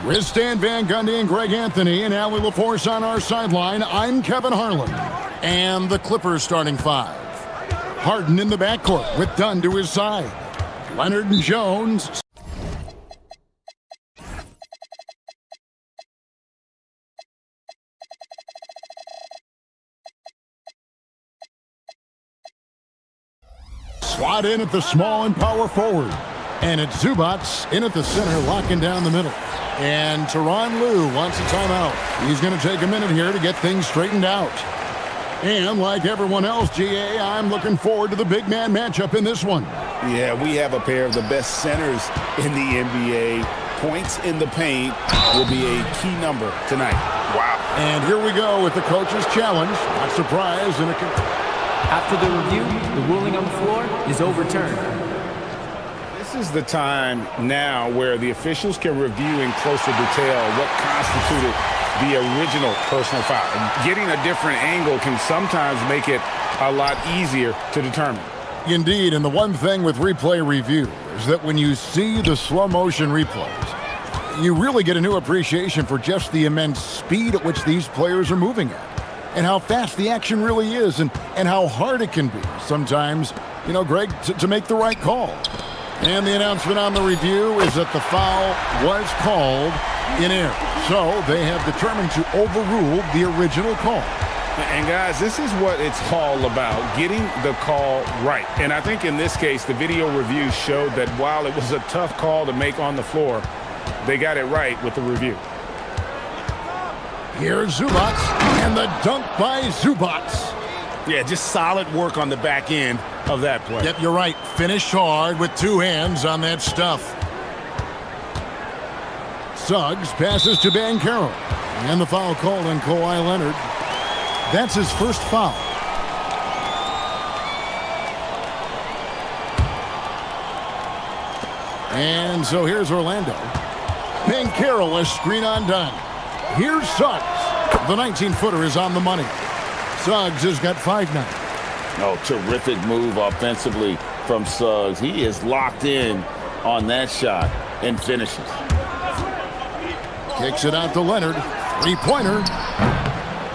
With Stan Van Gundy and Greg Anthony and Allie LaForce on our sideline, I'm Kevin Harlan. And the Clippers starting five. Harden in the backcourt with Dunn to his side. Leonard and Jones. Slot in at the small and power forward. And it's Zubats in at the center, locking down the middle. And Tyronn Lue wants a timeout. He's going to take a minute here to get things straightened out. And like everyone else, GA, I'm looking forward to the big man matchup in this one. Yeah, we have a pair of the best centers in the NBA. Points in the paint will be a key number tonight. Wow. And here we go with the coach's challenge. Not surprised. After the review, the ruling on the floor is overturned. This is the time now where the officials can review in closer detail what constituted the original personal foul. Getting a different angle can sometimes make it a lot easier to determine. Indeed, and the one thing with replay review is that when you see the slow motion replays, you really get a new appreciation for just the immense speed at which these players are moving at, and how fast the action really is, and how hard it can be sometimes, you know, Greg, to make the right call. And the announcement on the review is that the foul was called in error. So they have determined to overrule the original call. And guys, this is what it's all about, getting the call right. And I think in this case, the video review showed that while it was a tough call to make on the floor, they got it right with the review. Here's Zubats, and the dunk by Zubats. Yeah, just solid work on the back end of that play. Yep, you're right. Finished hard with two hands on that stuff. Suggs passes to Banchero. And the foul called on Kawhi Leonard. That's his first foul. And so here's Orlando. Banchero, a screen on Dunn. Here's Suggs. The 19-footer is on the money. Suggs has got 5 now. Oh, terrific move offensively from Suggs. He is locked in on that shot and finishes. Kicks it out to Leonard. Three-pointer.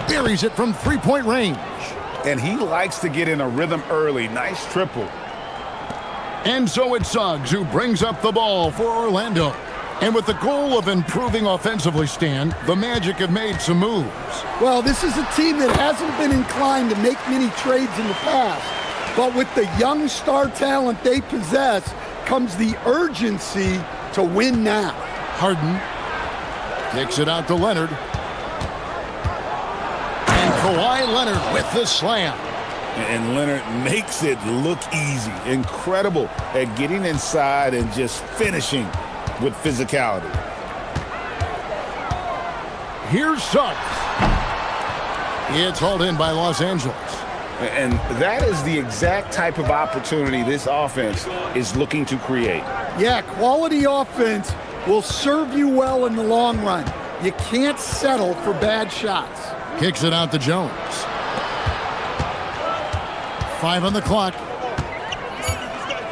Buries it from three-point range. And he likes to get in a rhythm early. Nice triple. And so it's Suggs who brings up the ball for Orlando. And with the goal of improving offensively, Stan, the Magic have made some moves. Well, this is a team that hasn't been inclined to make many trades in the past. But with the young star talent they possess comes the urgency to win now. Harden kicks it out to Leonard. And Kawhi Leonard with the slam. And Leonard makes it look easy. Incredible at getting inside and just finishing with physicality. Here's Suggs. It's hauled in by Los Angeles. And that is the exact type of opportunity this offense is looking to create. Yeah, quality offense will serve you well in the long run. You can't settle for bad shots. Kicks it out to Jones. 5 on the clock.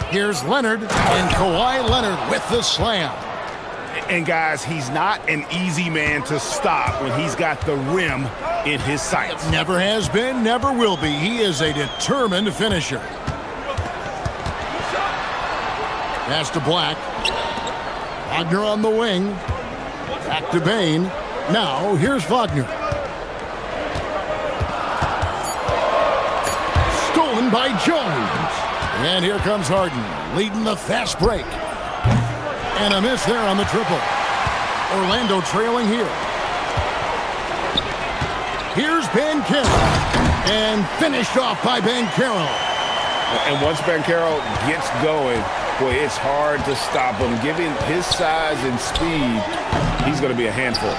Here's Leonard, and Kawhi Leonard with the slam. And guys, he's not an easy man to stop when he's got the rim in his sights. Never has been, never will be. He is a determined finisher. Pass to Black. Wagner on the wing. Back to Bain. Now, here's Wagner. Stolen by Jones. And here comes Harden, leading the fast break. And a miss there on the triple. Orlando trailing here. Here's Banchero. And finished off by Banchero. And once Banchero gets going, boy, it's hard to stop him. Given his size and speed, he's going to be a handful.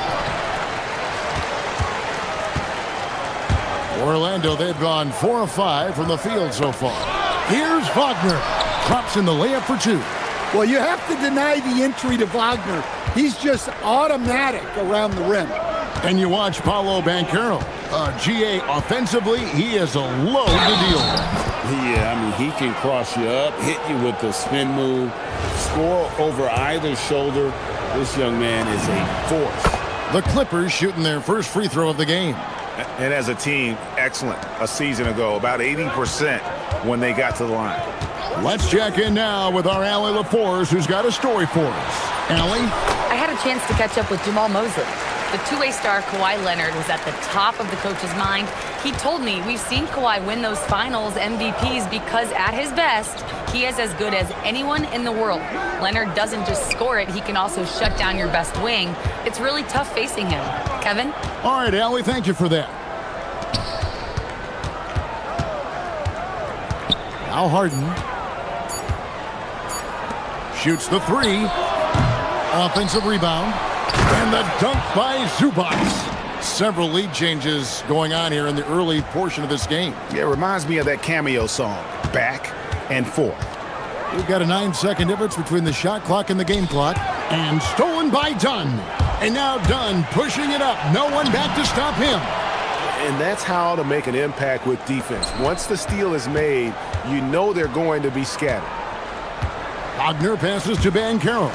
Orlando, they've gone 4 of 5 from the field so far. Here's Wagner. Drops in the layup for 2. Well, you have to deny the entry to Wagner. He's just automatic around the rim. And you watch Paolo Banchero. GA offensively, he is a load to deal with. Yeah, I mean, he can cross you up, hit you with the spin move, score over either shoulder. This young man is a force. The Clippers shooting their first free throw of the game. And as a team, excellent a season ago, about 80% when they got to the line. Let's check in now with our Allie LaForce, who's got a story for us. Allie? I had a chance to catch up with Jamal Mosley. The two-way star Kawhi Leonard was at the top of the coach's mind. He told me we've seen Kawhi win those finals MVPs because at his best, he is as good as anyone in the world. Leonard doesn't just score it, he can also shut down your best wing. It's really tough facing him. Kevin? All right, Allie, thank you for that. Now Harden shoots the three. Offensive rebound. And the dunk by Zubac. Several lead changes going on here in the early portion of this game. Yeah, it reminds me of that cameo song, Back and Forth. We've got a 9-second difference between the shot clock and the game clock. And stolen by Dunn. And now Dunn pushing it up. No one back to stop him. And that's how to make an impact with defense. Once the steal is made, you know they're going to be scattered. Wagner passes to Banchero.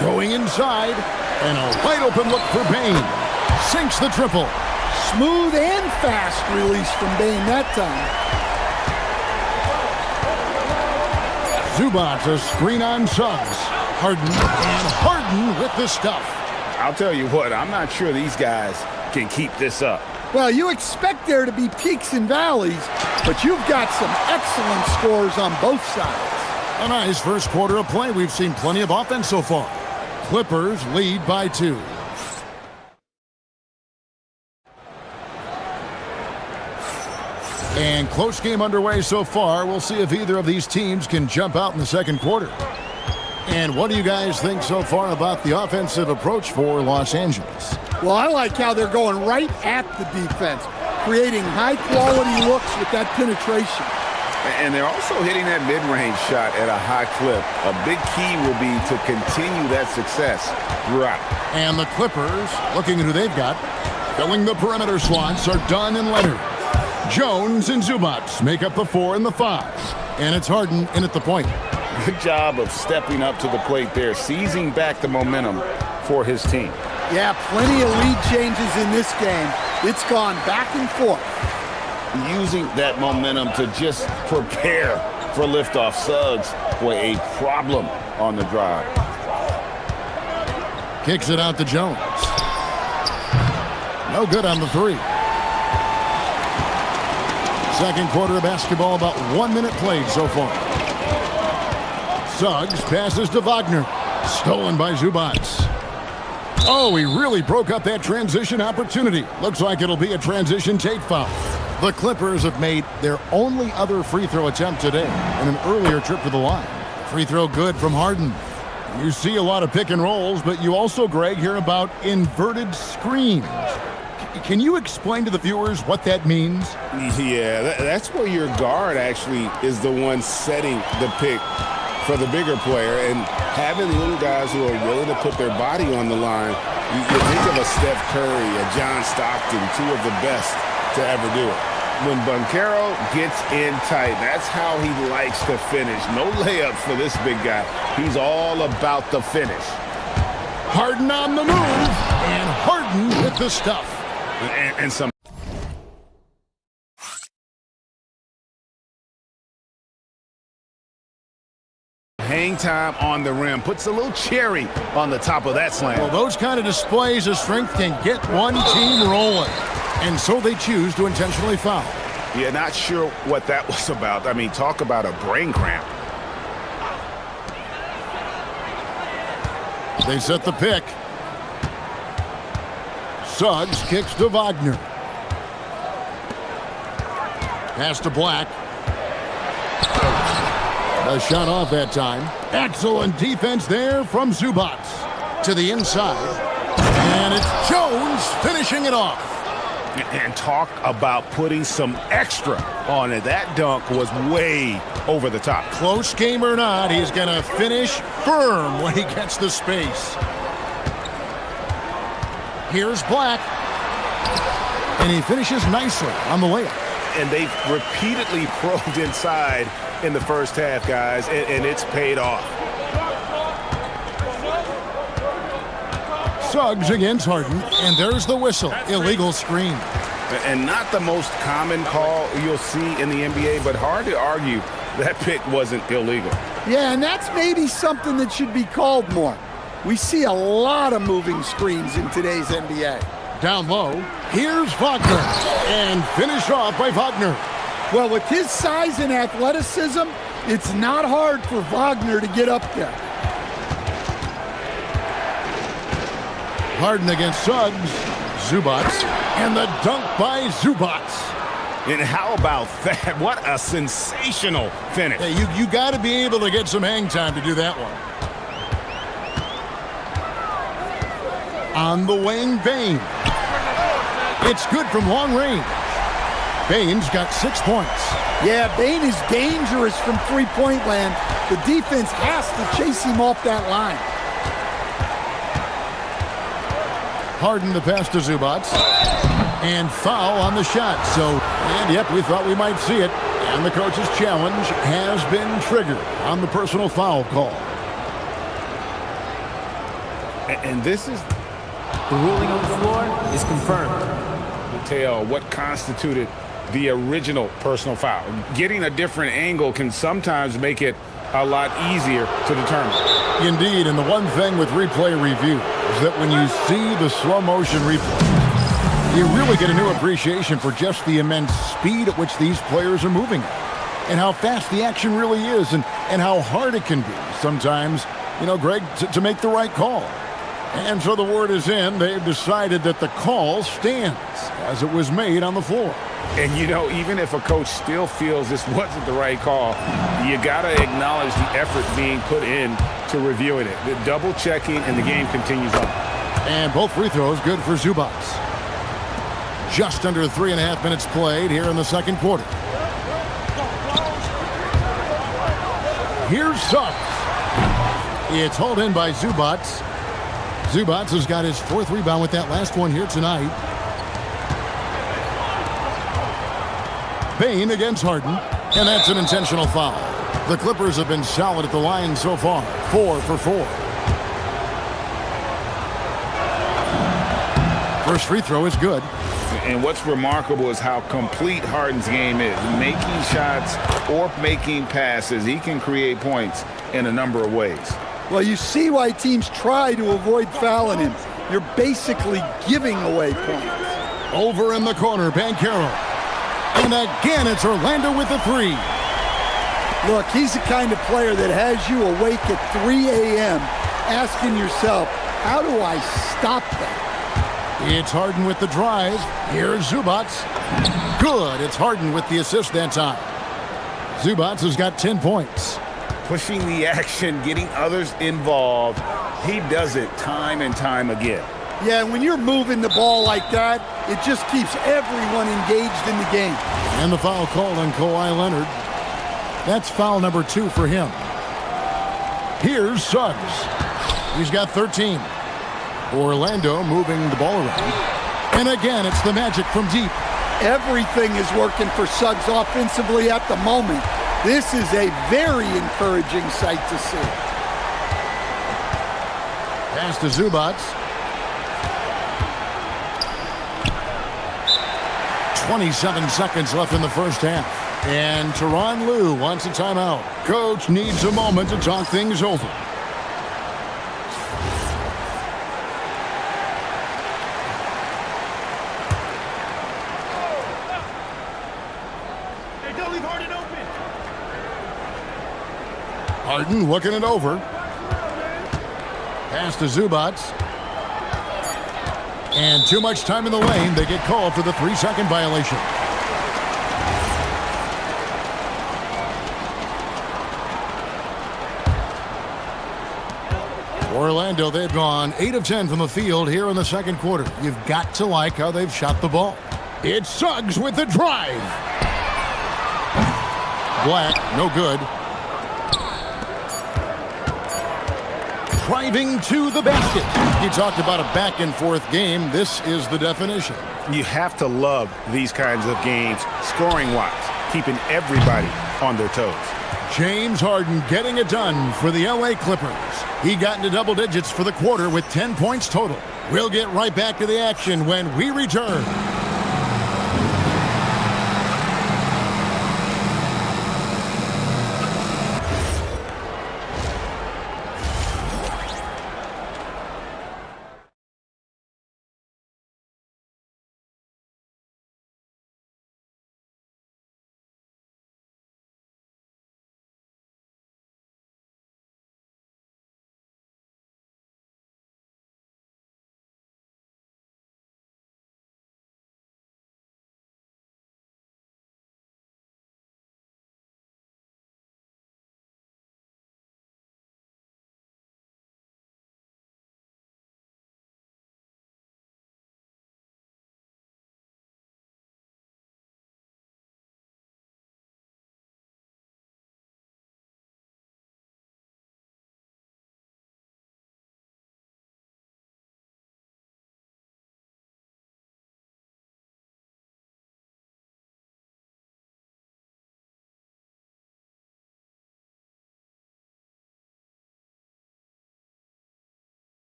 Going inside. And a wide open look for Bain. Sinks the triple. Smooth and fast release from Bain that time. Zubac, a screen on Suggs. Harden, and Harden with the stuff. I'll tell you what, I'm not sure these guys can keep this up. Well, you expect there to be peaks and valleys, but you've got some excellent scores on both sides. A nice first quarter of play. We've seen plenty of offense so far. Clippers lead by 2. And close game underway so far. We'll see if either of these teams can jump out in the second quarter. And what do you guys think so far about the offensive approach for Los Angeles? Well, I like how they're going right at the defense, creating high-quality looks with that penetration. And they're also hitting that mid-range shot at a high clip. A big key will be to continue that success throughout. And the Clippers, looking at who they've got, filling the perimeter slots are Dunn and Leonard. Jones and Zubac make up the 4 and the 5. And it's Harden in at the point. Good job of stepping up to the plate there, seizing back the momentum for his team. Yeah, plenty of lead changes in this game. It's gone back and forth. Using that momentum to just prepare for liftoff. Suggs, boy, a problem on the drive. Kicks it out to Jones. No good on the 3. Second quarter of basketball, about 1 minute played so far. Suggs passes to Wagner. Stolen by Zubac. Oh, he really broke up that transition opportunity. Looks like it'll be a transition take foul. The Clippers have made their only other free throw attempt today in an earlier trip to the line. Free throw good from Harden. You see a lot of pick and rolls, but you also, Greg, hear about inverted screens. Can you explain to the viewers what that means? Yeah, that's where your guard actually is the one setting the pick for the bigger player, and having little guys who are willing to put their body on the line. You think of a Steph Curry, a John Stockton, 2 of the best to ever do it. When Banchero gets in tight, that's how he likes to finish. No layups for this big guy. He's all about the finish. Harden on the move, and Harden with the stuff. And some hang time on the rim puts a little cherry on the top of that slam. Well, those kind of displays of strength can get one team rolling. And so they choose to intentionally foul. Yeah, not sure what that was about. I mean, talk about a brain cramp. They set the pick. Suggs kicks to Wagner. Pass to Black. A shot off that time. Excellent defense there from Zubac. To the inside. And it's Jones finishing it off. And talk about putting some extra on it. That dunk was way over the top. Close game or not, he's going to finish firm when he gets the space. Here's Black. And he finishes nicely on the layup. And they've repeatedly probed inside in the first half, guys, and it's paid off. Suggs against Harden, and there's the whistle. Illegal screen. And not the most common call you'll see in the NBA, but hard to argue that pick wasn't illegal. Yeah, and that's maybe something that should be called more. We see a lot of moving screens in today's NBA. Down low, here's Wagner, and finished off by Wagner. Well, with his size and athleticism, it's not hard for Wagner to get up there. Harden against Suggs. Zubats, and the dunk by Zubats. And how about that? What a sensational finish. Hey, you got to be able to get some hang time to do that one. On the wing, Bane. It's good from long range. Bane's got 6 points. Yeah, Bane is dangerous from three-point land. The defense has to chase him off that line. Harden the pass to Zubats. And foul on the shot. And yep, we thought we might see it. And the coach's challenge has been triggered on the personal foul call. And this is... The ruling on the floor is confirmed. Detail what constituted the original personal foul. Getting a different angle can sometimes make it a lot easier to determine. Indeed, and the one thing with replay review is that when you see the slow motion replay, you really get a new appreciation for just the immense speed at which these players are moving at, and how fast the action really is, and how hard it can be sometimes, Greg, to make the right call. And so the word is in. They've decided that the call stands as it was made on the floor. And, even if a coach still feels this wasn't the right call, you got to acknowledge the effort being put in to reviewing it. The double checking, and the game continues on. And both free throws good for Zubats. Just under 3.5 minutes played here in the second quarter. Here's Suggs. It's hauled in by Zubats. Zubats has got his 4th rebound with that last one here tonight. Bane against Harden, and that's an intentional foul. The Clippers have been solid at the line so far, 4 for 4. First free throw is good. And what's remarkable is how complete Harden's game is. Making shots or making passes, he can create points in a number of ways. Well, you see why teams try to avoid fouling him. You're basically giving away points. Over in the corner, Banchero. And again, it's Orlando with the 3. Look, he's the kind of player that has you awake at 3 a.m. asking yourself, how do I stop that? It's Harden with the drive. Here's Zubats. Good. It's Harden with the assist that time. Zubats has got 10 points. Pushing the action, getting others involved. He does it time and time again. Yeah, when you're moving the ball like that, it just keeps everyone engaged in the game. And the foul called on Kawhi Leonard. That's foul number 2 for him. Here's Suggs. He's got 13. Orlando moving the ball around. And again, it's the Magic from deep. Everything is working for Suggs offensively at the moment. This is a very encouraging sight to see. Pass to Zubats. 27 seconds left in the first half. And Tyronn Lue wants a timeout. Coach needs a moment to talk things over. Harden looking it over. Pass to Zubats. And too much time in the lane. They get called for the 3-second violation. Orlando, they've gone 8 of 10 from the field here in the second quarter. You've got to like how they've shot the ball. It's Suggs with the drive. Black, no good. Driving to the basket. You talked about a back-and-forth game. This is the definition. You have to love these kinds of games, scoring-wise, keeping everybody on their toes. James Harden getting it done for the LA Clippers. He got into double digits for the quarter with 10 points total. We'll get right back to the action when we return.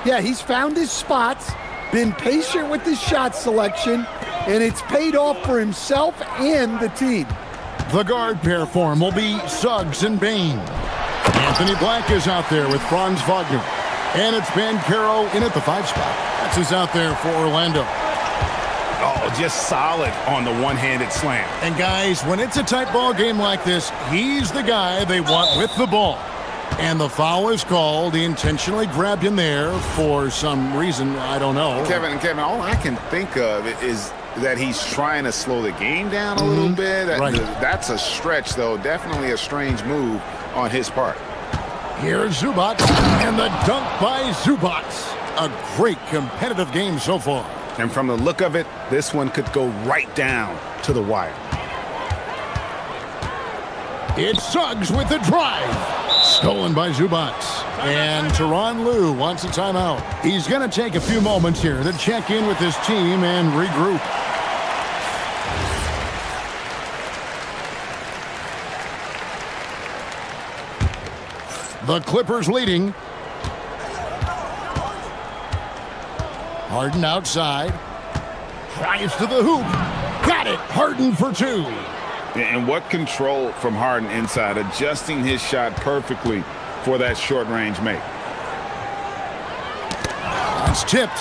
Yeah, he's found his spots, been patient with his shot selection, and it's paid off for himself and the team. The guard pair form will be Suggs and Bain. Anthony Black is out there with Franz Wagner. And it's Banchero in at the 5 spot. That's who's out there for Orlando. Oh, just solid on the one-handed slam. And guys, when it's a tight ball game like this, he's the guy they want with the ball. And the foul is called. He intentionally grabbed him there for some reason. I don't know. Kevin, all I can think of is that he's trying to slow the game down a little bit. Right. That's a stretch, though. Definitely a strange move on his part. Here's Zubac, and the dunk by Zubac. A great competitive game so far. And from the look of it, this one could go right down to the wire. It's Suggs with the drive. Stolen by Zubac. And Tyronn Lue wants a timeout. He's going to take a few moments here to check in with his team and regroup. The Clippers leading. Harden outside. Drives to the hoop. Got it. Harden for 2. And what control from Harden inside, adjusting his shot perfectly for that short-range make. It's tipped.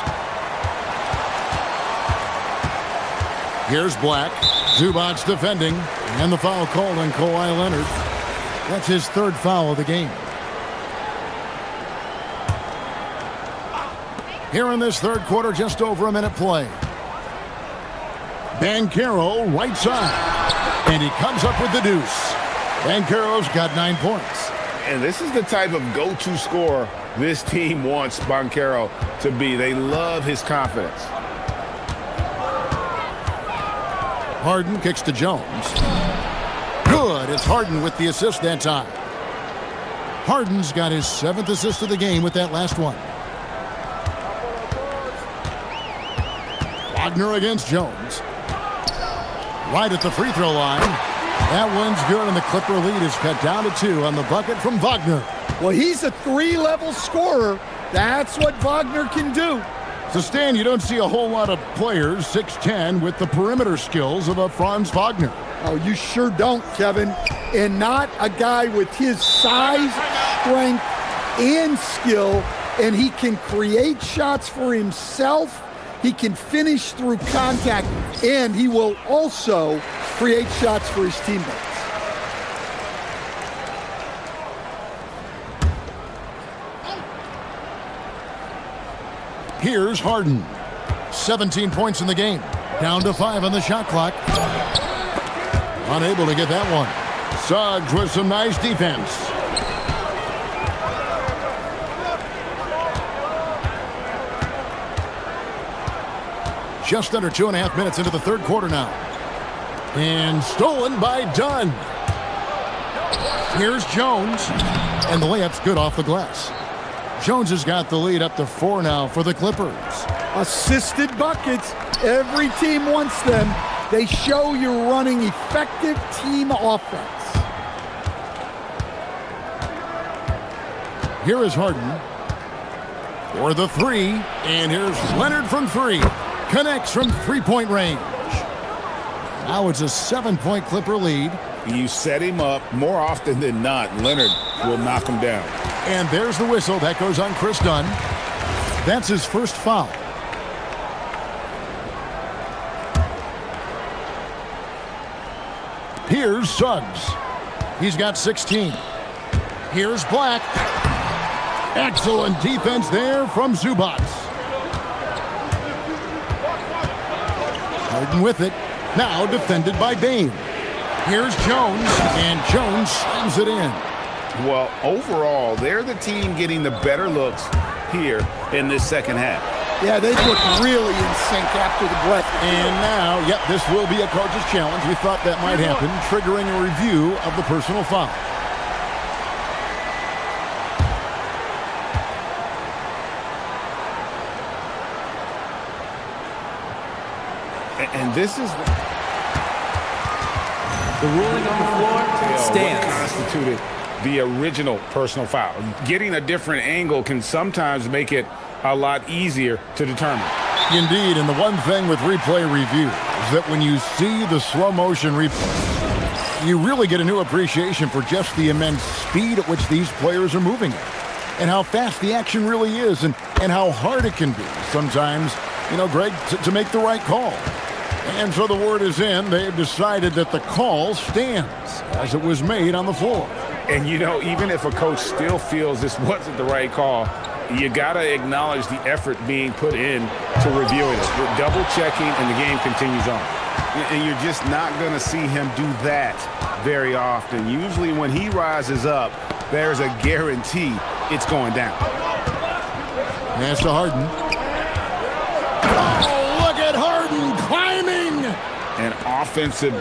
Here's Black. Zubac defending. And the foul called on Kawhi Leonard. That's his 3rd foul of the game. Here in this 3rd quarter, just over a minute play. Banchero right side. And he comes up with the deuce. Banchero's got 9 points. And this is the type of go-to scorer this team wants Banchero to be. They love his confidence. Harden kicks to Jones. Good. It's Harden with the assist that time. Harden's got his 7th assist of the game with that last one. Wagner against Jones. Right at the free throw line. That one's good, and the Clipper lead is cut down to 2 on the bucket from Wagner. Well, he's a 3-level scorer. That's what Wagner can do. So, Stan, you don't see a whole lot of players 6'10" with the perimeter skills of a Franz Wagner. Oh, you sure don't, Kevin. And not a guy with his size, strength, and skill. And he can create shots for himself. He can finish through contact, and he will also create shots for his teammates. Here's Harden. 17 points in the game. Down to 5 on the shot clock. Unable to get that one. Suggs with some nice defense. Just under 2.5 minutes into the 3rd quarter now. And stolen by Dunn. Here's Jones. And the layup's good off the glass. Jones has got the lead up to 4 now for the Clippers. Assisted buckets. Every team wants them. They show you're running effective team offense. Here is Harden for the 3, and here's Leonard from 3. Connects from three-point range. Now it's a 7-point Clipper lead. You set him up more often than not. Leonard will knock him down. And there's the whistle. That goes on Chris Dunn. That's his first foul. Here's Suggs. He's got 16. Here's Black. Excellent defense there from Zubac. Harden with it. Now defended by Bane. Here's Jones, and Jones slams it in. Well, overall, they're the team getting the better looks here in this second half. Yeah, they look really in sync after the break. And now, yep, this will be a coach's challenge. We thought that might happen, triggering a review of the personal foul. And this is The ruling on the floor what stands. constituted the original personal foul. Getting a different angle can sometimes make it a lot easier to determine. Indeed, and the one thing with replay review is that when you see the slow motion replay, you really get a new appreciation for just the immense speed at which these players are moving at, and how fast the action really is, and how hard it can be sometimes, you know, Greg, to make the right call. And so the word is in. They've decided that the call stands as it was made on the floor. And, you know, even if a coach still feels this wasn't the right call, you got to acknowledge the effort being put in to reviewing it. You're double-checking, and the game continues on. And you're just not going to see him do that very often. Usually when he rises up, there's a guarantee it's going down. Pass to Harden. Oh, look at Harden climbing! An offensive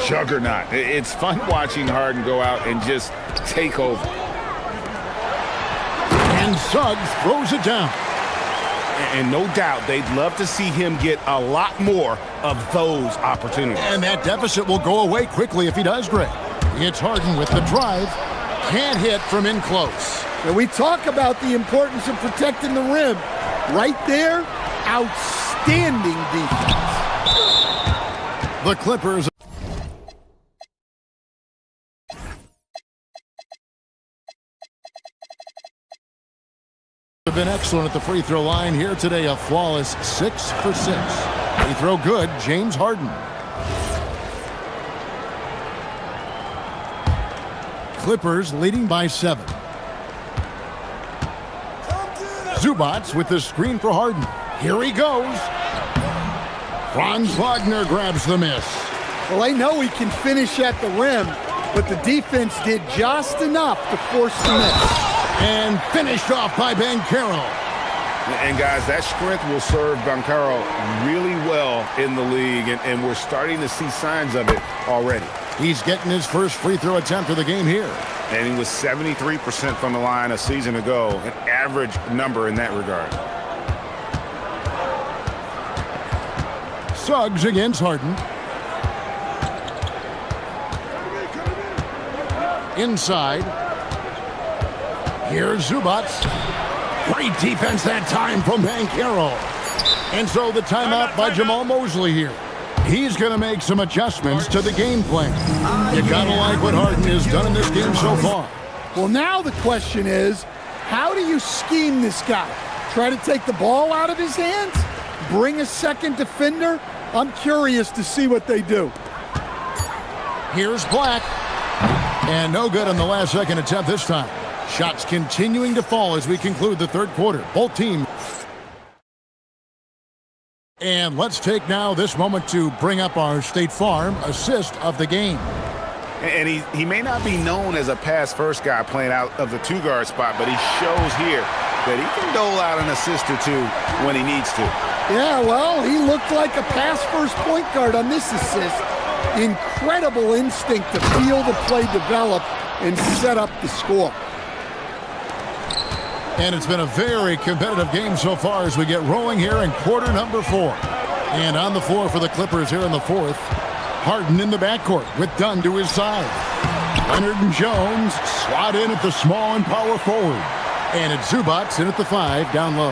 juggernaut. It's fun watching Harden go out and just take over. And Suggs throws it down. And no doubt they'd love to see him get a lot more of those opportunities. And that deficit will go away quickly if he does, Greg. It's Harden with the drive. Can't hit from in close. And we talk about the importance of protecting the rim. Right there, outstanding defense. The Clippers have been excellent at the free throw line here today. A flawless 6 for 6. Free throw good, James Harden. Clippers leading by 7. Zubac with the screen for Harden. Here he goes. Franz Wagner grabs the miss. Well, they know he can finish at the rim, but the defense did just enough to force the miss. And finished off by Banchero. And guys, that strength will serve Banchero really well in the league, and we're starting to see signs of it already. He's getting his first free throw attempt of the game here. And he was 73% from the line a season ago, an average number in that regard. Suggs against Harden. Inside. Here's Zubac. Great defense that time from Banchero. And so the timeout by Jamal Mosley here. He's going to make some adjustments to the game plan. You got to like what Harden has done in this game so far. Well, now the question is, how do you scheme this guy? Try to take the ball out of his hands? Bring a second defender? I'm curious to see what they do. Here's Black. And no good on the last second attempt this time. Shots continuing to fall as we conclude the third quarter. Both teams. And let's take now this moment to bring up our State Farm assist of the game. And he may not be known as a pass-first guy playing out of the two-guard spot, but he shows here that he can dole out an assist or two when he needs to. Yeah, well, he looked like a pass-first point guard on this assist. Incredible instinct to feel the play develop and set up the score. And it's been a very competitive game so far as we get rolling here in quarter number 4. And on the floor for the Clippers here in the 4th, Harden in the backcourt with Dunn to his side. Leonard and Jones slot in at the small and power forward. And it's Zubac in at the 5 down low.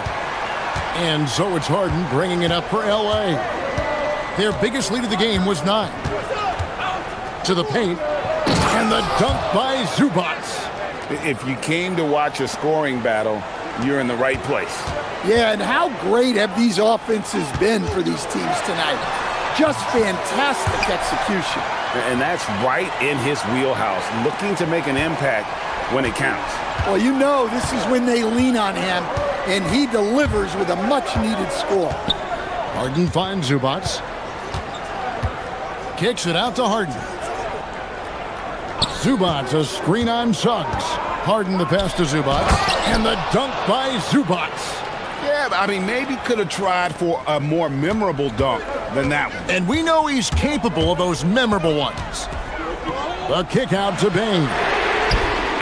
And so it's Harden bringing it up for L.A. Their biggest lead of the game was 9. To the paint. And the dunk by Zubac. If you came to watch a scoring battle, you're in the right place. Yeah, and how great have these offenses been for these teams tonight? Just fantastic execution. And that's right in his wheelhouse, looking to make an impact when it counts. Well, you know this is when they lean on him, and he delivers with a much-needed score. Harden finds Zubac. Kicks it out to Harden. Zubac, a screen on Suggs. Harden the pass to Zubac. And the dunk by Zubac. Yeah, I mean, maybe could have tried for a more memorable dunk than that one. And we know he's capable of those memorable ones. The kick out to Bain.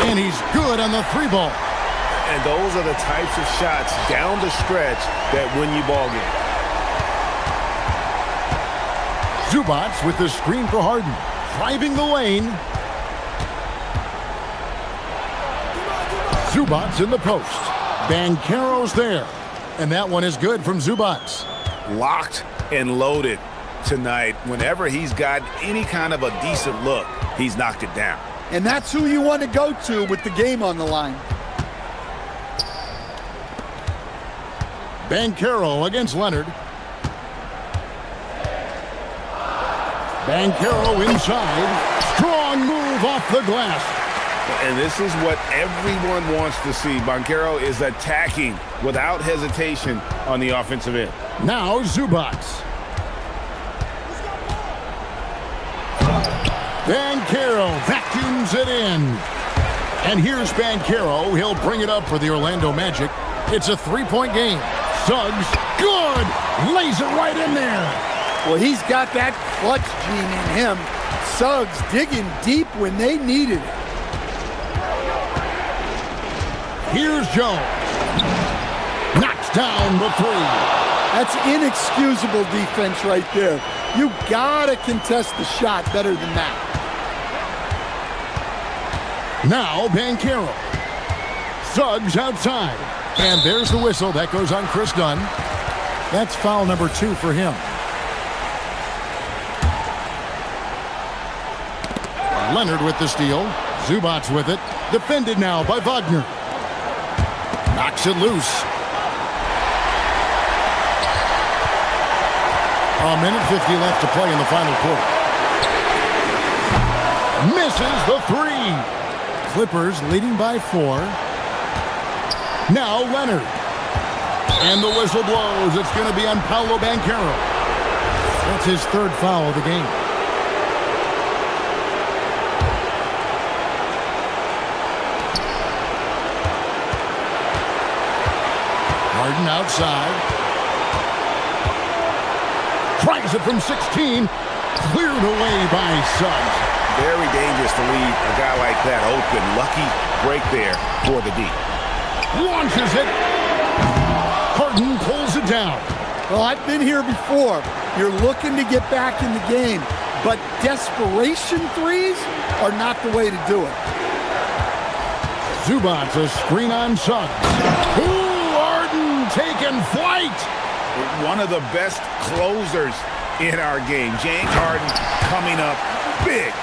And he's good on the 3-ball. And those are the types of shots down the stretch that win you ball games. Zubac with the screen for Harden. Driving the lane. Zubac in the post. Banchero's there. And that one is good from Zubac. Locked and loaded tonight. Whenever he's got any kind of a decent look, he's knocked it down. And that's who you want to go to with the game on the line. Banchero against Leonard. Banchero inside. Strong move off the glass. And this is what everyone wants to see. Banchero is attacking without hesitation on the offensive end. Now Zubac. Banchero vacuums it in. And here's Banchero. He'll bring it up for the Orlando Magic. It's a 3-point game. Suggs, good! Lays it right in there. Well, he's got that clutch gene in him. Suggs digging deep when they needed it. Here's Jones. Knocks down the 3. That's inexcusable defense right there. You gotta contest the shot better than that. Now Banchero. Suggs outside. And there's the whistle. That goes on Chris Dunn. That's foul number 2 for him. Leonard with the steal. Zubac with it. Defended now by Wagner. Knocks it loose. A minute 50 left to play in the final quarter. Misses the 3. Clippers leading by 4. Now Leonard. And the whistle blows. It's going to be on Paolo Banchero. That's his 3rd foul of the game. Harden outside. Tries it from 16. Cleared away by Suggs. Very dangerous to leave a guy like that open. Lucky break there for the D. Launches it. Harden pulls it down. Well, I've been here before. You're looking to get back in the game, but desperation threes are not the way to do it. Zubac, a screen on Suggs. Ooh, Harden taking flight. One of the best closers in our game. James Harden coming up big.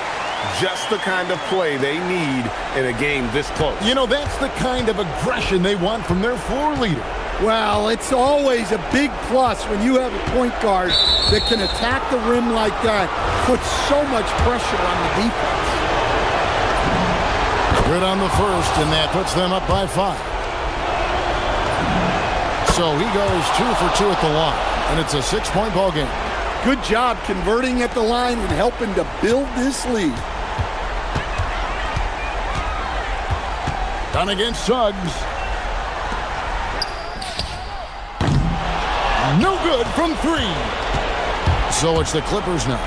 Just the kind of play they need in a game this close. You know, that's the kind of aggression they want from their floor leader. Well, it's always a big plus when you have a point guard that can attack the rim like that, put so much pressure on the defense. Good on the first, and that puts them up by 5. So he goes 2 for 2 at the line, and it's a 6-point ball game. Good job converting at the line and helping to build this lead. Done against Suggs. No good from 3. So it's the Clippers now.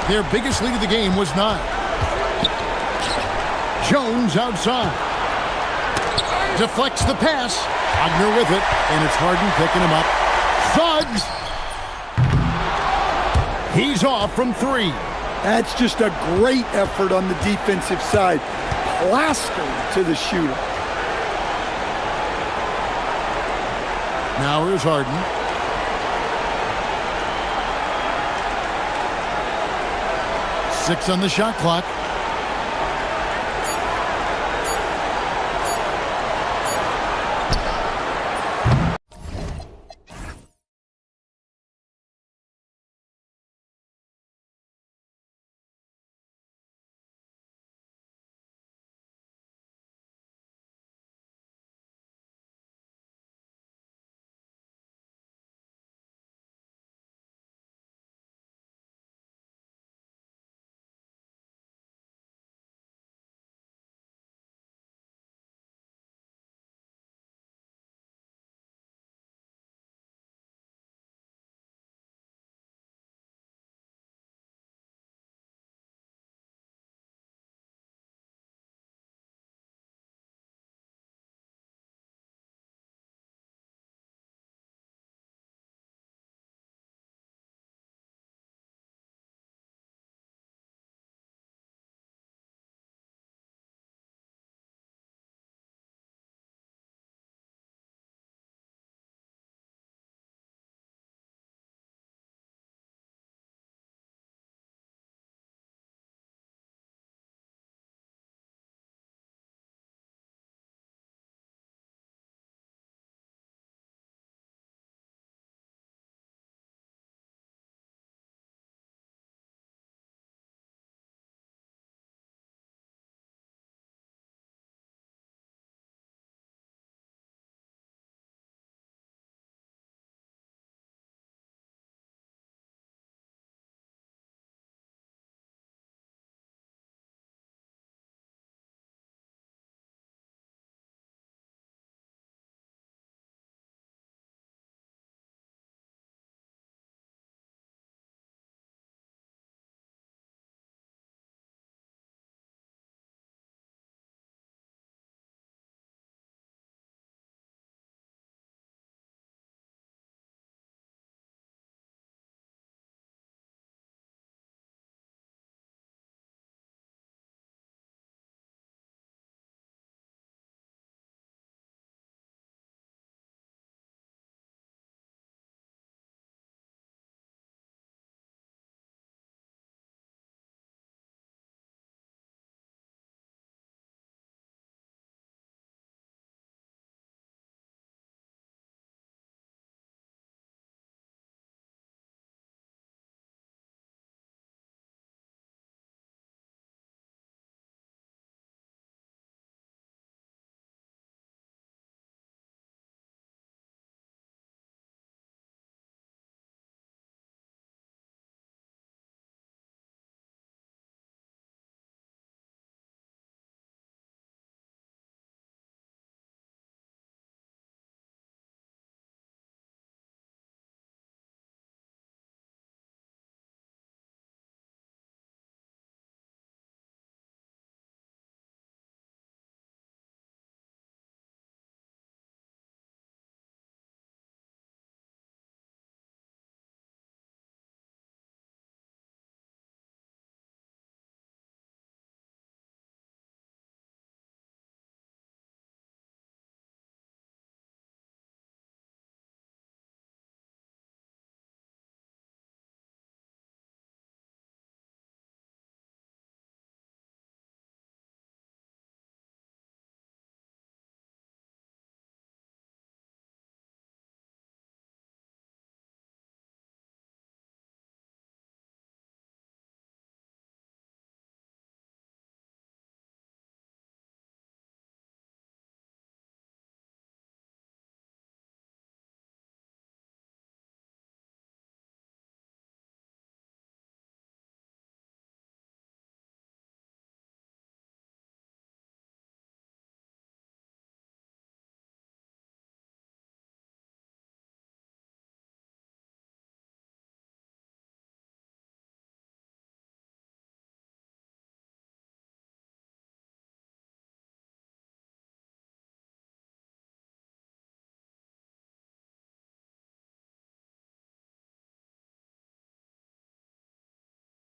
Their biggest lead of the game was 9. Jones outside. Deflects the pass. Wagner with it, and it's Harden picking him up. Suggs. He's off from 3. That's just a great effort on the defensive side. Plastered to the shooter. Now here's Harden. Six on the shot clock.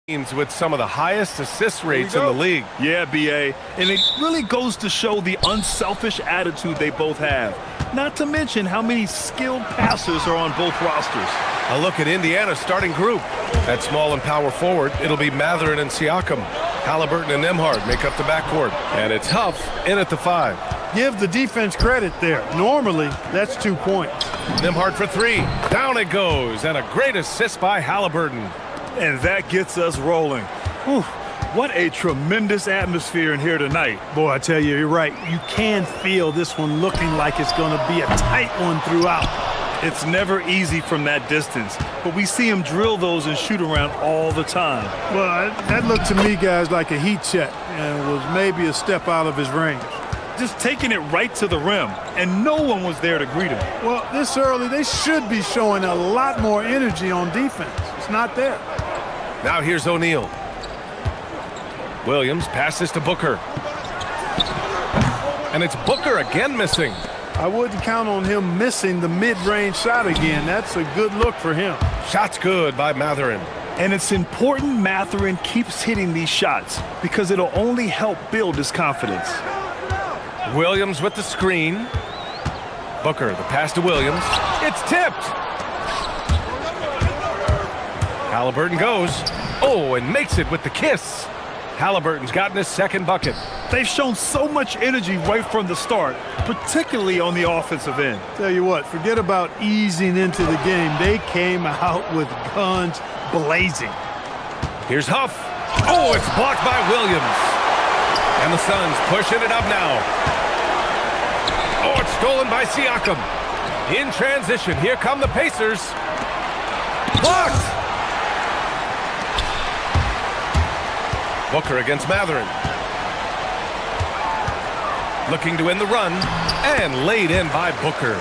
teams with some of the highest assist rates in the league. Yeah, BA. And it really goes to show the unselfish attitude they both have. Not to mention how many skilled passers are on both rosters. A look at Indiana's starting group. At small and power forward, it'll be Matherin and Siakam. Halliburton and Nembhard make up the backcourt. And it's Huff in at the 5. Give the defense credit there. Normally, that's 2 points. Nembhard for 3. Down it goes. And a great assist by Halliburton. And that gets us rolling. Whew, what a tremendous atmosphere in here tonight. Boy, I tell you, you're right. You can feel this one looking like it's going to be a tight one throughout. It's never easy from that distance, but we see him drill those and shoot around all the time. Well, that looked to me, guys, like a heat check and was maybe a step out of his range. Just taking it right to the rim, and no one was there to greet him. Well, this early, they should be showing a lot more energy on defense. It's not there. Now here's O'Neal. Williams passes to Booker. And it's Booker again missing. I wouldn't count on him missing the mid-range shot again. That's a good look for him. Shot's good by Matherin. And it's important Matherin keeps hitting these shots because it'll only help build his confidence. Williams with the screen. Booker, the pass to Williams. It's tipped. Halliburton goes. Oh, and makes it with the kiss. Halliburton's gotten his second bucket. They've shown so much energy right from the start, particularly on the offensive end. Tell you what, forget about easing into the game. They came out with guns blazing. Here's Huff. Oh, it's blocked by Williams. And the Suns pushing it up now. Oh, it's stolen by Siakam. In transition, here come the Pacers. Blocked! Booker against Matherin. Looking to end the run, and laid in by Booker.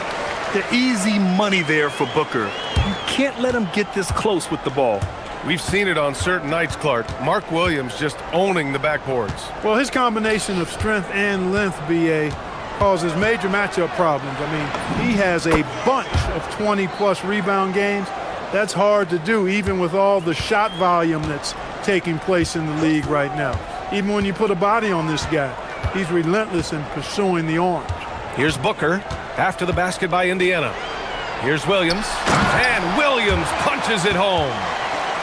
The easy money there for Booker. You can't let him get this close with the ball. We've seen it on certain nights, Clark. Mark Williams just owning the backboards. Well, his combination of strength and length, BA, causes major matchup problems. I mean, he has a bunch of 20-plus rebound games. That's hard to do, even with all the shot volume that's taking place in the league right now. Even when you put a body on this guy, he's relentless in pursuing the orange. Here's Booker after the basket by Indiana. Here's Williams, and Williams punches it home.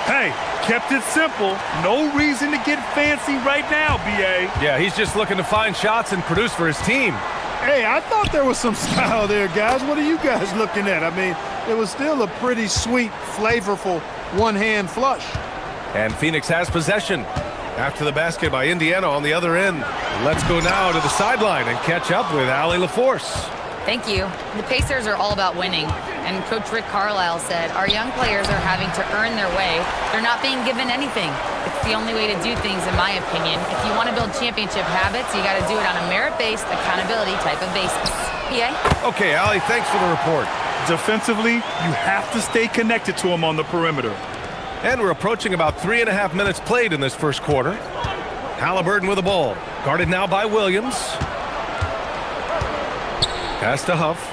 Hey, kept it simple. No reason to get fancy right now, BA. Yeah, he's just looking to find shots and produce for his team. Hey, I thought there was some style there, guys. What are you guys looking at? I mean, it was still a pretty sweet, flavorful one-hand flush. And Phoenix has possession after the basket by Indiana on the other end. Let's go now to the sideline and catch up with Allie LaForce. Thank you. The Pacers are all about winning. And Coach Rick Carlisle said, our young players are having to earn their way. They're not being given anything. It's the only way to do things, in my opinion. If you want to build championship habits, you got to do it on a merit-based, accountability type of basis. PA? Okay, Allie, thanks for the report. Defensively, you have to stay connected to him on the perimeter. And we're approaching about 3.5 minutes played in this first quarter. Halliburton with the ball. Guarded now by Williams. Pass to Huff.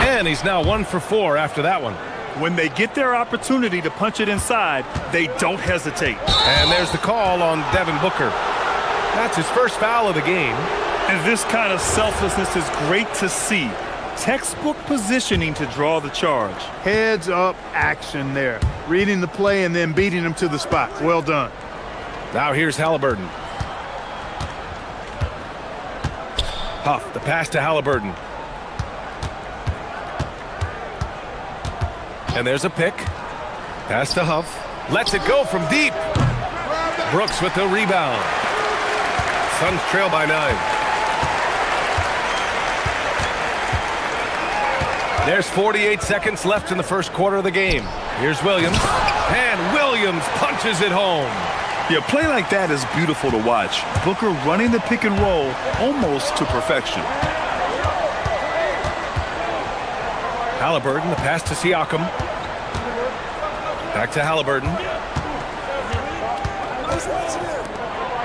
And he's now 1 for 4 after that one. When they get their opportunity to punch it inside, they don't hesitate. And there's the call on Devin Booker. That's his first foul of the game. And this kind of selflessness is great to see. Textbook positioning to draw the charge. Heads up action there. Reading the play and then beating him to the spot. Well done. Now here's Halliburton. Huff, the pass to Halliburton. And there's a pick. Pass to Huff. Lets it go from deep. Brooks with the rebound. Suns trail by 9. There's 48 seconds left in the first quarter of the game. Here's Williams. And Williams punches it home. Yeah, play like that is beautiful to watch. Booker running the pick and roll almost to perfection. Halliburton, the pass to Siakam. Back to Halliburton.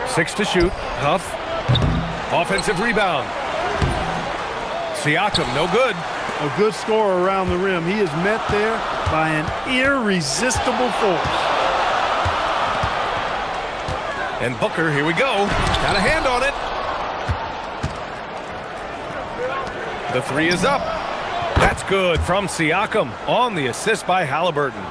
6 to shoot. Huff. Offensive rebound. Siakam, no good. a good scorer around the rim. He is met there by an irresistible force. And Booker, here we go. Got a hand on it. The three is up. That's good from Siakam on the assist by Halliburton.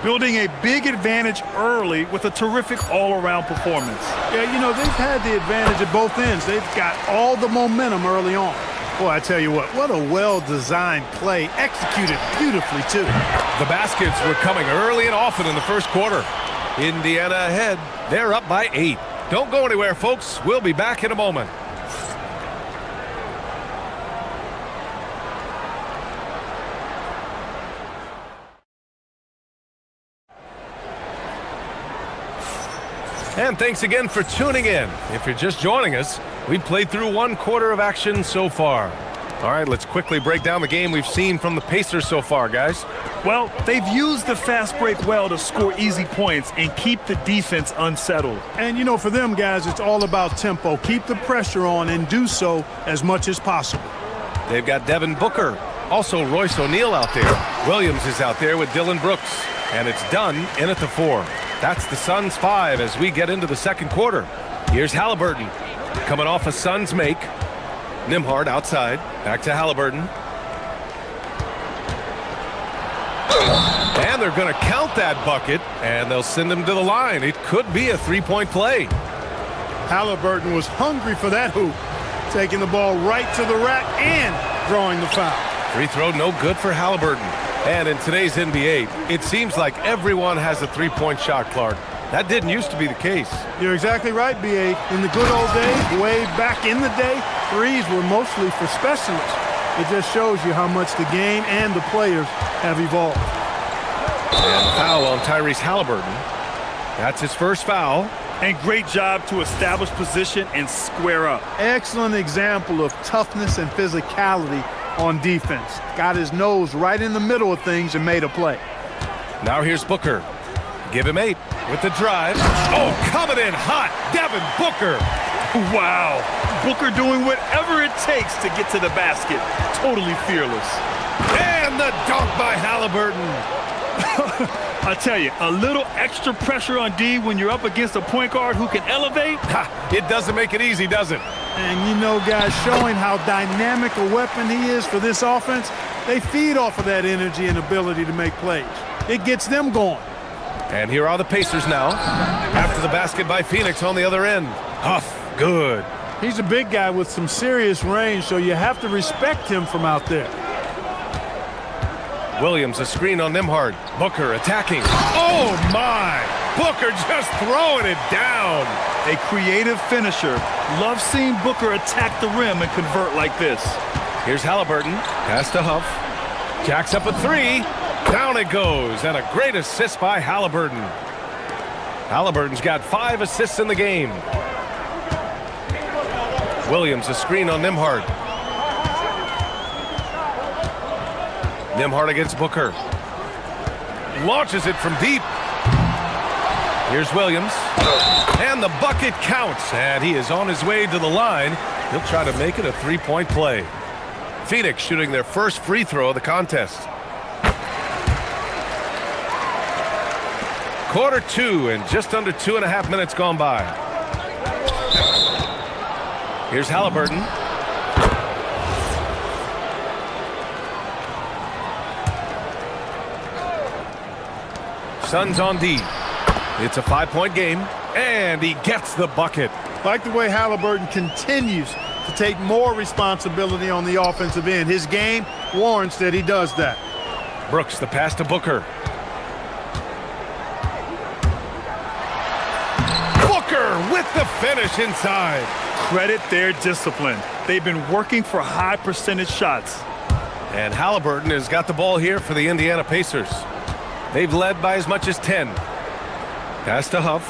Building a big advantage early with a terrific all-around performance. Yeah, you know, they've had the advantage at both ends. They've got all the momentum early on. Boy, I tell you what a well-designed play, executed beautifully, too. The baskets were coming early and often in the first quarter. Indiana ahead. They're up by 8. Don't go anywhere, folks. We'll be back in a moment. And thanks again for tuning in. If you're just joining us, we've played through 1 quarter of action so far. All right, let's quickly break down the game we've seen from the Pacers so far, guys. Well, they've used the fast break well to score easy points and keep the defense unsettled. And, you know, for them, guys, it's all about tempo. Keep the pressure on and do so as much as possible. They've got Devin Booker, also Royce O'Neal out there. Williams is out there with Dylan Brooks. And it's done in at the 4. That's the Suns' 5 as we get into the second quarter. Here's Halliburton coming off a Suns make. Nembhard outside. Back to Halliburton. And they're going to count that bucket, and they'll send him to the line. It could be a 3-point play. Halliburton was hungry for that hoop, taking the ball right to the rack and drawing the foul. Free throw no good for Halliburton. And in today's NBA, it seems like everyone has a 3-point shot, Clark. That didn't used to be the case. You're exactly right, B.A. In the good old days, way back in the day, threes were mostly for specialists. It just shows you how much the game and the players have evolved. And foul on Tyrese Halliburton. That's his first foul. And great job to establish position and square up. Excellent example of toughness and physicality on defense. Got his nose right in the middle of things and made a play. Now here's Booker. Give him 8 with the drive. Oh, coming in hot, Devin Booker. Wow. Booker doing whatever it takes to get to the basket. Totally fearless. And the dunk by Halliburton. I tell you, a little extra pressure on D when you're up against a point guard who can elevate. It doesn't make it easy, does it? And you know, guys, showing how dynamic a weapon he is for this offense, they feed off of that energy and ability to make plays. It gets them going. And here are the Pacers now. After the basket by Phoenix on the other end. Huff, good. He's a big guy with some serious range, so you have to respect him from out there. Williams, a screen on Nembhard. Booker attacking. Oh, my! Booker just throwing it down. A creative finisher. Love seeing Booker attack the rim and convert like this. Here's Halliburton. Pass to Huff. Jacks up a 3. Down it goes. And a great assist by Halliburton. Halliburton's got 5 assists in the game. Williams, a screen on Nembhard. Nembhard against Booker. Launches it from deep. Here's Williams. And the bucket counts. And he is on his way to the line. He'll try to make it a 3-point play. Phoenix shooting their first free throw of the contest. Quarter 2 and just under 2.5 minutes gone by. Here's Halliburton. Suns on D. It's a 5-point game, and he gets the bucket. Like the way Halliburton continues to take more responsibility on the offensive end. His game warrants that he does that. Brooks, the pass to Booker. Booker with the finish inside. Credit their discipline. They've been working for high percentage shots. And Halliburton has got the ball here for the Indiana Pacers. They've led by as much as 10. Pass to Huff.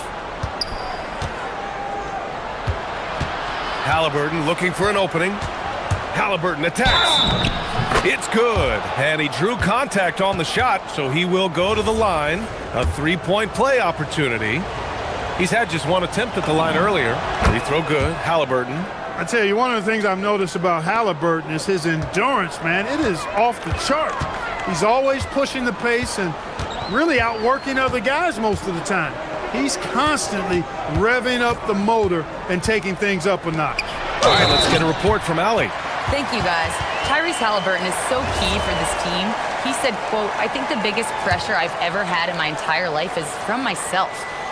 Halliburton looking for an opening. Halliburton attacks. It's good. And he drew contact on the shot, so he will go to the line. A 3-point play opportunity. He's had just 1 attempt at the line earlier. Free throw good. Halliburton. I tell you, one of the things I've noticed about Halliburton is his endurance, man. It is off the chart. He's always pushing the pace and really outworking other guys most of the time. He's constantly revving up the motor and taking things up a notch. All right, let's get a report from Allie. Thank you, guys. Tyrese Halliburton is so key for this team. He said, quote, "I think the biggest pressure I've ever had in my entire life is from myself.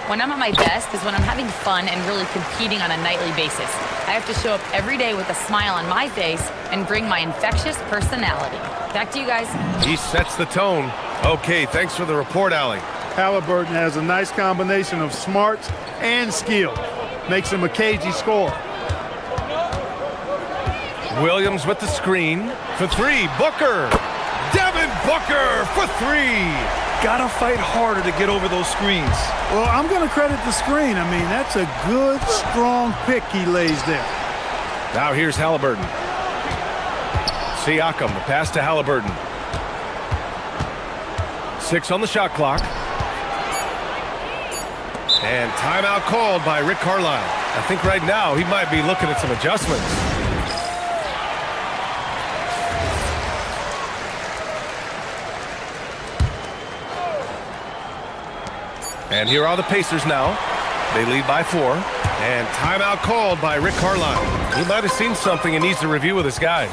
When I'm at my best is when I'm having fun and really competing on a nightly basis. I have to show up every day with a smile on my face and bring my infectious personality." Back to you guys. He sets the tone. Okay, thanks for the report, Allie. Halliburton has a nice combination of smarts and skill. Makes him a cagey scorer. Williams with the screen for three. Booker. Devin Booker for three. Gotta fight harder to get over those screens. Well, I'm going to credit the screen. I mean, that's a good, strong pick he lays there. Now here's Halliburton. Siakam, the pass to Halliburton. 6 on the shot clock. And timeout called by Rick Carlisle. I think right now he might be looking at some adjustments. And here are the Pacers now. They lead by 4. And timeout called by Rick Carlisle. He might have seen something and needs to review with his guys.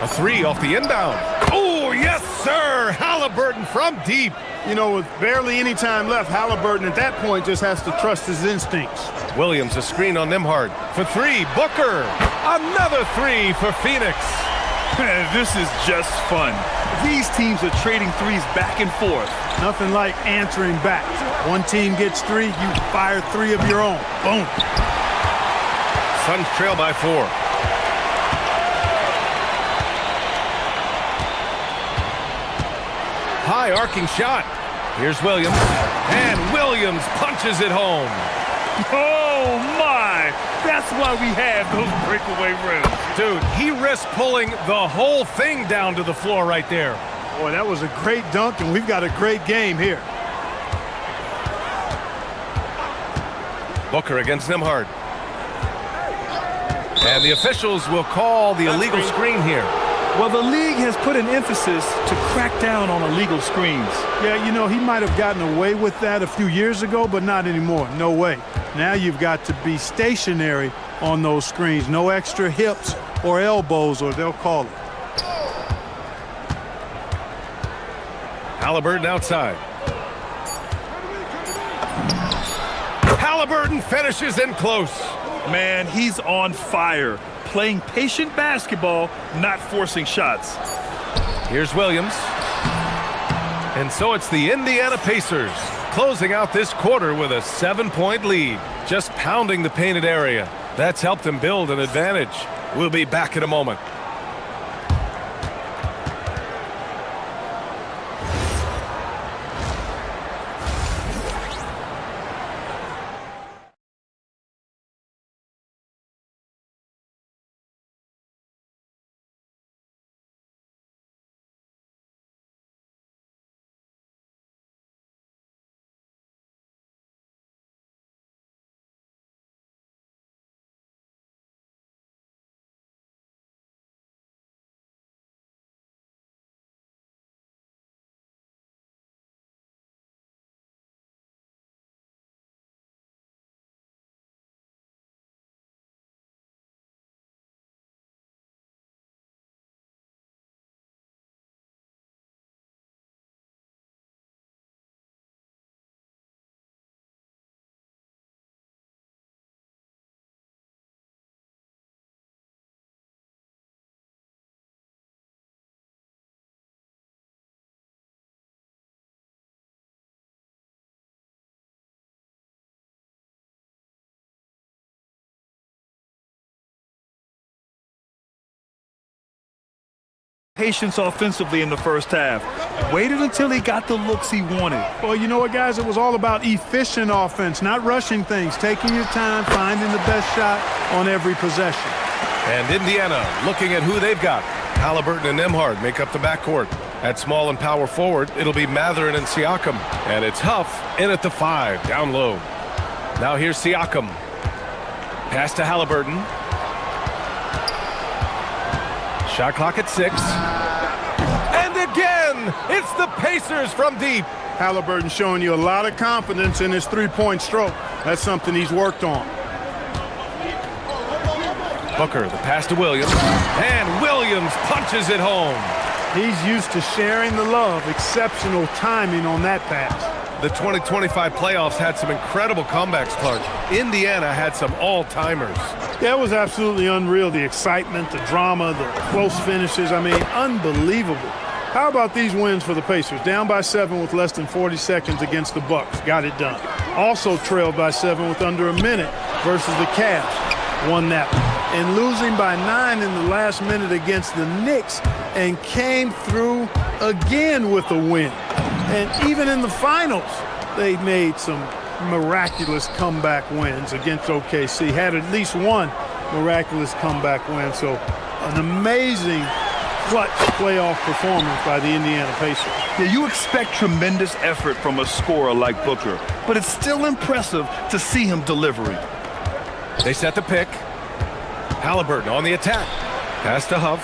A 3 off the inbound. Oh, yes, sir! Halliburton from deep. You know, with barely any time left, Halliburton at that point just has to trust his instincts. Williams, a screen on Nembhard. For 3, Booker. Another 3 for Phoenix. This is just fun. These teams are trading threes back and forth. Nothing like answering back. One team gets 3, you fire 3 of your own. Boom. Suns trail by 4. High arcing shot. Here's Williams. And Williams punches it home. Oh, my. That's why we have those breakaway rims. Dude, he risked pulling the whole thing down to the floor right there. Boy, that was a great dunk, and we've got a great game here. Booker against Nembhard. And the officials will call the illegal screen here. Well, the league has put an emphasis to crack down on illegal screens. Yeah, you know, he might have gotten away with that a few years ago, but not anymore. No way. Now you've got to be stationary on those screens. No extra hips or elbows, or they'll call it. Halliburton outside. Halliburton finishes in close. Man, he's on fire. Playing patient basketball, not forcing shots. Here's Williams. And so it's the Indiana Pacers closing out this quarter with a 7-point lead, just pounding the painted area. That's helped them build an advantage. We'll be back in a moment. Patience offensively in the first half. Waited until he got the looks he wanted. Well, you know what, guys? It was all about efficient offense, not rushing things, taking your time, finding the best shot on every possession. And Indiana looking at who they've got. Halliburton and Nembhard make up the backcourt. At small and power forward, it'll be Matherin and Siakam. And it's Huff in at the 5, down low. Now here's Siakam. Pass to Halliburton. Shot clock at 6. And again, it's the Pacers from deep. Halliburton showing you a lot of confidence in his three-point stroke. That's something he's worked on. Booker, the pass to Williams. And Williams punches it home. He's used to sharing the love. Exceptional timing on that pass. The 2025 playoffs had some incredible comebacks, Clark. Indiana had some all-timers. Yeah, it was absolutely unreal. The excitement, the drama, the close finishes. I mean, unbelievable. How about these wins for the Pacers? Down by 7 with less than 40 seconds against the Bucks. Got it done. Also trailed by 7 with under a minute versus the Cavs. Won that one. And losing by 9 in the last minute against the Knicks and came through again with a win. And even in the finals, they made some miraculous comeback wins against OKC. Had at least one miraculous comeback win. So an amazing clutch playoff performance by the Indiana Pacers. Yeah, you expect tremendous effort from a scorer like Booker, but it's still impressive to see him delivering. They set the pick. Halliburton on the attack. Pass to Huff.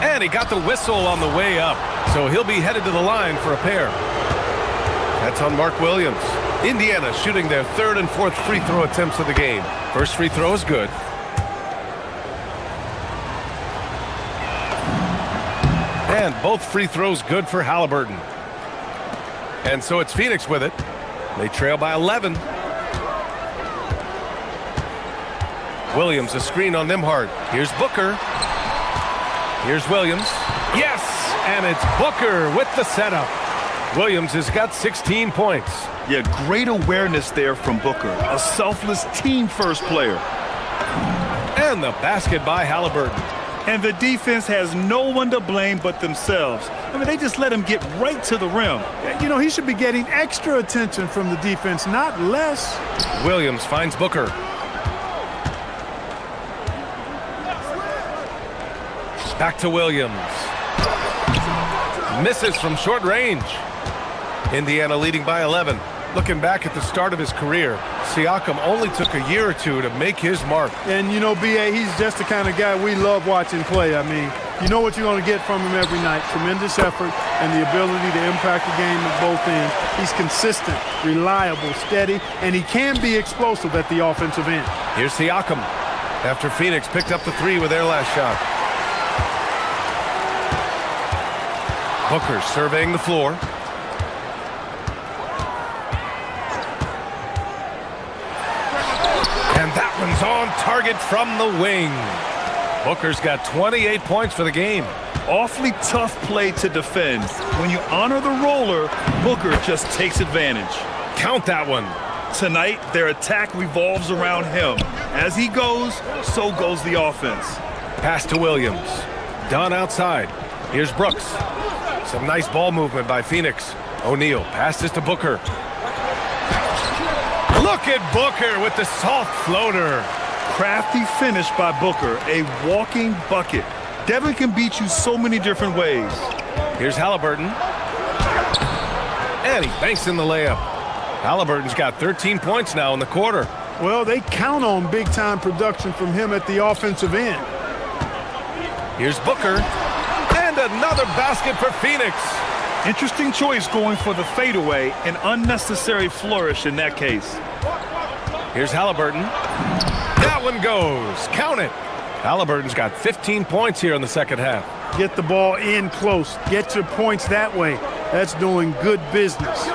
And he got the whistle on the way up, so he'll be headed to the line for a pair. That's on Mark Williams. Indiana shooting their 3rd and 4th free throw attempts of the game. First free throw is good. And both free throws good for Halliburton. And so it's Phoenix with it. They trail by 11. Williams, a screen on Nembhard. Here's Booker. Here's Williams. Yes! And it's Booker with the setup. Williams has got 16 points. Yeah, great awareness there from Booker. A selfless team-first player. And the basket by Halliburton. And the defense has no one to blame but themselves. I mean, they just let him get right to the rim. You know, he should be getting extra attention from the defense, not less. Williams finds Booker. Back to Williams. Misses from short range. Indiana leading by 11. Looking back at the start of his career, Siakam only took a year or two to make his mark. And, you know, B.A., he's just the kind of guy we love watching play. I mean, you know what you're going to get from him every night. Tremendous effort and the ability to impact the game at both ends. He's consistent, reliable, steady, and he can be explosive at the offensive end. Here's Siakam after Phoenix picked up the 3 with their last shot. Booker surveying the floor. And that one's on target from the wing. Booker's got 28 points for the game. Awfully tough play to defend. When you honor the roller, Booker just takes advantage. Count that one. Tonight, their attack revolves around him. As he goes, so goes the offense. Pass to Williams. Done outside. Here's Brooks. Some nice ball movement by Phoenix. O'Neal passes to Booker. Look at Booker with the soft floater. Crafty finish by Booker, a walking bucket. Devin can beat you so many different ways. Here's Halliburton. And he banks in the layup. Halliburton's got 13 points now in the quarter. Well, they count on big-time production from him at the offensive end. Here's Booker. And another basket for Phoenix. Interesting choice going for the fadeaway, an unnecessary flourish in that case. Here's Halliburton. That one goes. Count it. Halliburton's got 15 points here in the second half. Get the ball in close. Get your points that way. That's doing good business.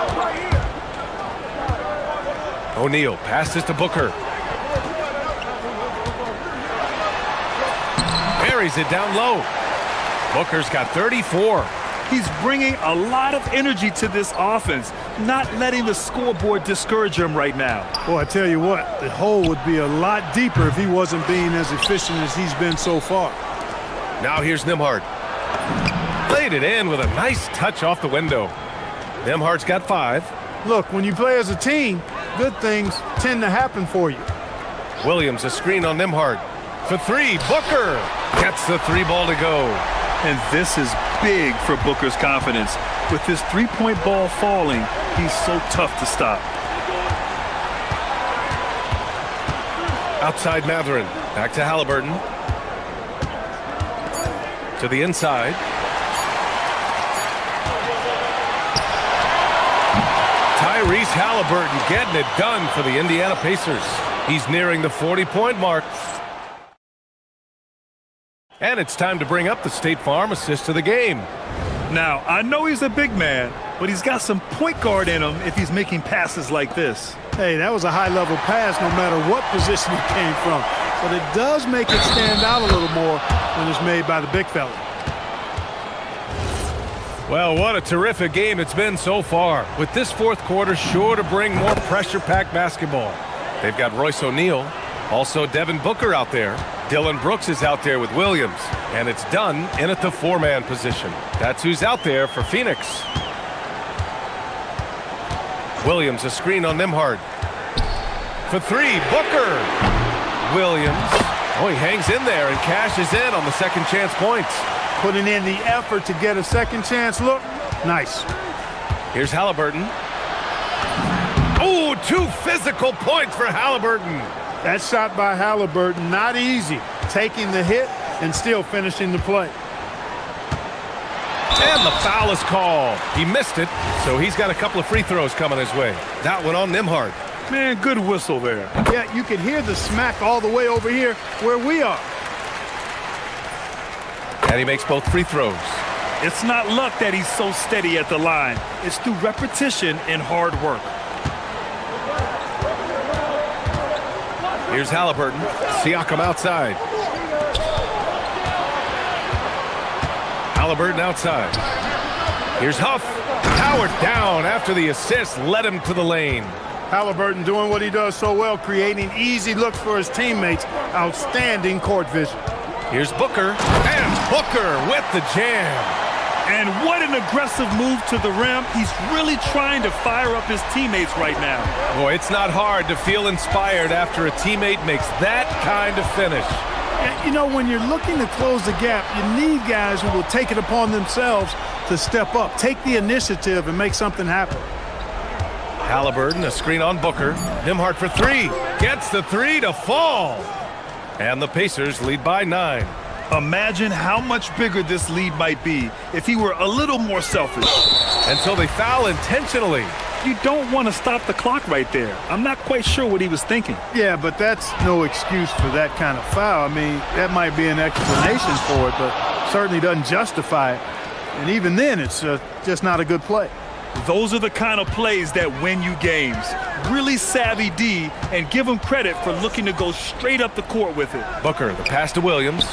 O'Neal passes to Booker. Buries it down low. Booker's got 34. He's bringing a lot of energy to this offense, not letting the scoreboard discourage him right now. Well, I tell you what, the hole would be a lot deeper if he wasn't being as efficient as he's been so far. Now here's Nembhard. Laid it in with a nice touch off the window. Nembhard's got 5. Look, when you play as a team, good things tend to happen for you. Williams, a screen on Nembhard. for three. Booker gets the three ball to go. And this is big for Booker's confidence. With his three-point ball falling, he's so tough to stop. Outside Matherin. Back to Halliburton. To the inside. Tyrese Halliburton getting it done for the Indiana Pacers. He's nearing the 40-point mark. And it's time to bring up the State Farm assist to the game. Now, I know he's a big man, but he's got some point guard in him if he's making passes like this. Hey, that was a high-level pass no matter what position it came from. But it does make it stand out a little more when it's made by the big fella. Well, what a terrific game it's been so far. With this fourth quarter sure to bring more pressure-packed basketball. They've got Royce O'Neal, also Devin Booker out there. Dylan Brooks is out there with Williams. And it's done in at the four-man position. That's who's out there for Phoenix. Williams, a screen on Nembhard. For three, Booker. Williams. Oh, he hangs in there and cashes in on the second chance points. Putting in the effort to get a second chance look. Nice. Here's Halliburton. Oh, two physical points for Halliburton. That shot by Halliburton, not easy. Taking the hit and still finishing the play. And the foul is called. He missed it, so he's got a couple of free throws coming his way. That one on Nembhard. Man, good whistle there. Yeah, you could hear the smack all the way over here where we are. And he makes both free throws. It's not luck that he's so steady at the line. It's through repetition and hard work. Here's Halliburton. Siakam outside. Halliburton outside. Here's Huff. Howard down after the assist led him to the lane. Halliburton doing what he does so well, creating easy looks for his teammates. Outstanding court vision. Here's Booker. And Booker with the jam. And what an aggressive move to the rim. He's really trying to fire up his teammates right now. Boy, it's not hard to feel inspired after a teammate makes that kind of finish. You know, when you're looking to close the gap, you need guys who will take it upon themselves to step up, take the initiative, and make something happen. Halliburton, a screen on Booker. Nembhard for three. Gets the three to fall. And the Pacers lead by 9. Imagine how much bigger this lead might be if he were a little more selfish. Until they foul intentionally. You don't want to stop the clock right there. I'm not quite sure what he was thinking. Yeah, but that's no excuse for that kind of foul. I mean, that might be an explanation for it, but certainly doesn't justify it. And even then, it's just not a good play. Those are the kind of plays that win you games. Really savvy D, and give him credit for looking to go straight up the court with it. Booker, the pass to Williams.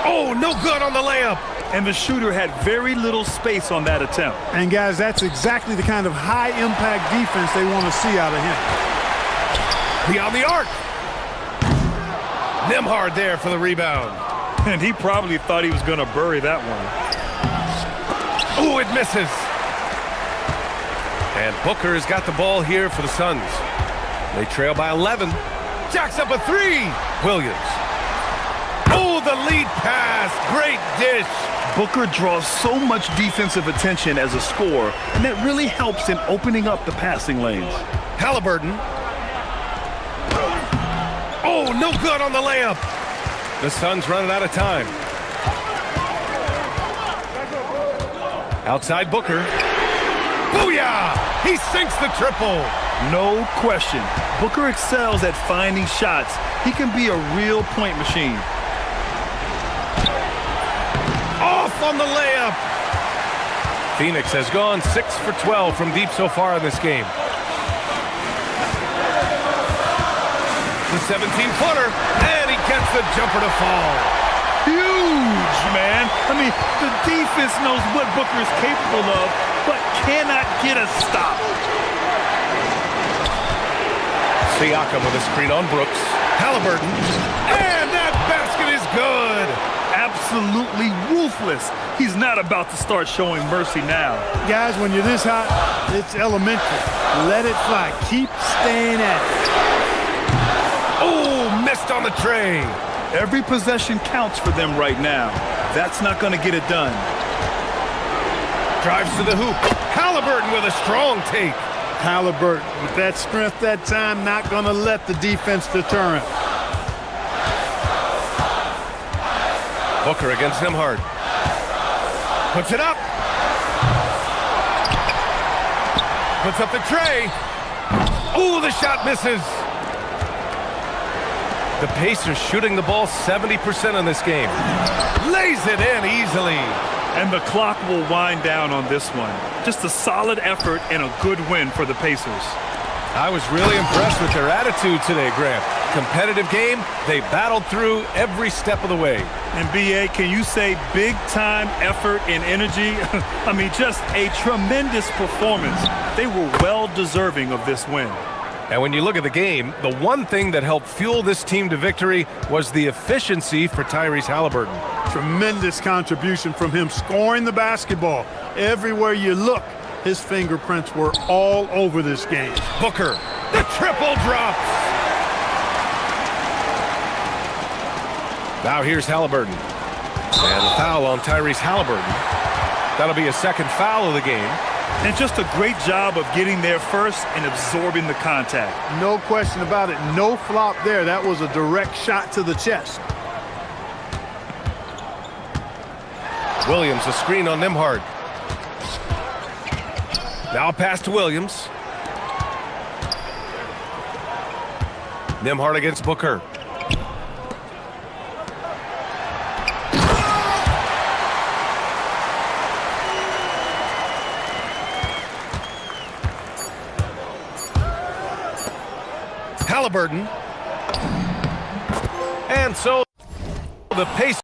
Oh, no good on the layup. And the shooter had very little space on that attempt. And guys, that's exactly the kind of high-impact defense they want to see out of him. Beyond the arc. Nembhard there for the rebound. And he probably thought he was going to bury that one. Oh, it misses. And Booker has got the ball here for the Suns. They trail by 11. Jacks up a three. Williams. Oh, the lead pass. Great dish. Booker draws so much defensive attention as a scorer, and that really helps in opening up the passing lanes. Halliburton. Oh, no good on the layup. The Suns running out of time. Outside Booker. Booyah! He sinks the triple. No question. Booker excels at finding shots. He can be a real point machine. Off on the layup. Phoenix has gone 6 for 12 from deep so far in this game. The 17-footer, and he gets the jumper to fall. Huge, man. I mean, the defense knows what Booker is capable of, but cannot get a stop. Siakam with a screen on Brooks. Halliburton. And that basket is good. Absolutely ruthless. He's not about to start showing mercy now. Guys, when you're this hot, it's elementary. Let it fly. Keep staying at it. Oh, missed on the tray. Every possession counts for them right now. That's not going to get it done. Drives to the hoop. Halliburton with a strong take. Halliburton, with that strength that time, not going to let the defense deter him. Booker against Nimhard. Puts it up. Puts up the tray. Ooh, the shot misses. The Pacers shooting the ball 70% in this game. Lays it in easily. And the clock will wind down on this one. Just a solid effort and a good win for the Pacers. I was really impressed with their attitude today, Grant. Competitive game, they battled through every step of the way. And B.A., can you say big-time effort and energy? I mean, just a tremendous performance. They were well-deserving of this win. And when you look at the game, the one thing that helped fuel this team to victory was the efficiency for Tyrese Halliburton. Tremendous contribution from him scoring the basketball. Everywhere you look, his fingerprints were all over this game. Booker, the triple drops. Now here's Halliburton. And the foul on Tyrese Halliburton. That'll be a second foul of the game. And just a great job of getting there first and absorbing the contact. No question about it. No flop there. That was a direct shot to the chest. Williams, a screen on Nimhard. Now a pass to Williams. Nimhard against Booker. Halliburton. And so the pace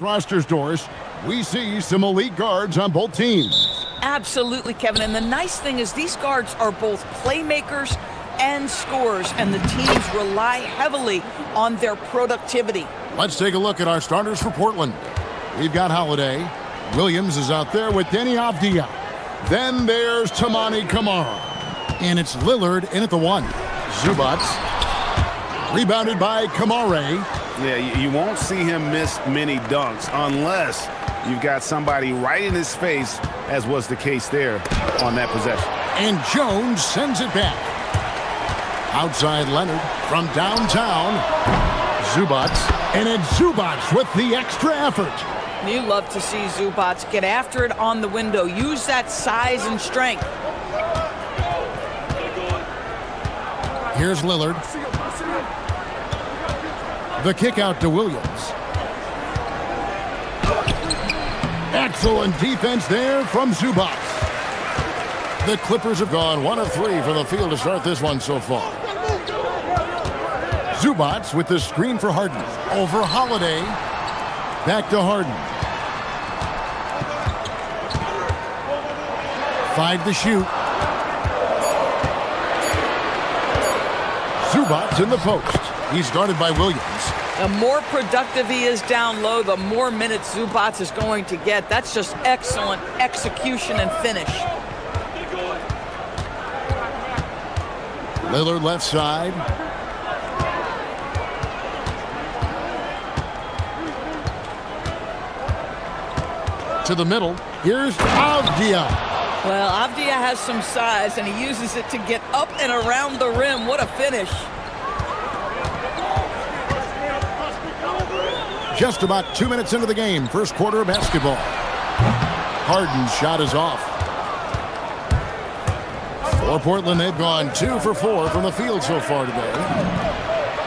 Roster's doors, we see some elite guards on both teams. Absolutely, Kevin. And the nice thing is these guards are both playmakers and scorers, and the teams rely heavily on their productivity. Let's take a look at our starters for Portland. We've got Holiday. Williams is out there with Denny Avdia. Then there's Tamani Kamara. And it's Lillard in at the 1. Zubats. Rebounded by Kamare. Yeah, you won't see him miss many dunks unless you've got somebody right in his face, as was the case there on that possession. And Jones sends it back. Outside Leonard from downtown. Zubats. And it's Zubats with the extra effort. You love to see Zubats get after it on the window. Use that size and strength. Here's Lillard. The kick out to Williams. Excellent defense there from Zubats. The Clippers have gone 1 of 3 from the field to start this one so far. Zubats with the screen for Harden. Over Holiday. Back to Harden. 5 to shoot. Zubats in the post. He's guarded by Williams. The more productive he is down low, the more minutes Zubats is going to get. That's just excellent execution and finish. Lillard left side. To the middle. Here's Avdia. Well, Avdia has some size, and he uses it to get up and around the rim. What a finish. Just about 2 minutes into the game, first quarter of basketball. Harden's shot is off. For Portland, they've gone 2 for 4 from the field so far today.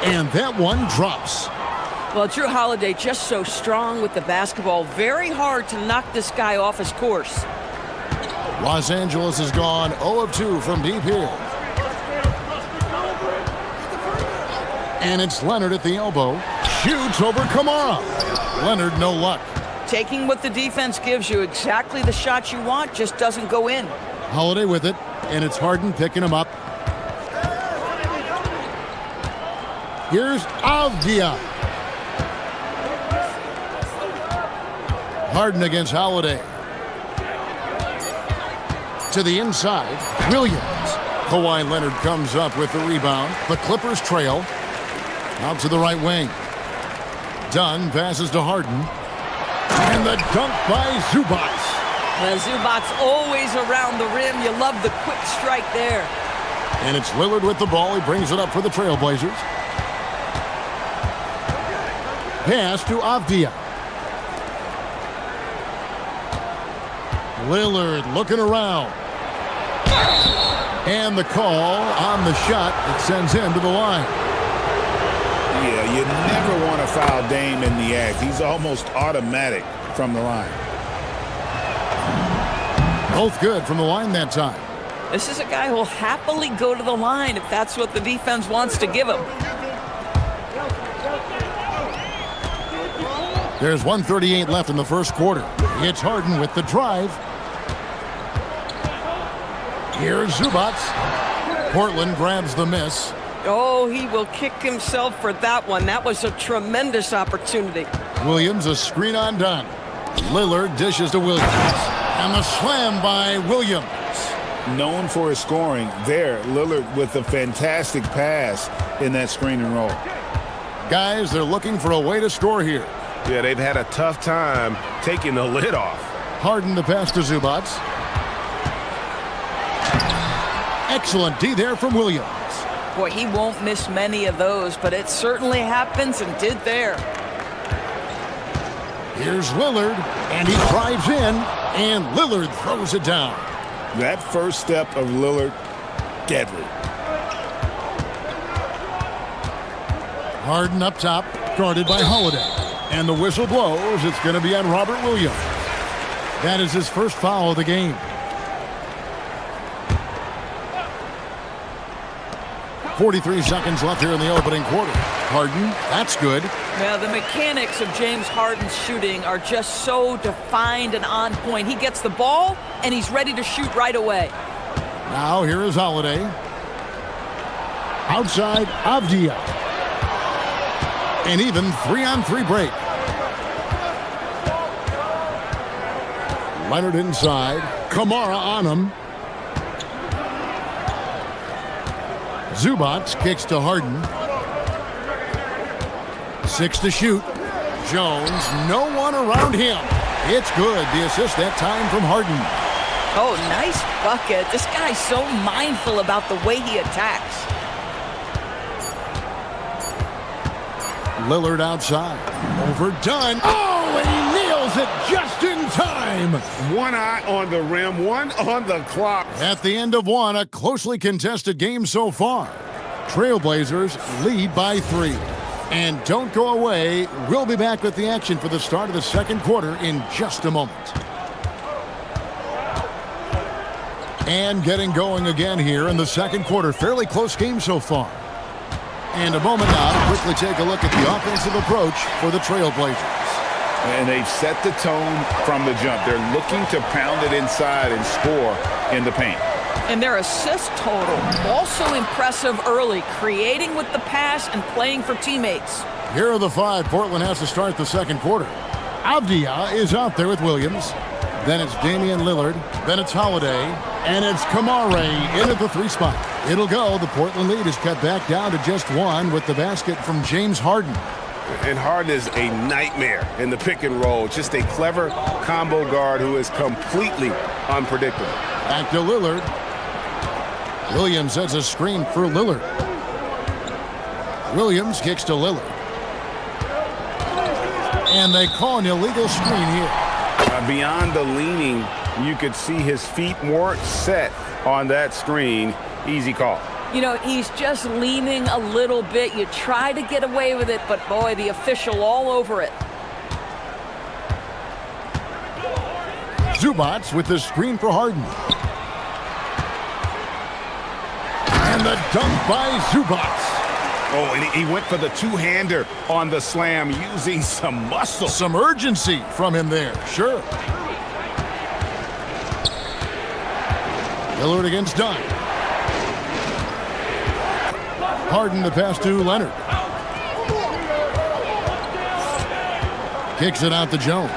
And that one drops. Well, Drew Holiday just so strong with the basketball. Very hard to knock this guy off his course. Los Angeles has gone 0 of 2 from deep here. And it's Leonard at the elbow. Shoots over Kamara. Leonard, no luck. Taking what the defense gives you, exactly the shot you want, just doesn't go in. Holiday with it, and it's Harden picking him up. Here's Avdia. Harden against Holiday. To the inside, Williams. Kawhi Leonard comes up with the rebound. The Clippers trail. Out to the right wing. Dunn passes to Harden. And the dunk by Zubats. Zubats always around the rim. You love the quick strike there. And it's Lillard with the ball. He brings it up for the Trailblazers. Pass to Avdia. Lillard looking around. And the call on the shot. It sends him to the line. Yeah, you never want to foul Dame in the act. He's almost automatic from the line. Both good from the line that time. This is a guy who will happily go to the line if that's what the defense wants to give him. There's 1:38 left in the first quarter. It's Harden with the drive. Here's Zubats. Portland grabs the miss. Oh, he will kick himself for that one. That was a tremendous opportunity. Williams, a screen on Dunn. Lillard dishes to Williams. And the slam by Williams. Known for his scoring, there, Lillard with a fantastic pass in that screen and roll. Guys, they're looking for a way to score here. Yeah, they've had a tough time taking the lid off. Harden the pass to Zubats. Excellent D there from Williams. Boy, he won't miss many of those, but it certainly happens and did there. Here's Lillard, and he drives in, and Lillard throws it down. That first step of Lillard, deadly. Harden up top, guarded by Holiday. And the whistle blows. It's going to be on Robert Williams. That is his first foul of the game. .43 seconds left here in the opening quarter. Harden, that's good. Yeah, the mechanics of James Harden's shooting are just so defined and on point. He gets the ball, and he's ready to shoot right away. Now here is Holiday. Outside, Avdia. An even 3-on-3 break. Leonard inside. Kamara on him. Zubats kicks to Harden. 6 to shoot. Jones, no one around him. It's good. The assist that time from Harden. Oh, nice bucket. This guy's so mindful about the way he attacks. Lillard outside. Overdone. Oh, and he nails it just in time. One eye on the rim, one on the clock. At the end of one, a closely contested game so far. Trailblazers lead by 3. And don't go away. We'll be back with the action for the start of the second quarter in just a moment. And getting going again here in the second quarter. Fairly close game so far. And a moment now to quickly take a look at the offensive approach for the Trailblazers. And they've set the tone from the jump. They're looking to pound it inside and score in the paint. And their assist total, also impressive early, creating with the pass and playing for teammates. Here are the 5 Portland has to start the second quarter. Avdia is out there with Williams. Then it's Damian Lillard. Then it's Holiday. And it's Kamara in at the 3 spot. It'll go. The Portland lead is cut back down to just 1 with the basket from James Harden. And Harden is a nightmare in the pick and roll. Just a clever combo guard who is completely unpredictable. Back to Lillard. Williams sets a screen for Lillard. Williams kicks to Lillard. And they call an illegal screen here. Beyond the leaning, you could see his feet weren't set on that screen. Easy call. You know, he's just leaning a little bit. You try to get away with it, but boy, the official all over it. Zubats with the screen for Harden. And the dunk by Zubats. Oh, and he went for the two-hander on the slam using some muscle. Some urgency from him there, sure. Lillard against Dunn. Harden the pass to Leonard. Kicks it out to Jones.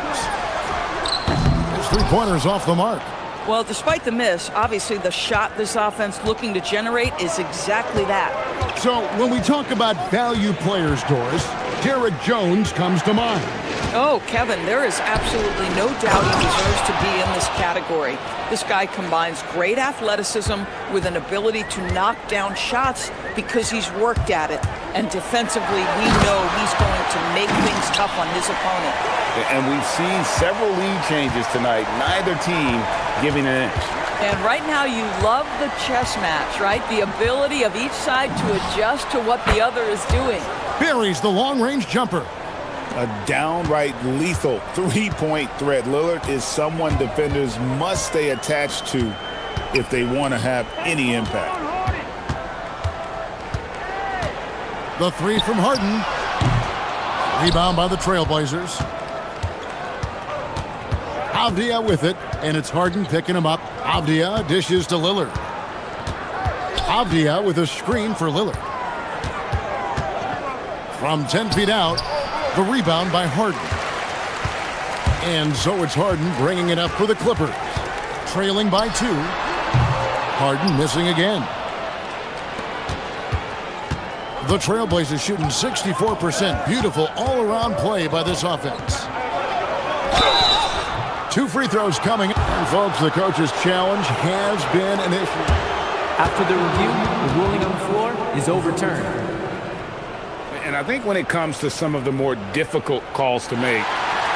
His 3-pointers off the mark. Well, despite the miss, obviously the shot this offense looking to generate is exactly that. So when we talk about value players, Doris, Derek Jones comes to mind. Oh, Kevin, there is absolutely no doubt he deserves to be in this category. This guy combines great athleticism with an ability to knock down shots because he's worked at it. And defensively, we know he's going to make things tough on his opponent. And we've seen several lead changes tonight. Neither team giving an inch. And right now you love the chess match, right? The ability of each side to adjust to what the other is doing. Buries the long-range jumper. A downright lethal 3-point threat. Lillard is someone defenders must stay attached to if they want to have any impact. The 3 from Harden. Rebound by the Trailblazers. Avdia with it, and it's Harden picking him up. Avdia dishes to Lillard. Avdia with a screen for Lillard. From 10 feet out, the rebound by Harden. And so it's Harden bringing it up for the Clippers. Trailing by 2. Harden missing again. The Trailblazers shooting 64%. Beautiful all-around play by this offense. 2 free throws coming. And folks, the coach's challenge has been an issue. After the review, the ruling on the floor is overturned. And I think when it comes to some of the more difficult calls to make,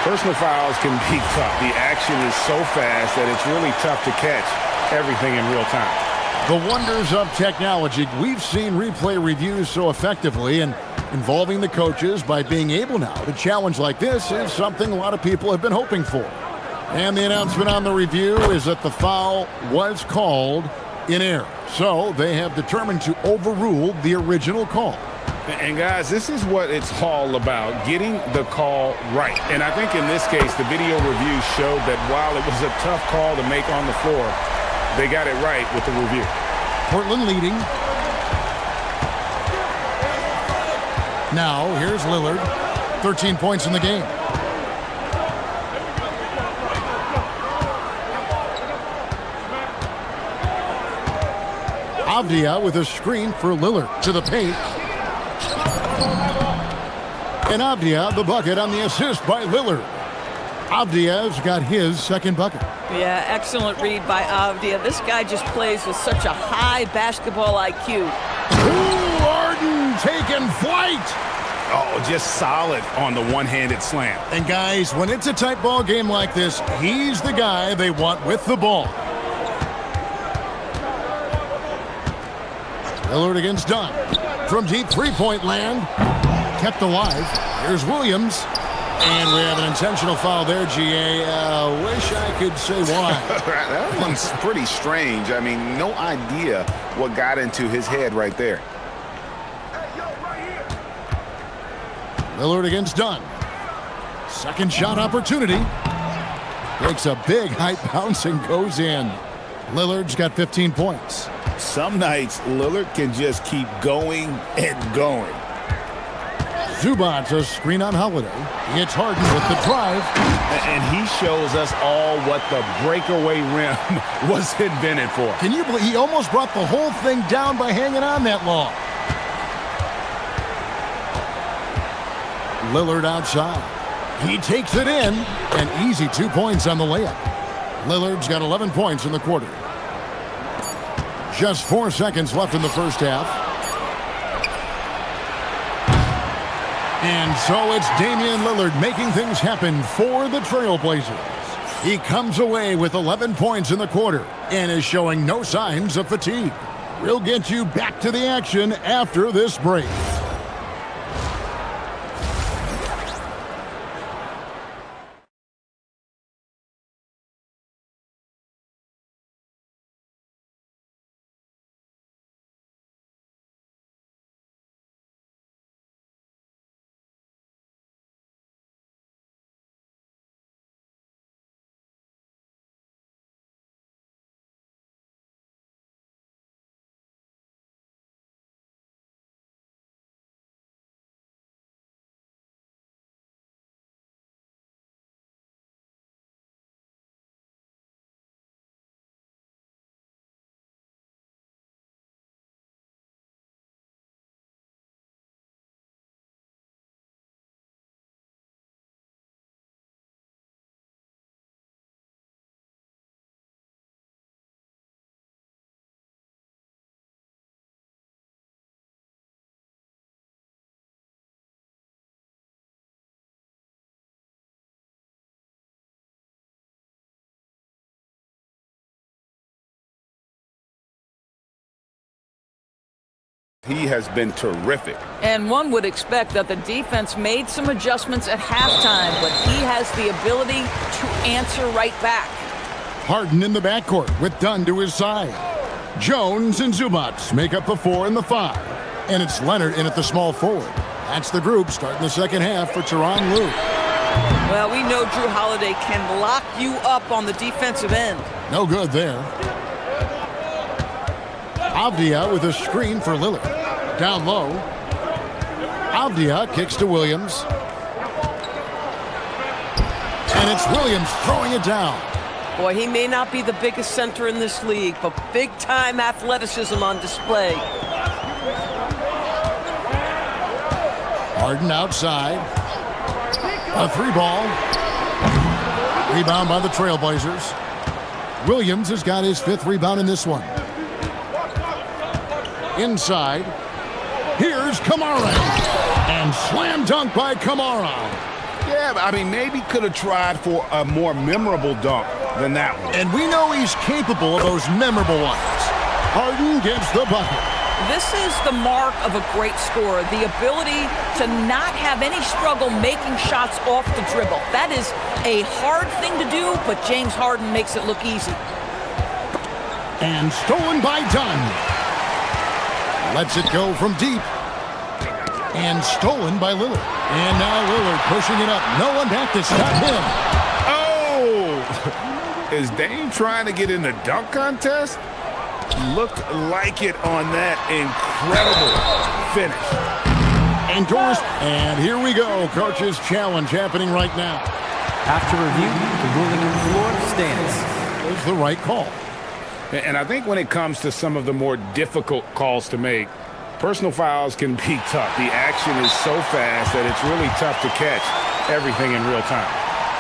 personal fouls can be tough. The action is so fast that it's really tough to catch everything in real time. The wonders of technology. We've seen replay reviews so effectively, and involving the coaches by being able now to challenge like this is something a lot of people have been hoping for. And the announcement on the review is that the foul was called in error. So they have determined to overrule the original call. And guys, this is what it's all about, getting the call right. And I think in this case, the video review showed that while it was a tough call to make on the floor, they got it right with the review. Portland leading. Now, here's Lillard. 13 points in the game. Avdia with a screen for Lillard to the paint. And Avdia, the bucket on the assist by Lillard. Avdia's got his second bucket. Yeah, excellent read by Avdia. This guy just plays with such a high basketball IQ. Ooh, Arden taking flight. Oh, just solid on the one-handed slam. And guys, when it's a tight ball game like this, he's the guy they want with the ball. Lillard against Dunn. From deep three-point land. Kept alive. Here's Williams. And we have an intentional foul there, GA. Wish I could say why. That one's pretty strange. I mean, no idea what got into his head right there. Lillard against Dunn. Second shot opportunity. Takes a big height bounce and goes in. Lillard's got 15 points. Some nights, Lillard can just keep going and going. Zubac's a screen on Holiday. He hits Harden with the drive. And he shows us all what the breakaway rim was invented for. Can you believe he almost brought the whole thing down by hanging on that long? Lillard outside. He takes it in. An easy 2 points on the layup. Lillard's got 11 points in the quarter. Just 4 seconds left in the first half. And so it's Damian Lillard making things happen for the Trailblazers. He comes away with 11 points in the quarter and is showing no signs of fatigue. We'll get you back to the action after this break. He has been terrific. And one would expect that the defense made some adjustments at halftime, but he has the ability to answer right back. Harden in the backcourt with Dunn to his side. Jones and Zubac make up the 4 and the 5. And it's Leonard in at the small forward. That's the group starting the second half for Tyronn Lue. Well, we know Drew Holiday can lock you up on the defensive end. No good there. Avdia with a screen for Lillard. Down low. Avdia kicks to Williams. And it's Williams throwing it down. Boy, he may not be the biggest center in this league, but big-time athleticism on display. Harden outside. A 3-ball. Rebound by the Trailblazers. Williams has got his 5th rebound in this one. Inside. Here's Kamara. And slam dunk by Kamara. Yeah, I mean, maybe could have tried for a more memorable dunk than that one. And we know he's capable of those memorable ones. Harden gets the bucket. This is the mark of a great scorer, the ability to not have any struggle making shots off the dribble. That is a hard thing to do, but James Harden makes it look easy. And stolen by Dunn. Lets it go from deep. And stolen by Lillard. And now Lillard pushing it up. No one back to stop him. Oh! Is Dame trying to get in the dunk contest? Looked like it on that incredible finish. Endorsed. And here we go. Coach's challenge happening right now. After review, the ruling on the floor stands. It was the right call. And I think when it comes to some of the more difficult calls to make, personal fouls can be tough. The action is so fast that it's really tough to catch everything in real time.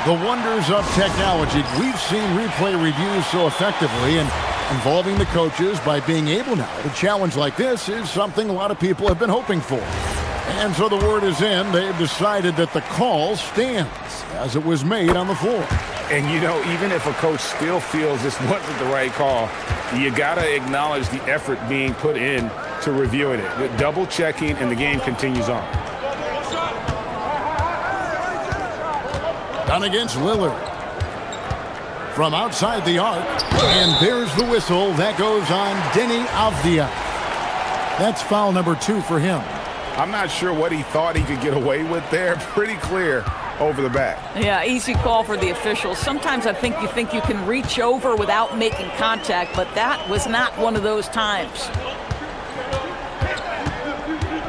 The wonders of technology. We've seen replay reviews so effectively, and involving the coaches by being able now to challenge like this is something a lot of people have been hoping for. And so the word is in. They've decided that the call stands as it was made on the floor. And, you know, even if a coach still feels this wasn't the right call, you got to acknowledge the effort being put in to reviewing it. The double checking, and the game continues on. Done against Lillard. From outside the arc. And there's the whistle. That goes on Deni Avdia. That's foul number 2 for him. I'm not sure what he thought he could get away with there. Pretty clear over the back. Yeah, easy call for the officials. Sometimes I think you can reach over without making contact, but that was not one of those times.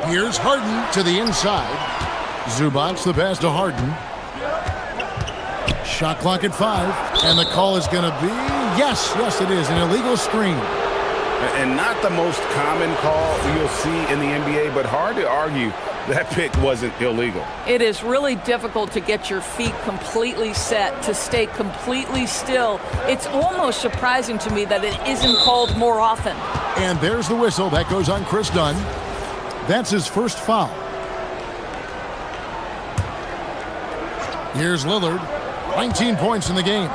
Here's Harden to the inside. Zubac's the pass to Harden. Shot clock at 5, and the call is going to be, yes, it is, an illegal screen. And not the most common call you'll see in the NBA, but hard to argue that pick wasn't illegal. It is really difficult to get your feet completely set, to stay completely still. It's almost surprising to me that it isn't called more often. And there's the whistle. That goes on Chris Dunn. That's his first foul. Here's Lillard. 19 points in the game.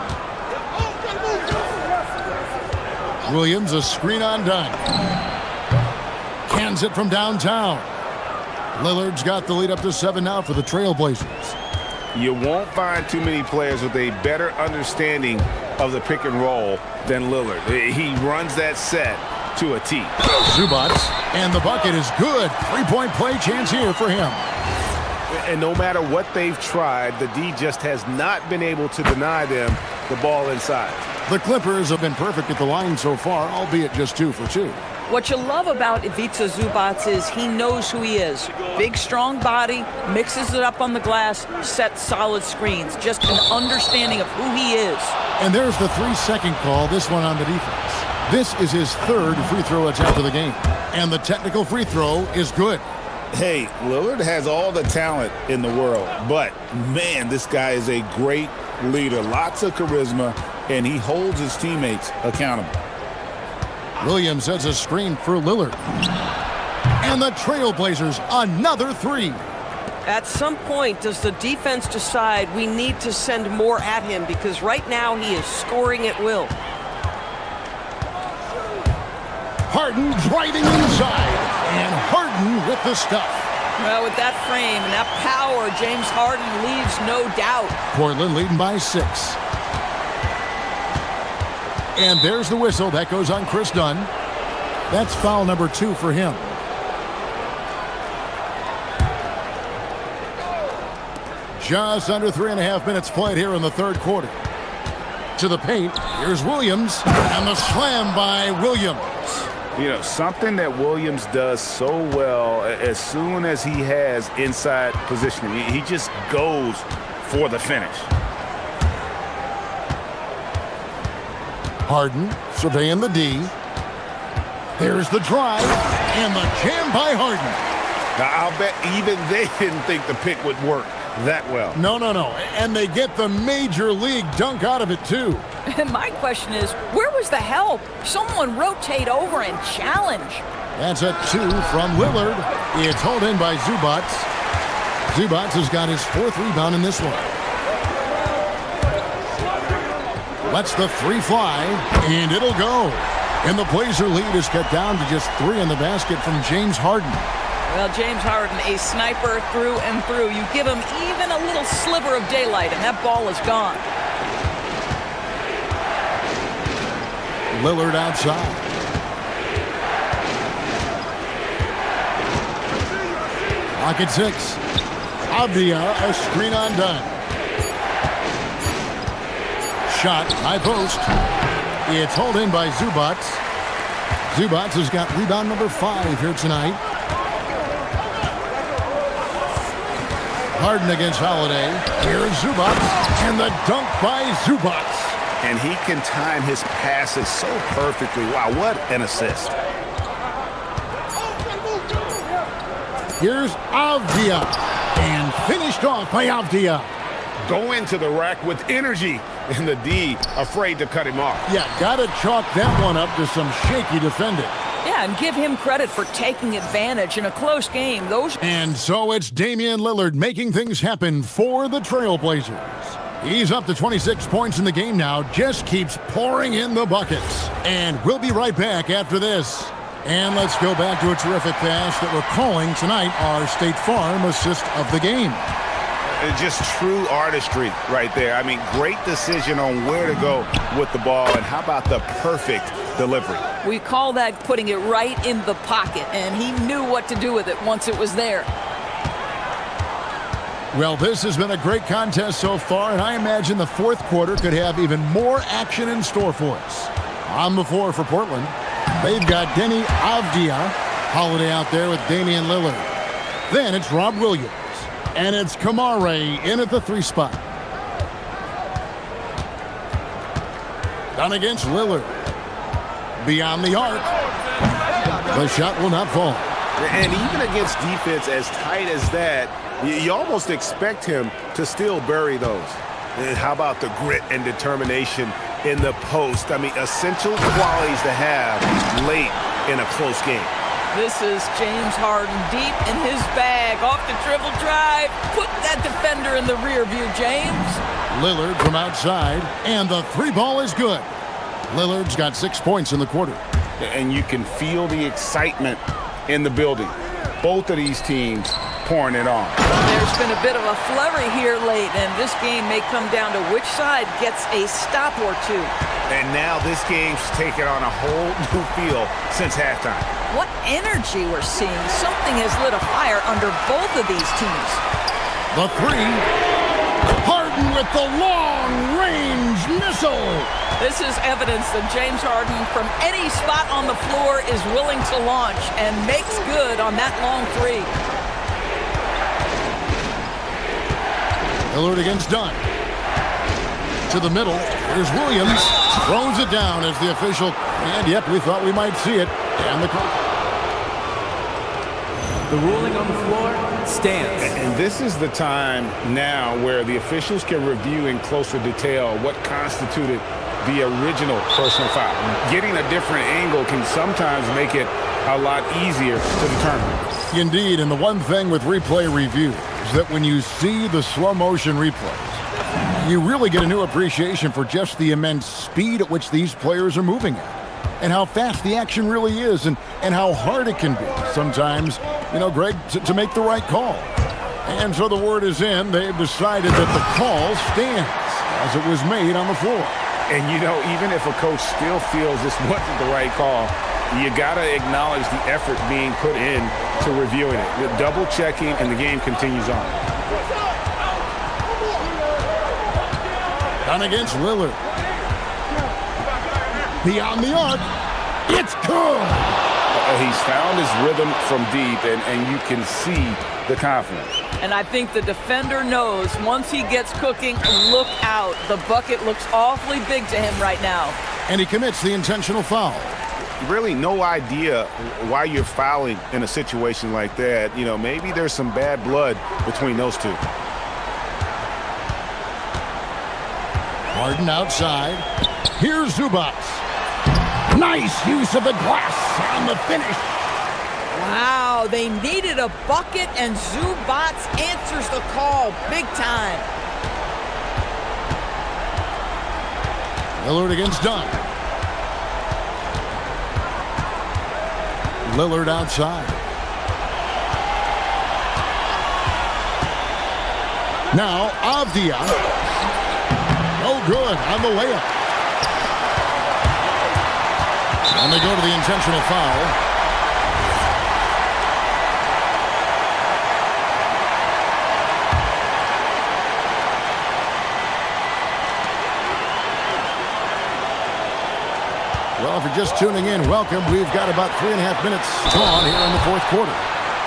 Williams, a screen on Dunn. Cans it from downtown. Lillard's got the lead up to 7 now for the Trailblazers. You won't find too many players with a better understanding of the pick and roll than Lillard. He runs that set to a T. Zubac, and the bucket is good. 3-point play chance here for him. And no matter what they've tried, the D just has not been able to deny them the ball inside. The Clippers have been perfect at the line so far, albeit just 2 for 2. What you love about Ivica Zubac is he knows who he is. Big, strong body, mixes it up on the glass, sets solid screens. Just an understanding of who he is. And there's the 3-second call, this one on the defense. This is his 3rd free throw attempt of the game. And the technical free throw is good. Hey, Lillard has all the talent in the world, but, man, this guy is a great leader. Lots of charisma, and he holds his teammates accountable. Williams sets a screen for Lillard. And the Trailblazers, another 3. At some point, does the defense decide we need to send more at him? Because right now he is scoring at will. Harden driving inside. And Harden with the stuff. Well, with that frame and that power, James Harden leaves no doubt. Portland leading by 6. And there's the whistle. That goes on Chris Dunn. That's foul number 2 for him. Just under 3.5 minutes played here in the 3rd quarter. To the paint, here's Williams, and the slam by Williams. You know, something that Williams does so well as soon as he has inside positioning, he just goes for the finish. Harden surveying the D. There's the drive, and the jam by Harden. Now, I'll bet even they didn't think the pick would work that well. No. And they get the major league dunk out of it, too. And my question is, where was the help? Someone rotate over and challenge. That's a 2 from Lillard. It's hauled in by Zubac. Zubac has got his 4th rebound in this one. Lets the 3 fly, and it'll go. And the Blazer lead is cut down to just 3 in the basket from James Harden. Well, James Harden, a sniper through and through. You give him even a little sliver of daylight, and that ball is gone. Lillard outside. Pocket 6. Avdia, a screen on done. Shot, high post. It's hauled in by Zubats. Zubats has got rebound number 5 here tonight. Harden against Holiday. Here's Zubats, and the dunk by Zubats. And he can time his passes so perfectly. Wow, what an assist. Here's Avdia, and finished off by Avdia. Go into the rack with energy, and the D afraid to cut him off. Yeah, gotta chalk that one up to some shaky defending. Yeah, and give him credit for taking advantage in a close game. And so it's Damian Lillard making things happen for the Trailblazers. He's up to 26 points in the game now, just keeps pouring in the buckets. And we'll be right back after this. And let's go back to a terrific pass that we're calling tonight our State Farm assist of the game. Just true artistry right there. I mean, great decision on where to go with the ball, and how about the perfect delivery? We call that putting it right in the pocket, and he knew what to do with it once it was there. Well, this has been a great contest so far, and I imagine the fourth quarter could have even more action in store for us. On the floor for Portland, they've got Denny Avdia, Holiday out there with Damian Lillard. Then it's Rob Williams, and it's Kamare in at the 3 spot. Done against Lillard. Beyond the arc. The shot will not fall. And even against defense as tight as that, you almost expect him to still bury those. And how about the grit and determination in the post? I mean, essential qualities to have late in a close game. This is James Harden deep in his bag, off the dribble drive. Put that defender in the rear view, James. Lillard from outside, and the 3 ball is good. Lillard's got 6 points in the quarter. And you can feel the excitement in the building. Both of these teams pouring it on. There's been a bit of a flurry here late, and this game may come down to which side gets a stop or two. And now this game's taken on a whole new feel since halftime. What energy we're seeing. Something has lit a fire under both of these teams. The 3. Harden with the long-range missile. This is evidence that James Harden, from any spot on the floor, is willing to launch and makes good on that long 3. Lillard against Dunn. To the middle. Here's Williams. Throws it down as the official. And, yep, we thought we might see it. And the ruling on the floor stands. And this is the time now where the officials can review in closer detail what constituted the original personal foul. Getting a different angle can sometimes make it a lot easier to determine. Indeed, and the one thing with replay review is that when you see the slow motion replays, you really get a new appreciation for just the immense speed at which these players are moving at, and how fast the action really is, and how hard it can be sometimes, Greg, to make the right call. And so the word is in. They've decided that the call stands as it was made on the floor. And, even if a coach still feels this wasn't the right call, you got to acknowledge the effort being put in to reviewing it. The double checking, and the game continues on. Done against Lillard. Beyond the arc. It's good. He's found his rhythm from deep, and you can see the confidence. And I think the defender knows once he gets cooking, look out. The bucket looks awfully big to him right now. And he commits the intentional foul. Really no idea why you're fouling in a situation like that. Maybe there's some bad blood between those two. Harden outside. Here's Zubats. Nice use of the glass on the finish. Wow, they needed a bucket, and Zubats answers the call big time. Lillard against Dunn. Lillard outside. Now Avdia. No good on the layup. And they go to the intentional foul. Well, if you're just tuning in, welcome. We've got about 3.5 minutes gone here in the fourth quarter.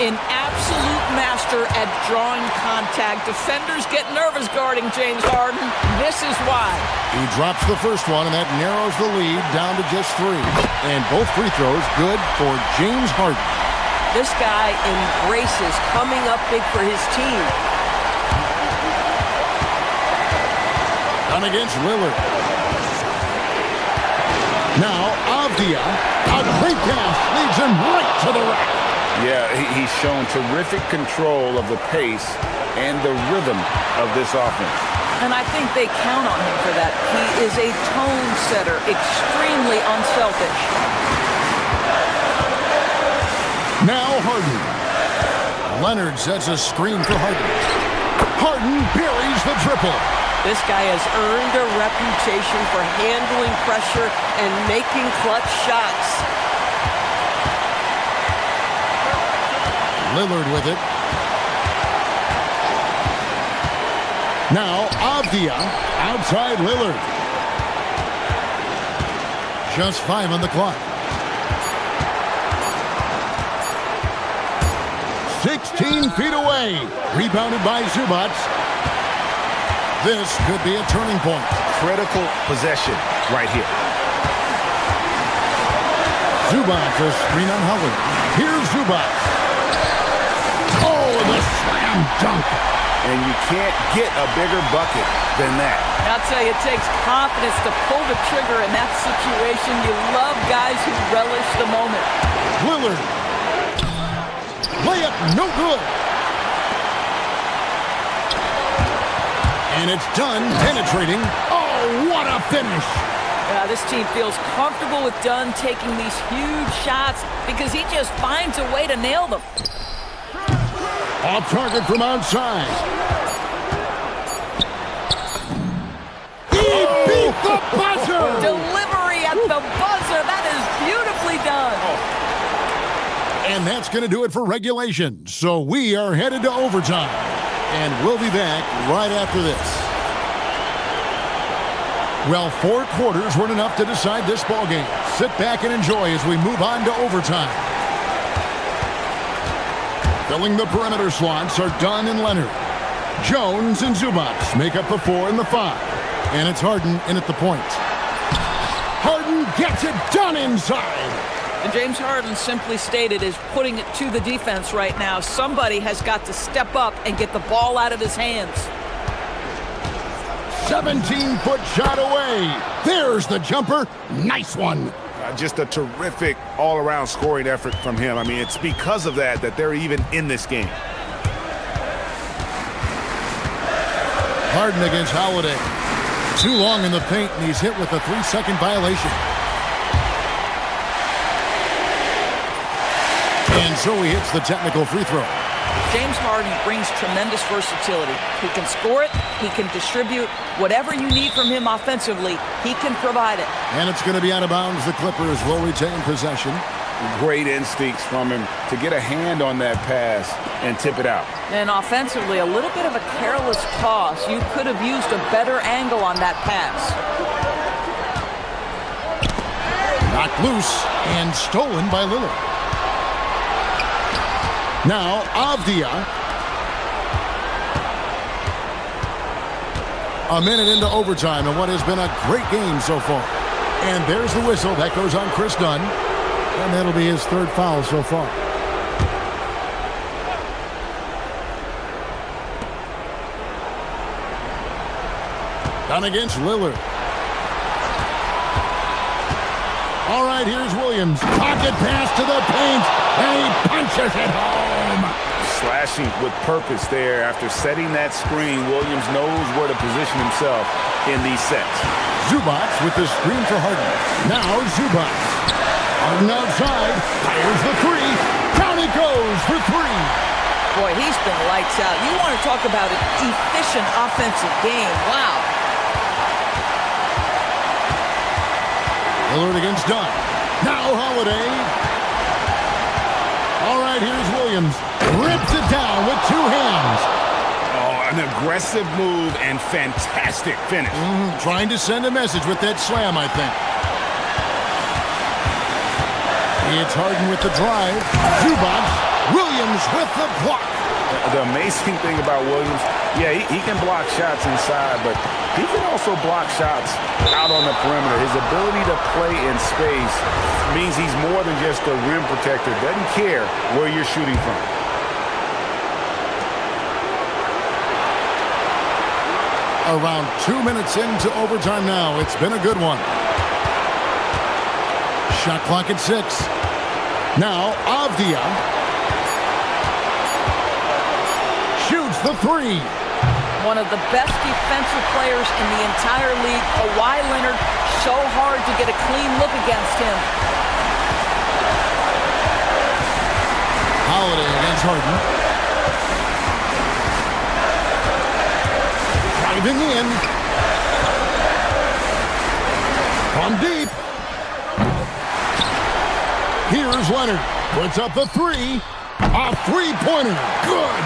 An absolute master at drawing contact. Defenders get nervous guarding James Harden. This is why. He drops the first one, and that narrows the lead down to just 3. And both free throws good for James Harden. This guy embraces coming up big for his team. Done against Lillard. Now, Avdia, a great pass, leads him right to the rack. Yeah, he's shown terrific control of the pace and the rhythm of this offense. And I think they count on him for that. He is a tone setter, extremely unselfish. Now Harden. Leonard sets a screen for Harden. Harden buries the triple. This guy has earned a reputation for handling pressure and making clutch shots. Lillard with it. Now Avdia outside Lillard. Just 5 on the clock. 16 feet away. Rebounded by Zubac. This could be a turning point. Critical possession right here. Zubac, a screen on Howard. Here's Zubac. Oh, the slam dunk. And you can't get a bigger bucket than that. I'll tell you, it takes confidence to pull the trigger in that situation. You love guys who relish the moment. Lillard. Layup, no good. And it's done, penetrating. Oh, what a finish. This team feels comfortable with Dunn taking these huge shots because he just finds a way to nail them. Off target from outside. He beat the buzzer. Delivery at the buzzer. That is beautifully done. And that's going to do it for regulation. So we are headed to overtime. And we'll be back right after this. Well, 4 quarters weren't enough to decide this ballgame. Sit back and enjoy as we move on to overtime. Filling the perimeter slots are Dunn and Leonard. Jones and Zubac make up the 4 and the 5. And it's Harden in at the point. Harden gets it done inside. And James Harden simply stated is putting it to the defense right now. Somebody has got to step up and get the ball out of his hands. 17-foot shot away. There's the jumper. Nice one. Just a terrific all-around scoring effort from him. I mean, it's because of that they're even in this game. Harden against Holiday. Too long in the paint, and he's hit with a 3-second violation. And so he hits the technical free throw. James Harden brings tremendous versatility. He can score it, he can distribute. Whatever you need from him offensively, he can provide it. And it's going to be out of bounds. The Clippers will retain possession. Great instincts from him to get a hand on that pass and tip it out. And offensively, a little bit of a careless toss. You could have used a better angle on that pass. Knocked loose and stolen by Lillard. Now, Avdia. A minute into overtime in what has been a great game so far. And there's the whistle. That goes on Chris Dunn. And that'll be his 3rd foul so far. Dunn against Lillard. All right, here's Williams. Pocket pass to the paint. And he punches it home. Slashing with purpose there. After setting that screen, Williams knows where to position himself in these sets. Zubac with the screen for Harden. Now Zubac. Harden outside. Fires the 3. Down it goes for 3. Boy, he's been lights out. You want to talk about an efficient offensive game. Wow. Lillard against Dunn. Now Holiday. All right, here's Williams. Rips it down with 2 hands. Oh, an aggressive move and fantastic finish. Trying to send a message with that slam, I think. It's Harden with the drive. Zubac. Williams with the block. The amazing thing about Williams, yeah, he can block shots inside, but he can also block shots out on the perimeter. His ability to play in space means he's more than just a rim protector. Doesn't care where you're shooting from. Around 2 minutes into overtime now. It's been a good one. Shot clock at 6. Now, Avdia shoots the 3. One of the best defensive players in the entire league. Kawhi Leonard, so hard to get a clean look against him. Holiday against Harden. Driving in. From deep. Here's Leonard. Puts up the 3. A three-pointer. Good.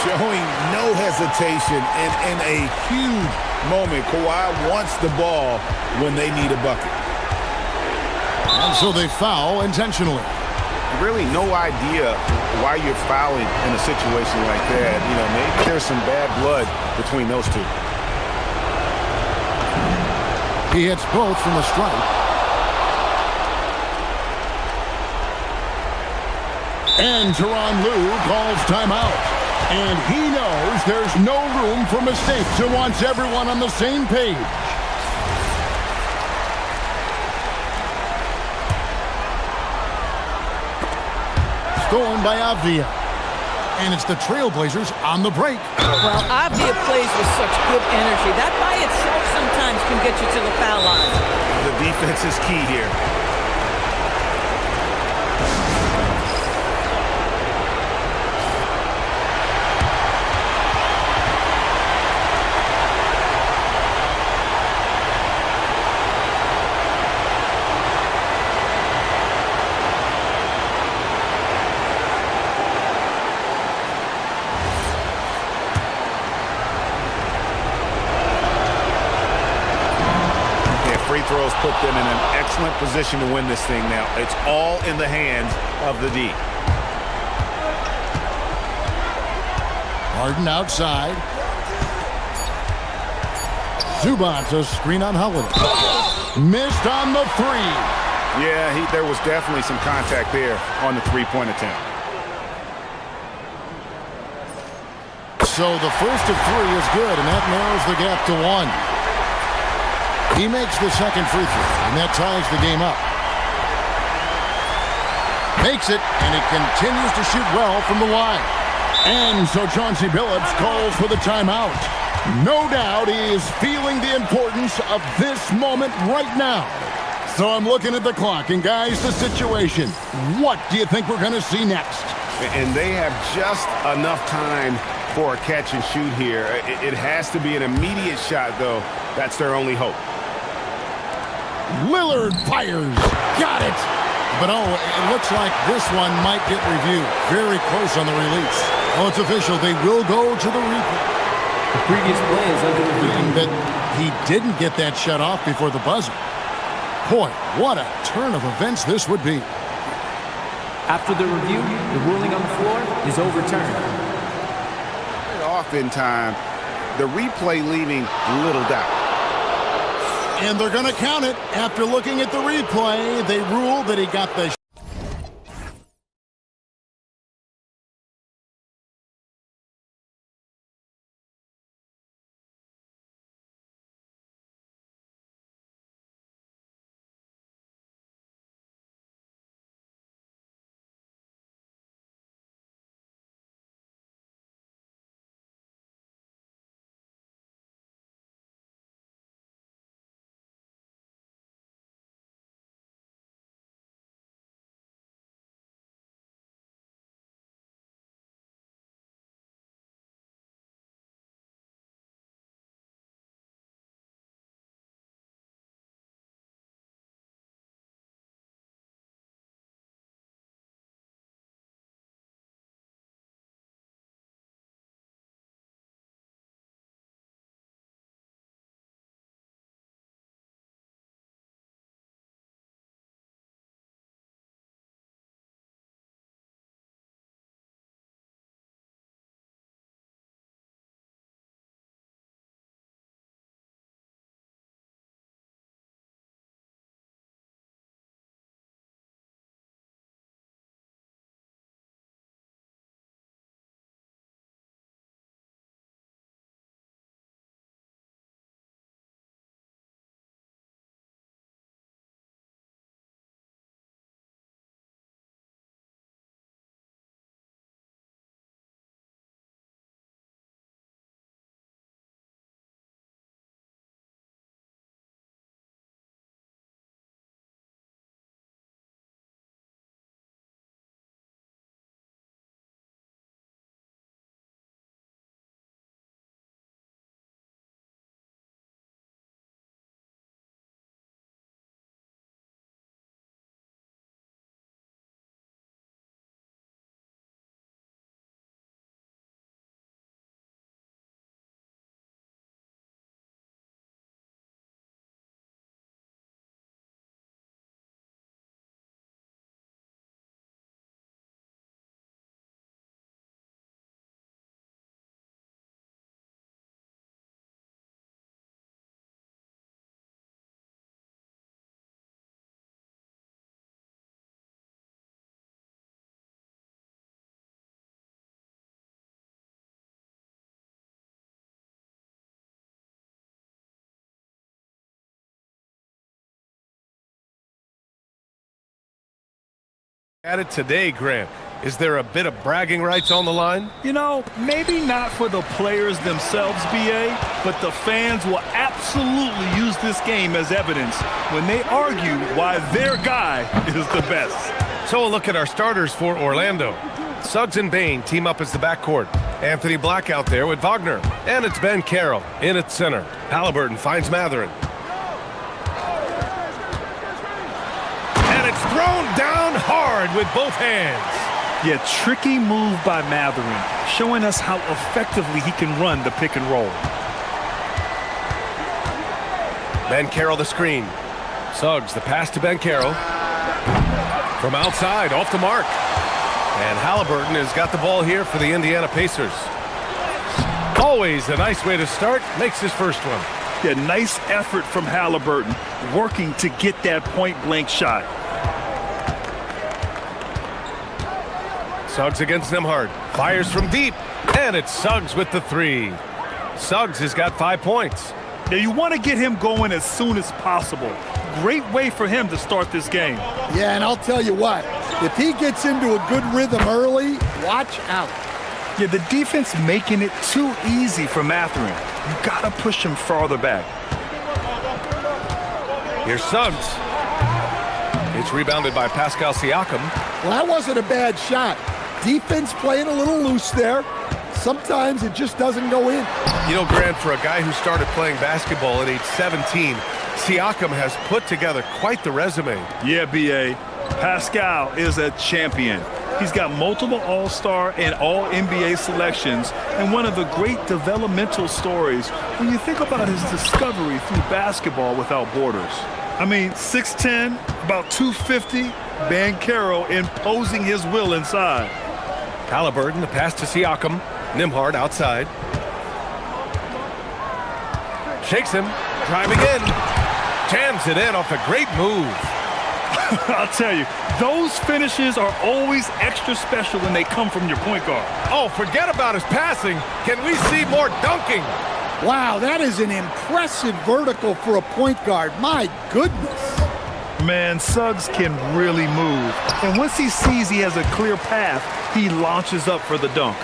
Showing no hesitation and in a huge moment. Kawhi wants the ball when they need a bucket. And so they foul intentionally. Really no idea why you're fouling in a situation like that. You know, maybe there's some bad blood between those two. He hits both from the stripe. And Tyronn Lue calls timeout. And he knows there's no room for mistakes and wants everyone on the same page. Stolen by Avdia. And it's the Trailblazers on the break. Well, Avdia plays with such good energy. That by itself sometimes can get you to the foul line. The defense is key here. Throws put them in an excellent position to win this thing now. It's all in the hands of the D. Harden outside. Zubac, a screen on Holiday. Missed on the 3. Yeah, there was definitely some contact there on the three-point attempt. So the first of 3 is good, and that narrows the gap to 1. He makes the second free throw, and that ties the game up. Makes it, and he continues to shoot well from the line. And so Chauncey Billups calls for the timeout. No doubt he is feeling the importance of this moment right now. So I'm looking at the clock, and guys, the situation. What do you think we're going to see next? And they have just enough time for a catch and shoot here. It has to be an immediate shot, though. That's their only hope. Lillard fires. Got it. But it looks like this one might get reviewed. Very close on the release. Oh, it's official. They will go to the replay. The previous play is under review. That he didn't get that shut off before the buzzer. Boy, what a turn of events this would be. After the review, the ruling on the floor is overturned. Off in time, the replay leaving little doubt. And they're going to count it. After looking at the replay, they rule that he got the At it today, Grant. Is there a bit of bragging rights on the line? You know, maybe not for the players themselves, BA, but the fans will absolutely use this game as evidence when they argue why their guy is the best. So a look at our starters for Orlando. Suggs and Bain team up as the backcourt. Anthony Black out there with Wagner. And it's Ben Carroll in at center. Halliburton finds Matherin. And it's thrown down hard with both hands. Yeah, tricky move by Matherin, showing us how effectively he can run the pick and roll. Ben Carroll the screen. Suggs the pass to Ben Carroll. From outside, off the mark. And Halliburton has got the ball here for the Indiana Pacers. Always a nice way to start, makes his first one. Yeah, nice effort from Halliburton, working to get that point-blank shot. Suggs against Nembhard. Fires from deep. And it's Suggs with the three. Suggs has got 5 points. Now, you want to get him going as soon as possible. Great way for him to start this game. Yeah, and I'll tell you what, if he gets into a good rhythm early, watch out. Yeah, the defense making it too easy for Matherin. You got to push him farther back. Here's Suggs. It's rebounded by Pascal Siakam. Well, that wasn't a bad shot. Defense playing a little loose there. Sometimes it just doesn't go in. You know, Grant, for a guy who started playing basketball at age 17, Siakam has put together quite the resume. Yeah, B.A. Pascal is a champion. He's got multiple All-Star and All-NBA selections, and one of the great developmental stories when you think about his discovery through basketball without borders. I mean, 6'10", about 250, Ben Carroll imposing his will inside. Halliburton, the pass to Siakam. Nembhard outside. Shakes him, driving in. Jams it in off a great move. I'll tell you, those finishes are always extra special when they come from your point guard. Oh, forget about his passing. Can we see more dunking? Wow, that is an impressive vertical for a point guard. My goodness. Man, Suggs can really move. And once he sees he has a clear path, he launches up for the dunk.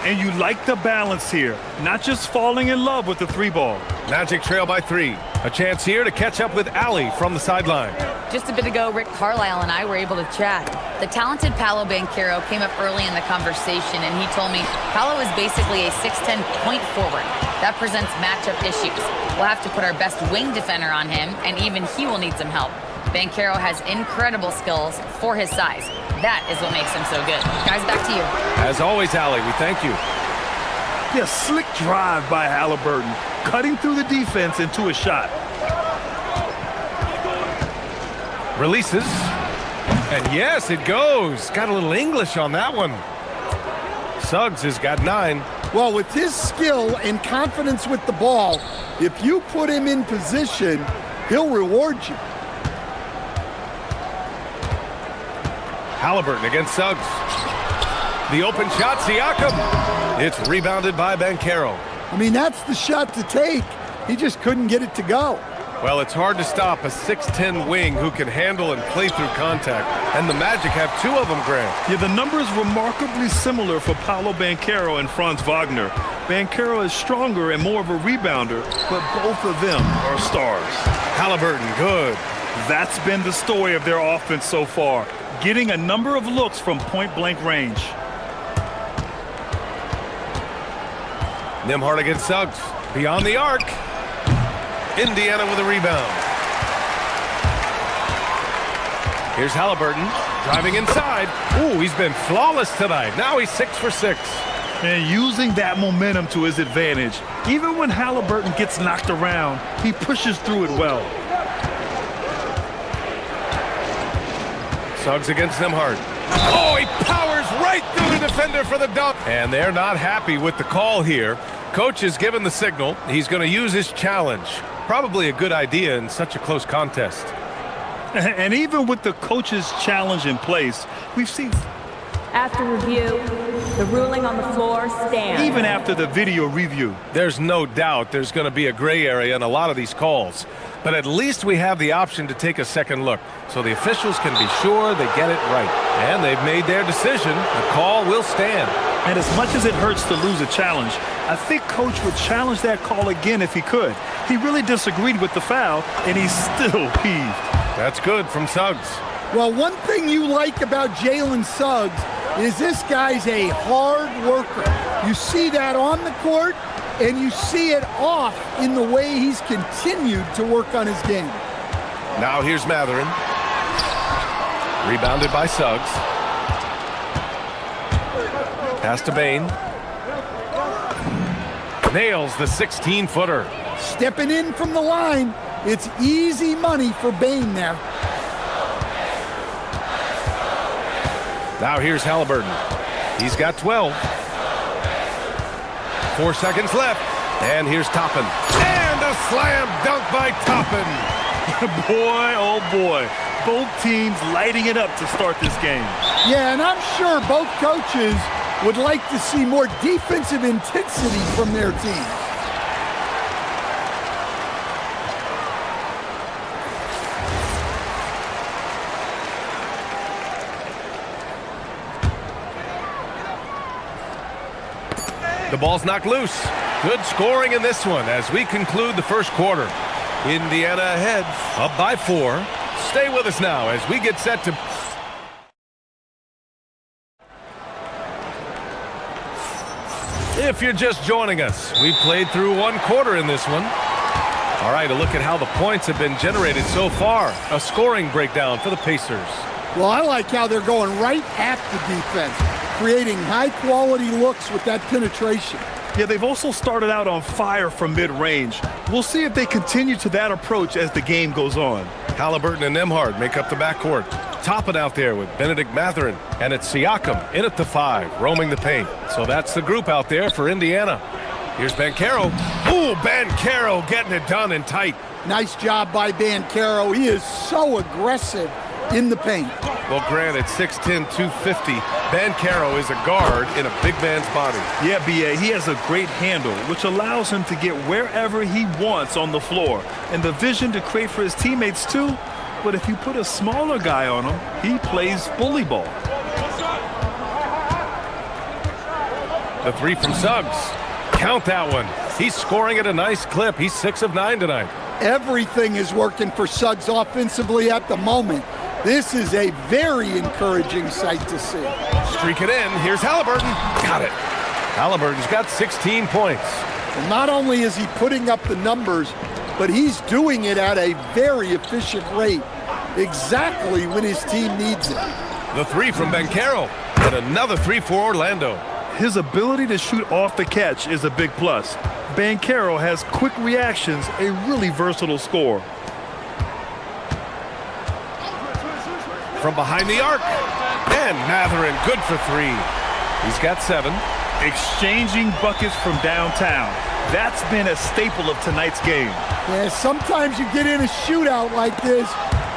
And you like the balance here, not just falling in love with the three ball. Magic trail by 3. A chance here to catch up with Ali from the sideline. Just a bit ago, Rick Carlisle and I were able to chat. The talented Paolo Banchero came up early in the conversation, and he told me Paolo is basically a 6'10" point forward. That presents matchup issues. We'll have to put our best wing defender on him, and even he will need some help. Banchero has incredible skills for his size. That is what makes him so good. Guys, back to you. As always, Ali, we thank you. Yeah, slick drive by Halliburton, cutting through the defense into a shot. Releases. And yes, it goes. Got a little English on that one. Suggs has got 9. Well, with his skill and confidence with the ball, if you put him in position, he'll reward you. Halliburton against Suggs. The open shot, Siakam. It's rebounded by Banchero. I mean, that's the shot to take. He just couldn't get it to go. Well, it's hard to stop a 6'10" wing who can handle and play through contact. And the Magic have 2 of them, Grant. Yeah, the numbers remarkably similar for Paolo Banchero and Franz Wagner. Banchero is stronger and more of a rebounder, but both of them are stars. Halliburton, good. That's been the story of their offense so far, getting a number of looks from point-blank range. Nembhard against Suggs. Beyond the arc. Indiana with a rebound. Here's Halliburton driving inside. Ooh, he's been flawless tonight. Now he's 6 for 6. And using that momentum to his advantage. Even when Halliburton gets knocked around, he pushes through it well. Suggs against Nembhard. Oh, he powers right through the defender for the dunk. And they're not happy with the call here. Coach has given the signal. He's going to use his challenge. Probably a good idea in such a close contest. And even with the coach's challenge in place, we've seen... After review, the ruling on the floor stands. Even after the video review. There's no doubt there's going to be a gray area in a lot of these calls. but at least we have the option to take a second look, so the officials can be sure they get it right. And they've made their decision. The call will stand. And as much as it hurts to lose a challenge, I think Coach would challenge that call again if he could. He really disagreed with the foul, and he's still peeved. That's good from Suggs. Well, one thing you like about Jalen Suggs is this guy's a hard worker. You see that on the court, and you see it off in the way he's continued to work on his game. Now here's Matherin. Rebounded by Suggs. Pass to Bain. Nails the 16-footer. Stepping in from the line, it's easy money for Bain there. Now here's Halliburton. He's got 12. 4 seconds left. And here's Toppin. And a slam dunk by Toppin. Boy, oh boy. Both teams lighting it up to start this game. Yeah, and I'm sure both coaches would like to see more defensive intensity from their teams. The ball's knocked loose. Good scoring in this one as we conclude the first quarter. Indiana ahead, up by 4. Stay with us now as we get set to... If you're just joining us, we played through 1 quarter in this one. All right, a look at how the points have been generated so far. A scoring breakdown for the Pacers. Well, I like how they're going right at the defense, creating high-quality looks with that penetration. Yeah, they've also started out on fire from mid-range. We'll see if they continue to that approach as the game goes on. Halliburton and Nembhard make up the backcourt. Topping out there with Benedict Matherin. And it's Siakam in at the 5, roaming the paint. So that's the group out there for Indiana. Here's Banchero. Ooh, Banchero getting it done and tight. Nice job by Banchero. He is so aggressive in the paint. Well, granted, 6'10", 250. Banchero is a guard in a big man's body. Yeah, B.A., he has a great handle, which allows him to get wherever he wants on the floor. And the vision to create for his teammates, too. But if you put a smaller guy on him, he plays bully ball. The 3 from Suggs. Count that one. He's scoring at a nice clip. He's 6 of 9 tonight. Everything is working for Suggs offensively at the moment. This is a very encouraging sight to see. Streak it in. Here's Halliburton. Got it. Halliburton's got 16 points. And not only is he putting up the numbers, but he's doing it at a very efficient rate, exactly when his team needs it. The 3 from Banchero, and another 3 for Orlando. His ability to shoot off the catch is a big plus. Banchero has quick reactions, a really versatile scorer. From behind the arc, and Matherin good for 3. He's got 7. Exchanging buckets from downtown. That's been a staple of tonight's game. Yeah, sometimes you get in a shootout like this,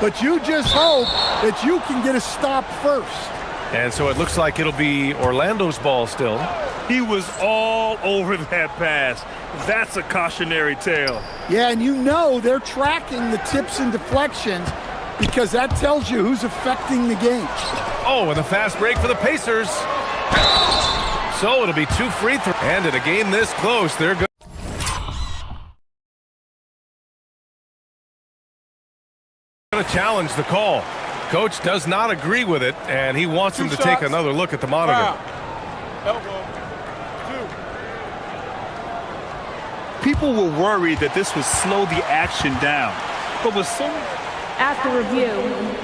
but you just hope that you can get a stop first. And so it looks like it'll be Orlando's ball still. He was all over that pass. That's a cautionary tale. Yeah, and you know they're tracking the tips and deflections because that tells you who's affecting the game. Oh, and a fast break for the Pacers. So it'll be 2 free throws. And in a game this close, they're good. Going to challenge the call. Coach does not agree with it, and he wants him to take another look at the monitor. People were worried that this would slow the action down, but with so After review,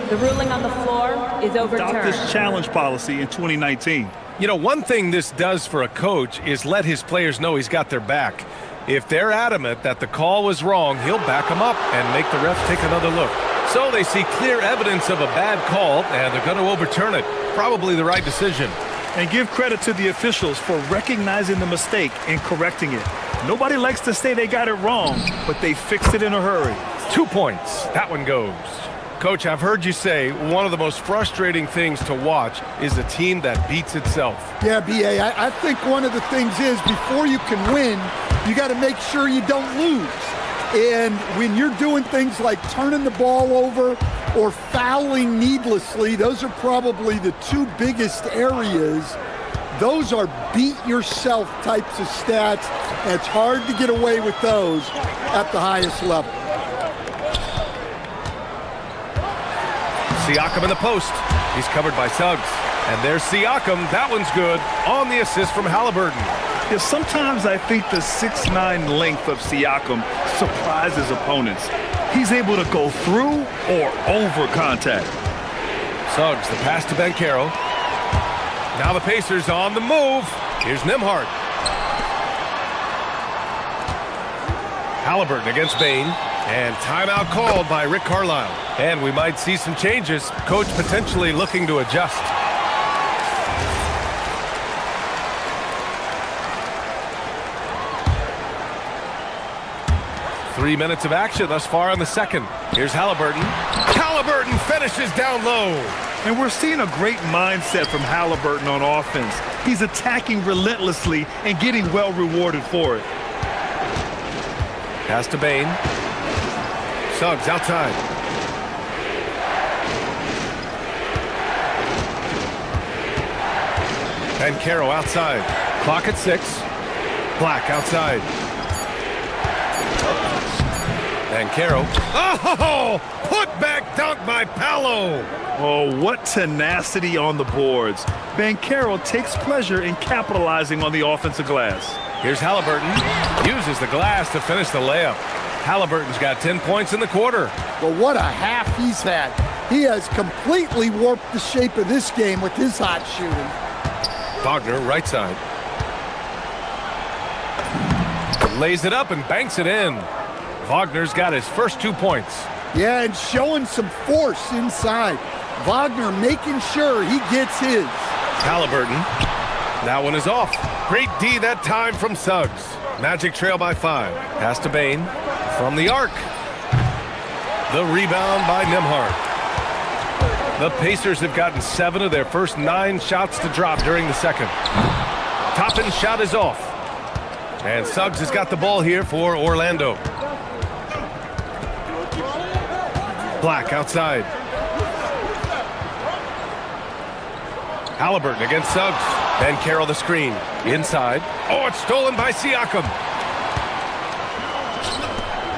the ruling on the floor is overturned. adopt this challenge policy in 2019. You know, one thing this does for a coach is let his players know he's got their back. If they're adamant that the call was wrong, he'll back them up and make the refs take another look. So they see clear evidence of a bad call, and they're going to overturn it. Probably the right decision. And give credit to the officials for recognizing the mistake and correcting it. Nobody likes to say they got it wrong, but they fixed it in a hurry. 2 points. That one goes. Coach, I've heard you say one of the most frustrating things to watch is a team that beats itself. Yeah, B.A., I think one of the things is before you can win, you got to make sure you don't lose. And when you're doing things like turning the ball over or fouling needlessly, those are probably the two biggest areas. Those are beat-yourself types of stats, and it's hard to get away with those at the highest level. Siakam in the post. He's covered by Suggs. And there's Siakam. That one's good on the assist from Halliburton. Yeah, sometimes I think the 6'9" length of Siakam surprises opponents. He's able to go through or over contact. Suggs, the pass to Banchero. Now the Pacers on the move. Here's Nembhard. Halliburton against Bane. And timeout called by Rick Carlisle. And we might see some changes. Coach potentially looking to adjust. Three minutes of action thus far in the second. Here's Halliburton. Halliburton finishes down low. And we're seeing a great mindset from Halliburton on offense. He's attacking relentlessly and getting well rewarded for it. Pass to Bane. Suggs outside. Banchero outside. Clock at 6. Black outside. Banchero. Oh! Put back dunk by Paolo. Oh, what tenacity on the boards. Banchero takes pleasure in capitalizing on the offensive glass. Here's Halliburton. Uses the glass to finish the layup. Halliburton's got 10 points in the quarter. Well, what a half he's had. He has completely warped the shape of this game with his hot shooting. Wagner, right side. Lays it up and banks it in. Wagner's got his first 2 points. Yeah, and showing some force inside. Wagner making sure he gets his. Halliburton. That one is off. Great D that time from Suggs. Magic trail by 5. Pass to Bane. From the arc. The rebound by Nembhard. The Pacers have gotten 7 of their first 9 shots to drop during the second. Toppin's shot is off. And Suggs has got the ball here for Orlando. Black outside. Halliburton against Suggs. Banchero the screen. Inside. Oh, it's stolen by Siakam.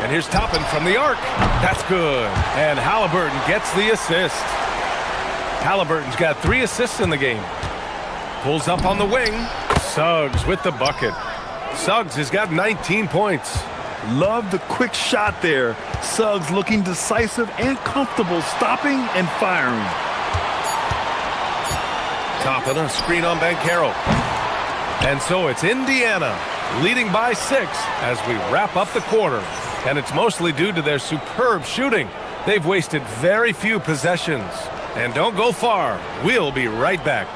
And here's Toppin from the arc. That's good. And Halliburton gets the assist. Halliburton's got 3 assists in the game. Pulls up on the wing. Suggs with the bucket. Suggs has got 19 points. Love the quick shot there. Suggs looking decisive and comfortable stopping and firing. Toppin a screen on Banchero. And so it's Indiana leading by 6 as we wrap up the quarter. And it's mostly due to their superb shooting. They've wasted very few possessions. And don't go far. We'll be right back.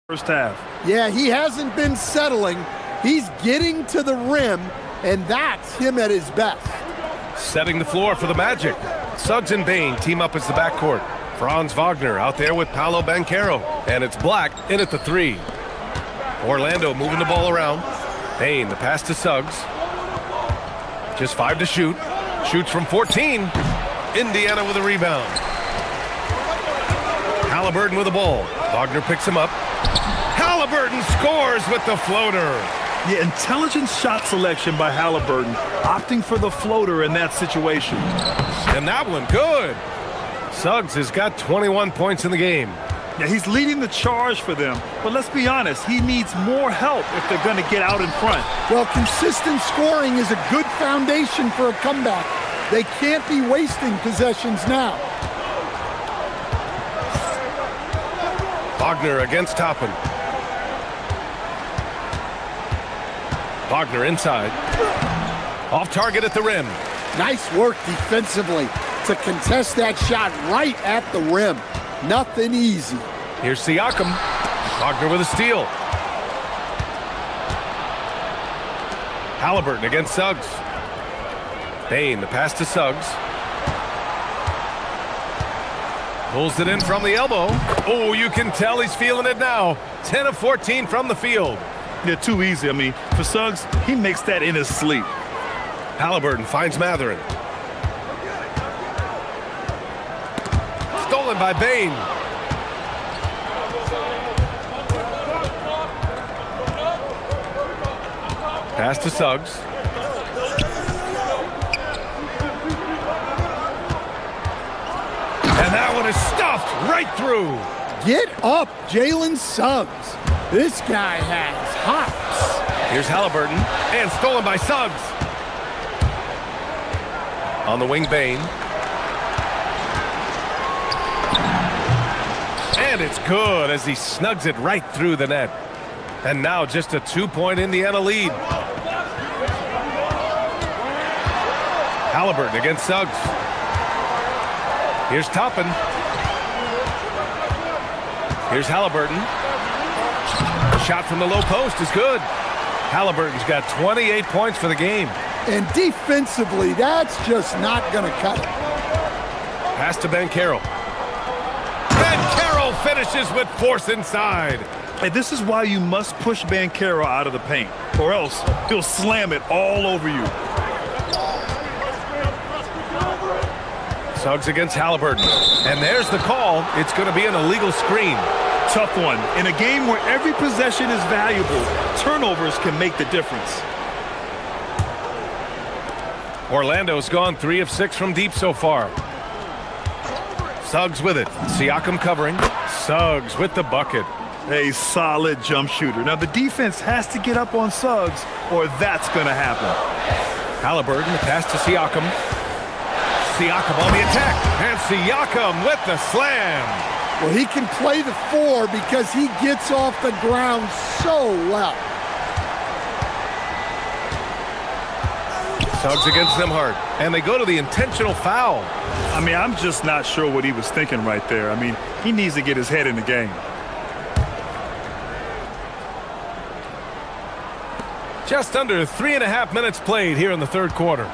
First half. Yeah, he hasn't been settling. He's getting to the rim, and that's him at his best. Setting the floor for the Magic. Suggs and Bain team up as the backcourt. Franz Wagner out there with Paolo Banchero. And it's Black in at the 3. Orlando moving the ball around. Bain, the pass to Suggs. Just 5 to shoot. Shoots from 14. Indiana with a rebound. Halliburton with the ball. Wagner picks him up. Halliburton scores with the floater. Yeah, intelligent shot selection by Halliburton, opting for the floater in that situation. And that one, good. Suggs has got 21 points in the game. Yeah, he's leading the charge for them, but let's be honest, he needs more help if they're going to get out in front. Well, consistent scoring is a good foundation for a comeback. They can't be wasting possessions now. Wagner against Toppin. Wagner inside. Off target at the rim. Nice work defensively to contest that shot right at the rim. Nothing easy. Here's Siakam. Wagner with a steal. Halliburton against Suggs. Bain, the pass to Suggs. Pulls it in from the elbow. Oh, you can tell he's feeling it now. 10 of 14 from the field. They're too easy. I mean, for Suggs, he makes that in his sleep. Halliburton finds Matherin. Stolen by Bain. Pass to Suggs. And that one is stuffed right through. Get up, Jalen Suggs. This guy has hops. Here's Halliburton, and stolen by Suggs. On the wing, Bain. And it's good as he snugs it right through the net. And now just a 2-point Indiana lead. Halliburton against Suggs. Here's Toppin. Here's Halliburton. The shot from the low post is good. Halliburton's got 28 points for the game. And defensively, that's just not going to cut it. Pass to Banchero. Banchero finishes with force inside. Hey, this is why you must push Banchero out of the paint, or else he'll slam it all over you. Suggs against Halliburton. And there's the call. It's going to be an illegal screen. Tough one. In a game where every possession is valuable, turnovers can make the difference. Orlando's gone 3 of 6 from deep so far. Suggs with it. Siakam covering. Suggs with the bucket. A solid jump shooter. Now the defense has to get up on Suggs or that's going to happen. Halliburton, the pass to Siakam. Siakam on the attack. And Siakam with the slam. Well, he can play the 4 because he gets off the ground so well. Suggs against Nembhard. And they go to the intentional foul. I mean, I'm just not sure what he was thinking right there. I mean, he needs to get his head in the game. Just under 3.5 minutes played here in the third quarter.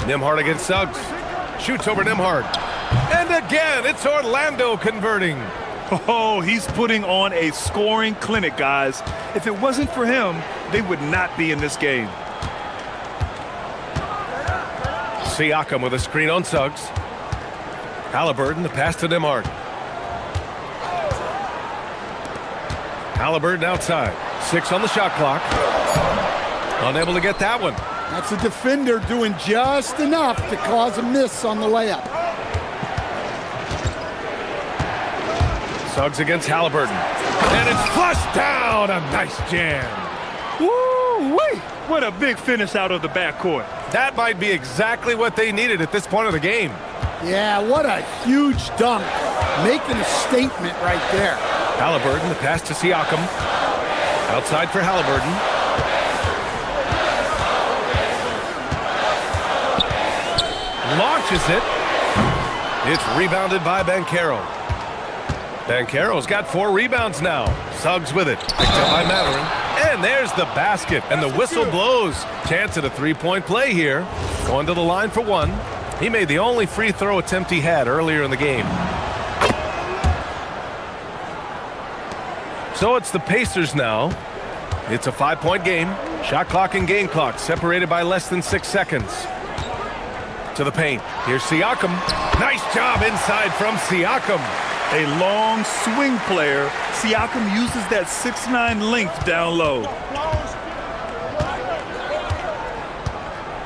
Nembhard against Suggs. Shoots over Nembhard. And again, it's Orlando converting. Oh, he's putting on a scoring clinic, guys. If it wasn't for him, they would not be in this game. Siakam with a screen on Suggs. Halliburton, the pass to Nembhard. Halliburton outside. 6 on the shot clock. Unable to get that one. That's a defender doing just enough to cause a miss on the layup. Suggs against Halliburton. And it's flushed down. A nice jam. Woo-wee! What a big finish out of the backcourt. That might be exactly what they needed at this point of the game. Yeah, what a huge dunk. Making a statement right there. Halliburton, the pass to Siakam. Outside for Halliburton. Launches it. It's rebounded by Banchero. Banchero's got 4 rebounds now. Suggs with it. Picked up by Matherin. And there's the basket, and the whistle blows. Chance at a three-point play here. Going to the line for one. He made the only free throw attempt he had earlier in the game. So it's the Pacers now. It's a 5-point game. Shot clock and game clock separated by less than 6 seconds. To the paint. Here's Siakam. Nice job inside from Siakam. A long swing player. Siakam uses that 6'9" length down low.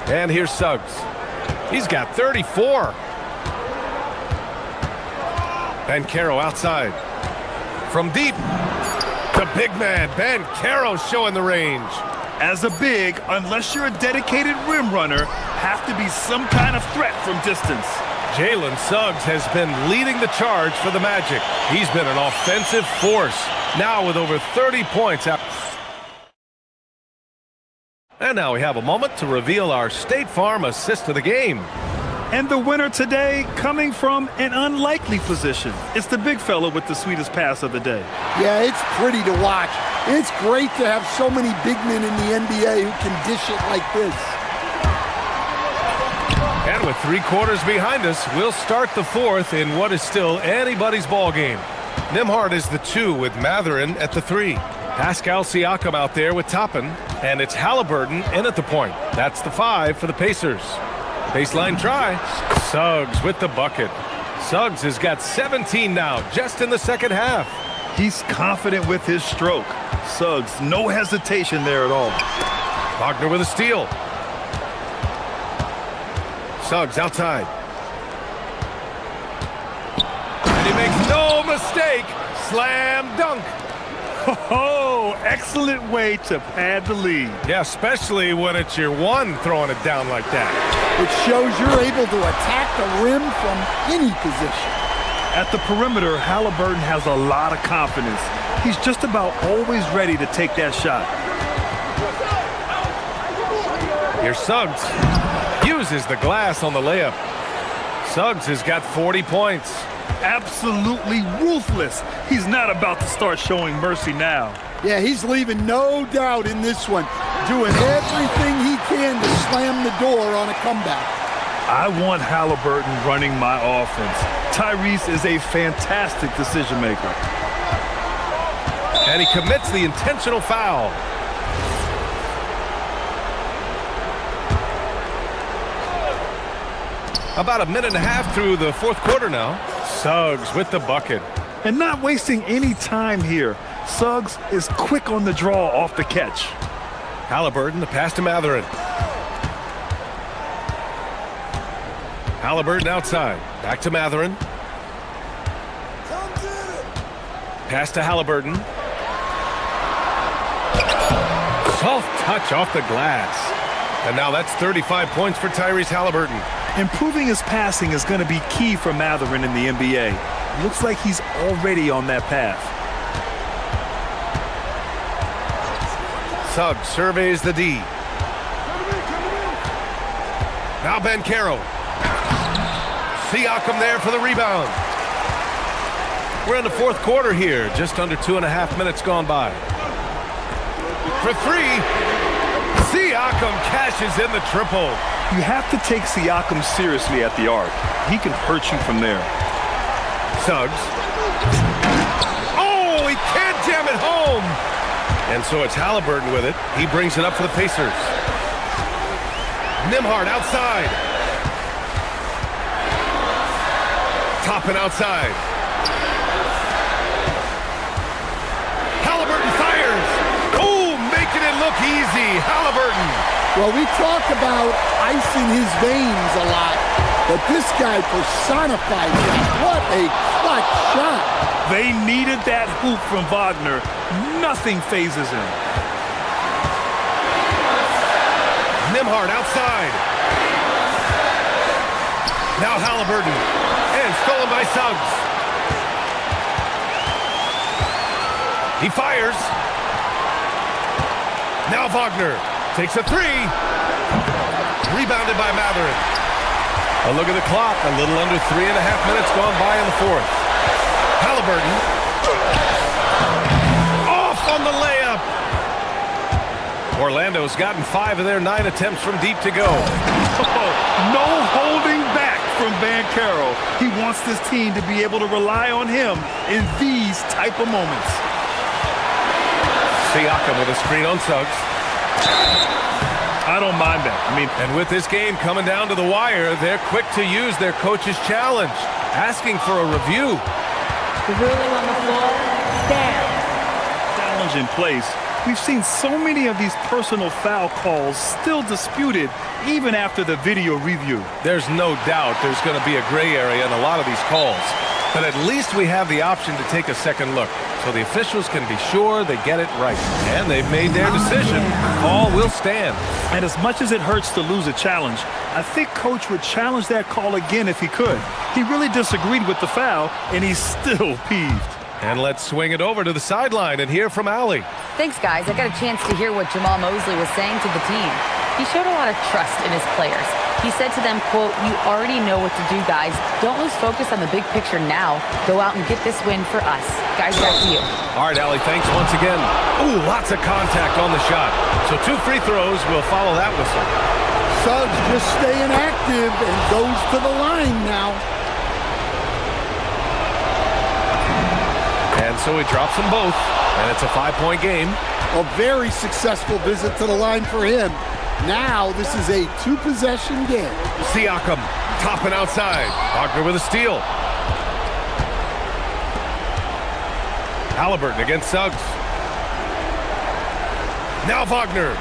And here's Suggs. He's got 34. Bankero outside. From deep. The big man, Bankero, showing the range. As a big, unless you're a dedicated rim runner, have to be some kind of threat from distance. Jalen Suggs has been leading the charge for the Magic. He's been an offensive force, now with over 30 points. And now we have a moment to reveal our State Farm assist of the game. And the winner today coming from an unlikely position. It's the big fella with the sweetest pass of the day. Yeah, it's pretty to watch. It's great to have so many big men in the NBA who can dish it like this. And with 3 quarters behind us, we'll start the fourth in what is still anybody's ball game. Nembhard is the 2 with Mathurin at the 3. Pascal Siakam out there with Toppin, and it's Halliburton in at the point. That's the 5 for the Pacers. Baseline try. Suggs with the bucket. Suggs has got 17 now, just in the second half. He's confident with his stroke. Suggs, no hesitation there at all. Wagner with a steal. Suggs outside. And he makes no mistake. Slam dunk. Oh, excellent way to pad the lead. Yeah, especially when it's your 1 throwing it down like that. It shows you're able to attack the rim from any position. At the perimeter, Halliburton has a lot of confidence. He's just about always ready to take that shot. Here's Suggs. Uses the glass on the layup. Suggs has got 40 points. Absolutely ruthless. He's not about to start showing mercy now. Yeah, he's leaving no doubt in this one. Doing everything he can to slam the door on a comeback. I want Halliburton running my offense. Tyrese is a fantastic decision maker. And he commits the intentional foul. About a minute and a half through the fourth quarter now. Suggs with the bucket. And not wasting any time here. Suggs is quick on the draw off the catch. Halliburton, the pass to Mathurin. Halliburton outside. Back to Mathurin. Pass to Halliburton. Soft touch off the glass. And now that's 35 points for Tyrese Halliburton. Improving his passing is going to be key for Mathurin in the NBA. Looks like he's already on that path. Suggs surveys the D. Now Bankero. Siakam there for the rebound. We're in the fourth quarter here. Just under 2.5 minutes gone by. For 3. Siakam cashes in the triple. You have to take Siakam seriously at the arc. He can hurt you from there. Suggs. Oh, he can't jam it home. And so it's Halliburton with it. He brings it up for the Pacers. Nembhard outside. Toppin outside. Halliburton fires. Oh, making it look easy. Halliburton. Well, we talk about ice in his veins a lot, but this guy personified that. What a clutch shot. They needed that hoop from Wagner. Nothing phases him. Nembhard outside. Now Halliburton. And stolen by Suggs. He fires. Now Wagner takes a 3. Rebounded by Mathurin. A look at the clock. A little under 3.5 minutes gone by in the fourth. Halliburton. Off on the layup. Orlando's gotten 5 of their 9 attempts from deep to go. No holding back from Bancaro. He wants this team to be able to rely on him in these type of moments. Siakam with a screen on Suggs. I don't mind that. And with this game coming down to the wire, they're quick to use their coach's challenge, asking for a review. The ruling on the floor stands. Challenge in place. We've seen so many of these personal foul calls still disputed even after the video review. There's no doubt there's going to be a gray area in a lot of these calls. But at least we have the option to take a second look, so the officials can be sure they get it right. And they've made their decision. Call will stand. And as much as it hurts to lose a challenge, I think Coach would challenge that call again if he could. He really disagreed with the foul, and he's still peeved. And let's swing it over to the sideline and hear from Allie. Thanks, guys. I got a chance to hear what Jamal Mosley was saying to the team. He showed a lot of trust in his players. He said to them, quote, "You already know what to do, guys. Don't lose focus on the big picture now. Go out and get this win for us." Guys, back to you. All right, Allie, thanks once again. Ooh, lots of contact on the shot. So 2 free throws will follow that whistle. Suggs just staying active and goes to the line now. And so he drops them both, and it's a 5-point game. A very successful visit to the line for him. Now this is a 2-possession game. Siakam topping outside. Wagner with a steal. Halliburton against Suggs. Now Wagner.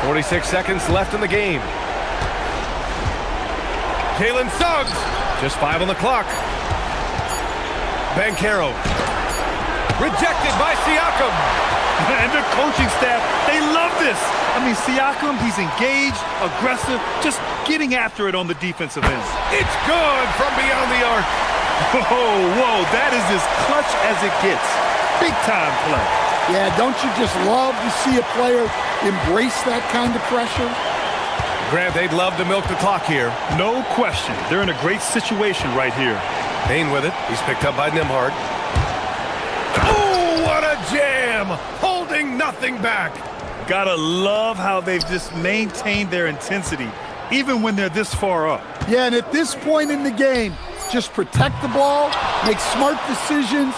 46 seconds left in the game. Jalen Suggs. Just 5 on the clock. Bancaro. Rejected by Siakam. And the coaching staff, they love this. Siakam, he's engaged, aggressive, just getting after it on the defensive end. It's good from beyond the arc. Whoa, that is as clutch as it gets. Big time play. Yeah, don't you just love to see a player embrace that kind of pressure? Grant, they'd love to milk the clock here. No question. They're in a great situation right here. Payne with it. He's picked up by Nembhard. Oh, what a jam! Holding nothing back. Gotta love how they've just maintained their intensity, even when they're this far up. Yeah, and at this point in the game, just protect the ball, make smart decisions,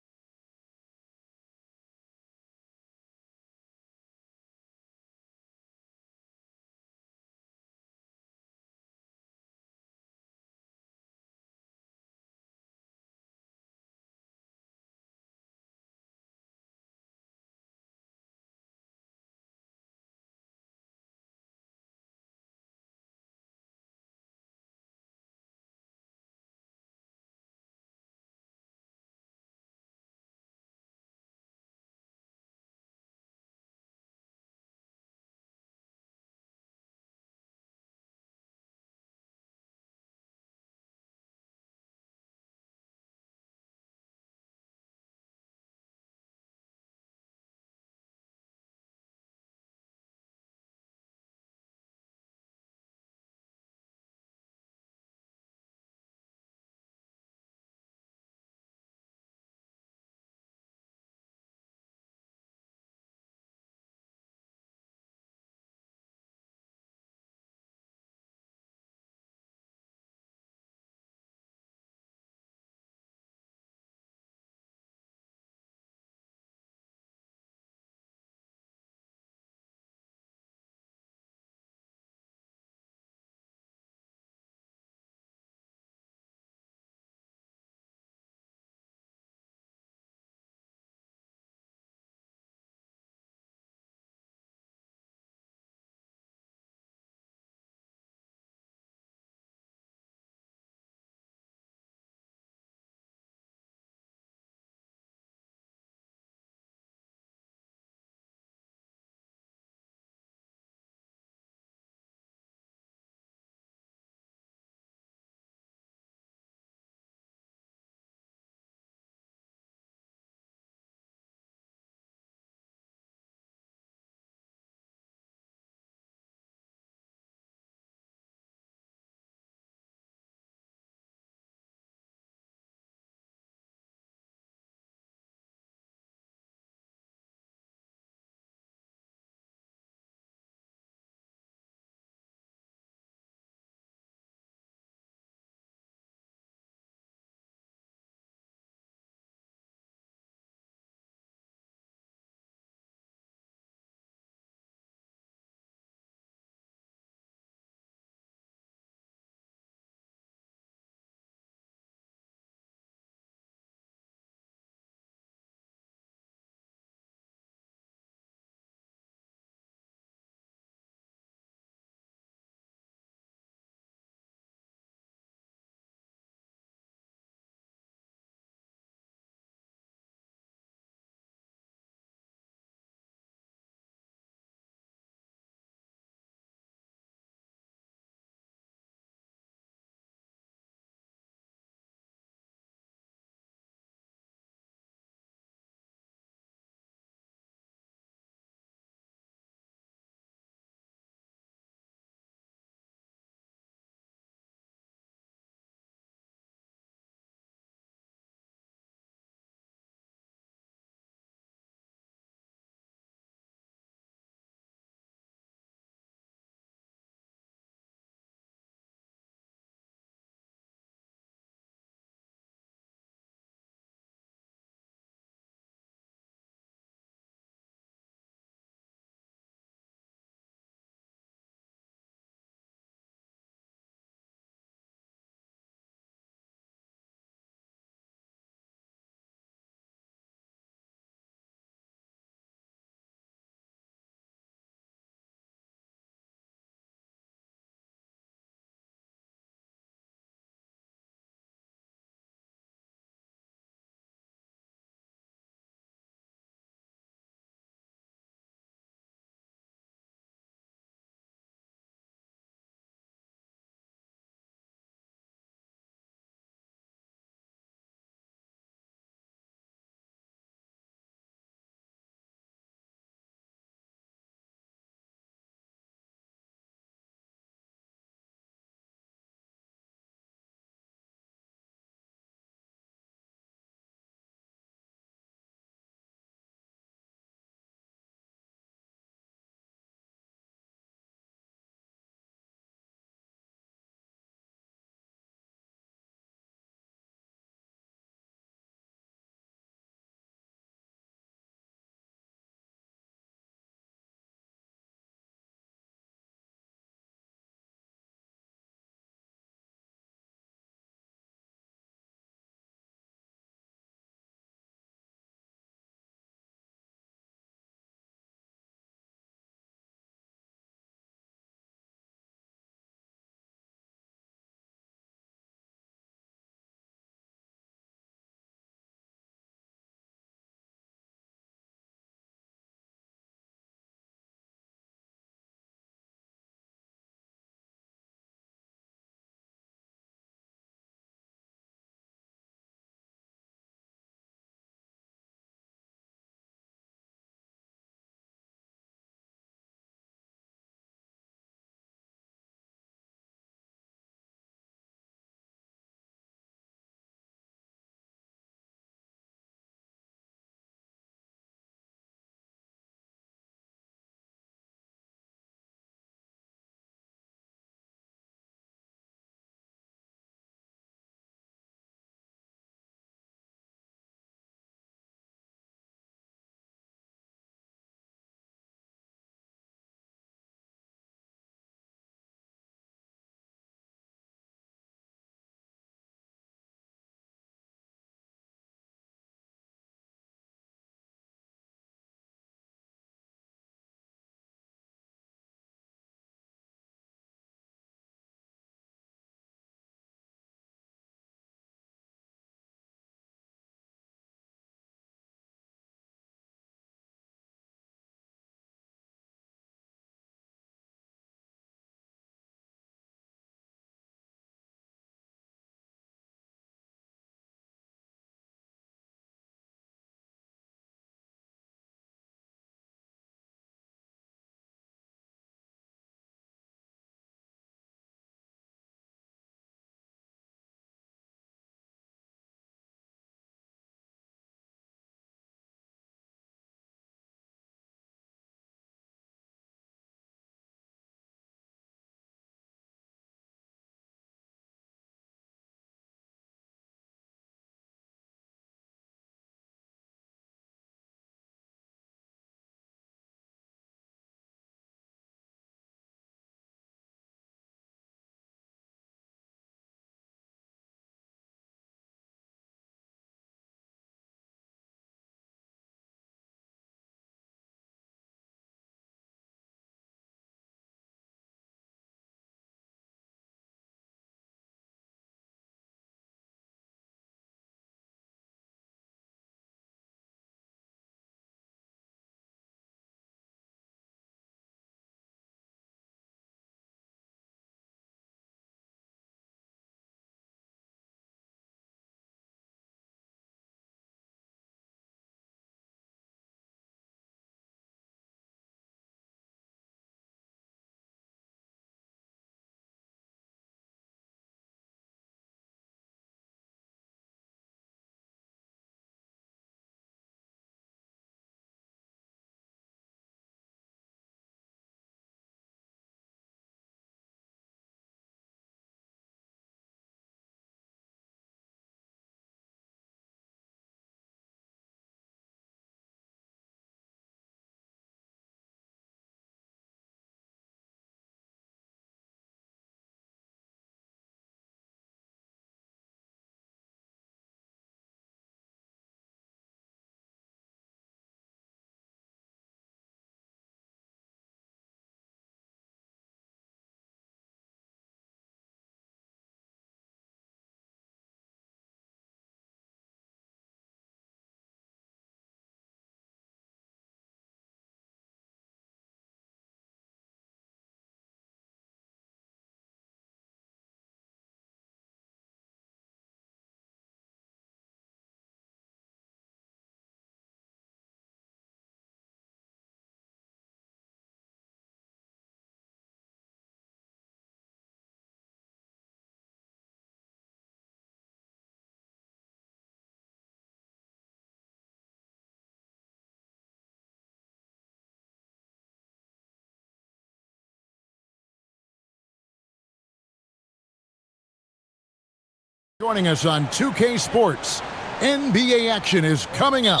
Joining us on 2K Sports, NBA action is coming up.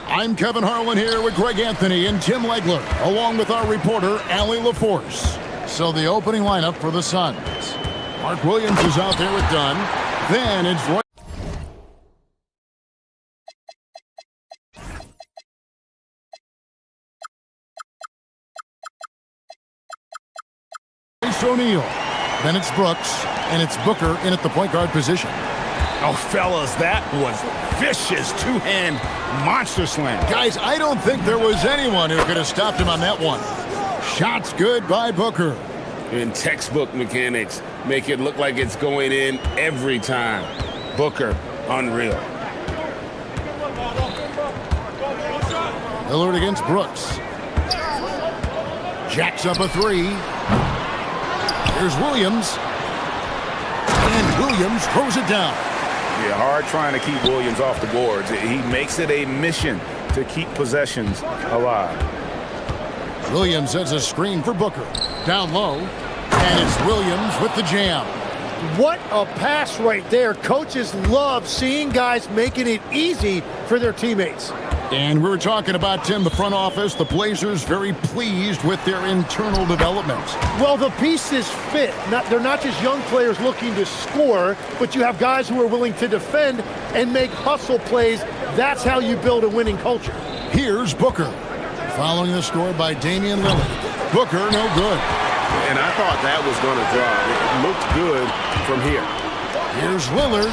I'm Kevin Harlan here with Greg Anthony and Tim Legler, along with our reporter, Allie LaForce. So the opening lineup for the Suns. Mark Williams is out there with Dunn. Then it's Roy O'Neal. Then it's Brooks, and it's Booker in at the point guard position. Oh, fellas, that was vicious two-hand monster slam. Guys, I don't think there was anyone who could have stopped him on that one. Shots good by Booker. In textbook mechanics, make it look like it's going in every time. Booker, unreal. Lillard against Brooks. Jacks up a three. Here's Williams. And Williams throws it down. Yeah, hard trying to keep Williams off the boards. He makes it a mission to keep possessions alive. Williams sets a screen for Booker. Down low. And it's Williams with the jam. What a pass right there. Coaches love seeing guys making it easy for their teammates. And we were talking about, Tim, the front office, the Blazers very pleased with their internal development. Well, the pieces fit. They're not just young players looking to score, but you have guys who are willing to defend and make hustle plays. That's how you build a winning culture. Here's Booker. Following the score by Damian Lillard. Booker, no good. And I thought that was going to drop. It looked good from here. Here's Lillard.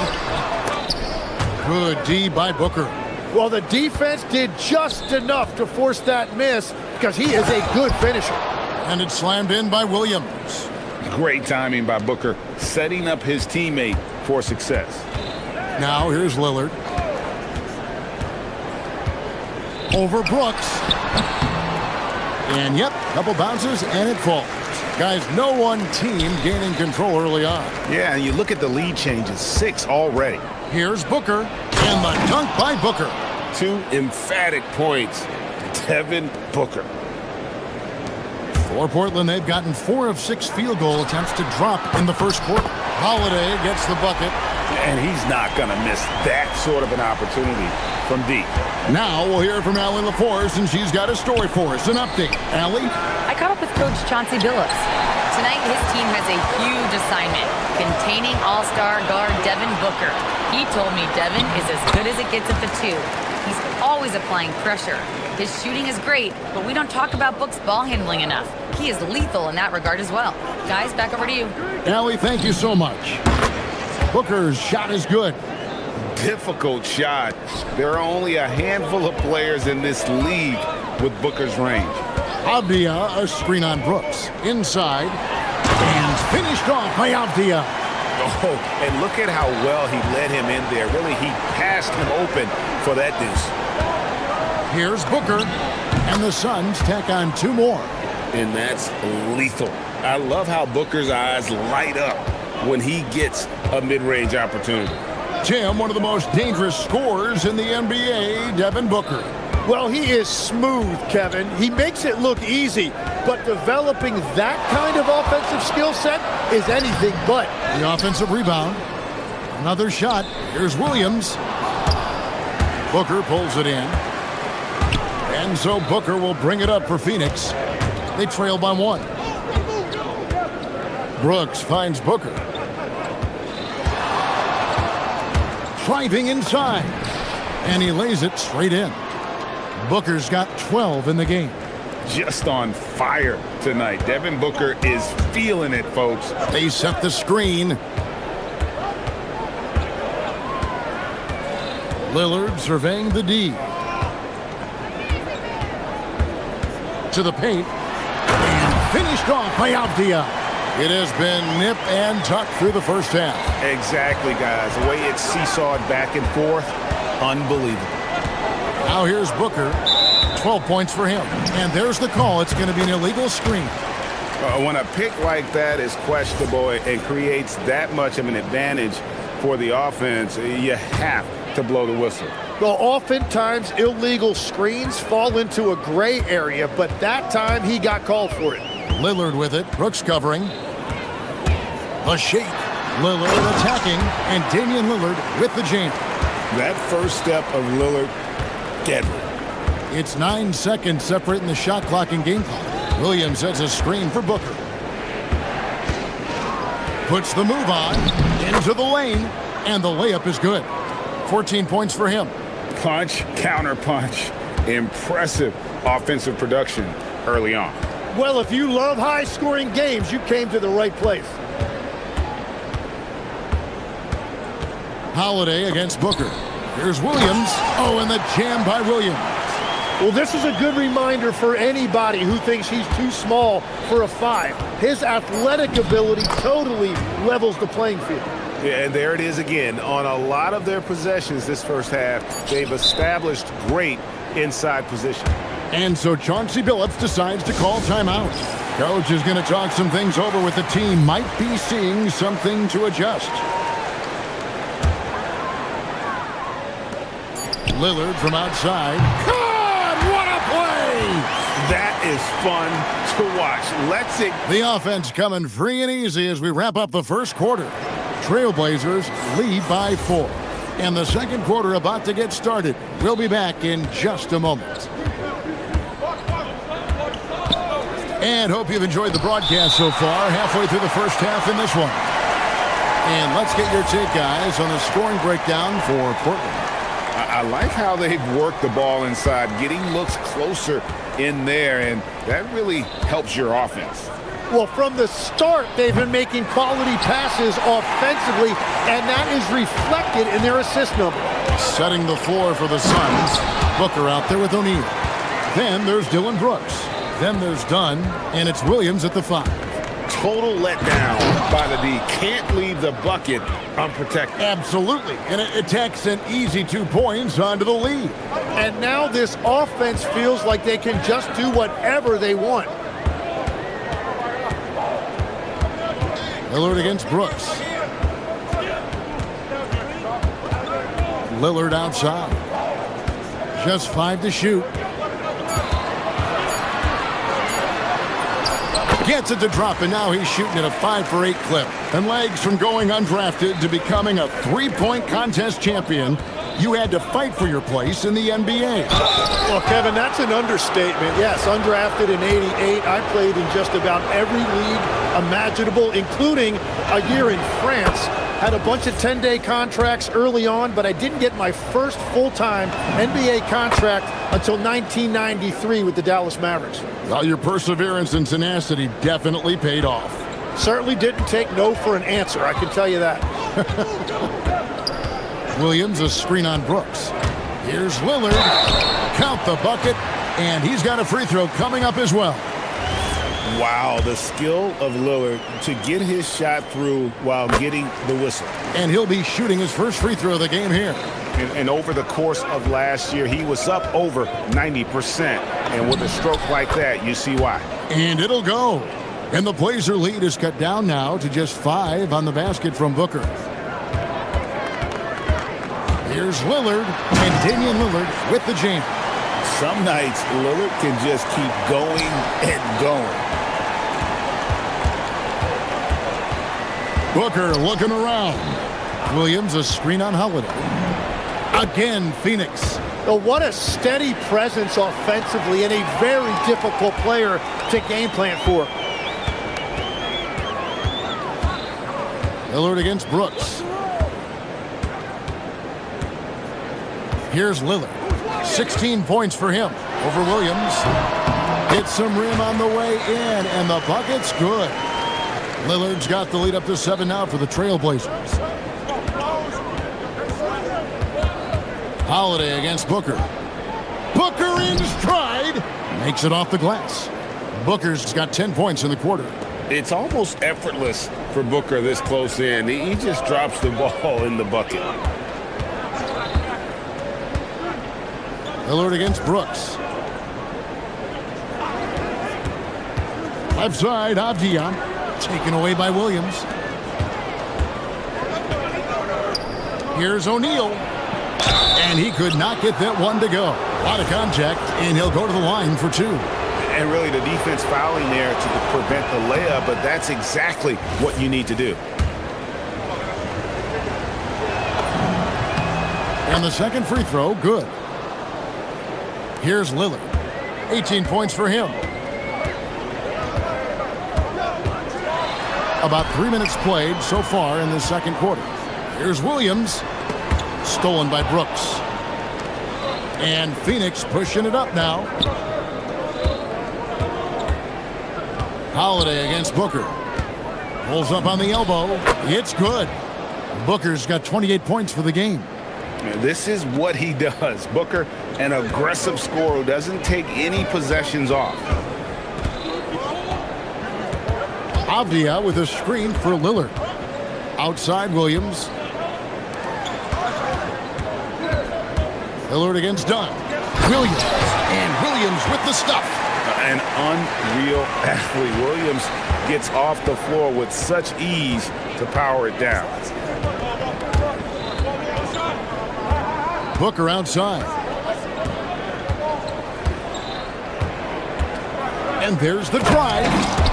Good D by Booker. Well, the defense did just enough to force that miss because he is a good finisher. And it's slammed in by Williams. Great timing by Booker, setting up his teammate for success. Now here's Lillard. Over Brooks. And yep, couple bounces and it falls. Guys, no one team gaining control early on. Yeah, and you look at the lead changes, 6 already. Here's Booker, and the dunk by Booker. 2 emphatic points. Devin Booker. For Portland, they've gotten 4 of 6 field goal attempts to drop in the first quarter. Holiday gets the bucket. And he's not going to miss that sort of an opportunity from deep. Now we'll hear from Allie LaForce, and she's got a story for us. An update. Allie? I caught up with Coach Chauncey Billups. Tonight, his team has a huge assignment, containing all-star guard Devin Booker. He told me Devin is as good as it gets at the 2. He's always applying pressure. His shooting is great, but we don't talk about Book's ball handling enough. He is lethal in that regard as well. Guys, back over to you. Allie, thank you so much. Booker's shot is good. Difficult shot. There are only a handful of players in this league with Booker's range. Avdia, a screen on Brooks. Inside. And finished off by Avdia. Oh, and look at how well he led him in there. Really, he passed him open for that deuce. Here's Booker. And the Suns tack on 2 more. And that's lethal. I love how Booker's eyes light up when he gets a mid-range opportunity. Tim, one of the most dangerous scorers in the NBA, Devin Booker. Well, he is smooth, Kevin. He makes it look easy, but developing that kind of offensive skill set is anything but. The offensive rebound. Another shot. Here's Williams. Booker pulls it in. And so Booker will bring it up for Phoenix. They trail by 1. Brooks finds Booker. Driving inside. And he lays it straight in. Booker's got 12 in the game. Just on fire tonight. Devin Booker is feeling it, folks. They set the screen. Lillard surveying the D. To the paint. And finished off by Avdia. It has been nip and tuck through the first half. Exactly, guys. The way it's seesawed back and forth, unbelievable. Now here's Booker. 12 points for him. And there's the call. It's going to be an illegal screen. When a pick like that is questionable and creates that much of an advantage for the offense, you have to blow the whistle. Well, oftentimes illegal screens fall into a gray area, but that time he got called for it. Lillard with it. Brooks covering. A shake. Lillard attacking, and Damian Lillard with the jam. That first step of Lillard, deadly. It's 9 seconds separating the shot clock and game clock. Williams sets a screen for Booker. Puts the move on, into the lane, and the layup is good. 14 points for him. Punch, counter punch. Impressive offensive production early on. Well, if you love high-scoring games, you came to the right place. Holiday against Booker. Here's Williams. Oh, and the jam by Williams. Well, this is a good reminder for anybody who thinks he's too small for a 5. His athletic ability totally levels the playing field. Yeah, and there it is again. On a lot of their possessions this first half, they've established great inside position. And so Chauncey Billups decides to call timeout. Coach is going to talk some things over with the team. Might be seeing something to adjust. Lillard from outside. God, what a play! That is fun to watch. Let's it. The offense coming free and easy as we wrap up the first quarter. Trailblazers lead by 4. And the second quarter about to get started. We'll be back in just a moment. And hope you've enjoyed the broadcast so far. Halfway through the first half in this one. And let's get your take, guys, on the scoring breakdown for Portland. I like how they've worked the ball inside, getting looks closer in there, and that really helps your offense. Well, from the start, they've been making quality passes offensively, and that is reflected in their assist number. Setting the floor for the Suns. Booker out there with O'Neal. Then there's Dylan Brooks. Then there's Dunn, and it's Williams at the 5. Total letdown by the D. Can't leave the bucket unprotected. Absolutely, and it takes an easy 2 points onto the lead. And now this offense feels like they can just do whatever they want. Lillard against Brooks. Lillard outside. Just 5 to shoot. Gets it to drop, and now he's shooting at a 5 for 8 clip. And legs from going undrafted to becoming a 3-point contest champion, you had to fight for your place in the NBA. Well, Kevin, that's an understatement. Yes, undrafted in '88. I played in just about every league imaginable, including a year in France. Had a bunch of 10-day contracts early on, but I didn't get my first full-time NBA contract until 1993 with the Dallas Mavericks. Well, your perseverance and tenacity definitely paid off. Certainly didn't take no for an answer, I can tell you that. Williams, a screen on Brooks. Here's Lillard. Count the bucket, and he's got a free throw coming up as well. Wow, the skill of Lillard to get his shot through while getting the whistle. And he'll be shooting his first free throw of the game here. And over the course of last year, he was up over 90%. And with a stroke like that, you see why. And it'll go. And the Blazer lead is cut down now to just 5 on the basket from Booker. Here's Lillard, and Damian Lillard with the jam. Some nights, Lillard can just keep going and going. Booker looking around. Williams, a screen on Holiday. Again, Phoenix. Oh, what a steady presence offensively and a very difficult player to game plan for. Lillard against Brooks. Here's Lillard. 16 points for him over Williams. Hits some rim on the way in, and the bucket's good. Lillard's got the lead up to 7 now for the Trailblazers. Holiday against Booker. Booker in stride. Makes it off the glass. Booker's got 10 points in the quarter. It's almost effortless for Booker this close in. He just drops the ball in the bucket. Lillard against Brooks. Left side, Avdian. Taken away by Williams. Here's O'Neal. And he could not get that one to go. A lot of contact, and he'll go to the line for 2. And really the defense fouling there to prevent the layup, but that's exactly what you need to do. And the second free throw, good. Here's Lillard. 18 points for him. About 3 minutes played so far in the second quarter. Here's Williams. Stolen by Brooks. And Phoenix pushing it up now. Holiday against Booker. Pulls up on the elbow. It's good. Booker's got 28 points for the game. This is what he does. Booker, an aggressive scorer who doesn't take any possessions off. Avdia with a screen for Lillard. Outside Williams. Lillard against Dunn. Williams. And Williams with the stuff. An unreal athlete. Williams gets off the floor with such ease to power it down. Booker outside. And there's the drive.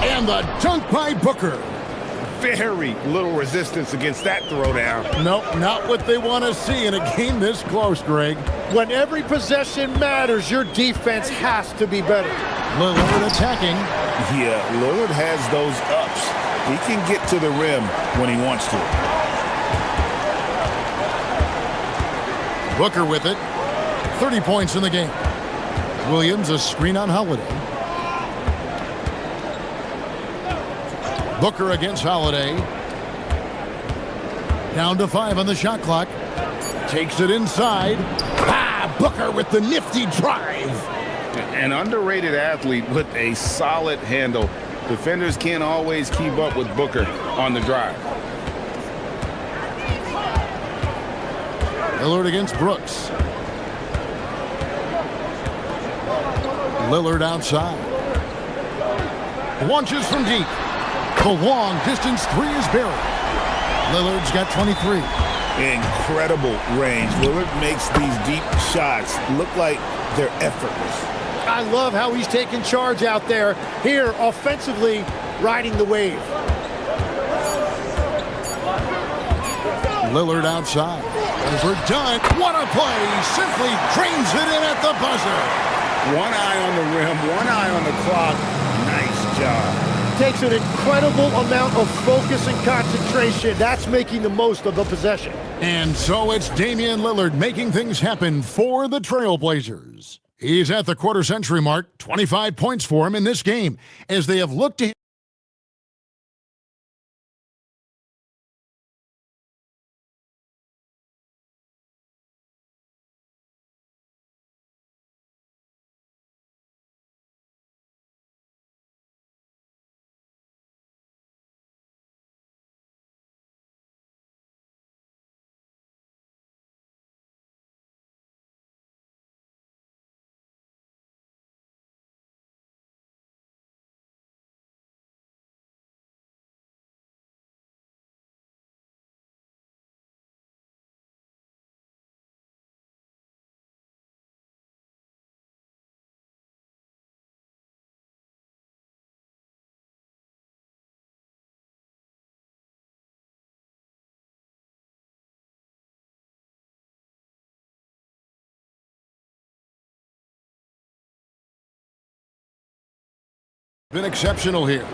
And the dunk by Booker. Very little resistance against that throwdown. Nope, not what they want to see in a game this close, Greg. When every possession matters, your defense has to be better. Lillard attacking. Yeah, Lillard has those ups. He can get to the rim when he wants to. Booker with it. 30 points in the game. Williams a screen on Holiday. Booker against Holiday. Down to 5 on the shot clock. Takes it inside. Booker with the nifty drive. An underrated athlete with a solid handle. Defenders can't always keep up with Booker on the drive. Lillard against Brooks. Lillard outside. Launches from deep. The long distance three is buried. Lillard's got 23. Incredible range. Lillard makes these deep shots look like they're effortless. I love how he's taking charge out there. Here, offensively, riding the wave. Lillard outside. Over Dunn. What a play. Simply drains it in at the buzzer. One eye on the rim, one eye on the clock. Nice job. Takes an incredible amount of focus and concentration. That's making the most of the possession. And so it's Damian Lillard making things happen for the Trailblazers. He's at the quarter-century mark. 25 points for him in this game as they have looked to him. Been exceptional here.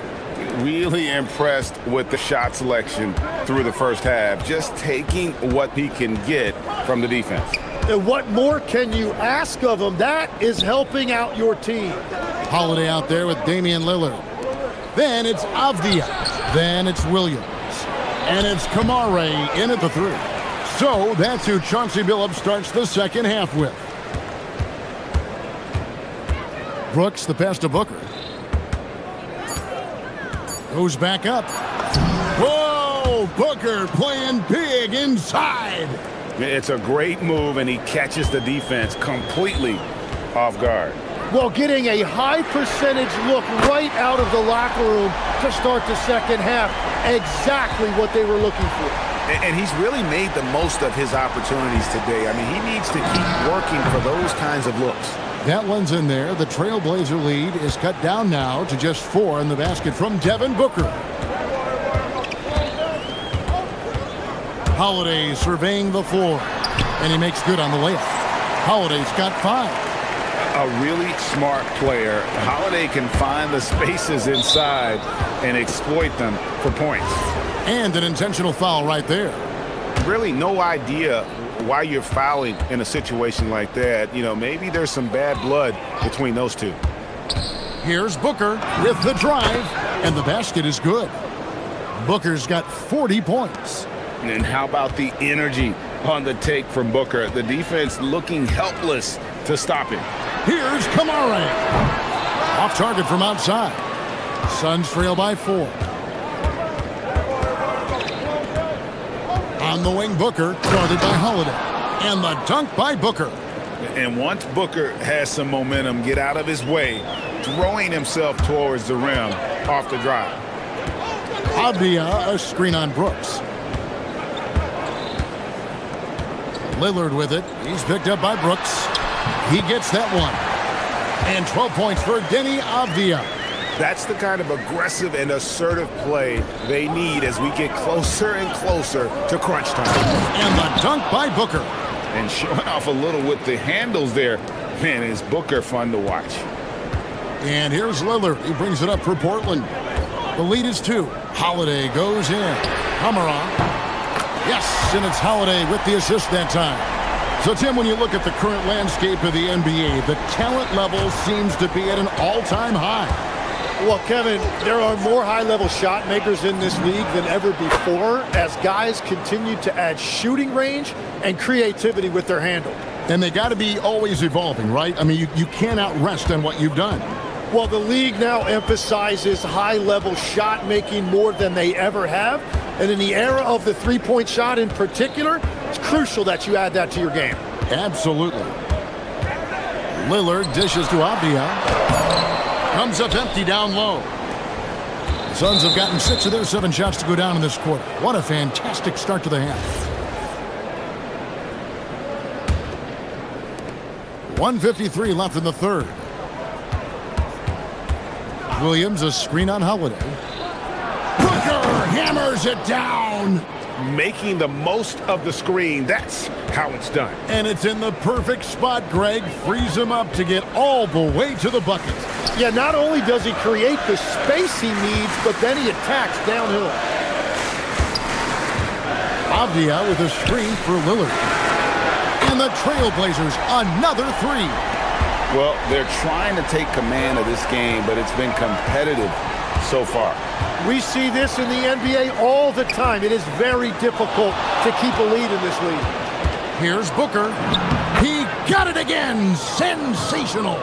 Really impressed with the shot selection through the first half. Just taking what he can get from the defense. And what more can you ask of him? That is helping out your team. Holiday out there with Damian Lillard. Then it's Avdia. Then it's Williams. And it's Kamare in at the three. So that's who Chauncey Billups starts the second half with. Brooks, the pass to Booker. Goes back up. Whoa! Booker playing big inside. It's a great move, and he catches the defense completely off guard. Well, getting a high percentage look right out of the locker room to start the second half. Exactly what they were looking for. And he's really made the most of his opportunities today. I mean, he needs to keep working for those kinds of looks. That one's in there. The Trailblazer lead is cut down now to just 4 in the basket from Devin Booker. Holiday surveying the floor, and he makes good on the layup. Holiday's got 5. A really smart player. Holiday can find the spaces inside and exploit them for points. And an intentional foul right there. Really no idea why you're fouling in a situation like that. You know, maybe there's some bad blood between those two. Here's Booker with the drive, and the basket is good. Booker's got 40 points. And how about the energy on the take from Booker? The defense looking helpless to stop him. Here's Kamara. Off target from outside. Suns trail by 4. On the wing, Booker, guarded by Holiday. And the dunk by Booker. And once Booker has some momentum, get out of his way, throwing himself towards the rim off the drive. Avdia, a screen on Brooks. Lillard with it. He's picked up by Brooks. He gets that one. And 12 points for Denny Avdia. That's the kind of aggressive and assertive play they need as we get closer and closer to crunch time. And the dunk by Booker. And showing off a little with the handles there. Man, is Booker fun to watch. And here's Lillard. He brings it up for Portland. The lead is 2. Holiday goes in. Kamara. Yes, and it's Holiday with the assist that time. So, Tim, when you look at the current landscape of the NBA, the talent level seems to be at an all-time high. Well, Kevin, there are more high-level shot makers in this league than ever before as guys continue to add shooting range and creativity with their handle. And they got to be always evolving, right? I mean, you cannot rest on what you've done. Well, the league now emphasizes high-level shot making more than they ever have. And in the era of the three-point shot in particular, it's crucial that you add that to your game. Absolutely. Lillard dishes to Avdia. Comes up empty down low. The Suns have gotten 6 of their 7 shots to go down in this quarter. What a fantastic start to the half. 1:53 left in the third. Williams, a screen on Holiday. Booker hammers it down. Making the most of the screen. That's how it's done. And it's in the perfect spot, Greg. Frees him up to get all the way to the bucket. Yeah, not only does he create the space he needs, but then he attacks downhill. Avdia with a screen for Lillard. And the Trailblazers, another 3. Well, they're trying to take command of this game, but it's been competitive so far. We see this in the NBA all the time. It is very difficult to keep a lead in this league. Here's Booker. He got it again. Sensational.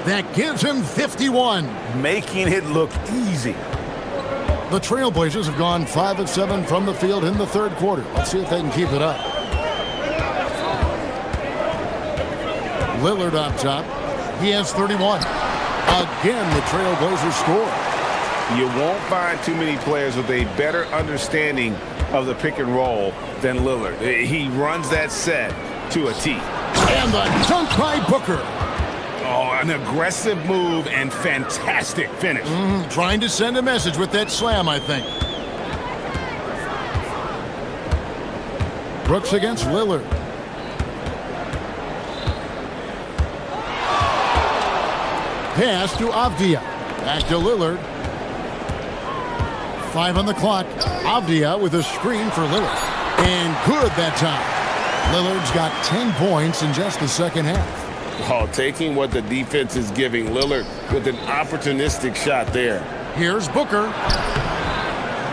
That gives him 51. Making it look easy. The Trailblazers have gone 5 of 7 from the field in the third quarter. Let's see if they can keep it up. Lillard up top. He has 31. Again, the Trailblazers score. You won't find too many players with a better understanding of the pick and roll than Lillard. He runs that set to a T. And the dunk by Booker. Oh, an aggressive move and fantastic finish. Trying to send a message with that slam, I think. Brooks against Lillard. Pass to Avdia. Back to Lillard. 5 on the clock. Avdia with a screen for Lillard. And good that time. Lillard's got 10 points in just the second half. Oh, taking what the defense is giving Lillard with an opportunistic shot there. Here's Booker.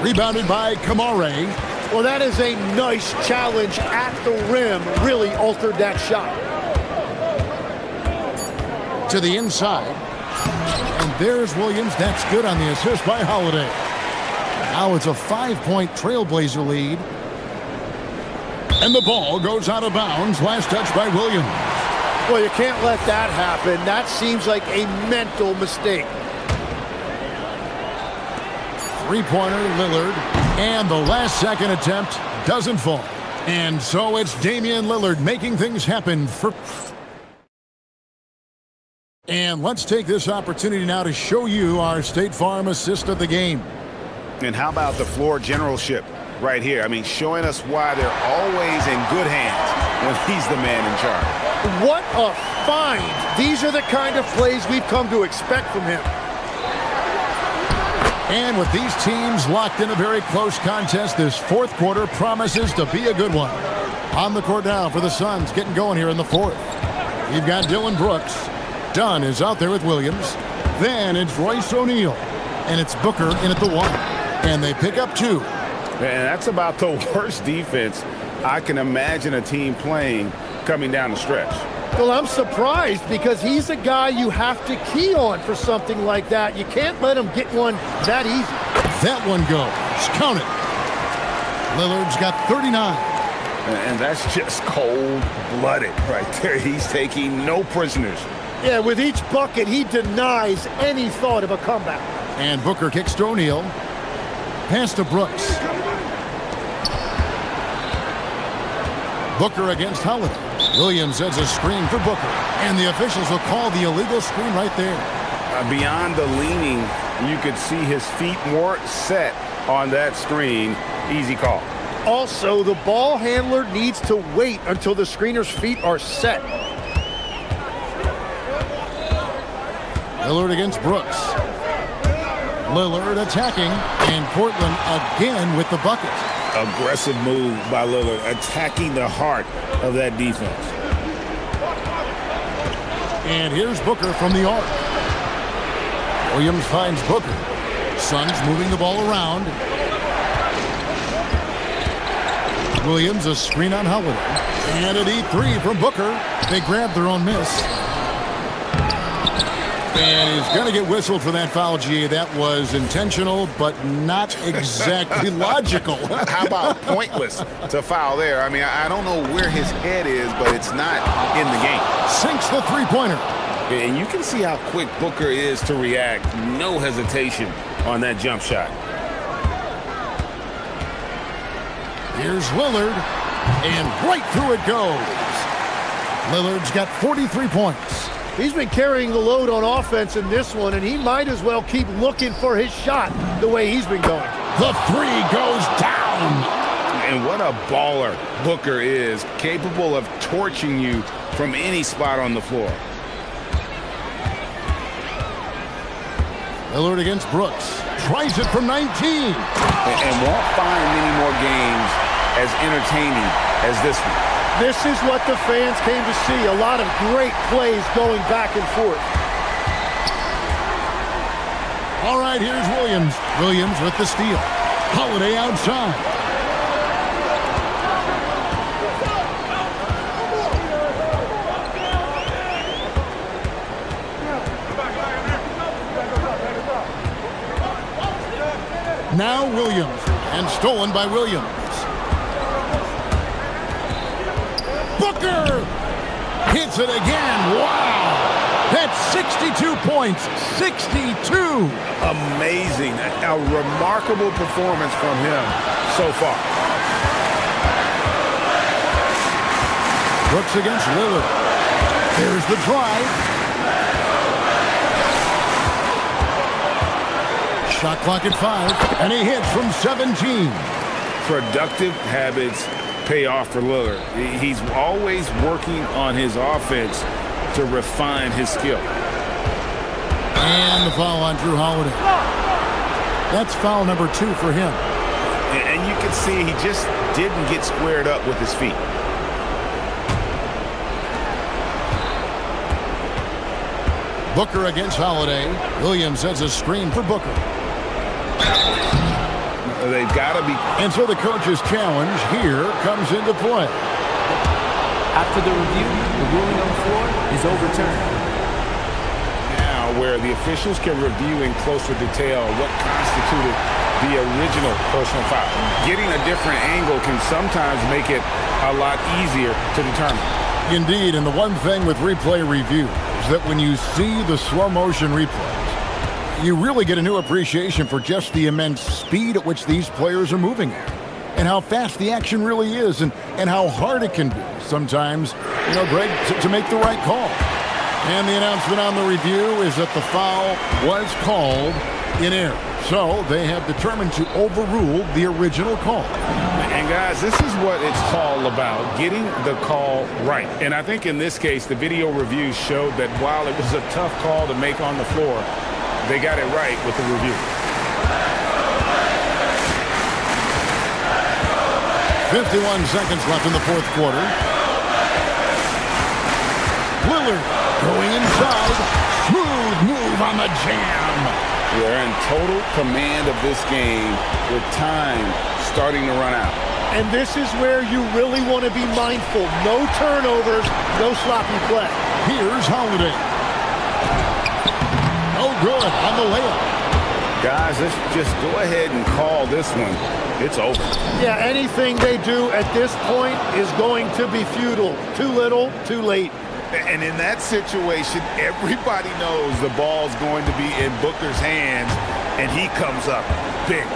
Rebounded by Kamara. Well, that is a nice challenge at the rim. Really altered that shot. To the inside. And there's Williams. That's good on the assist by Holiday. Now it's a 5-point Trailblazer lead. And the ball goes out of bounds. Last touch by Williams. Well, you can't let that happen. That seems like a mental mistake. Three-pointer, Lillard. And the last second attempt doesn't fall. And so it's Damian Lillard making things happen for... And let's take this opportunity now to show you our State Farm assist of the game. And how about the floor generalship? right here. I mean, showing us why they're always in good hands when he's the man in charge. What a find. These are the kind of plays we've come to expect from him. And with these teams locked in a very close contest, this fourth quarter promises to be a good one. On the court now for the Suns, getting going here in the fourth. You've got Dylan Brooks. Dunn is out there with Williams. Then it's Royce O'Neal. And it's Booker in at the one. And they pick up two. And that's about the worst defense I can imagine a team playing coming down the stretch. Well, I'm surprised because he's a guy you have to key on for something like that. You can't let him get one that easy. That one goes. Count it. Lillard's got 39. And that's just cold-blooded right there. He's taking no prisoners. Yeah, with each bucket, he denies any thought of a comeback. And Booker kicks to O'Neal. Pass to Brooks. Booker against Holiday. Williams sets a screen for Booker. And the officials will call the illegal screen right there. Beyond the leaning, you could see his feet more set on that screen. Easy call. Also, the ball handler needs to wait until the screener's feet are set. Lillard against Brooks. Lillard attacking, and Portland again with the bucket. Aggressive move by Lillard, attacking the heart of that defense. And here's Booker from the arc. Williams finds Booker. Suns moving the ball around. Williams, a screen on Holiday. And an E3 from Booker. They grab their own miss. And he's going to get whistled for that foul, G. That was intentional, but not exactly logical. How about pointless to foul there? I mean, I don't know where his head is, but it's not in the game. Sinks the three-pointer. And you can see how quick Booker is to react. No hesitation on that jump shot. Here's Lillard, and right through it goes. Lillard's got 43 points. He's been carrying the load on offense in this one, and he might as well keep looking for his shot the way he's been going. The three goes down. And what a baller Booker is, capable of torching you from any spot on the floor. Lillard against Brooks. Tries it from 19. And won't find many more games as entertaining as this one. This is what the fans came to see. A lot of great plays going back and forth. All right, here's Williams. Williams with the steal. Holiday outside. Now Williams, and stolen by Williams. Booker hits it again. Wow. That's 62 points. 62. Amazing. A remarkable performance from him so far. Brooks against Lillard. There's the drive. Shot clock at 5, and he hits from 17. Productive habits pay off for Lillard. He's always working on his offense to refine his skill. And the foul on Drew Holiday. That's foul number 2 for him. And you can see he just didn't get squared up with his feet. Booker against Holiday. Williams has a screen for Booker. They've got to be. And so the coach's challenge here comes into play. After the review, the ruling on the floor is overturned. Now where the officials can review in closer detail what constituted the original personal foul. Getting a different angle can sometimes make it a lot easier to determine. Indeed, and the one thing with replay review is that when you see the slow motion replays, you really get a new appreciation for just the immense speed at which these players are moving at, and how fast the action really is, and how hard it can be sometimes, Greg, to make the right call. And the announcement on the review is that the foul was called in error. So they have determined to overrule the original call. And guys, this is what it's all about, getting the call right. And I think in this case, the video review showed that while it was a tough call to make on the floor, they got it right with the review. 51 seconds left in the fourth quarter. Lillard going inside. Smooth move on the jam. They're in total command of this game with time starting to run out. And this is where you really want to be mindful. No turnovers, no sloppy play. Here's Holiday. No good on the layup. Guys, let's just go ahead and call this one. It's over. Yeah, anything they do at this point is going to be futile. Too little, too late. And in that situation, everybody knows the ball's going to be in Booker's hands, and he comes up big.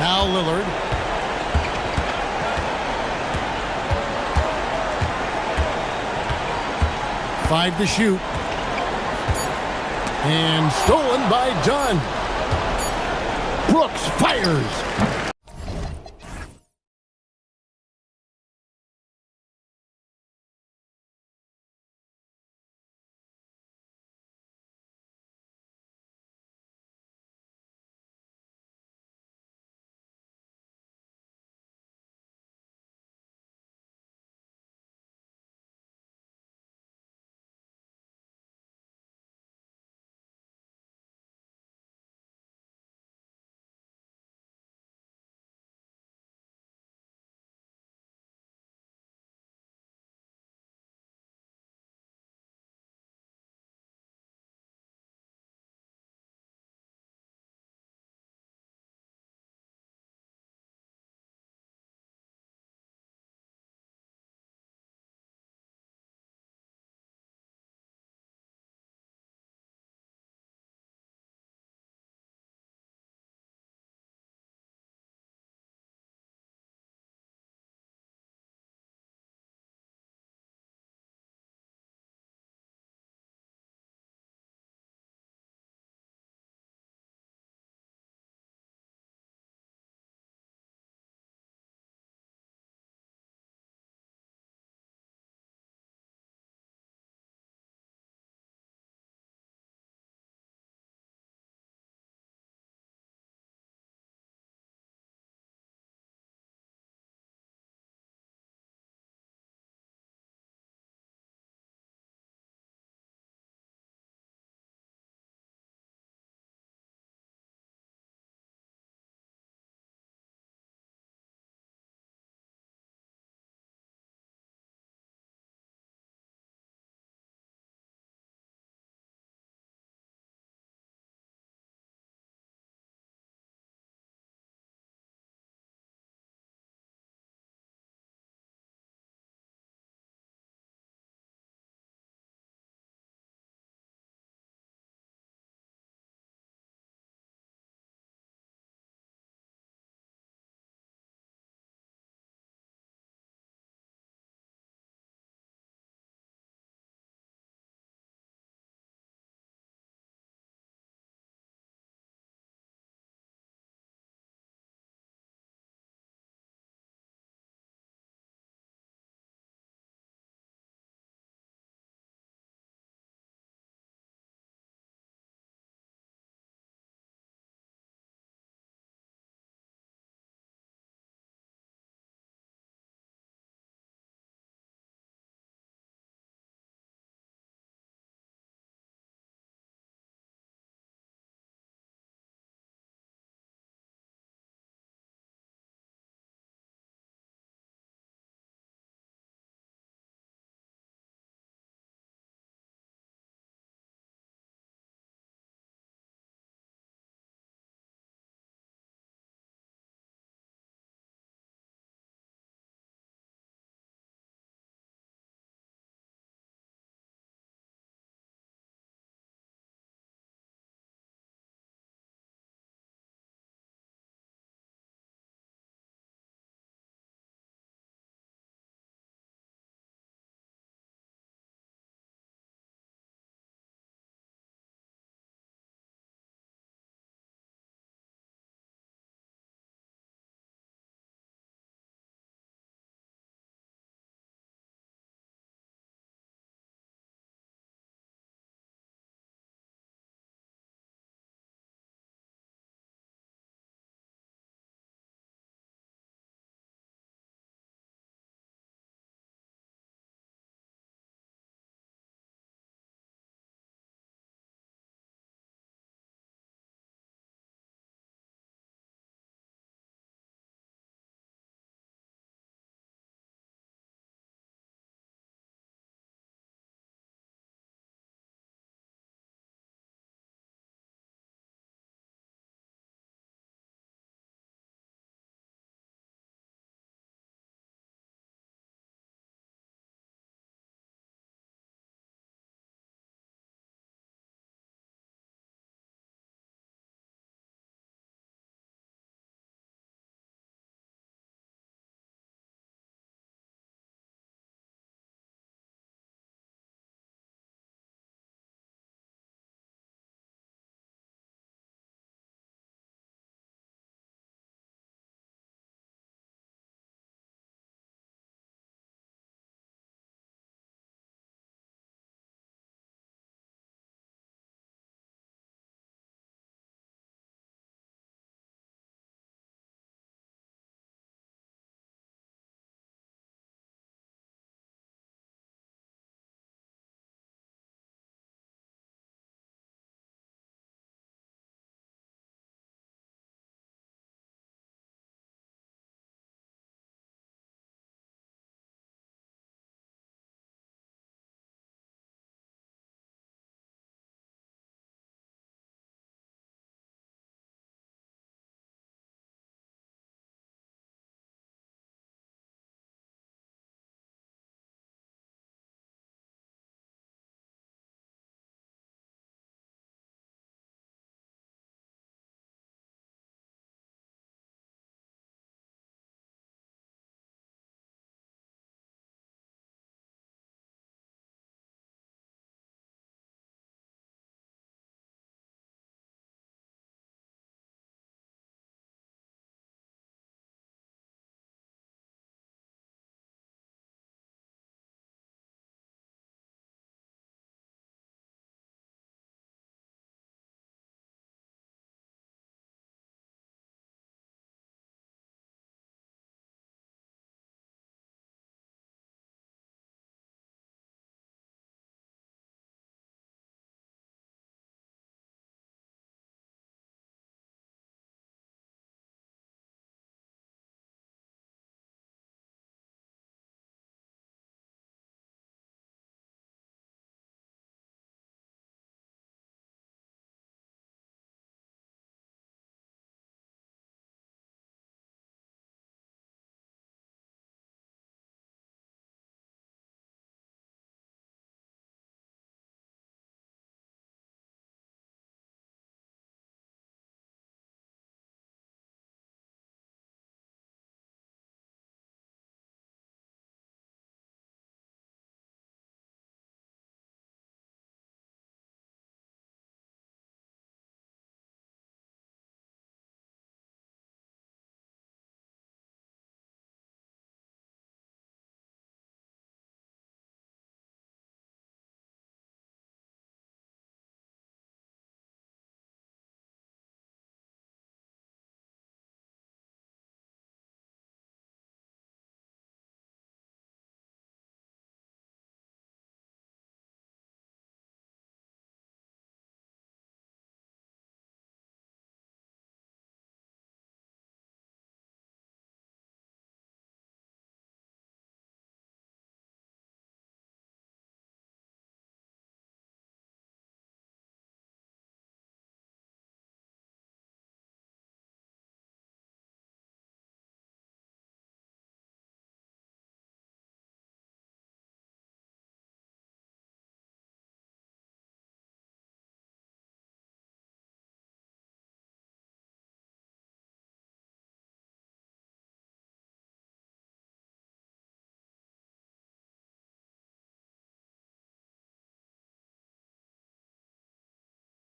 Now Lillard. Five to shoot. And stolen by Dunn. Brooks fires.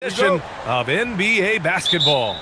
Edition of NBA basketball.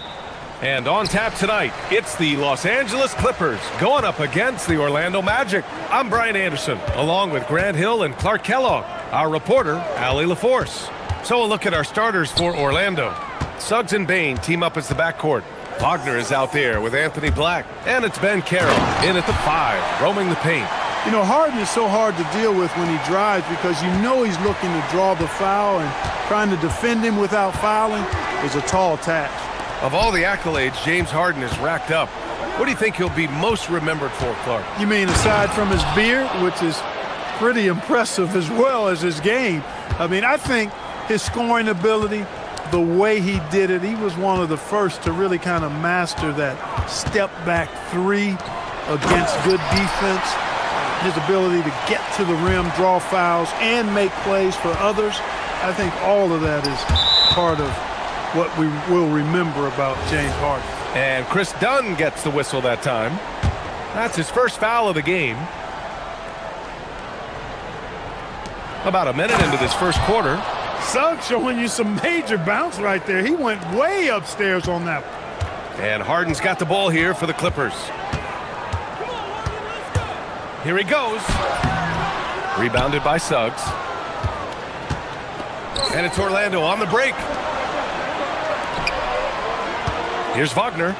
And on tap tonight, it's the Los Angeles Clippers going up against the Orlando Magic. I'm Brian Anderson, along with Grant Hill and Clark Kellogg, our reporter, Allie LaForce. So a look at our starters for Orlando. Suggs and Bain team up as the backcourt. Wagner is out there with Anthony Black. And it's Ben Carroll in at the 5, roaming the paint. You know, Harden is so hard to deal with when he drives because you know he's looking to draw the foul, and trying to defend him without fouling is a tall task. Of all the accolades James Harden has racked up, what do you think he'll be most remembered for, Clark? You mean aside from his beard, which is pretty impressive, as well as his game? I mean, I think his scoring ability, the way he did it, he was one of the first to really kind of master that step-back three against good defense. His ability to get to the rim, draw fouls, and make plays for others. I think all of that is part of what we will remember about James Harden. And Chris Dunn gets the whistle that time. That's his first foul of the game. About a minute into this first quarter. Suggs showing you some major bounce right there. He went way upstairs on that one. And Harden's got the ball here for the Clippers. Here he goes. Rebounded by Suggs. And it's Orlando on the break. Here's Wagner.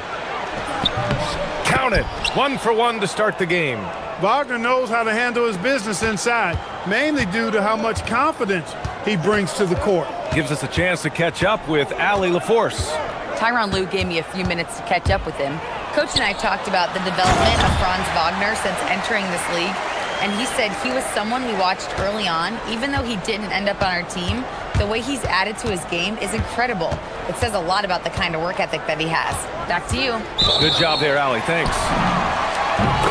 Count it. 1 for 1 to start the game. Wagner knows how to handle his business inside, mainly due to how much confidence he brings to the court. Gives us a chance to catch up with Allie LaForce. Tyronn Lue gave me a few minutes to catch up with him. Coach and I talked about the development of Franz Wagner since entering this league, and he said he was someone we watched early on. Even though he didn't end up on our team, the way he's added to his game is incredible. It says a lot about the kind of work ethic that he has. Back to you. Good job there, Allie. Thanks.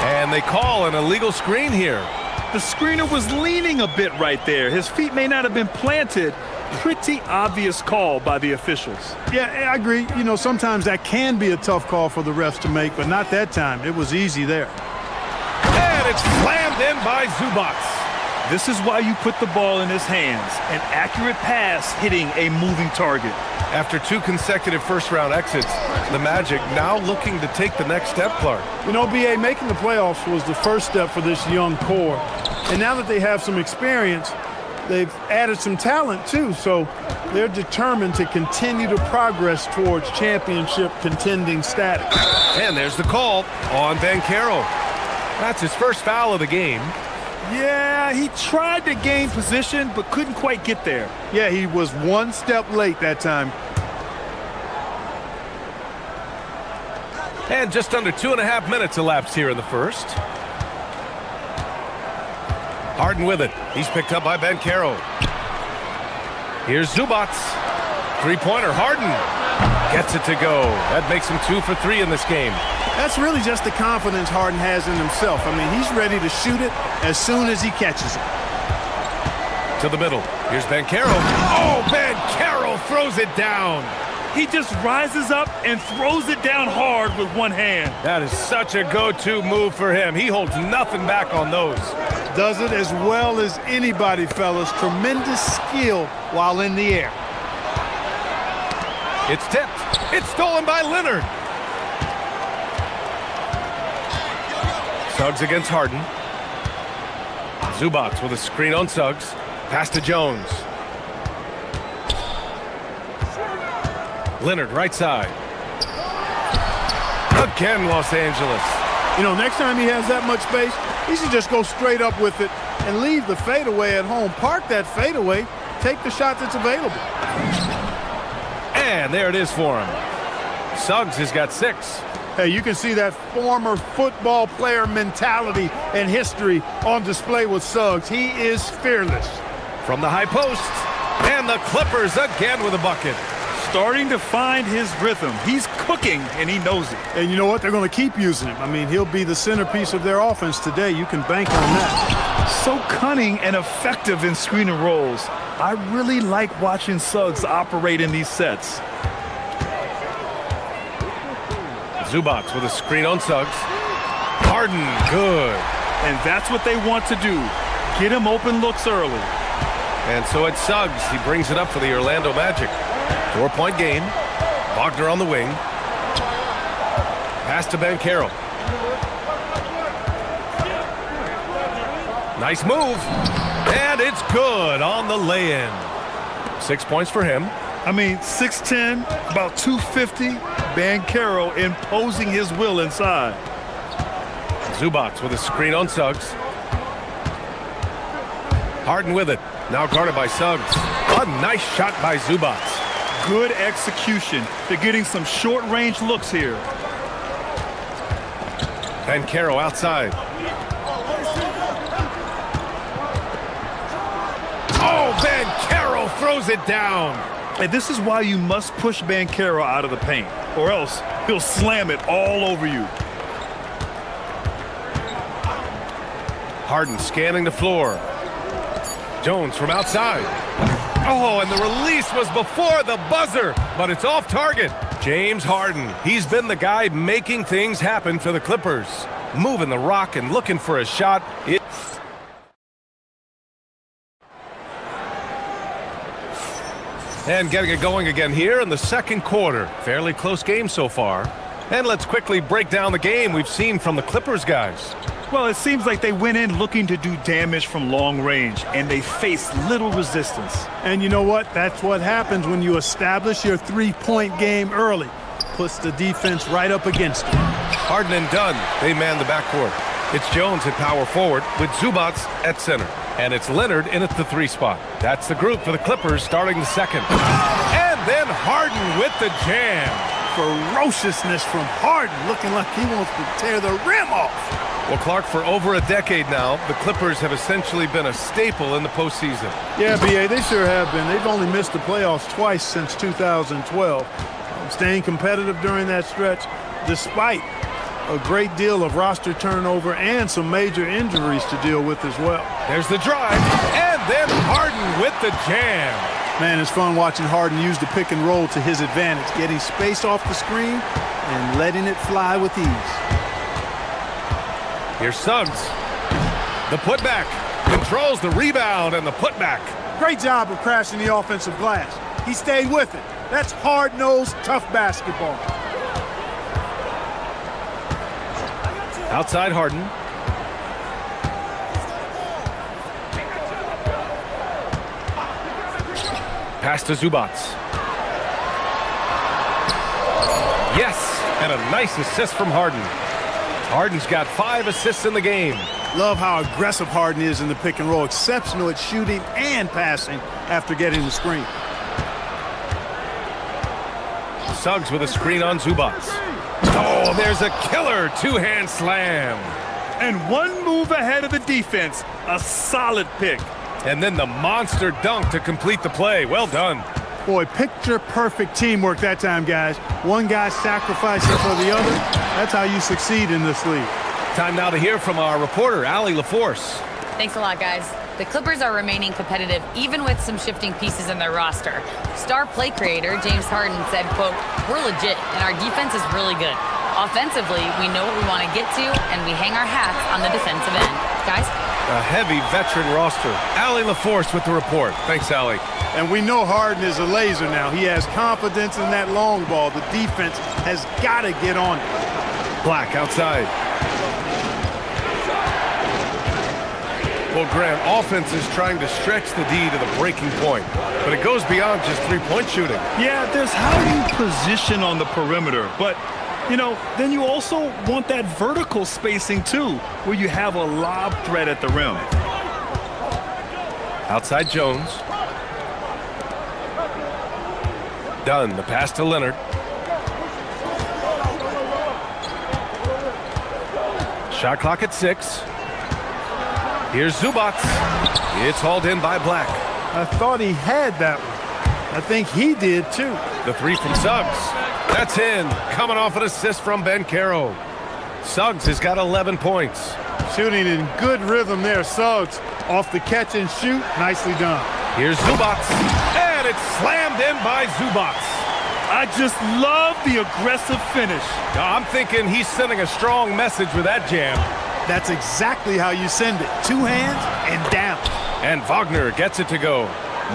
And they call an illegal screen here. The screener was leaning a bit right there. His feet may not have been planted. Pretty obvious call by the officials. Yeah, I agree. You know, sometimes that can be a tough call for the refs to make, but not that time. It was easy there. And it's slammed in by Zubac. This is why you put the ball in his hands. An accurate pass hitting a moving target. After 2 consecutive first-round exits, the Magic now looking to take the next step, Clark. You know, B.A., making the playoffs was the first step for this young core. And now that they have some experience, they've added some talent, too, so they're determined to continue to progress towards championship contending status. And there's the call on Ben Carroll. That's his first foul of the game. Yeah, he tried to gain position, but couldn't quite get there. Yeah, he was 1 step late that time. And just under 2.5 minutes elapsed here in the first. Harden with it. He's picked up by Ben Carroll. Here's Zubac. 3-pointer. Harden gets it to go. That makes him 2 for 3 in this game. That's really just the confidence Harden has in himself. I mean, he's ready to shoot it as soon as he catches it. To the middle. Here's Ben Carroll. Oh, Ben Carroll throws it down. He just rises up and throws it down hard with one hand. That is such a go-to move for him. He holds nothing back on those. Does it as well as anybody, fellas. Tremendous skill while in the air. It's tipped. It's stolen by Leonard. Suggs against Harden. Zubac with a screen on Suggs. Pass to Jones. Leonard right side. Again, Los Angeles. You know, next time he has that much space, he should just go straight up with it and leave the fadeaway at home. Park that fadeaway. Take the shot that's available. And there it is for him. Suggs has got 6. Hey, you can see that former football player mentality and history on display with Suggs. He is fearless. From the high post. And the Clippers again with a bucket. Starting to find his rhythm. He's cooking, and he knows it. And you know what? They're going to keep using him. I mean, he'll be the centerpiece of their offense today. You can bank on that. So cunning and effective in screen and rolls. I really like watching Suggs operate in these sets. Zubac with a screen on Suggs. Harden, good. And that's what they want to do. Get him open looks early. And so it's Suggs. He brings it up for the Orlando Magic. 4-point game. Wagner on the wing. Pass to Bankero. Nice move. And it's good on the lay-in. 6 points for him. I mean, 6'10", about 250. Bankero imposing his will inside. Zubac with a screen on Suggs. Harden with it. Now guarded by Suggs. A nice shot by Zubac. Good execution. They're getting some short-range looks here. Bankero outside. Oh, Bankero throws it down. And this is why you must push Bankero out of the paint, or else he'll slam it all over you. Harden scanning the floor. Jones from outside. Oh, and the release was before the buzzer, but it's off target. James Harden, he's been the guy making things happen for the Clippers. Moving the rock and looking for a shot. And getting it going again here in the second quarter. Fairly close game so far. And let's quickly break down the game we've seen from the Clippers guys. Well, it seems like they went in looking to do damage from long range, and they faced little resistance. And you know what? That's what happens when you establish your three-point game early. Puts the defense right up against it. Harden and Dunn, they man the backcourt. It's Jones at power forward with Zubac at center. And it's Leonard in at the 3 spot. That's the group for the Clippers starting the second. And then Harden with the jam. Ferociousness from Harden, looking like he wants to tear the rim off. Well, Clark, for over a decade now, the Clippers have essentially been a staple in the postseason. Yeah, B.A., they sure have been. They've only missed the playoffs twice since 2012. Staying competitive during that stretch, despite a great deal of roster turnover and some major injuries to deal with as well. There's the drive, and then Harden with the jam. Man, it's fun watching Harden use the pick and roll to his advantage, getting space off the screen and letting it fly with ease. Here's Suggs. The putback. Controls the rebound and the putback. Great job of crashing the offensive glass. He stayed with it. That's hard-nosed, tough basketball. Outside Harden. Pass to Zubac. Yes, and a nice assist from Harden. Harden's got 5 assists in the game. Love how aggressive Harden is in the pick and roll. Exceptional at shooting and passing after getting the screen. Suggs with a screen on Zubac. Oh, there's a killer 2-hand slam. And one move ahead of the defense. A solid pick. And then the monster dunk to complete the play. Well done. Boy, picture-perfect teamwork that time, guys. One guy sacrificing for the other. That's how you succeed in this league. Time now to hear from our reporter, Allie LaForce. Thanks a lot, guys. The Clippers are remaining competitive even with some shifting pieces in their roster. Star play creator James Harden said, quote, "We're legit and our defense is really good. Offensively, we know what we want to get to and we hang our hats on the defensive end." Guys? A heavy veteran roster. Allie LaForce with the report. Thanks, Allie. And we know Harden is a laser now. He has confidence in that long ball. The defense has got to get on it. Black outside. Well, Grant, offense is trying to stretch the D to the breaking point, but it goes beyond just three-point shooting. Yeah, there's how you position on the perimeter, but, you know, then you also want that vertical spacing, too, where you have a lob threat at the rim. Outside Jones. Dunn, the pass to Leonard. Shot clock at 6. Here's Zubac. It's hauled in by Black. I thought he had that one. I think he did, too. The 3 from Suggs. That's in. Coming off an assist from Bankero. Suggs has got 11 points. Shooting in good rhythm there, Suggs. Off the catch and shoot. Nicely done. Here's Zubac. And it's slammed in by Zubac. I just love the aggressive finish. I'm thinking he's sending a strong message with that jam. That's exactly how you send it. 2 hands and down. And Wagner gets it to go.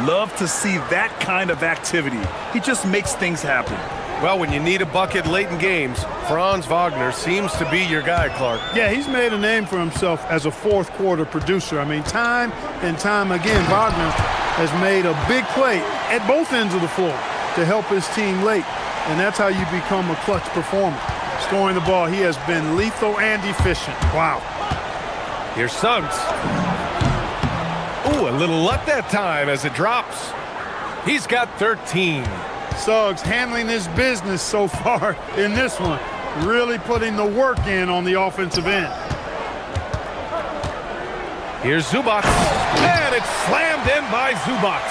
Love to see that kind of activity. He just makes things happen. Well, when you need a bucket late in games, Franz Wagner seems to be your guy, Clark. Yeah, he's made a name for himself as a fourth quarter producer. I mean, time and time again, Wagner has made a big play at both ends of the floor to help his team late. And that's how you become a clutch performer. Scoring the ball, he has been lethal and efficient. Wow. Here's Suggs. Ooh, a little luck that time as it drops. He's got 13. Suggs handling his business so far in this one, really putting the work in on the offensive end. Here's Zubac, and it's slammed in by Zubac.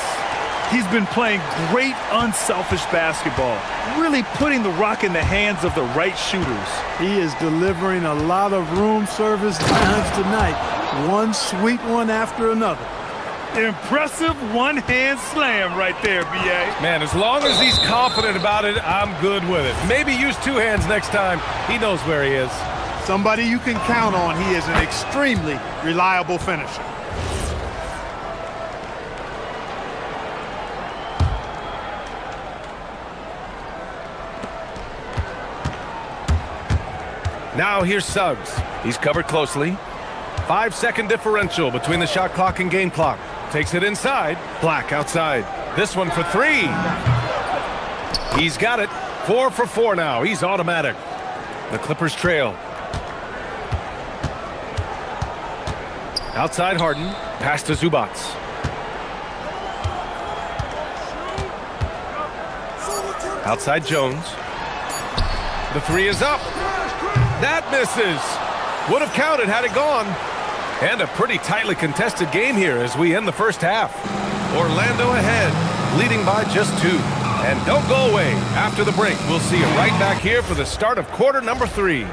He's been playing great unselfish basketball, really putting the rock in the hands of the right shooters. He is delivering a lot of room service dimes tonight, one sweet one after another. Impressive one-hand slam right there, B.A. Man, as long as he's confident about it, I'm good with it. Maybe use two hands next time. He knows where he is. Somebody you can count on. He is an extremely reliable finisher. Now here's Suggs. He's covered closely. 5-second differential between the shot clock and game clock. Takes it inside. Black outside. This one for three. He's got it. 4 for 4 now. He's automatic. The Clippers trail. Outside Harden. Pass to Zubac. Outside Jones. The three is up. That misses. Would have counted had it gone. And a pretty tightly contested game here as we end the first half. Orlando ahead, leading by just 2. And don't go away. After the break, we'll see you right back here for the start of quarter number 3.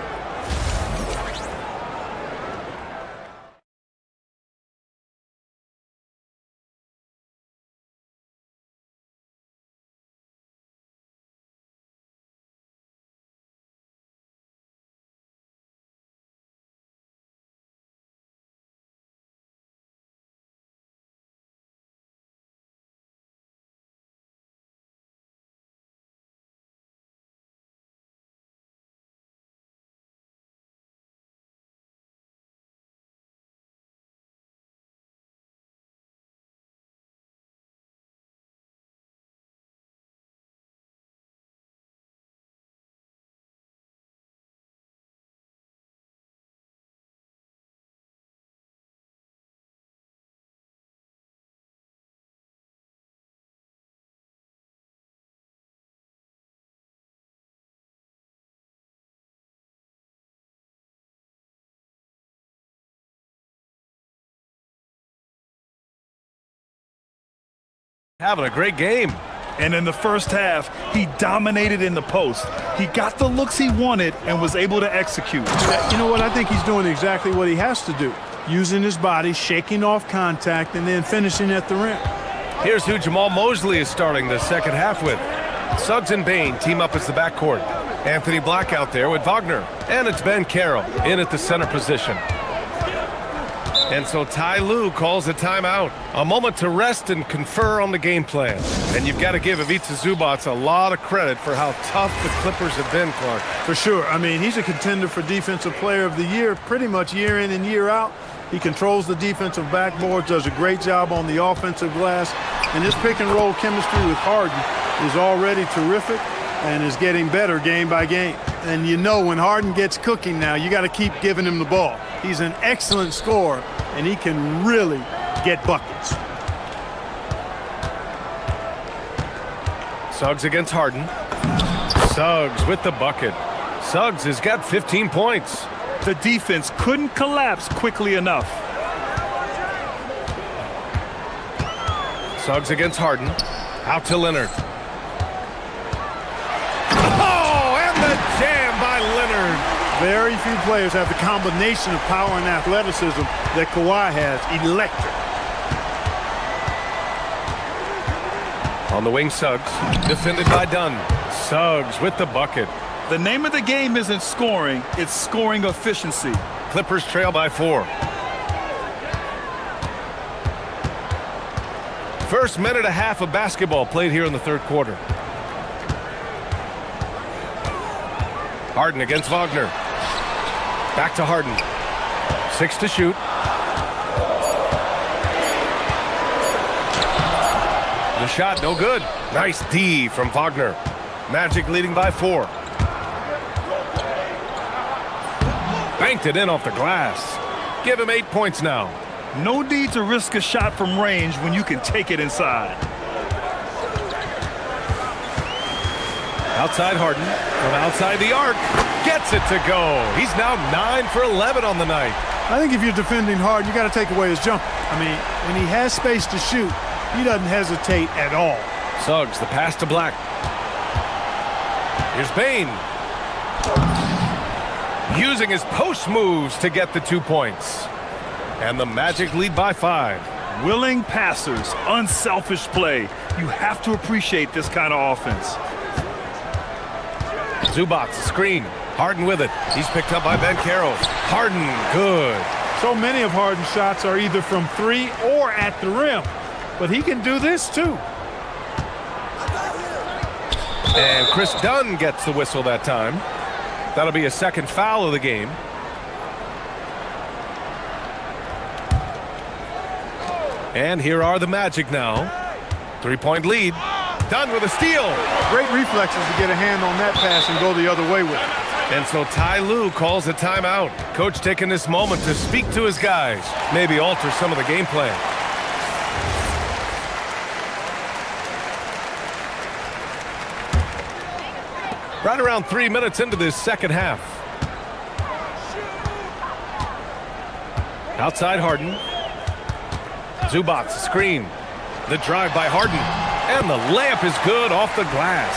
Having a great game. And in the first half, he dominated in the post. He got the looks he wanted and was able to execute. You know what? I think he's doing exactly what he has to do. Using his body, shaking off contact, and then finishing at the rim. Here's who Jamal Mosley is starting the second half with. Suggs and Bain team up as the backcourt. Anthony Black out there with Wagner. And it's Ben Carroll in at the center position. And so Ty Lue calls a timeout. A moment to rest and confer on the game plan. And you've got to give Ivica Zubac a lot of credit for how tough the Clippers have been, Clark. For sure. I mean, he's a contender for Defensive Player of the Year pretty much year in and year out. He controls the defensive backboard, does a great job on the offensive glass. And his pick and roll chemistry with Harden is already terrific and is getting better game by game. And you know when Harden gets cooking now, you got to keep giving him the ball. He's an excellent scorer, and he can really get buckets. Suggs against Harden. Suggs with the bucket. Suggs has got 15 points. The defense couldn't collapse quickly enough. Suggs against Harden. Out to Leonard. Jam by Leonard. Very few players have the combination of power and athleticism that Kawhi has. Electric. On the wing, Suggs. Defended by Dunn. Suggs with the bucket. The name of the game isn't scoring, it's scoring efficiency. Clippers trail by 4. First minute and a half of basketball played here in the third quarter. Harden against Wagner. Back to Harden. 6 to shoot. The shot, no good. Nice D from Wagner. Magic leading by 4. Banked it in off the glass. Give him 8 points now. No need to risk a shot from range when you can take it inside. Outside Harden, from outside the arc, gets it to go. He's now 9 for 11 on the night. I think if you're defending Harden, you got to take away his jumper. I mean, when he has space to shoot, he doesn't hesitate at all. Suggs, the pass to Black. Here's Bain. Using his post moves to get the 2 points. And the Magic lead by 5. Willing passers, unselfish play. You have to appreciate this kind of offense. Zubac, screen. Harden with it. He's picked up by Banchero. Harden, good. So many of Harden's shots are either from 3 or at the rim. But he can do this too. And Chris Dunn gets the whistle that time. That'll be a second foul of the game. And here are the Magic now. 3-point lead. Dunn with a steal. Great reflexes to get a hand on that pass and go the other way with it. And so Ty Lue calls a timeout. Coach taking this moment to speak to his guys. Maybe alter some of the game plan. Right around 3 minutes into this second half. Outside Harden. Zubac, screen. The drive by Harden. And the layup is good off the glass.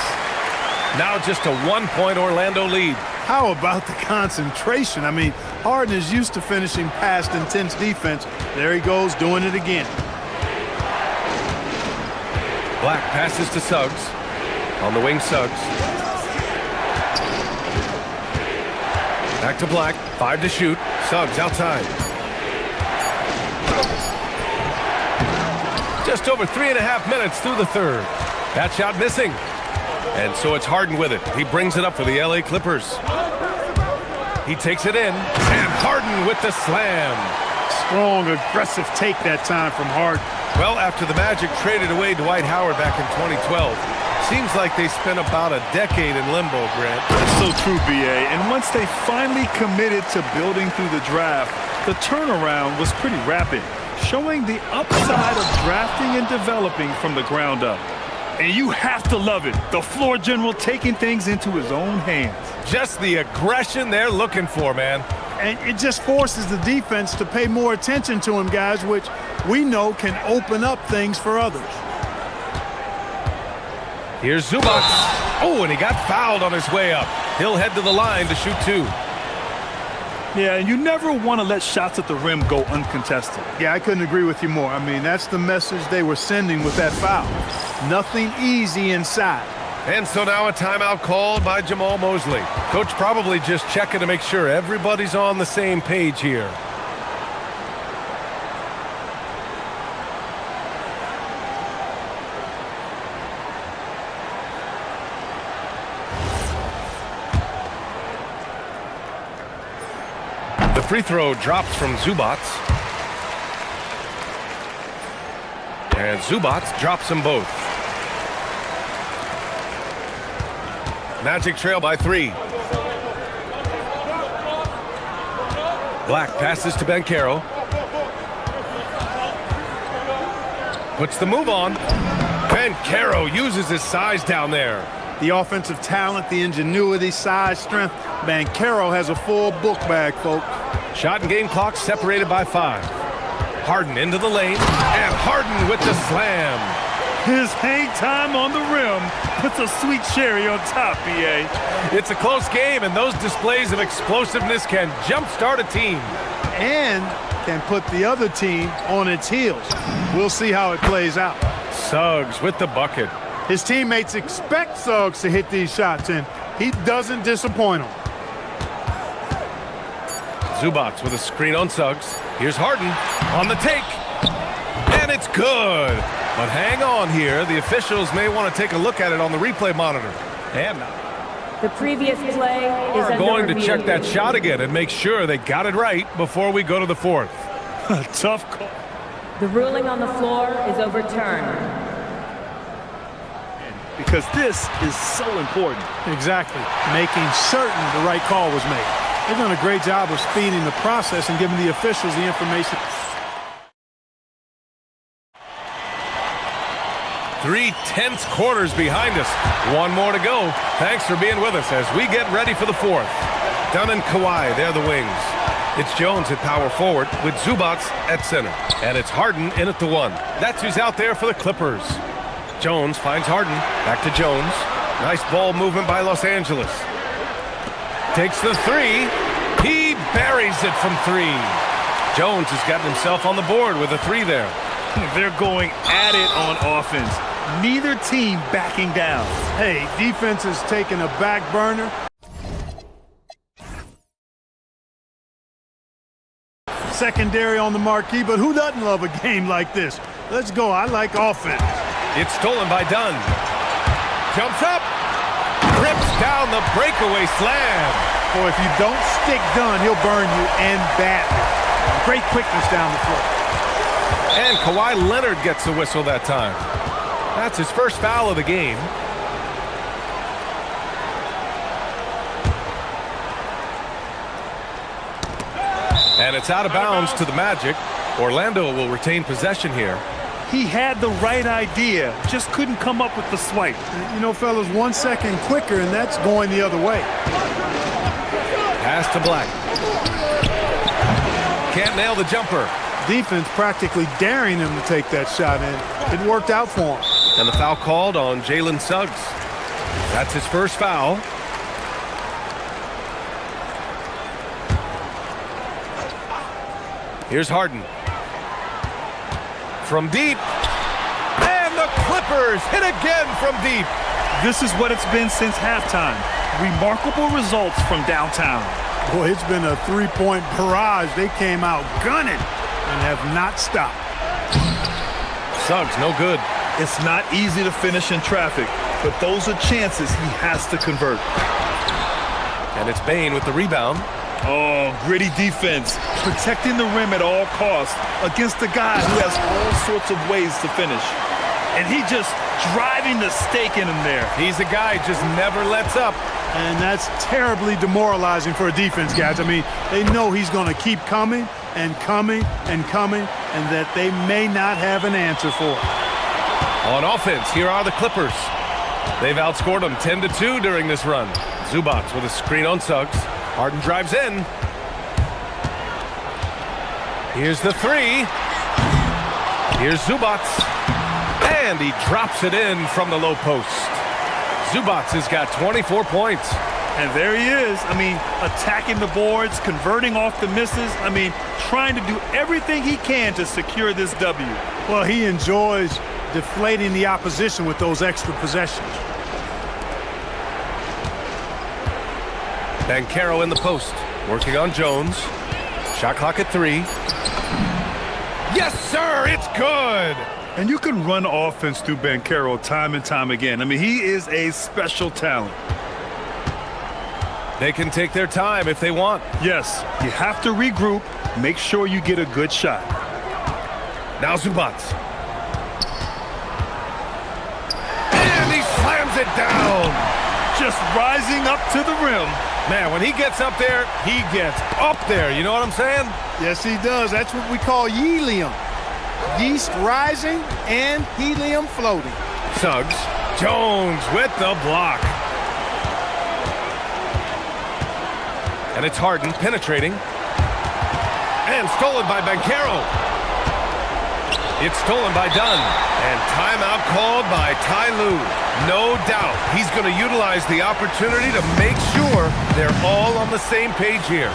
Now just a 1-point Orlando lead. How about the concentration? I mean, Harden is used to finishing past intense defense. There he goes, doing it again. Black passes to Suggs. On the wing, Suggs. Back to Black. 5 to shoot. Suggs outside. Just over 3.5 minutes through the third. That shot missing. And so it's Harden with it. He brings it up for the LA Clippers. He takes it in. And Harden with the slam. Strong, aggressive take that time from Harden. Well, after the Magic traded away Dwight Howard back in 2012, seems like they spent about a decade in limbo, Grant. That's so true, BA. And once they finally committed to building through the draft, the turnaround was pretty rapid, showing the upside of drafting and developing from the ground up. And you have to love it. The floor general taking things into his own hands. Just the aggression they're looking for, man. And it just forces the defense to pay more attention to him, guys, which we know can open up things for others. Here's Zubac. Oh, and he got fouled on his way up. He'll head to the line to shoot 2. Yeah, and you never want to let shots at the rim go uncontested. Yeah, I couldn't agree with you more. I mean, that's the message they were sending with that foul. Nothing easy inside. And so now a timeout called by Jamal Mosley. Coach probably just checking to make sure everybody's on the same page here. The free throw drops from Zubac. And Zubac drops them both. Magic trail by 3. Black passes to Banchero. Puts the move on. Banchero uses his size down there. The offensive talent, the ingenuity, size, strength. Banchero has a full book bag, folks. Shot and game clock separated by 5. Harden into the lane. And Harden with the slam. His hang time on the rim puts a sweet cherry on top, BA. It's a close game, and those displays of explosiveness can jumpstart a team. And can put the other team on its heels. We'll see how it plays out. Suggs with the bucket. His teammates expect Suggs to hit these shots, and he doesn't disappoint them. Zubac with a screen on Suggs. Here's Harden on the take. And it's good. But hang on here. The officials may want to take a look at it on the replay monitor. And The previous play is under going to review. check that shot again and make sure they got it right before we go to the fourth. Tough call. The ruling on the floor is overturned. Because this is so important. Exactly. Making certain the right call was made. They've done a great job of speeding the process and giving the officials the information. 3 tense quarters behind us. One more to go. Thanks for being with us as we get ready for the fourth. Dunn and Kawhi, they're the wings. It's Jones at power forward with Zubac at center. And it's Harden in at the 1. That's who's out there for the Clippers. Jones finds Harden. Back to Jones. Nice ball movement by Los Angeles. Takes the 3. He buries it from 3. Jones has gotten himself on the board with a 3 there. They're going at it on offense. Neither team backing down. Hey, defense is taking a back burner. Secondary on the marquee, but who doesn't love a game like this? Let's go. I like offense. It's stolen by Dunn. Jumps up. Rips down the breakaway slam. Boy, if you don't stick Dunn, he'll burn you, and badly. Great quickness down the floor. And Kawhi Leonard gets the whistle that time. That's his first foul of the game. And it's out of bounds to the Magic. Orlando will retain possession here. He had the right idea, just couldn't come up with the swipe. You know, fellas, 1 second quicker, and that's going the other way. Pass to Black. Can't nail the jumper. Defense practically daring him to take that shot, and it worked out for him. And the foul called on Jalen Suggs. That's his first foul. Here's Harden. From deep. And the Clippers hit again from deep. This is what it's been since halftime. Remarkable results from downtown. Boy, it's been a three-point barrage. They came out gunning and have not stopped. Suggs, no good. It's not easy to finish in traffic, but those are chances he has to convert. And it's Bane with the rebound. Oh, gritty defense, protecting the rim at all costs against a guy who has all sorts of ways to finish. And he just driving the stake in him there. He's a guy who just never lets up. And that's terribly demoralizing for a defense, guys. I mean, they know he's going to keep coming and coming and coming, and that they may not have an answer for it. On offense, here are the Clippers. They've outscored them 10-2 during this run. Zubac with a screen on Suggs. Harden drives in. Here's the 3. Here's Zubac. And he drops it in from the low post. Zubac has got 24 points. And there he is. I mean, attacking the boards, converting off the misses. I mean, trying to do everything he can to secure this W. Well, he enjoys deflating the opposition with those extra possessions. Banchero in the post, working on Jones. Shot clock at 3. Yes, sir, it's good. And you can run offense through Banchero time and time again. I mean, he is a special talent. They can take their time if they want. Yes, you have to regroup, make sure you get a good shot. Now Zubac. And he slams it down. Just rising up to the rim. Man, when he gets up there, he gets up there. You know what I'm saying? Yes, he does. That's what we call helium. Yeast rising and helium floating. Suggs. Jones with the block. And it's Harden penetrating. And stolen by Banchero. It's stolen by Dunn. And timeout called by Ty Lue. No doubt he's going to utilize the opportunity to make sure they're all on the same page here.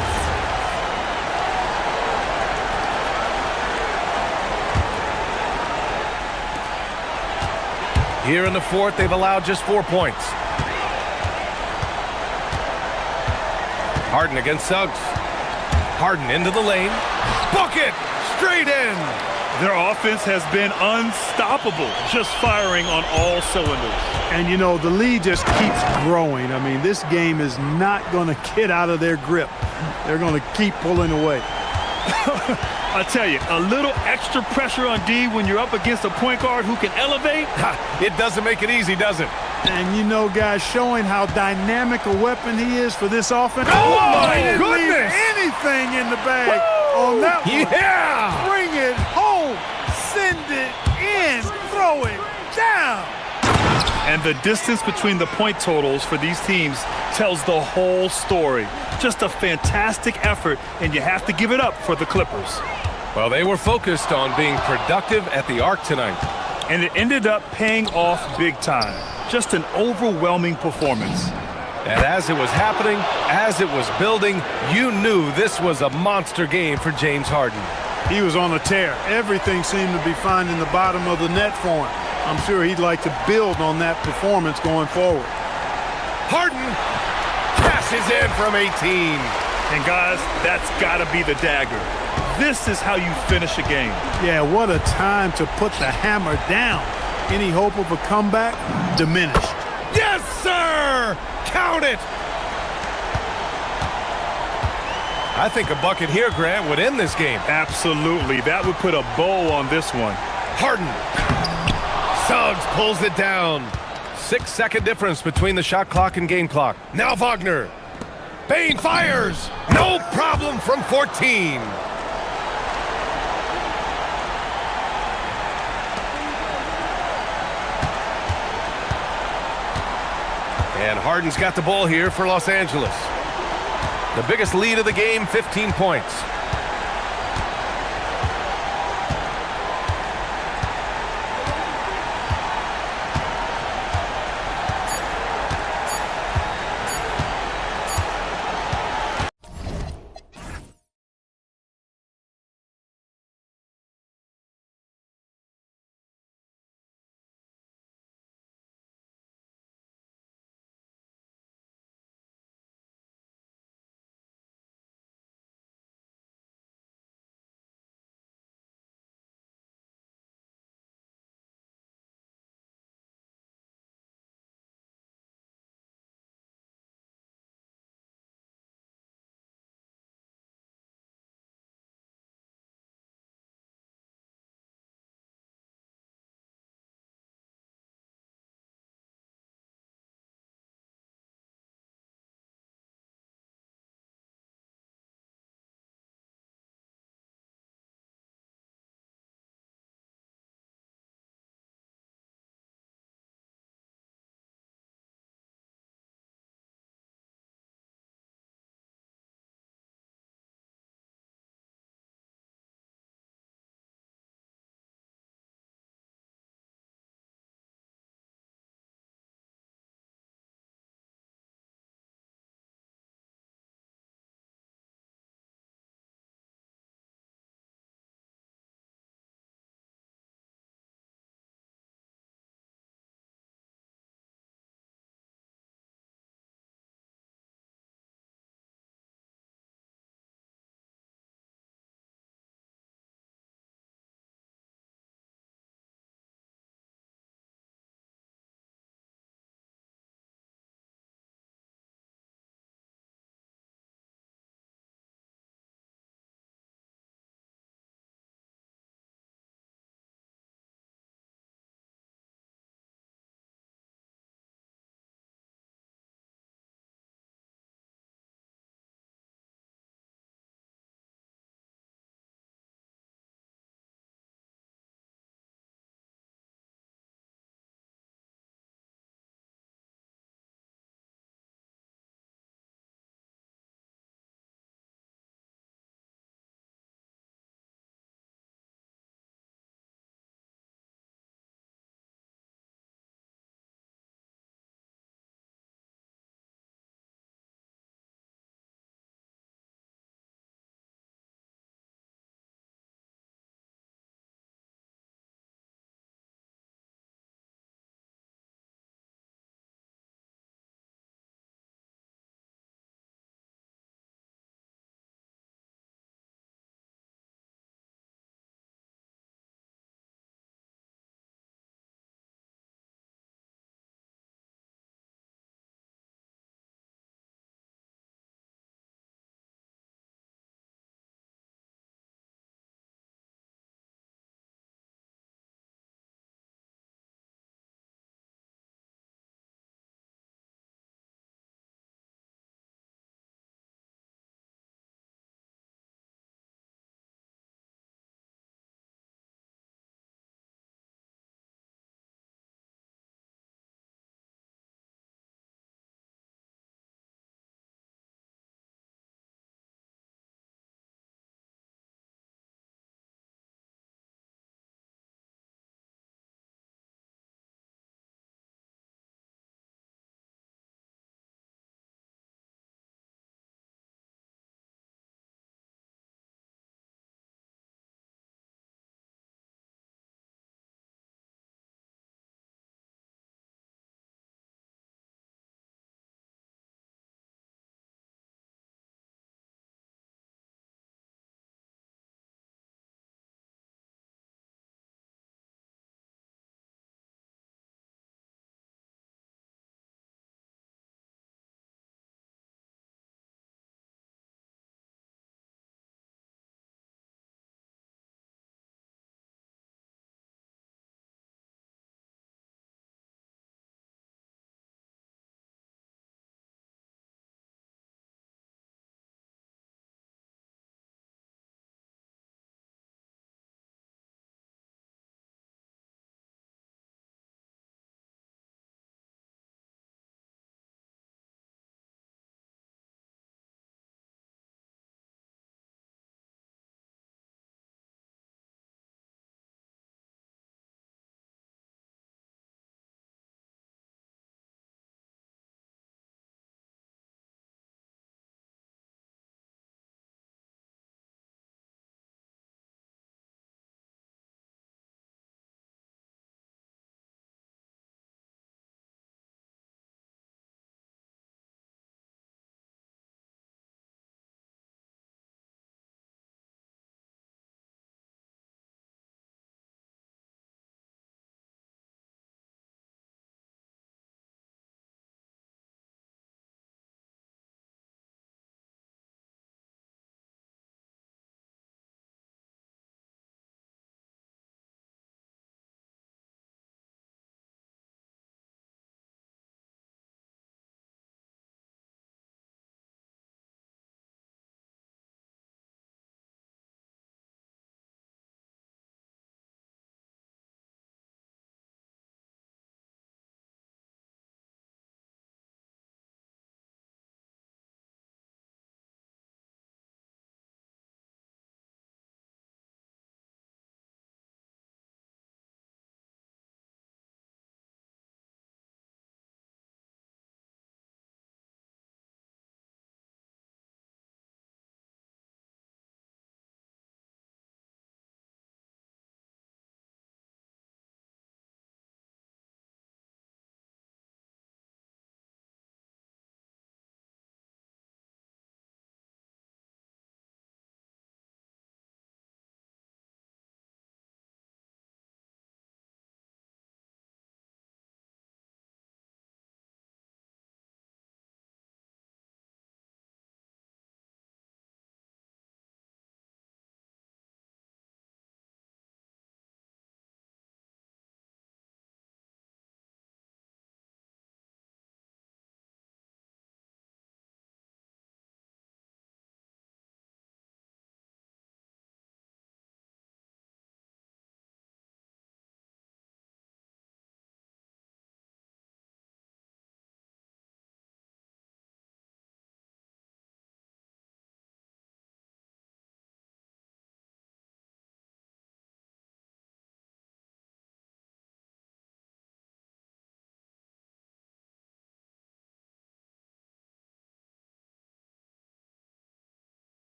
Here in the fourth, they've allowed just 4 points. Harden against Suggs. Harden into the lane. Bucket! Straight in! Their offense has been unstoppable, just firing on all cylinders. And, you know, the lead just keeps growing. I mean, this game is not going to get out of their grip. They're going to keep pulling away. I tell you, a little extra pressure on D when you're up against a point guard who can elevate. It doesn't make it easy, does it? And, you know, guys, showing how dynamic a weapon he is for this offense. Oh, my he didn't leave goodness! anything in the bag on that one. Yeah! Bring it home, send it in, throw it down. And the distance between the point totals for these teams tells the whole story. Just a fantastic effort, and you have to give it up for the Clippers. Well, they were focused on being productive at the arc tonight. And it ended up paying off big time. Just an overwhelming performance. And as it was happening, as it was building, you knew this was a monster game for James Harden. He was on a tear. Everything seemed to be finding the bottom of the net for him. I'm sure he'd like to build on that performance going forward. Harden passes in from 18. And guys, that's got to be the dagger. This is how you finish a game. Yeah, what a time to put the hammer down. Any hope of a comeback diminished. Yes, sir! Count it! I think a bucket here, Grant, would end this game. Absolutely. That would put a bow on this one. Harden. Suggs pulls it down. 6-second difference between the shot clock and game clock. Now Wagner. Bain fires. No problem from 14. And Harden's got the ball here for Los Angeles. The biggest lead of the game, 15 points.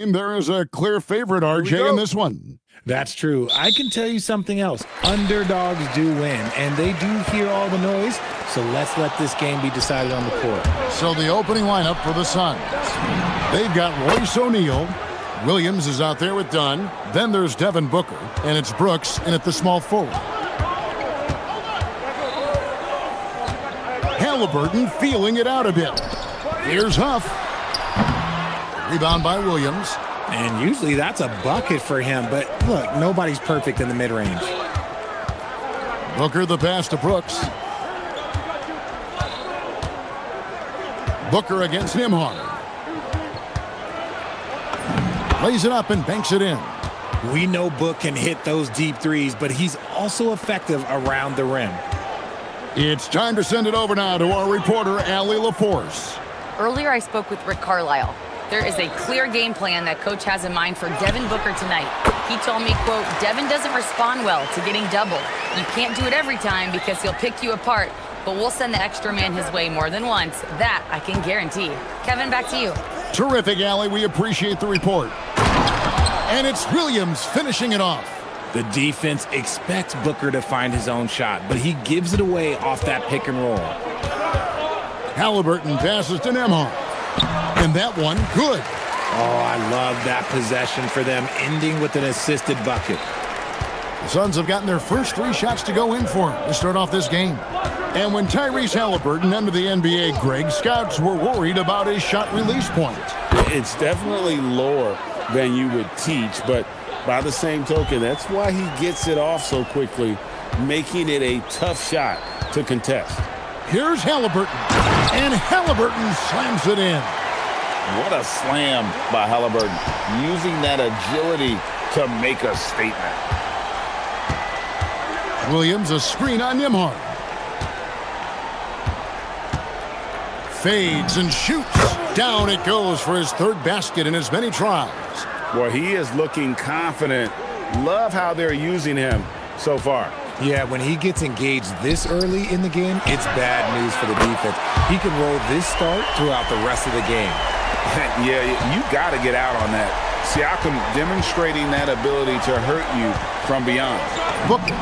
And there is a clear favorite, RJ, in this one. That's true. I can tell you something else. Underdogs do win, and they do hear all the noise, so let's let this game be decided on the court. So the opening lineup for the Suns. They've got Royce O'Neal. Williams is out there with Dunn. Then there's Devin Booker, and it's Brooks in at the small forward. Halliburton feeling it out a bit. Here's Huff. Rebound by Williams. And usually that's a bucket for him, but look, nobody's perfect in the mid-range. Booker the pass to Brooks. Booker against Nembhard. Lays it up and banks it in. We know Book can hit those deep threes, but he's also effective around the rim. It's time to send it over now to our reporter, Allie LaForce. Earlier I spoke with Rick Carlisle. There is a clear game plan that coach has in mind for Devin Booker tonight. He told me, quote, Devin doesn't respond well to getting doubled. You can't do it every time because he'll pick you apart, but we'll send the extra man his way more than once. That I can guarantee. Kevin, back to you. Terrific, Allie. We appreciate the report. And it's Williams finishing it off. The defense expects Booker to find his own shot, but he gives it away off that pick and roll. Halliburton passes to Nembhard. And that one, good. Oh, I love that possession for them, ending with an assisted bucket. The Suns have gotten their first 3 shots to go in for him to start off this game. And when Tyrese Halliburton entered the NBA, Greg, scouts were worried about his shot release point. It's definitely lower than you would teach, but by the same token, that's why he gets it off so quickly, making it a tough shot to contest. Here's Halliburton, and Halliburton slams it in. What a slam by Halliburton, using that agility to make a statement. Williams, a screen on Nembhard. Fades and shoots. Down it goes for his 3rd basket in as many tries. Well, he is looking confident. Love how they're using him so far. Yeah, when he gets engaged this early in the game, it's bad news for the defense. He can roll this start throughout the rest of the game. Yeah, you got to get out on that. Siakam demonstrating that ability to hurt you from beyond. Booker.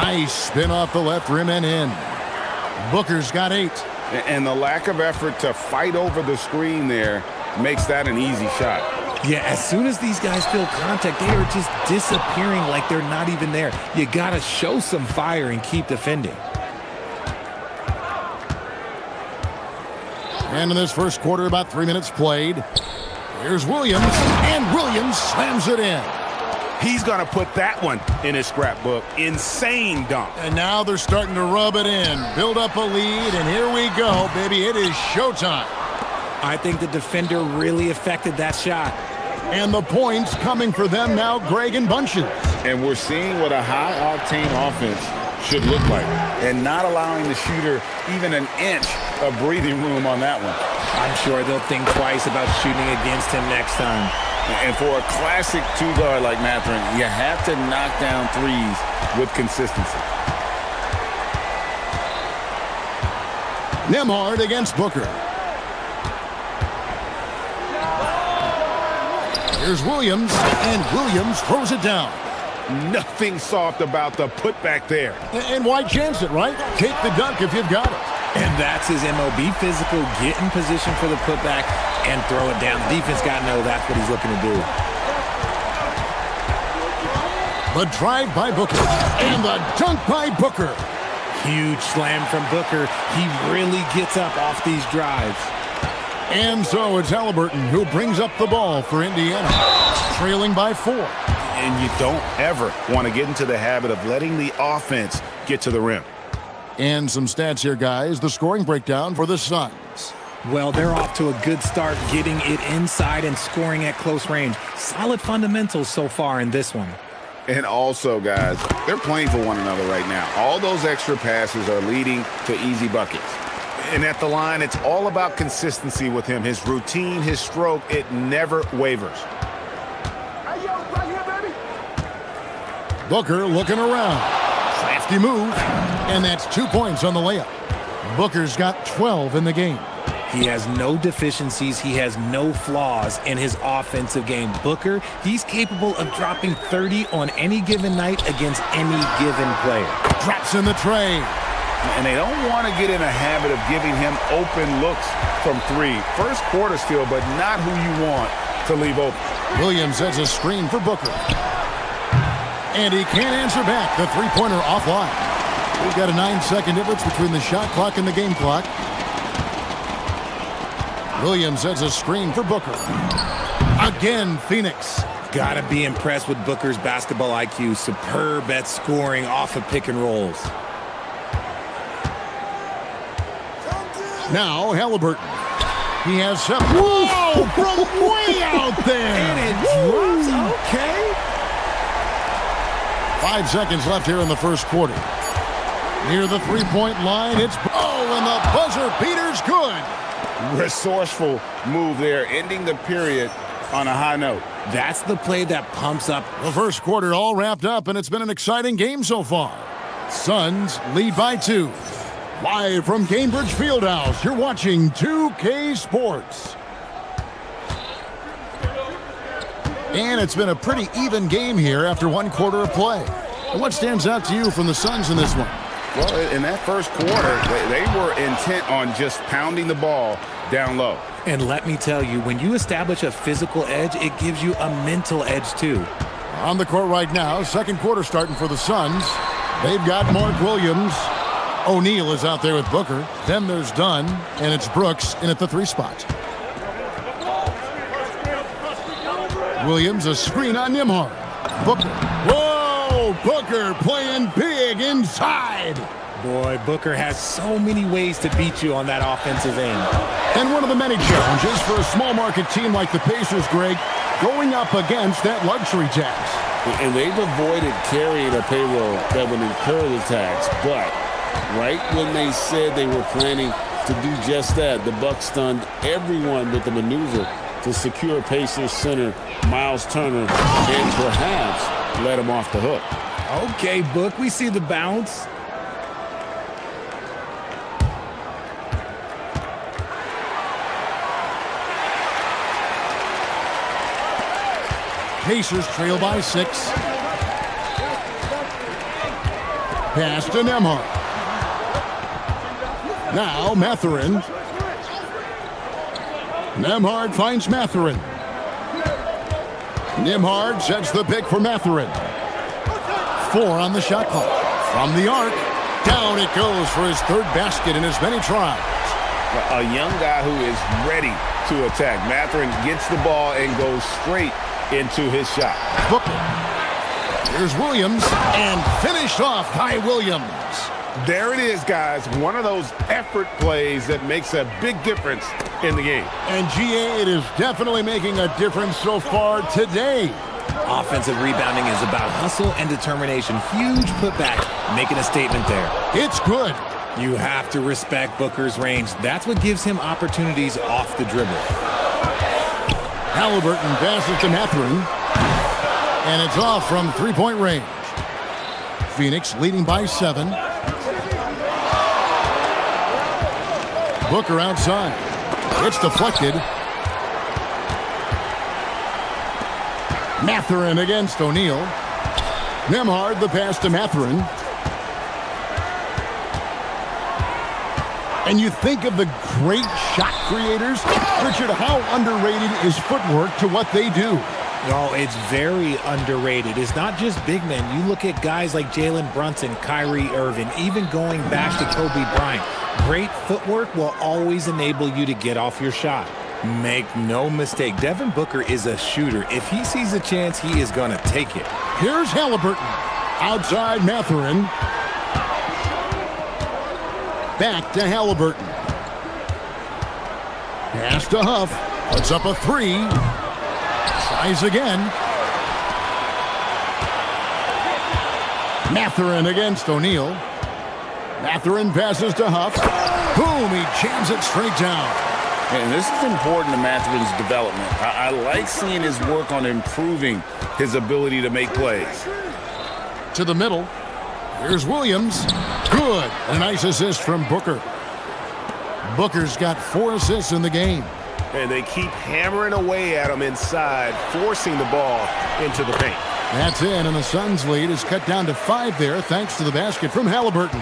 Nice spin off the left rim and in. Booker's got 8. And the lack of effort to fight over the screen there makes that an easy shot. Yeah, as soon as these guys feel contact, they are just disappearing like they're not even there. You got to show some fire and keep defending. And in this first quarter, about 3 minutes played. Here's Williams, and Williams slams it in. He's going to put that one in his scrapbook. Insane dunk. And now they're starting to rub it in, build up a lead, and here we go, baby. It is showtime. I think the defender really affected that shot. And the points coming for them now, Greg, in bunches. And we're seeing what a high-octane offense should look like, and not allowing the shooter even an inch of breathing room on that one. I'm sure they'll think twice about shooting against him next time. And for a classic 2-guard like Mathurin, you have to knock down threes with consistency. Nembhard against Booker. Here's Williams, and Williams throws it down. Nothing soft about the putback there. And why chance it, right? Take the dunk if you've got it. And that's his MO. Be physical, get in position for the putback, and throw it down. The defense got to know that's what he's looking to do. The drive by Booker, and the dunk by Booker. Huge slam from Booker. He really gets up off these drives. And so it's Halliburton who brings up the ball for Indiana, trailing by 4. And you don't ever want to get into the habit of letting the offense get to the rim. And some stats here, guys. The scoring breakdown for the Suns. Well, they're off to a good start, getting it inside and scoring at close range. Solid fundamentals so far in this one. And also, guys, they're playing for one another right now. All those extra passes are leading to easy buckets. And at the line, it's all about consistency with him. His routine, his stroke, it never wavers. Booker looking around. Crafty move. And that's 2 points on the layup. Booker's got 12 in the game. He has no deficiencies. He has no flaws in his offensive game. Booker, he's capable of dropping 30 on any given night against any given player. Drops in the tray. And they don't want to get in a habit of giving him open looks from three. First quarter still, but not who you want to leave open. Williams has a screen for Booker. And he can't answer back. The three-pointer offline. We've got a 9-second difference between the shot clock and the game clock. Williams has a screen for Booker. Again, Phoenix. Gotta be impressed with Booker's basketball IQ. Superb at scoring off of pick and rolls. Now, Halliburton. He has seven. Whoa! From way out there! And it drops. Okay. 5 seconds left here in the first quarter. Near the three-point line, it's... Oh, and the buzzer beater's good! Resourceful move there, ending the period on a high note. That's the play that pumps up. The first quarter all wrapped up, and it's been an exciting game so far. Suns lead by 2. Live from Cambridge Fieldhouse, you're watching 2K Sports. And it's been a pretty even game here after one quarter of play. And what stands out to you from the Suns in this one? Well, in that first quarter, they were intent on just pounding the ball down low. And let me tell you, when you establish a physical edge, it gives you a mental edge too. On the court right now, second quarter starting for the Suns. They've got Mark Williams. O'Neal is out there with Booker. Then there's Dunn, and it's Brooks in at the 3 spot. Williams, a screen on Nembhard. Booker. Whoa! Booker playing big inside. Boy, Booker has so many ways to beat you on that offensive end. And one of the many challenges for a small market team like the Pacers, Greg, going up against that luxury tax. And they've avoided carrying a payroll that would incur the tax, but right when they said they were planning to do just that, the Bucks stunned everyone with the maneuver to secure Pacers center Miles Turner and perhaps let him off the hook. Okay, Book, we see the bounce. Pacers trail by 6. Pass to Nembhard. Now Mathurin. Nembhard finds Mathurin. Nembhard sets the pick for Mathurin. 4 on the shot clock. From the arc, down it goes for his third basket in as many tries. A young guy who is ready to attack. Mathurin gets the ball and goes straight into his shot. Booker. Here's Williams, and finished off by Williams. There it is, guys. One of those effort plays that makes a big difference in the game. And GA, it is definitely making a difference so far today. Offensive rebounding is about hustle and determination. Huge putback, making a statement there. It's good. You have to respect Booker's range. That's what gives him opportunities off the dribble. Halliburton passes to Mathurin, and it's off from three-point range. Phoenix leading by 7. Booker outside. It's deflected. Mathurin against O'Neal. Nembhard, the pass to Mathurin. And you think of the great shot creators. Richard, how underrated is footwork to what they do? Oh, it's very underrated. It's not just big men. You look at guys like Jalen Brunson, Kyrie Irving, even going back to Kobe Bryant. Great footwork will always enable you to get off your shot. Make no mistake, Devin Booker is a shooter. If he sees a chance, he is going to take it. Here's Halliburton. Outside Mathurin. Back to Halliburton. Pass to Huff. Puts up a 3. Tries again. Mathurin against O'Neal. Mathurin passes to Huff. Boom, he jams it straight down. And this is important to Mathurin's development. I like seeing his work on improving his ability to make plays. To the middle. Here's Williams. Good. A nice assist from Booker. Booker's got 4 assists in the game. And they keep hammering away at him inside, forcing the ball into the paint. That's in, and the Suns' lead is cut down to 5 there thanks to the basket from Halliburton.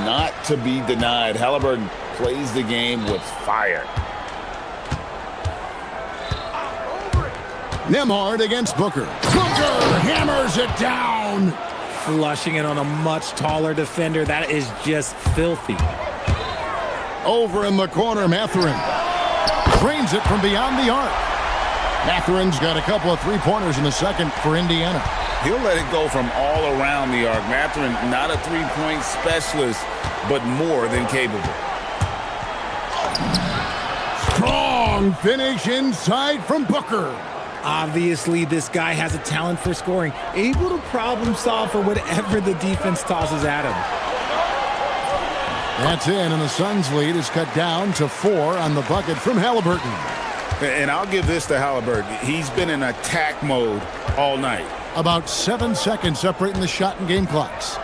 Not to be denied. Halliburton plays the game with fire. Nembhard against Booker. Booker hammers it down. Flushing it on a much taller defender. That is just filthy. Over in the corner, Mathurin drains it from beyond the arc. Mathurin's got a couple of three-pointers in the second for Indiana. He'll let it go from all around the arc. Mathurin, not a three-point specialist, but more than capable. Strong finish inside from Booker. Obviously, this guy has a talent for scoring, able to problem solve for whatever the defense tosses at him. That's in, and the Suns' lead is cut down to 4 on the bucket from Halliburton. And I'll give this to Halliburton. He's been in attack mode all night. About 7 seconds separating the shot and game clocks.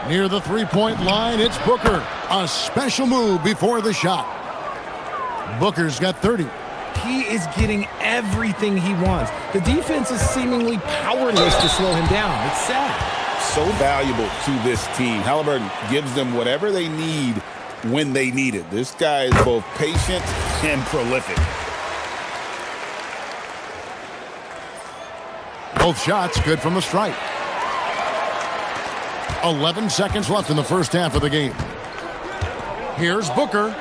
Near the three-point line, it's Booker. A special move before the shot. Booker's got 30. He is getting everything he wants. The defense is seemingly powerless to slow him down. It's sad. So valuable to this team. Halliburton gives them whatever they need when they need it. This guy is both patient and prolific. Both shots good from the stripe. 11 seconds left in the first half of the game. Here's Booker.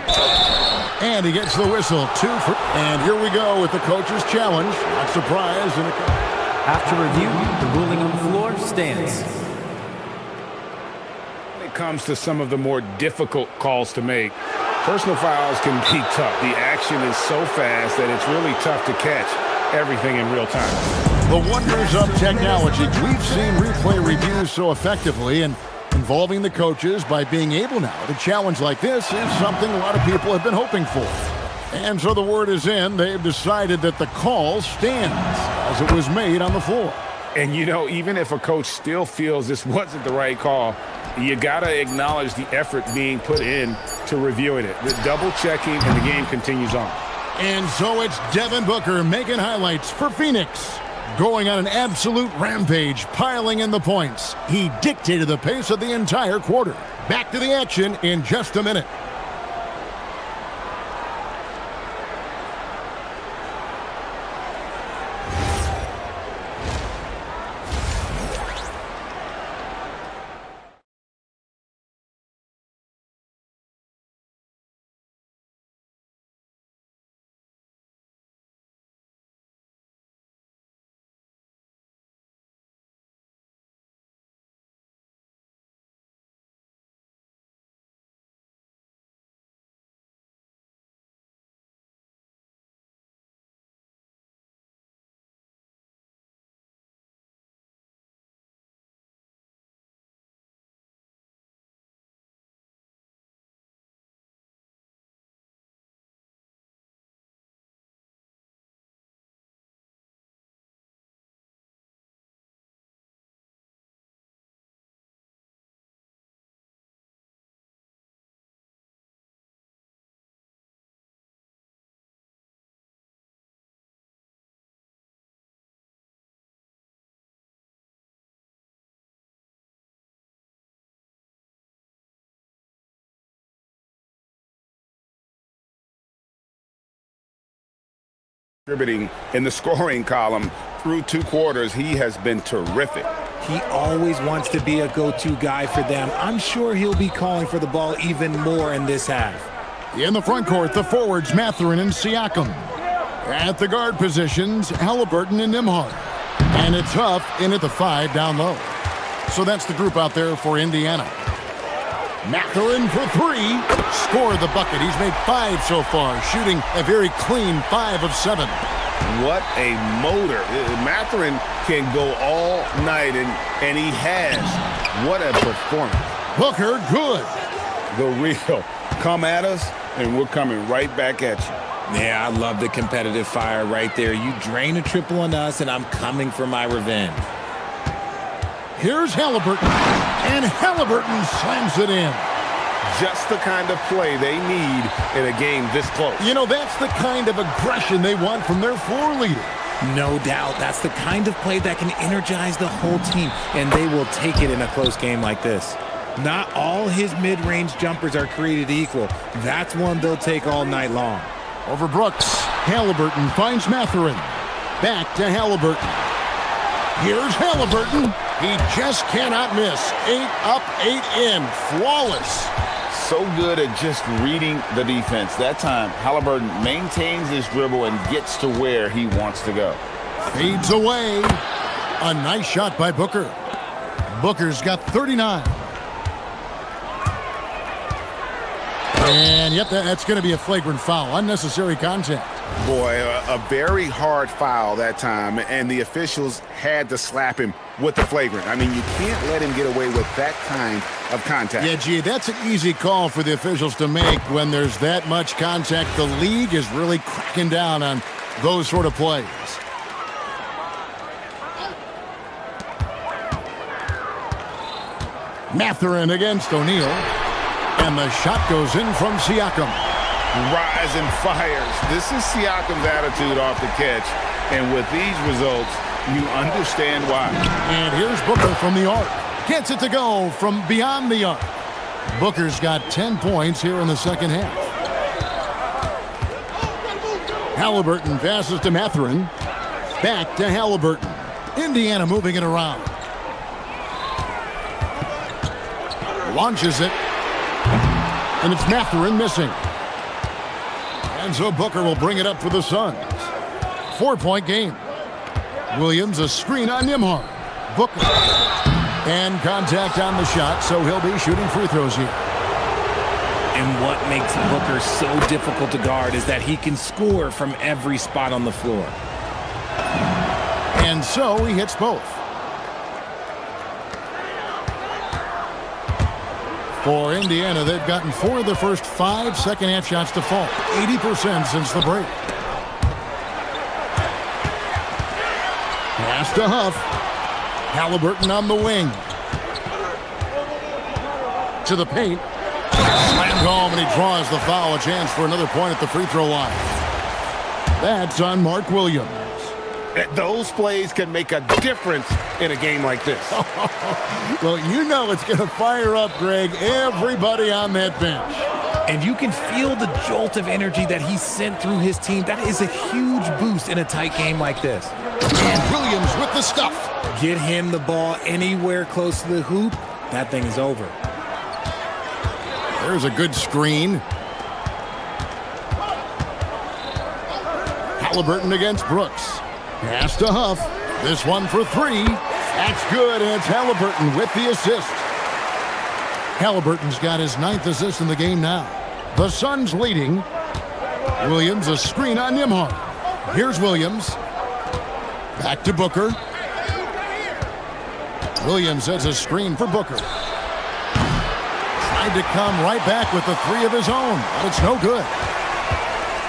And he gets the whistle. 2 for... And here we go with the coach's challenge. Not surprised. After review, the ruling on the floor stands. When it comes to some of the more difficult calls to make, personal fouls can be tough. The action is so fast that it's really tough to catch everything in real time. The wonders of technology. We've seen replay reviews so effectively, and involving the coaches by being able now to challenge like this is something a lot of people have been hoping for. And so the word is in. They've decided that the call stands as it was made on the floor. And, you know, even if a coach still feels this wasn't the right call, you got to acknowledge the effort being put in to reviewing it. The double-checking, and the game continues on. And so it's Devin Booker making highlights for Phoenix. Going on an absolute rampage, piling in the points. He dictated the pace of the entire quarter. Back to the action in just a minute. Contributing in the scoring column through 2 quarters, he has been terrific. He always wants to be a go-to guy for them. I'm sure he'll be calling for the ball even more in this half. In the front court, the forwards, Mathurin and Siakam. At the guard positions, Halliburton and Nembhard. And it's Huff in at the 5 down low. So that's the group out there for Indiana. Mathurin for 3. Scored the bucket. He's made 5 so far, shooting a very clean 5 of 7. What a motor. Mathurin can go all night, and he has. What a performance. Booker, good. The real. Come at us, and we're coming right back at you. Yeah, I love the competitive fire right there. You drain a triple on us, and I'm coming for my revenge. Here's Halliburton. And Halliburton slams it in. Just the kind of play they need in a game this close. You know, that's the kind of aggression they want from their floor leader. No doubt. That's the kind of play that can energize the whole team, and they will take it in a close game like this. Not all his mid-range jumpers are created equal. That's one they'll take all night long. Over Brooks. Halliburton finds Matherin. Back to Halliburton. Here's Halliburton. He just cannot miss. 8 up, 8 in. Flawless. So good at just reading the defense. That time, Halliburton maintains his dribble and gets to where he wants to go. Fades away. A nice shot by Booker. Booker's got 39. And, yep, that's going to be a flagrant foul. Unnecessary contact. Boy, a very hard foul that time, and the officials had to slap him with the flagrant. I mean, you can't let him get away with that kind of contact. Yeah, gee, that's an easy call for the officials to make when there's that much contact. The league is really cracking down on those sort of plays. Matherin against O'Neal. And the shot goes in from Siakam. Rise and fires. This is Siakam's attitude off the catch. And with these results, you understand why. And here's Booker from the arc. Gets it to go from beyond the arc. Booker's got 10 points here in the second half. Halliburton passes to Matherin. Back to Halliburton. Indiana moving it around. Launches it. And it's Matherin missing. And so Booker will bring it up for the Suns. 4-point game. Williams, a screen on Nembhard. Booker. And contact on the shot, so he'll be shooting free throws here. And what makes Booker so difficult to guard is that he can score from every spot on the floor. And so he hits both. For Indiana, they've gotten 4 of their first 5 second-half shots to fall. 80% since the break. Pass to Huff. Halliburton on the wing. To the paint. Slammed home, and he draws the foul. A chance for another point at the free throw line. That's on Mark Williams. Those plays can make a difference in a game like this. Well, you know it's going to fire up, Greg, everybody on that bench. And you can feel the jolt of energy that he sent through his team. That is a huge boost in a tight game like this. And Williams with the stuff. Get him the ball anywhere close to the hoop, that thing is over. There's a good screen. Halliburton against Brooks. Pass to Huff. This one for 3. That's good, and it's Halliburton with the assist. Halliburton's got his 9th assist in the game now. The Suns leading. Williams, a screen on Nembhard. Here's Williams. Back to Booker. Williams has a screen for Booker. Tried to come right back with the 3 of his own, but it's no good.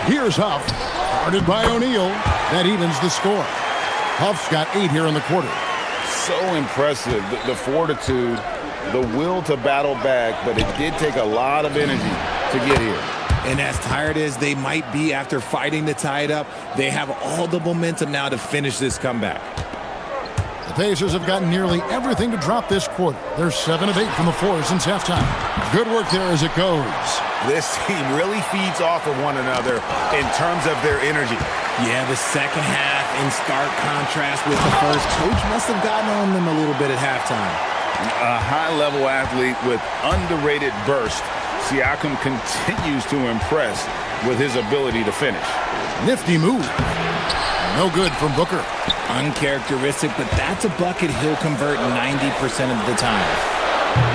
Here's Huff. Guarded by O'Neal. That evens the score. Huff's got 8 here in the quarter. So impressive, the fortitude, the will to battle back, but it did take a lot of energy to get here. And as tired as they might be after fighting to tie it up, they have all the momentum now to finish this comeback. The Pacers have gotten nearly everything to drop this quarter. They're 7 of 8 from the floor since halftime. Good work there as it goes. This team really feeds off of one another in terms of their energy. Yeah, the second half in stark contrast with the first. Coach must have gotten on them a little bit at halftime. A high-level athlete with underrated burst. Siakam continues to impress with his ability to finish. Nifty move. No good from Booker. Uncharacteristic, but that's a bucket he'll convert 90% of the time.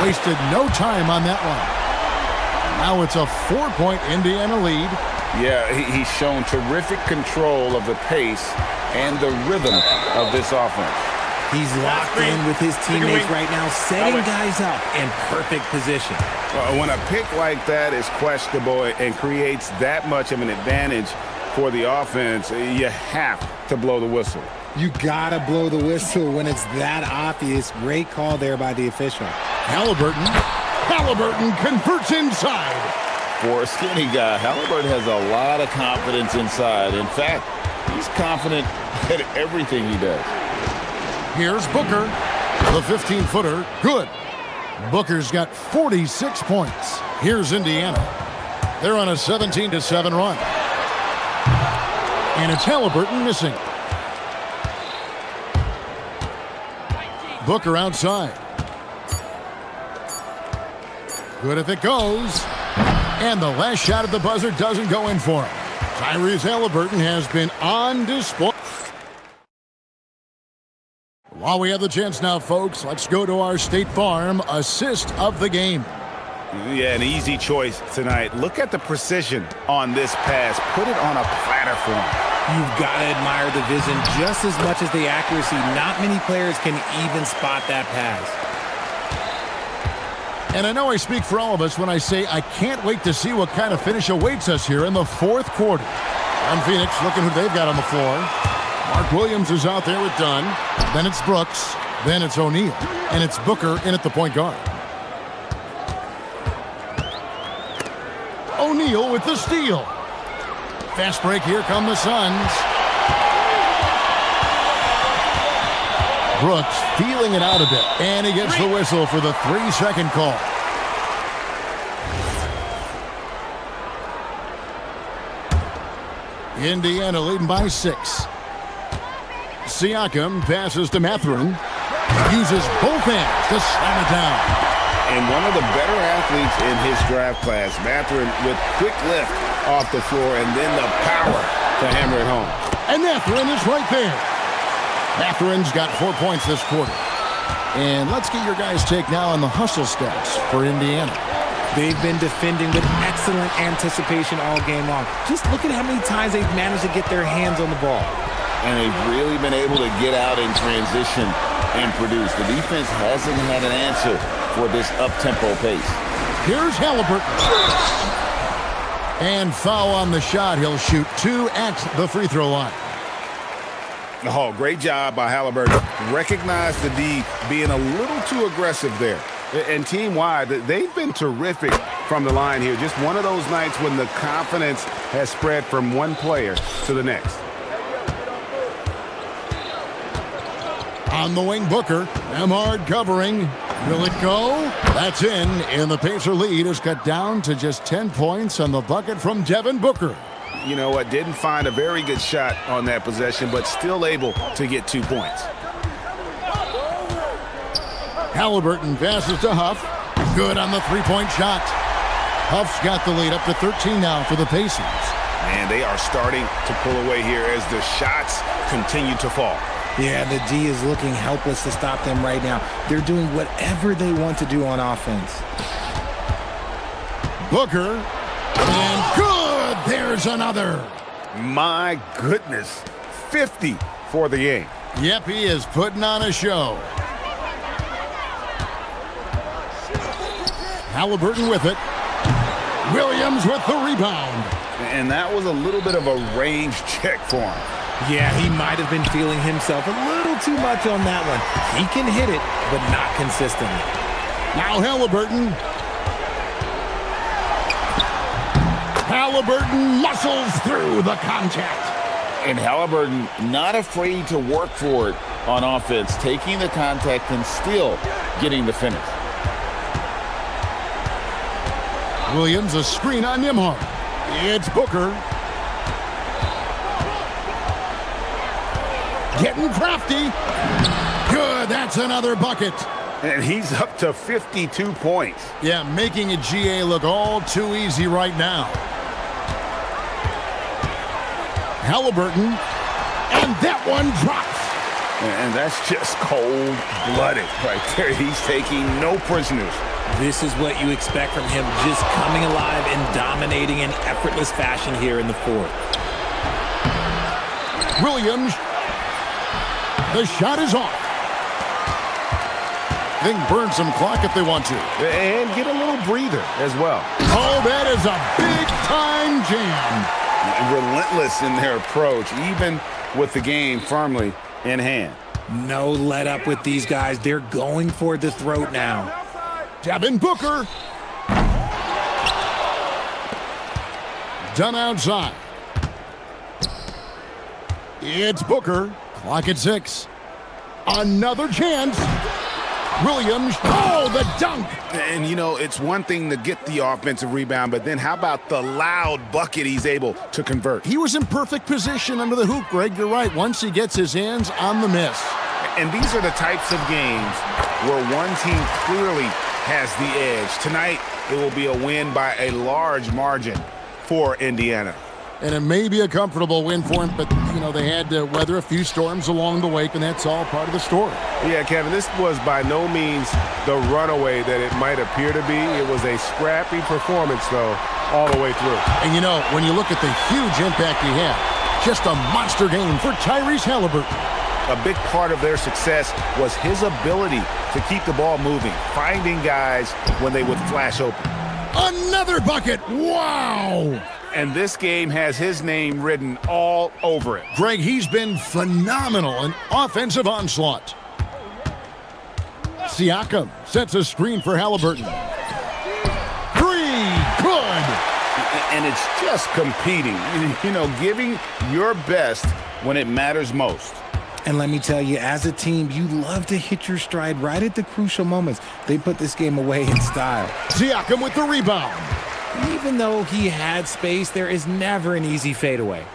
Wasted no time on that one. Now it's a 4-point Indiana lead. Yeah, he's shown terrific control of the pace and the rhythm of this offense. He's locked in with his teammates right now, setting guys up in perfect position. When a pick like that is questionable and creates that much of an advantage for the offense, you have to blow the whistle. You gotta blow the whistle when it's that obvious. Great call there by the official. Halliburton converts inside. For a skinny guy, Halliburton has a lot of confidence inside. In fact, he's confident at everything he does. Here's Booker. The 15-footer. Good. Booker's got 46 points. Here's Indiana. They're on a 17-7 run. And it's Halliburton missing. Booker outside. Good if it goes. And the last shot at the buzzer doesn't go in for him. Tyrese Halliburton has been on display. While we have the chance now, folks, let's go to our State Farm assist of the game. Yeah, an easy choice tonight. Look at the precision on this pass. Put it on a platter for him. You've got to admire the vision just as much as the accuracy. Not many players can even spot that pass. And I know I speak for all of us when I say I can't wait to see what kind of finish awaits us here in the fourth quarter. On Phoenix, looking who they've got on the floor. Mark Williams is out there with Dunn. Then it's Brooks. Then it's O'Neal. And it's Booker in at the point guard. O'Neal with the steal. Fast break, here come the Suns. Brooks feeling it out a bit. And he gets the whistle for the 3-second call. Indiana leading by 6. Siakam passes to Mathurin. Uses both hands to slam it down. And one of the better athletes in his draft class, Mathurin, with quick lift off the floor and then the power to hammer it home. And Mathurin is right there. Mathurin's got 4 points this quarter. And let's get your guys' take now on the hustle stats for Indiana. They've been defending with excellent anticipation all game long. Just look at how many times they've managed to get their hands on the ball. And they've really been able to get out in transition and produce. The defense hasn't had an answer for this up-tempo pace. Here's Halliburton. And foul on the shot. He'll shoot 2 at the free throw line. Oh, great job by Halliburton. Recognize the D being a little too aggressive there. And team-wide, they've been terrific from the line here. Just one of those nights when the confidence has spread from one player to the next. On the wing, Booker. Emard covering. Will it go? That's in. And the Pacer lead is cut down to just 10 points on the bucket from Devin Booker. You know what? Didn't find a very good shot on that possession, but still able to get 2 points. Halliburton passes to Huff. Good on the three-point shot. Huff's got the lead up to 13 now for the Pacers. And they are starting to pull away here as the shots continue to fall. Yeah, the D is looking helpless to stop them right now. They're doing whatever they want to do on offense. Booker. And good! There's another. My goodness. 50 for the game. Yep, he is putting on a show. Halliburton with it. Williams with the rebound. And that was a little bit of a range check for him. Yeah, he might have been feeling himself a little too much on that one. He can hit it, but not consistently. Now Halliburton. Halliburton muscles through the contact. And Halliburton not afraid to work for it on offense, taking the contact and still getting the finish. Williams, a screen on Nimhart. It's Booker. Getting crafty. Good, that's another bucket. And he's up to 52 points. Yeah, making a GA look all too easy right now. Halliburton, and that one drops. And that's just cold-blooded right there. He's taking no prisoners. This is what you expect from him, just coming alive and dominating in effortless fashion here in the fourth. Williams, the shot is off. They can burn some clock if they want to. And get a little breather as well. Oh, that is a big-time jam. Relentless in their approach, even with the game firmly in hand. No let up with these guys. They're going for the throat now. Devin Booker. Done outside. It's Booker. Clock at 6. Another chance. Williams. Oh, the dunk. And, you know, it's one thing to get the offensive rebound, but then how about the loud bucket he's able to convert? He was in perfect position under the hoop, Greg. You're right. Once he gets his hands on the miss. And these are the types of games where one team clearly has the edge. Tonight, it will be a win by a large margin for Indiana. And it may be a comfortable win for him, but, you know, they had to weather a few storms along the way, and that's all part of the story. Yeah, Kevin, this was by no means the runaway that it might appear to be. It was a scrappy performance, though, all the way through. And, you know, when you look at the huge impact he had, just a monster game for Tyrese Halliburton. A big part of their success was his ability to keep the ball moving, finding guys when they would flash open. Another bucket! Wow! And this game has his name written all over it. Greg, he's been phenomenal in offensive onslaught. Siakam sets a screen for Halliburton. 3, good! And it's just competing, you know, giving your best when it matters most. And let me tell you, as a team, you love to hit your stride right at the crucial moments. They put this game away in style. Siakam with the rebound. Even though he had space, there is never an easy fadeaway.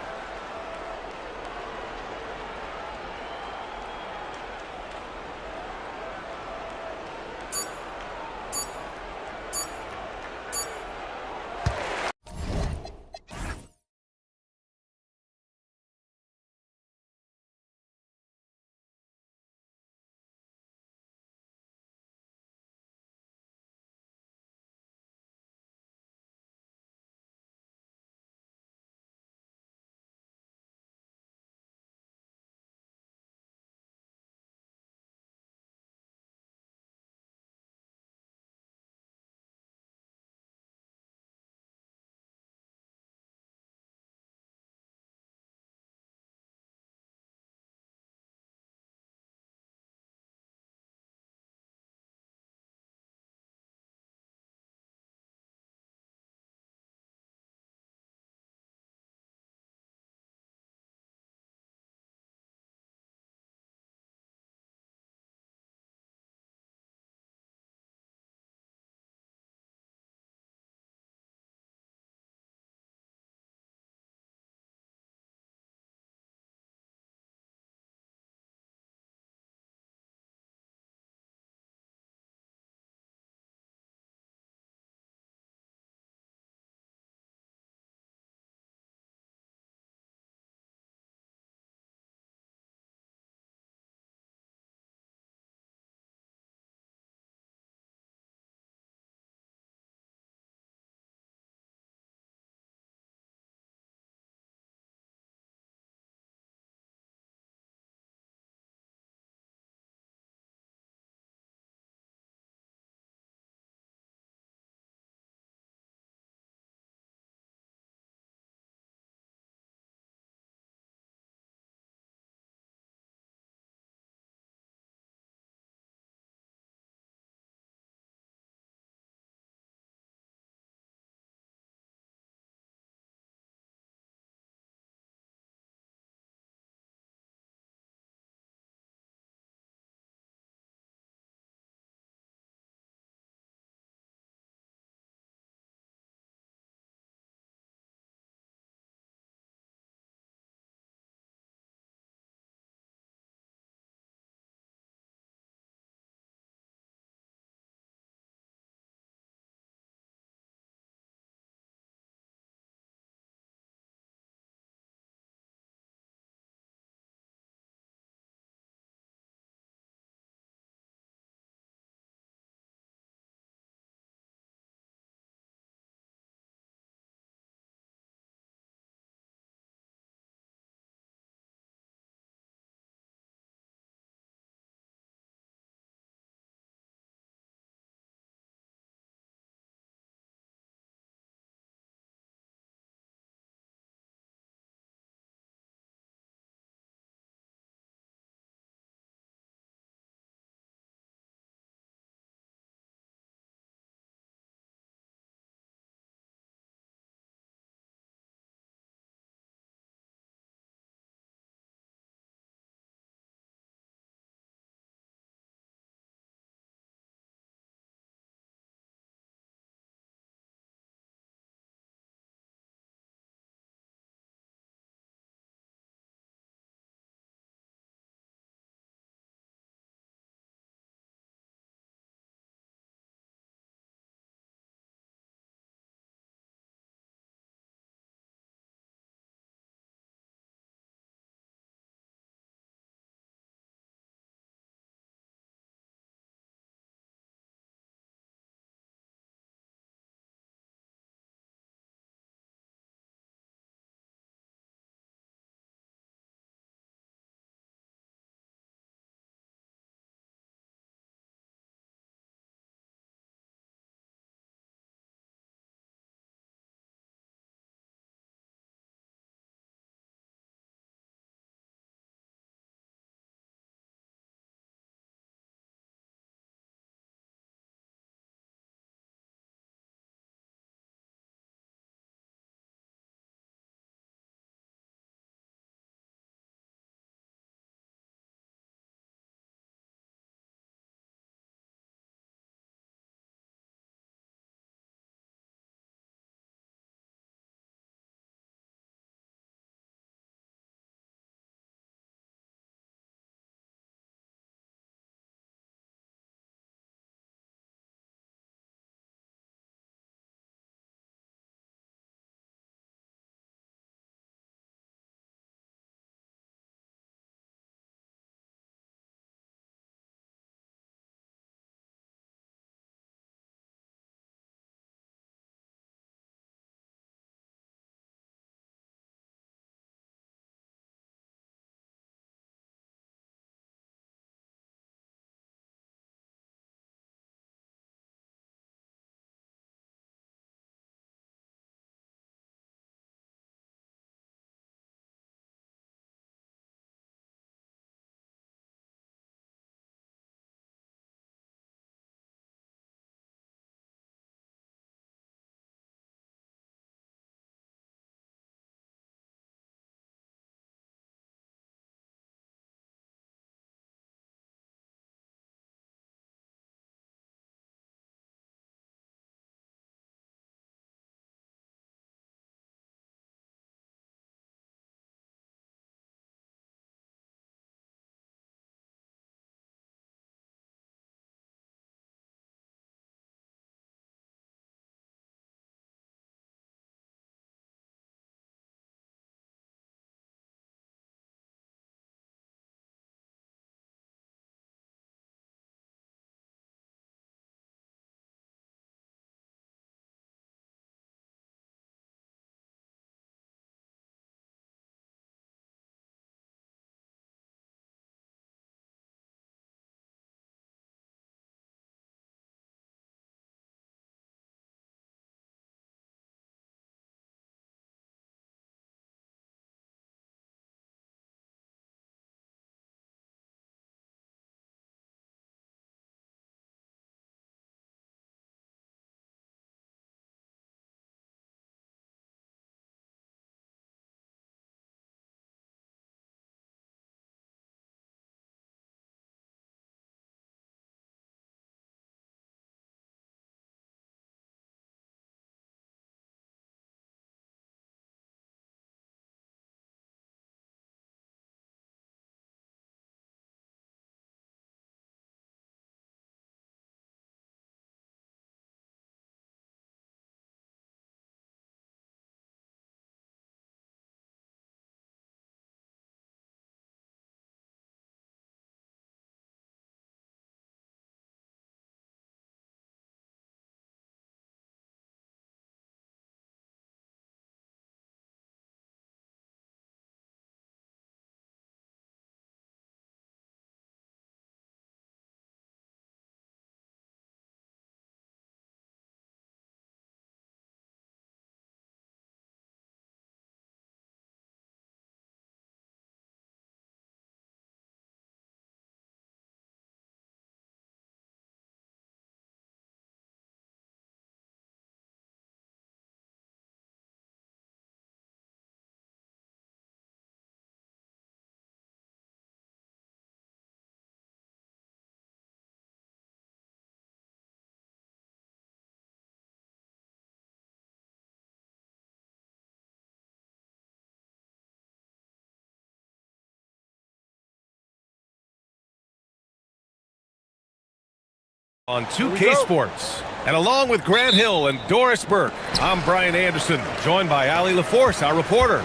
On 2K Sports. And along with Grant Hill and Doris Burke, I'm Brian Anderson, joined by Ali LaForce, our reporter.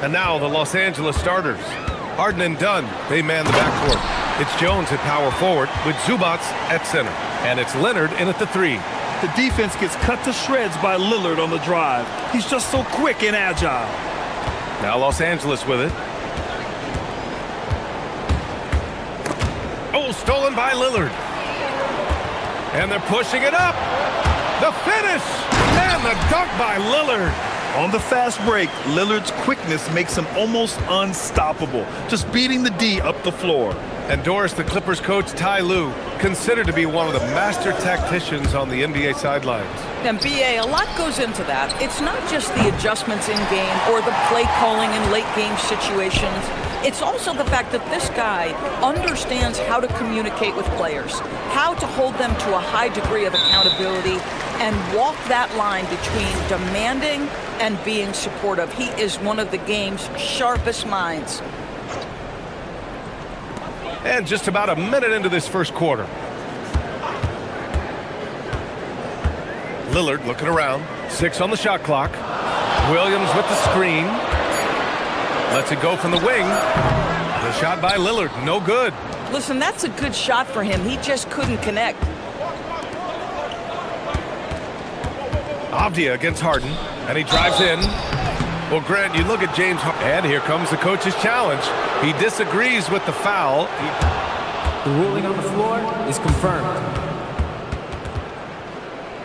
And now the Los Angeles starters. Harden and Dunn, they man the backcourt. It's Jones at power forward with Zubats at center. And it's Leonard in at the 3. The defense gets cut to shreds by Lillard on the drive. He's just so quick and agile. Now Los Angeles with it. Oh, stolen by Lillard. And they're pushing it up. The finish! And the dunk by Lillard. On the fast break, Lillard's quickness makes him almost unstoppable, just beating the D up the floor. And Doris, the Clippers coach, Ty Lue, considered to be one of the master tacticians on the NBA sidelines. And BA, a lot goes into that. It's not just the adjustments in game or the play calling in late game situations. It's also the fact that this guy understands how to communicate with players, how to hold them to a high degree of accountability, and walk that line between demanding and being supportive. He is one of the game's sharpest minds. And just about a minute into this first quarter. Lillard looking around. 6 on the shot clock. Williams with the screen. Lets it go from the wing. The shot by Lillard, no good. Listen, that's a good shot for him. He just couldn't connect. Avdia against Harden, and he drives in. Well, Grant, you look at James, and here comes the coach's challenge. He disagrees with the foul. The ruling on the floor is confirmed.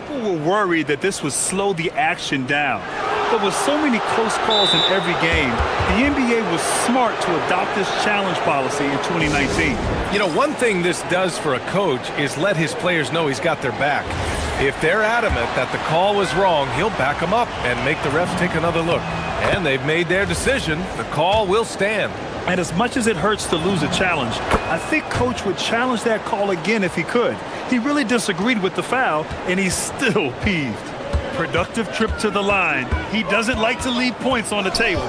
People were worried that this would slow the action down. But with so many close calls in every game, the NBA was smart to adopt this challenge policy in 2019. You know, one thing this does for a coach is let his players know he's got their back. If they're adamant that the call was wrong, he'll back them up and make the refs take another look. And they've made their decision. The call will stand. And as much as it hurts to lose a challenge, I think Coach would challenge that call again if he could. He really disagreed with the foul, and he's still peeved. Productive trip to the line. He doesn't like to leave points on the table.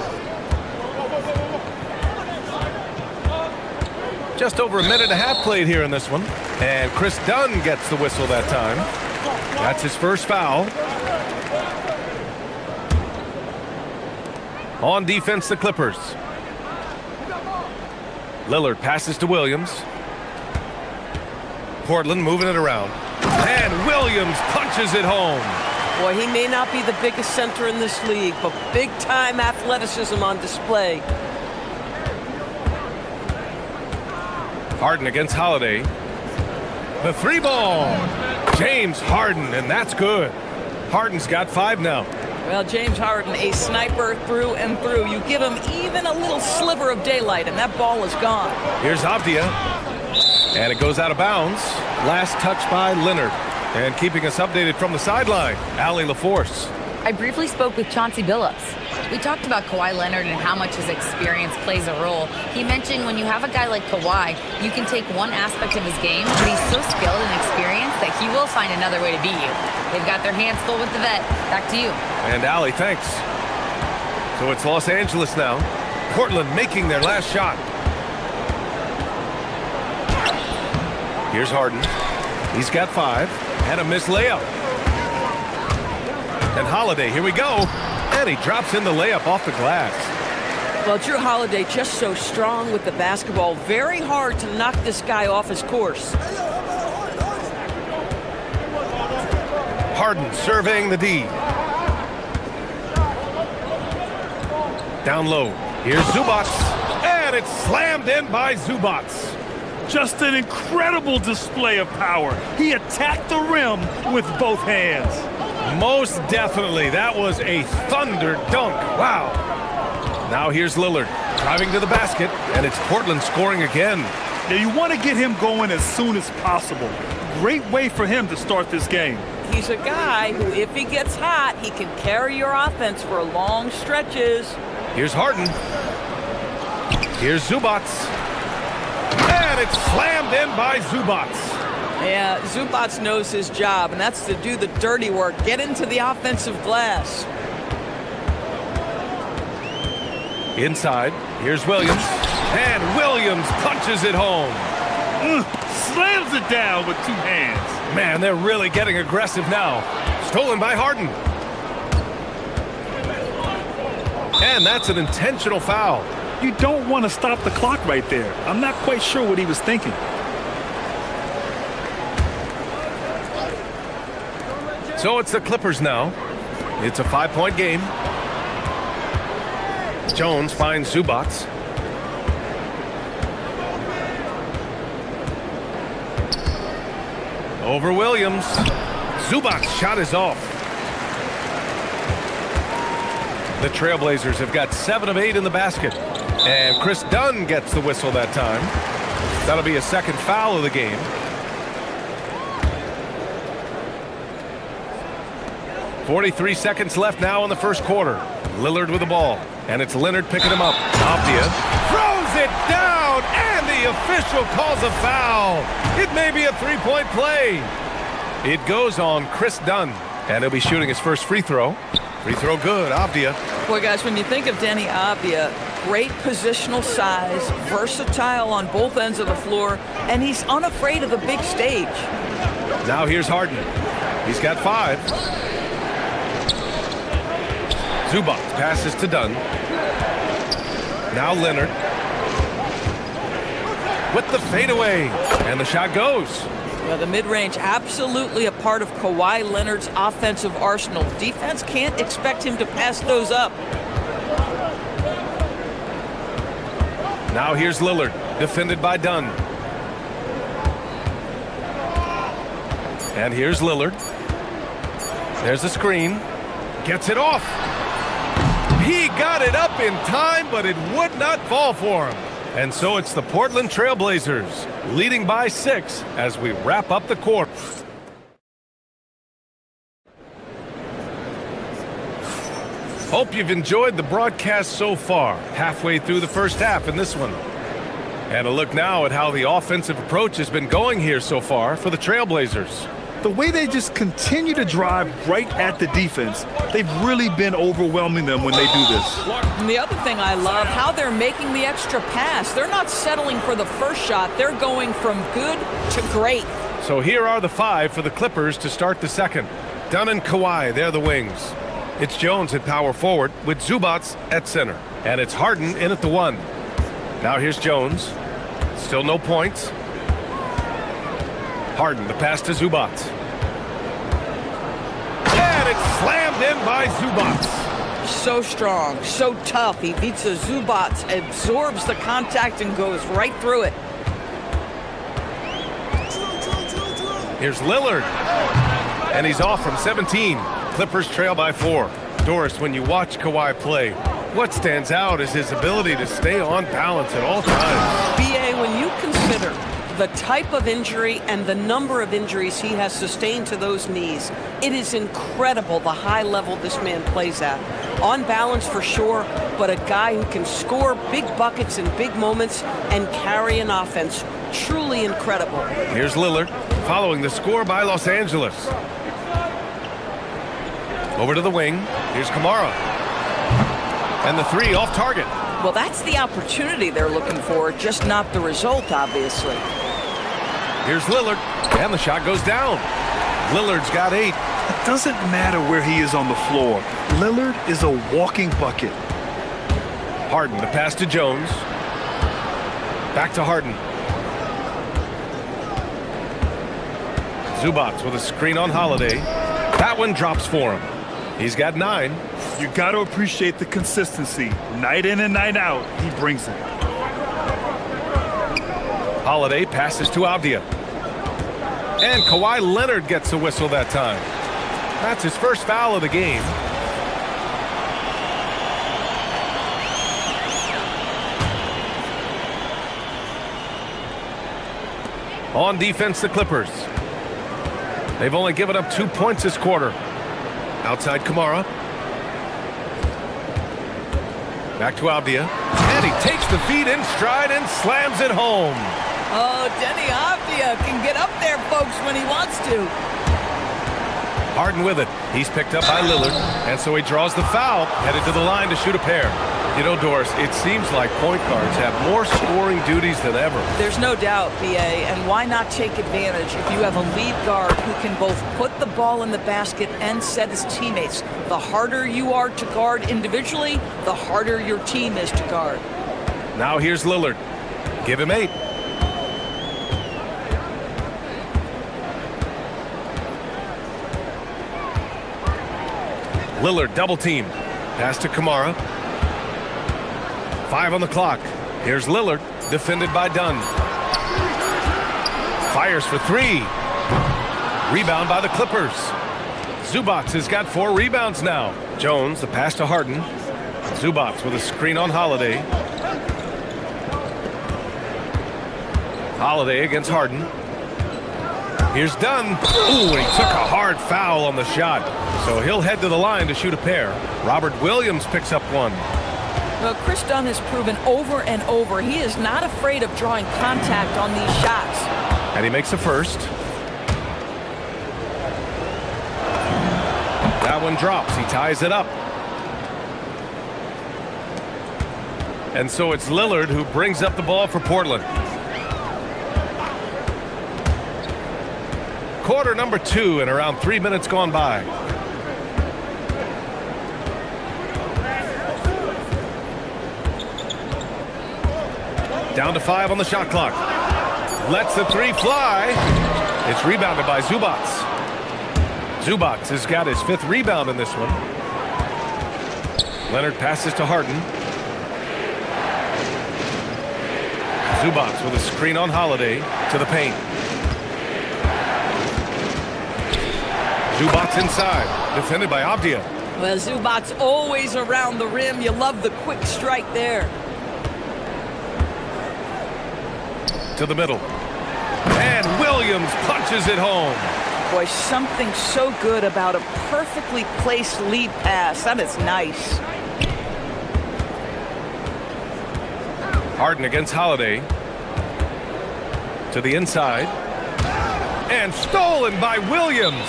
Just over a minute and a half played here in this one. And Chris Dunn gets the whistle that time. That's his first foul. On defense, the Clippers. Lillard passes to Williams. Portland moving it around. And Williams punches it home. Boy, he may not be the biggest center in this league, but big-time athleticism on display. Harden against Holiday. The 3-ball. James Harden, and that's good. Harden's got 5 now. Well, James Harden, a sniper through and through. You give him even a little sliver of daylight, and that ball is gone. Here's Avdia. And it goes out of bounds. Last touch by Leonard. And keeping us updated from the sideline, Ali LaForce. I briefly spoke with Chauncey Billups. We talked about Kawhi Leonard and how much his experience plays a role. He mentioned when you have a guy like Kawhi, you can take one aspect of his game, but he's so skilled and experienced that he will find another way to beat you. They've got their hands full with the vet. Back to you. And Ali, thanks. So it's Los Angeles now. Portland making their last shot. Here's Harden. He's got 5. And a missed layup. And Holiday, here we go. And he drops in the layup off the glass. Well, Drew Holiday just so strong with the basketball. Very hard to knock this guy off his course. Harden surveying the D. Down low. Here's Zubats. And it's slammed in by Zubats. Just an incredible display of power. He attacked the rim with both hands. Most definitely. That was a thunder dunk. Wow. Now here's Lillard driving to the basket, and it's Portland scoring again. Now you want to get him going as soon as possible. Great way for him to start this game. He's a guy who, if he gets hot, he can carry your offense for long stretches. Here's Harden. Here's Zubats. And it's slammed in by Zubats. Yeah, Zubats knows his job, and that's to do the dirty work, get into the offensive glass. Inside, here's Williams. And Williams punches it home. Slams it down with two hands. Man, they're really getting aggressive now. Stolen by Harden. And that's an intentional foul. You don't want to stop the clock right there. I'm not quite sure what he was thinking. So it's the Clippers now. It's a 5-point game. Jones finds Zubac. Over Williams. Zubac's shot is off. The Trailblazers have got 7 of 8 in the basket. And Chris Dunn gets the whistle that time. That'll be a second foul of the game. .43 seconds left now in the first quarter. Lillard with the ball. And it's Leonard picking him up. Abdia throws it down, and the official calls a foul. It may be a 3-point play. It goes on Chris Dunn, and he'll be shooting his first free throw. Free throw good, Abdia. Boy, guys, when you think of Denny Abdia, great positional size, versatile on both ends of the floor, and he's unafraid of the big stage. Now here's Harden. He's got 5. Zubac passes to Dunn. Now Leonard. With the fadeaway. And the shot goes. Well, the mid-range absolutely a part of Kawhi Leonard's offensive arsenal. Defense can't expect him to pass those up. Now here's Lillard, defended by Dunn. And here's Lillard. There's a screen. Gets it off. He got it up in time, but it would not fall for him. And so it's the Portland Trailblazers leading by 6 as we wrap up the quarter. Hope you've enjoyed the broadcast so far, halfway through the first half in this one. And a look now at how the offensive approach has been going here so far for the Trailblazers. The way they just continue to drive right at the defense, they've really been overwhelming them when they do this. And the other thing I love, how they're making the extra pass. They're not settling for the first shot. They're going from good to great. So here are the 5 for the Clippers to start the second. Dunn and Kawhi, they're the wings. It's Jones at power forward with Zubac at center. And it's Harden in at the 1. Now here's Jones. Still no points. Harden, the pass to Zubac. And it's slammed in by Zubac. So strong, so tough. Ivica Zubac absorbs the contact and goes right through it. Here's Lillard. And he's off from 17. Clippers trail by 4. Doris, when you watch Kawhi play, what stands out is his ability to stay on balance at all times. B.A., when you consider the type of injury and the number of injuries he has sustained to those knees, it is incredible the high level this man plays at. On balance for sure, but a guy who can score big buckets in big moments and carry an offense. Truly incredible. Here's Lillard following the score by Los Angeles. Over to the wing. Here's Kamara. And the 3 off target. Well, that's the opportunity they're looking for, just not the result, obviously. Here's Lillard, and the shot goes down. Lillard's got 8. It doesn't matter where he is on the floor. Lillard is a walking bucket. Harden, the pass to Jones. Back to Harden. Zubac with a screen on Holiday. That one drops for him. He's got 9. You got to appreciate the consistency. Night in and night out, he brings it. Holiday passes to Abdia. And Kawhi Leonard gets a whistle that time. That's his first foul of the game. On defense, the Clippers. They've only given up 2 points this quarter. Outside Kamara. Back to Abdia. And he takes the feed in stride and slams it home. Oh, Denny Abdia can get up there, folks, when he wants to. Harden with it. He's picked up by Lillard. And so he draws the foul, headed to the line to shoot a pair. You know, Doris, it seems like point guards have more scoring duties than ever. There's no doubt, B.A., and why not take advantage if you have a lead guard who can both put the ball in the basket and set his teammates. The harder you are to guard individually, the harder your team is to guard. Now here's Lillard. Give him 8. Lillard double teamed. Pass to Kamara. 5 on the clock. Here's Lillard, defended by Dunn. Fires for 3. Rebound by the Clippers. Zubac has got 4 rebounds now. Jones, the pass to Harden. Zubac with a screen on Holiday. Holiday against Harden. Here's Dunn. Ooh, and he took a hard foul on the shot. So he'll head to the line to shoot a pair. Robert Williams picks up 1. Well, Chris Dunn has proven over and over he is not afraid of drawing contact on these shots. And he makes the first. That one drops. He ties it up. And so it's Lillard who brings up the ball for Portland. Quarter number 2 and around 3 minutes gone by. Down to 5 on the shot clock. Lets the 3 fly. It's rebounded by Zubac. Zubac has got his 5th rebound in this one. Leonard passes to Harden. Zubac with a screen on Holiday to the paint. Zubac inside, defended by Avdia. Well, Zubac's always around the rim. You love the quick strike there. To the middle. And Williams punches it home. Boy, something so good about a perfectly placed lead pass. That is nice. Harden against Holiday. To the inside. And stolen by Williams.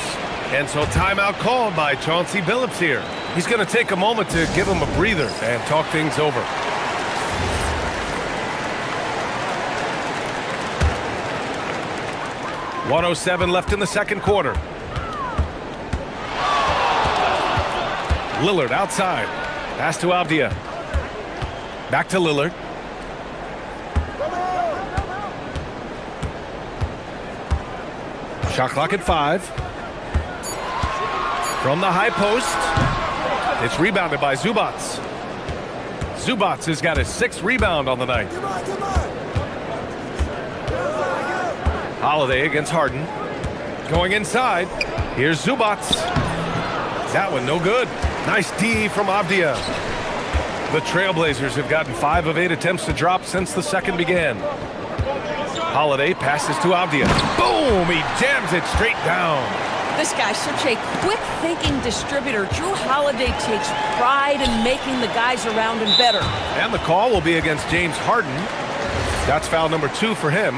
And so timeout called by Chauncey Billups here. He's going to take a moment to give him a breather and talk things over. .107 left in the second quarter. Lillard outside. Pass to Avdia. Back to Lillard. Shot clock at 5. From the high post. It's rebounded by Zubac. Zubac has got his 6th rebound on the night. Holiday against Harden. Going inside. Here's Zubac. That one no good. Nice D from Avdia. The Trailblazers have gotten 5 of 8 attempts to drop since the second began. Holiday passes to Avdia. Boom! He jams it straight down. This guy's such a quick-thinking distributor. Drew Holiday takes pride in making the guys around him better. And the call will be against James Harden. That's foul number 2 for him.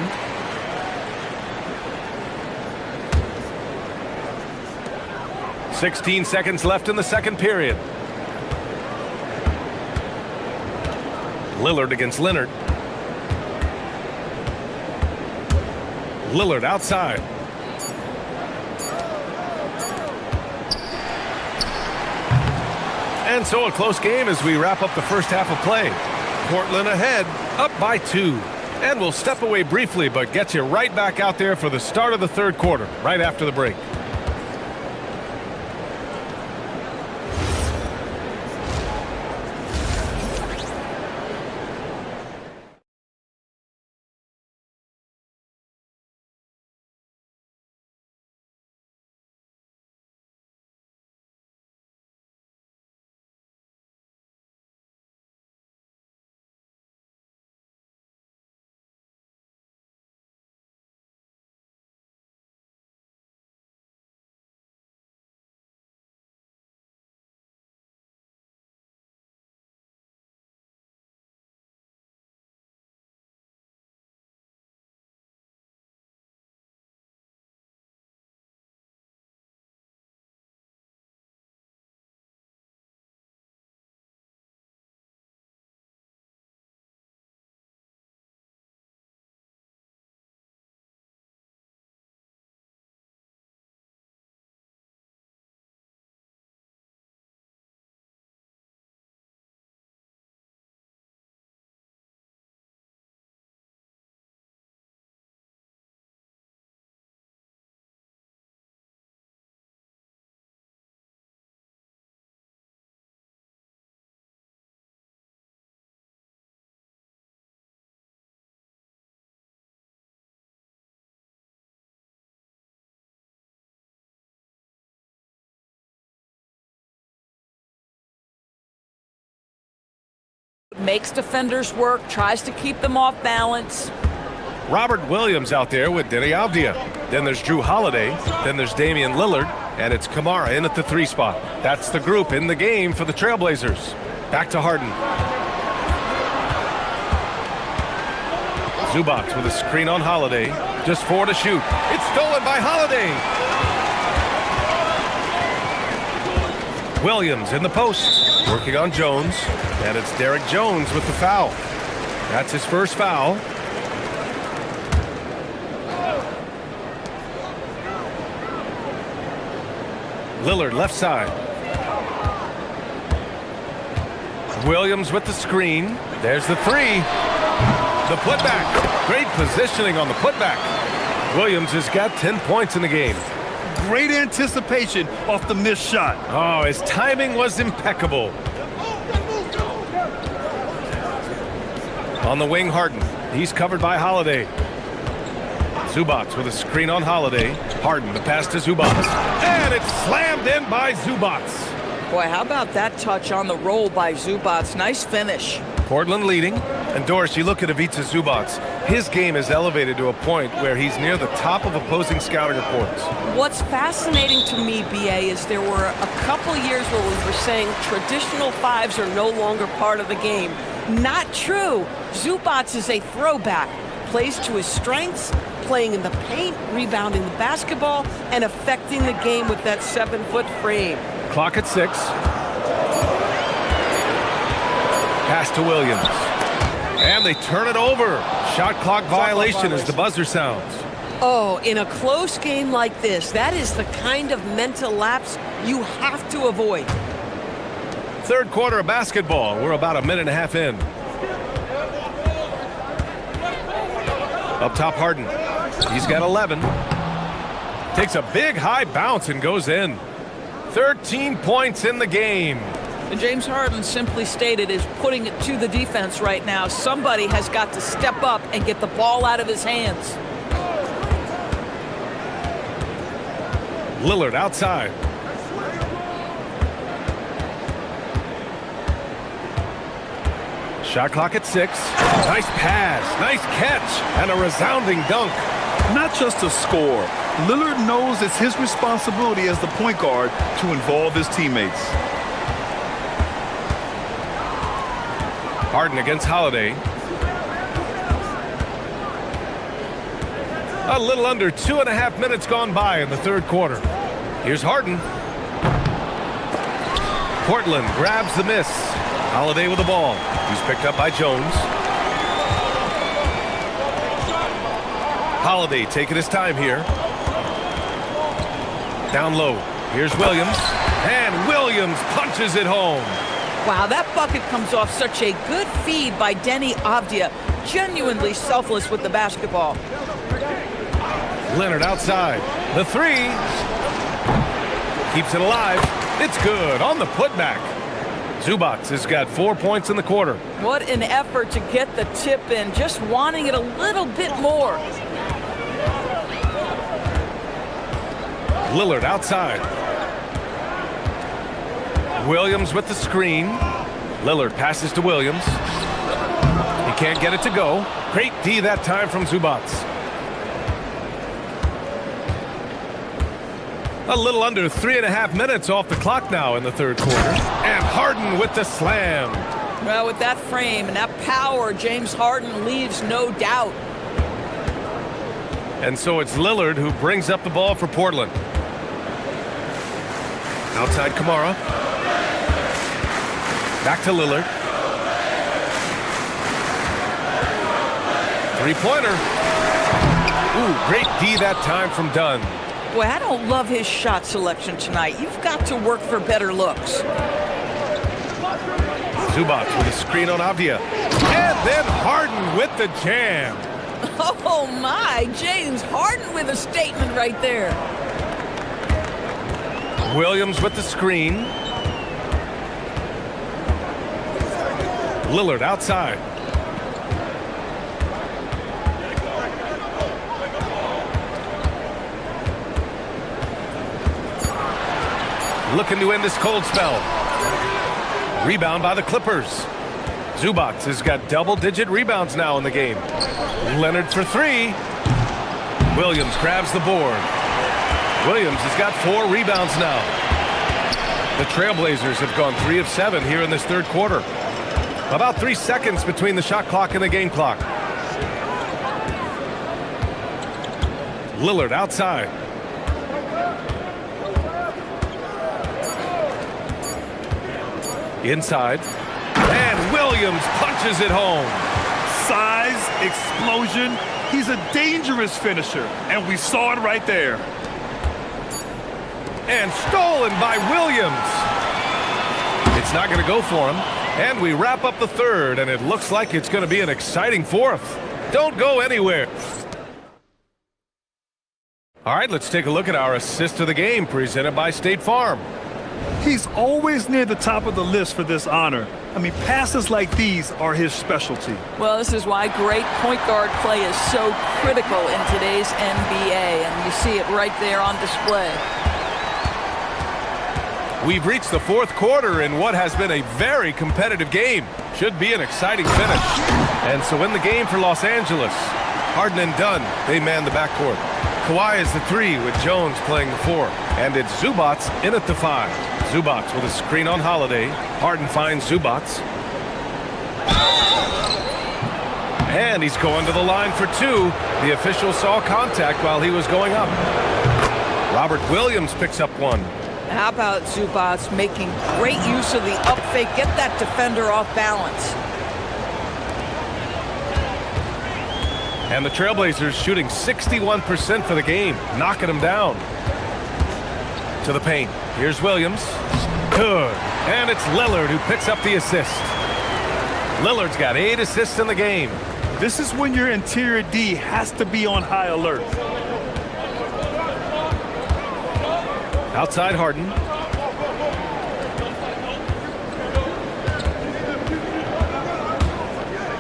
.16 seconds left in the second period. Lillard against Leonard. Lillard outside. And so a close game as we wrap up the first half of play. Portland ahead, up by 2. And we'll step away briefly, but get you right back out there for the start of the third quarter, right after the break. makes defenders work, tries to keep them off balance. Robert Williams out there with Denny Avdia. Then there's Drew Holiday. Then there's Damian Lillard. And it's Kamara in at the 3 spot. That's the group in the game for the Trailblazers. Back to Harden. Zubac with a screen on Holiday. Just 4 to shoot. It's stolen by Holiday. Williams in the post. Working on Jones. And it's Derek Jones with the foul. That's his first foul. Lillard left side. Williams with the screen. There's the 3. The putback. Great positioning on the putback. Williams has got 10 points in the game. Great anticipation off the missed shot. Oh, his timing was impeccable. On the wing, Harden. He's covered by Holiday. Zubac with a screen on Holiday. Harden, the pass to Zubac. And it's slammed in by Zubac. Boy, how about that touch on the roll by Zubac? Nice finish. Portland leading. And Doris, you look at Ivica Zubac. His game is elevated to a point where he's near the top of opposing scouting reports. What's fascinating to me, BA, is there were a couple years where we were saying traditional 5s are no longer part of the game. Not true. Zubac is a throwback. Plays to his strengths, playing in the paint, rebounding the basketball, and affecting the game with that 7-foot frame. Clock at 6. Pass to Williams. And they turn it over. Shot clock violation as the buzzer sounds. Oh, in a close game like this, that is the kind of mental lapse you have to avoid. Third quarter of basketball. We're about a minute and a half in. Up top, Harden. He's got 11. Takes a big high bounce and goes in. 13 points in the game. And James Harden, simply stated, is putting it to the defense right now. Somebody has got to step up and get the ball out of his hands. Lillard outside. Shot clock at 6. Nice pass, nice catch, and a resounding dunk. Not just a score. Lillard knows it's his responsibility as the point guard to involve his teammates. Harden against Holiday. A little under 2.5 minutes gone by in the third quarter. Here's Harden. Portland grabs the miss. Holiday with the ball. He's picked up by Jones. Holiday taking his time here. Down low. Here's Williams. And Williams punches it home. Wow, that bucket comes off such a good feed by Denny Avdia. Genuinely selfless with the basketball. Leonard outside. The 3. Keeps it alive. It's good on the putback. Zubac has got 4 points in the quarter. What an effort to get the tip in. Just wanting it a little bit more. Lillard outside. Williams with the screen. Lillard passes to Williams. He can't get it to go. Great D that time from Zubac. A little under 3.5 minutes off the clock now in the third quarter. And Harden with the slam. Well, with that frame and that power, James Harden leaves no doubt. And so it's Lillard who brings up the ball for Portland. Outside Kamara. Back to Lillard. Three-pointer. Ooh, great D that time from Dunn. Boy, I don't love his shot selection tonight. You've got to work for better looks. Zubac with a screen on Avdia. And then Harden with the jam. Oh my, James Harden with a statement right there. Williams with the screen. Lillard outside. Looking to end this cold spell. Rebound by the Clippers. Zubats has got double-digit rebounds now in the game. Leonard for three. Williams grabs the board. Williams has got 4 rebounds now. The Trailblazers have gone 3 of 7 here in this third quarter. About 3 seconds between the shot clock and the game clock. Lillard outside. Inside. And Williams punches it home. Size, explosion. He's a dangerous finisher, and we saw it right there. And stolen by Williams. It's not going to go for him. And we wrap up the third, and it looks like it's going to be an exciting fourth. Don't go anywhere. All right, let's take a look at our assist of the game presented by State Farm. He's always near the top of the list for this honor. I mean, passes like these are his specialty. Well, this is why great point guard play is so critical in today's NBA, and you see it right there on display. We've reached the fourth quarter in what has been a very competitive game. Should be an exciting finish. And so in the game for Los Angeles, Harden and Dunn, they man the backcourt. Kawhi is the 3 with Jones playing the 4. And it's Zubats in at the 5. Zubats with a screen on Holiday. Harden finds Zubats. And he's going to the line for 2. The official saw contact while he was going up. Robert Williams picks up 1. How about Zubats making great use of the up fake, get that defender off balance. And the Trailblazers shooting 61% for the game, knocking them down. To the paint. Here's Williams. Good. And it's Lillard who picks up the assist. Lillard's got 8 assists in the game. This is when your interior D has to be on high alert. Outside Harden.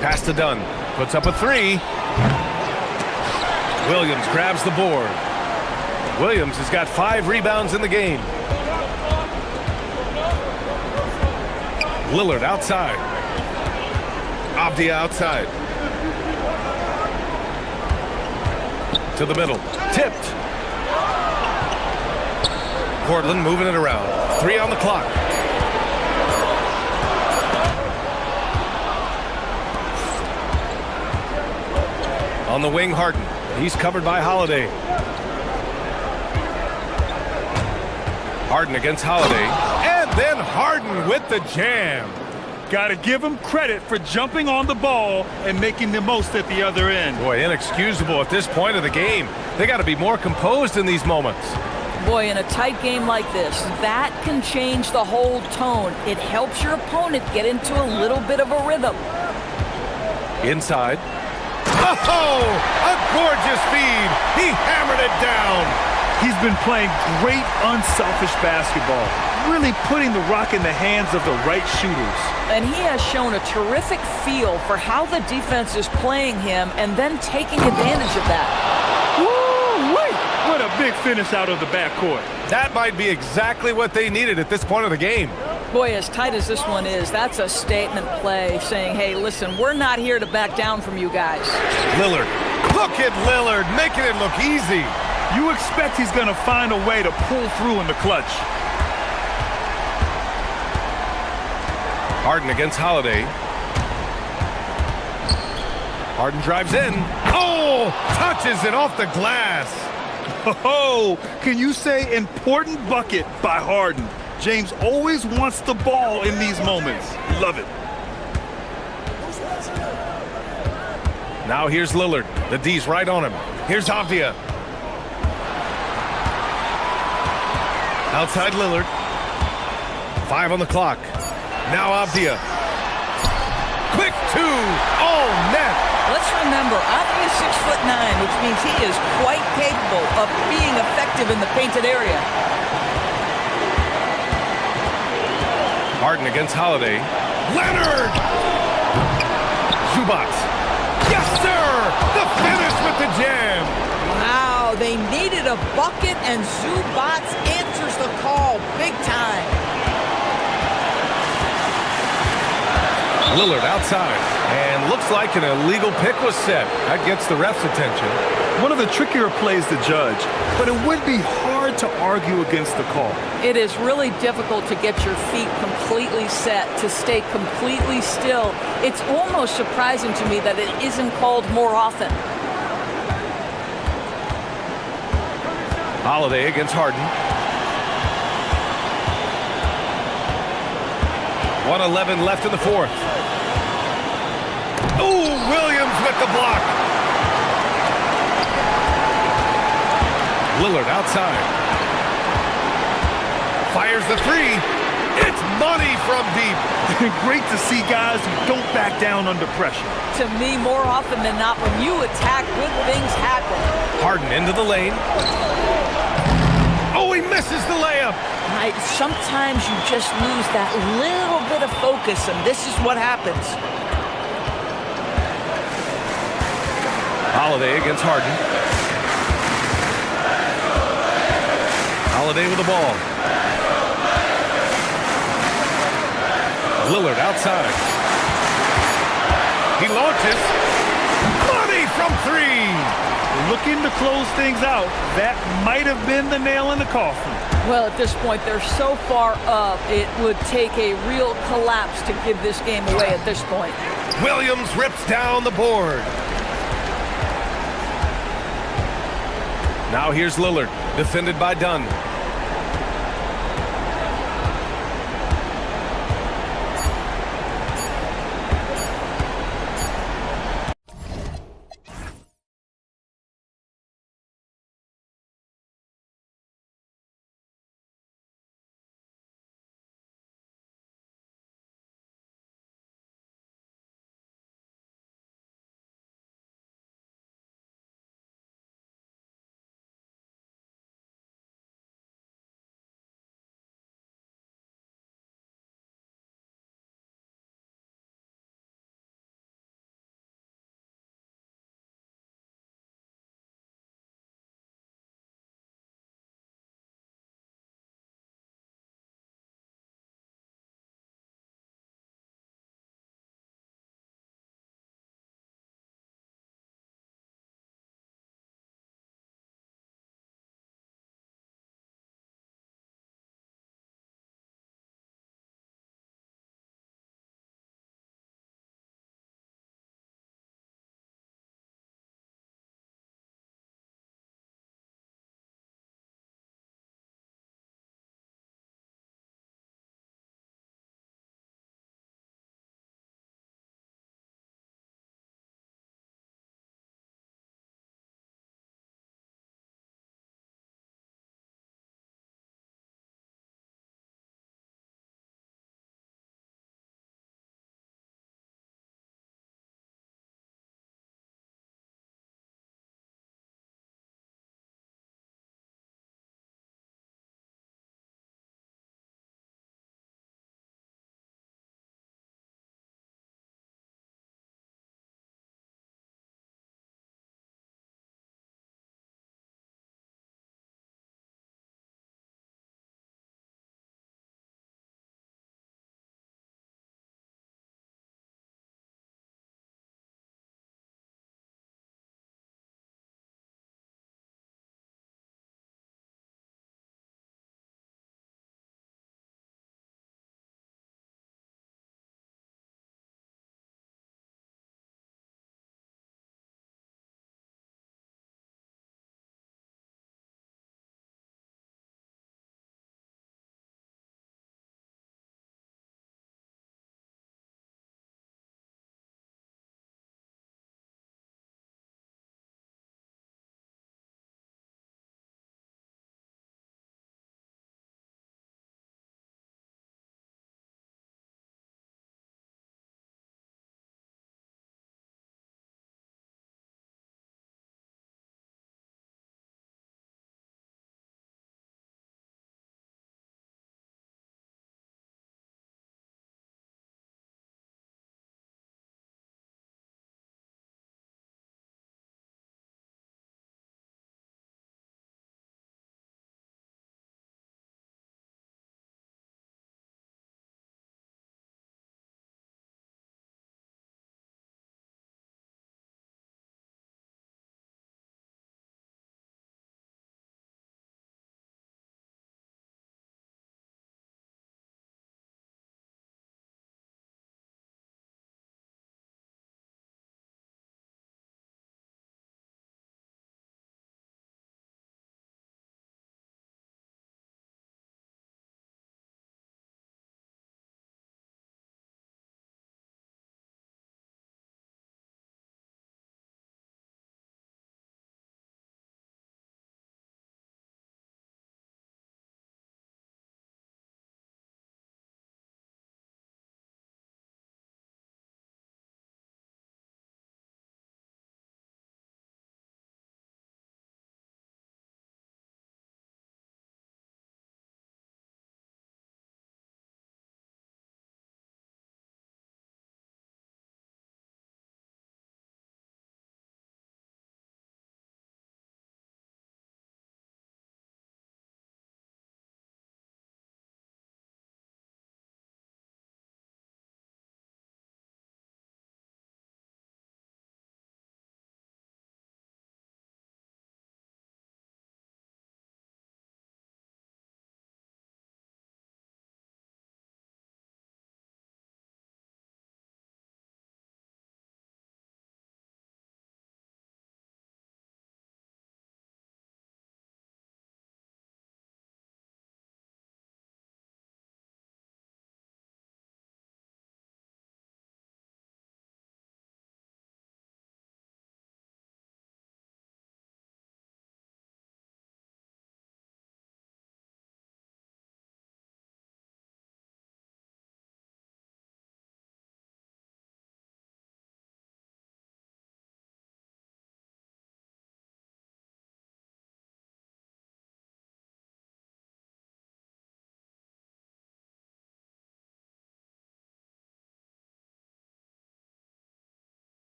Pass to Dunn. Puts up a 3. Williams grabs the board. Williams has got 5 rebounds in the game. Lillard outside. Avdia outside. To the middle. Tipped. Portland moving it around. 3 on the clock. On the wing, Harden. He's covered by Holiday. Harden against Holiday. And then Harden with the jam. Got to give him credit for jumping on the ball and making the most at the other end. Boy, inexcusable at this point of the game. They got to be more composed in these moments. Boy, in a tight game like this, that can change the whole tone. It helps your opponent get into a little bit of a rhythm. Inside. Oh, a gorgeous feed. He hammered it down. He's been playing great unselfish basketball, really putting the rock in the hands of the right shooters. And he has shown a terrific feel for how the defense is playing him and then taking advantage of that. Woo-wee! What a big finish out of the backcourt. That might be exactly what they needed at this point of the game. Boy, as tight as this one is, that's a statement play saying, hey, listen, we're not here to back down from you guys. Lillard. Look at Lillard making it look easy. You expect he's going to find a way to pull through in the clutch. Harden against Holiday. Harden drives in. Oh, touches it off the glass. Oh, can you say important bucket by Harden? James always wants the ball in these moments. Love it. Now here's Lillard. The D's right on him. Here's Avdia. Outside Lillard. 5 on the clock. Now Avdia. Quick 2. Oh, net. Let's remember, Avdia's 6'9", which means he is quite capable of being effective in the painted area. Harden against Holiday. Leonard! Zubats. Yes, sir! The finish with the jam. Wow, they needed a bucket, and Zubats answers the call big time. Lillard outside. And looks like an illegal pick was set. That gets the ref's attention. One of the trickier plays to judge, but it would be hard to argue against the call. It is really difficult to get your feet completely set, to stay completely still. It's almost surprising to me that it isn't called more often. Holiday against Harden. 1:11 left in the fourth. Ooh, Williams with the block. Lillard outside. Fires the three. It's money from deep. Great to see guys who don't back down under pressure. To me, more often than not, when you attack, good things happen. Harden into the lane. Oh, he misses the layup. Sometimes you just lose that little bit of focus, and this is what happens. Holiday against Harden. Holiday with the ball. Lillard outside. He launches. Money from three. Looking to close things out. That might have been the nail in the coffin. Well, at this point, they're so far up, it would take a real collapse to give this game away at this point. Williams rips down the board. Now here's Lillard, defended by Dunn.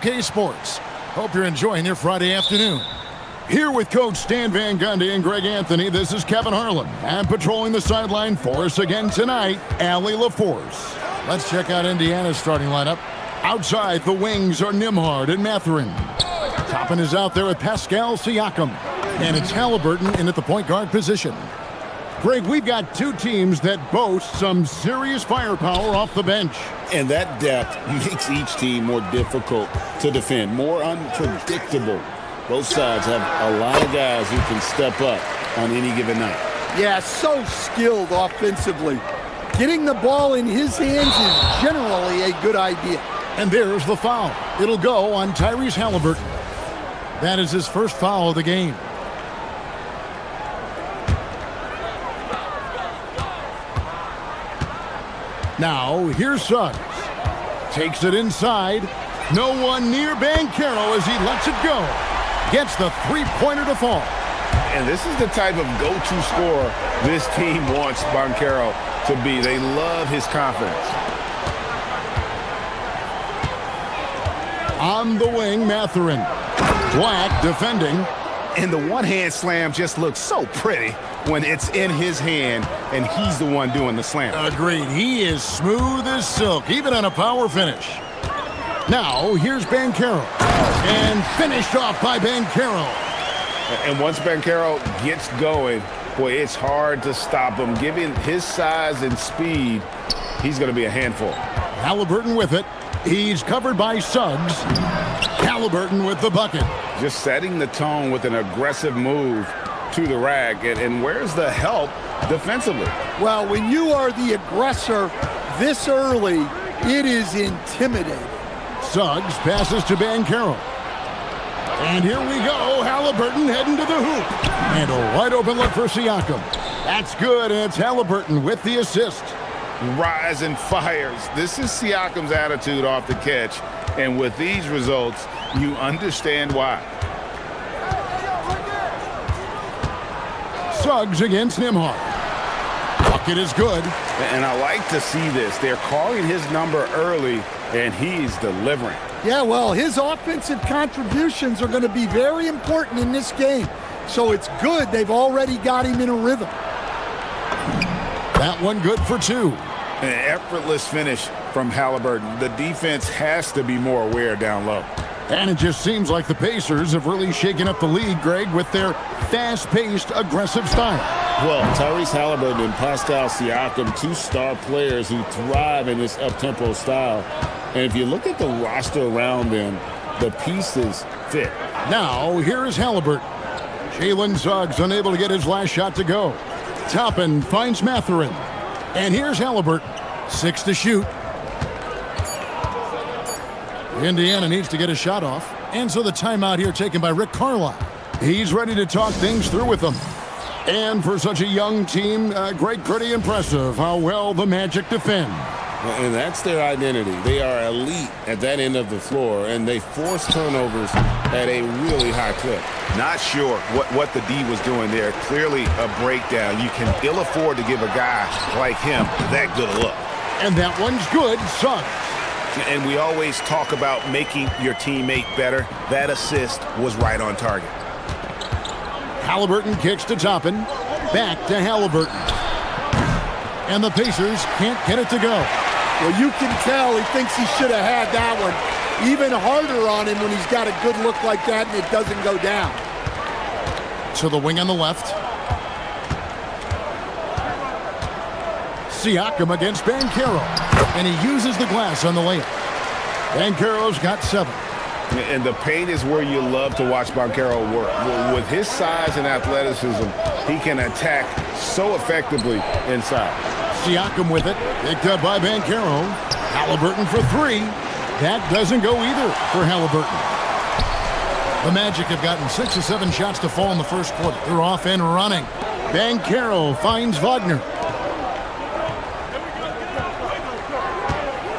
2K Sports. Hope you're enjoying your Friday afternoon. Here with Coach Stan Van Gundy and Greg Anthony, this is Kevin Harlan. And patrolling the sideline for us again tonight, Allie LaForce. Let's check out Indiana's starting lineup. Outside, the wings are Nembhard and Mathurin. Toppin is out there with Pascal Siakam. And it's Halliburton in at the point guard position. Greg, we've got two teams that boast some serious firepower off the bench. And that depth makes each team more difficult to defend, more unpredictable. Both sides have a lot of guys who can step up on any given night. Yeah, so skilled offensively. Getting the ball in his hands is generally a good idea. And there's the foul. It'll go on Tyrese Halliburton. That is his first foul of the game. Now, here's Suggs. Takes it inside. No one near Banchero as he lets it go. Gets the three-pointer to fall. And this is the type of go-to scorer this team wants Banchero to be. They love his confidence. On the wing, Mathurin. Black defending. And the one-hand slam just looks so pretty when it's in his hand and he's the one doing the slam. Agreed. He is smooth as silk, even on a power finish. Now, here's Banchero. And finished off by Banchero. And once Banchero gets going, boy, it's hard to stop him. Given his size and speed, he's going to be a handful. Halliburton with it. He's covered by Suggs. Halliburton with the bucket. Just setting the tone with an aggressive move to the rack. And where's the help defensively? Well, when you are the aggressor this early, it is intimidating. Suggs passes to Banchero. And here we go. Halliburton heading to the hoop. And a wide open look for Siakam. That's good, and it's Halliburton with the assist. Rise and fires. This is Siakam's attitude off the catch. And with these results, you understand why. Suggs against Nembhard. Bucket is good. And I like to see this. They're calling his number early, and he's delivering. Yeah, well, his offensive contributions are going to be very important in this game. So it's good they've already got him in a rhythm. That one good for two. An effortless finish from Halliburton. The defense has to be more aware down low. And it just seems like the Pacers have really shaken up the league, Greg, with their fast-paced, aggressive style. Well, Tyrese Halliburton and Pascal Siakam, two star players who thrive in this up-tempo style. And if you look at the roster around them, the pieces fit. Now, here is Halliburton. Jalen Suggs unable to get his last shot to go. Toppin finds Mathurin. And here's Halliburton. 6 to shoot. Indiana needs to get a shot off. And so the timeout here taken by Rick Carlisle. He's ready to talk things through with them. And for such a young team, Greg, pretty impressive how well the Magic defend. And that's their identity. They are elite at that end of the floor, and they force turnovers at a really high clip. Not sure what the D was doing there. Clearly a breakdown. You can ill afford to give a guy like him that good a look. And that one's good, Suggs. And we always talk about making your teammate better. That assist was right on target. Halliburton kicks to Toppin. Back to Halliburton. And the Pacers can't get it to go. Well, you can tell he thinks he should have had that one. Even harder on him when he's got a good look like that and it doesn't go down. To the wing on the left. Siakam against Banchero. And he uses the glass on the layup. Banchero's got 7. And the paint is where you love to watch Banchero work. With his size and athleticism, he can attack so effectively inside. Siakam with it. Picked up by Banchero. Halliburton for 3. That doesn't go either for Halliburton. The Magic have gotten 6 or 7 shots to fall in the first quarter. They're off and running. Banchero finds Wagner.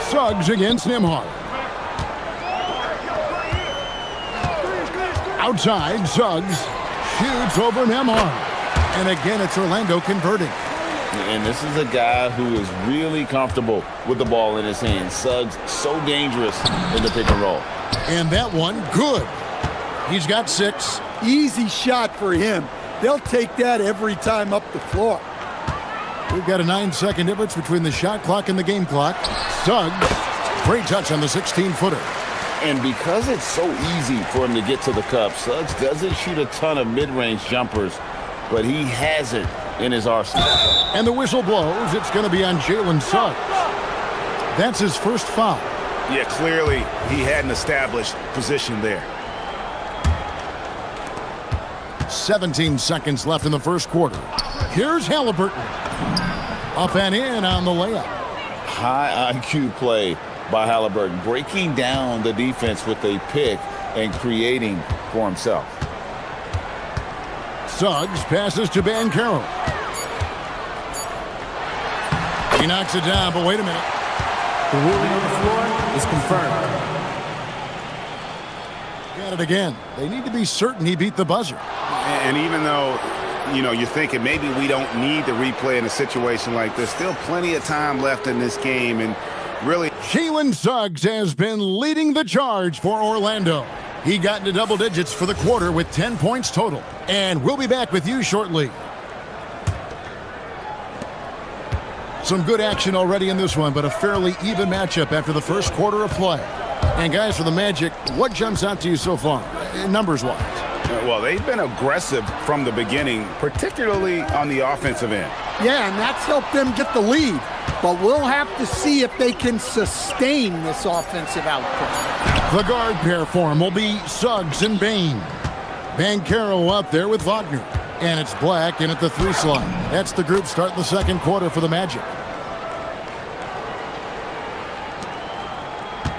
Suggs against Nembhard. Outside, Suggs shoots over Nembhard. And again, it's Orlando converting. And this is a guy who is really comfortable with the ball in his hands. Suggs so dangerous in the pick and roll. And that one, good. He's got 6. Easy shot for him. They'll take that every time up the floor. We've got a 9-second difference between the shot clock and the game clock. Suggs, great touch on the 16-footer. And because it's so easy for him to get to the cup, Suggs doesn't shoot a ton of mid-range jumpers, but he has it in his arsenal. And the whistle blows. It's going to be on Jalen Suggs. That's his first foul. Yeah, clearly he had an established position there. 17 seconds left in the first quarter. Here's Halliburton. Up and in on the layup. High IQ play by Halliburton, breaking down the defense with a pick and creating for himself. Suggs passes to Banchero. He knocks it down, but wait a minute. The ruling on the floor is confirmed. Got it again. They need to be certain he beat the buzzer. And even though, you know, you're thinking maybe we don't need the replay in a situation like this, still plenty of time left in this game. And really, Jalen Suggs has been leading the charge for Orlando. He got into double digits for the quarter with 10 points total. And we'll be back with you shortly. Some good action already in this one, but a fairly even matchup after the first quarter of play. And guys, for the Magic, what jumps out to you so far, numbers-wise? well, they've been aggressive from the beginning, particularly on the offensive end. Yeah, and that's helped them get the lead. But we'll have to see if they can sustain this offensive output. The guard pair for him will be Suggs and Bain. Banchero up there with Wagner. And it's Black in at the 3 slot. That's the group starting the second quarter for the Magic.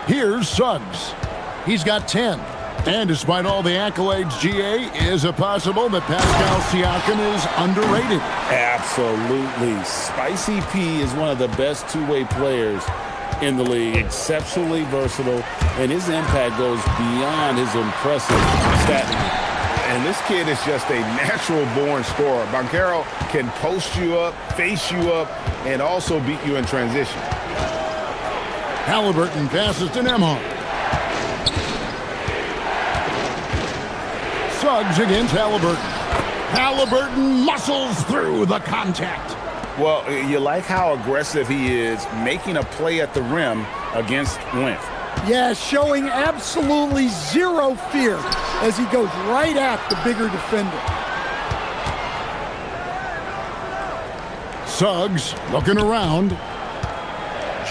Here's Suggs. He's got 10. And despite all the accolades, GA, is it possible that Pascal Siakam is underrated? Absolutely. Spicy P is one of the best two-way players in the league. Exceptionally versatile, and his impact goes beyond his impressive stat line. And this kid is just a natural-born scorer. Banchero can post you up, face you up, and also beat you in transition. Halliburton passes to Nembhard. Suggs against Halliburton. Halliburton muscles through the contact. Well, you like how aggressive he is, making a play at the rim against length. Yeah, showing absolutely zero fear as he goes right at the bigger defender. Suggs looking around.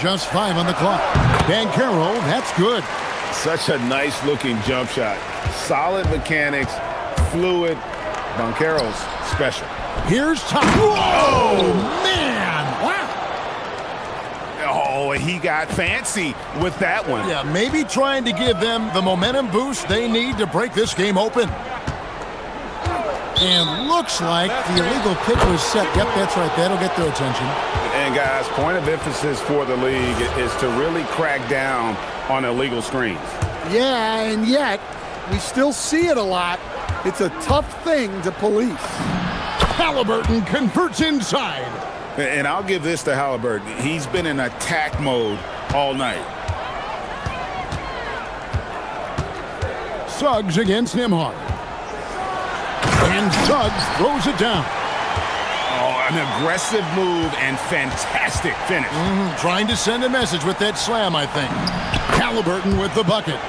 Just 5 on the clock. Banchero, that's good. Such a nice-looking jump shot. Solid mechanics, fluid. Banchero's special. Here's Tom. Whoa, man! Wow. Oh, he got fancy with that one. Yeah, maybe trying to give them the momentum boost they need to break this game open. And looks like the illegal pick was set. Yep, that's right. That'll get their attention. And, guys, point of emphasis for the league is to really crack down on illegal screens. Yeah, and yet we still see it a lot. It's a tough thing to police. Halliburton converts inside. And I'll give this to Halliburton. He's been in attack mode all night. Suggs against Nembhard. And Suggs throws it down. Oh, an aggressive move and fantastic finish. Trying to send a message with that slam, I think. Halliburton with the bucket.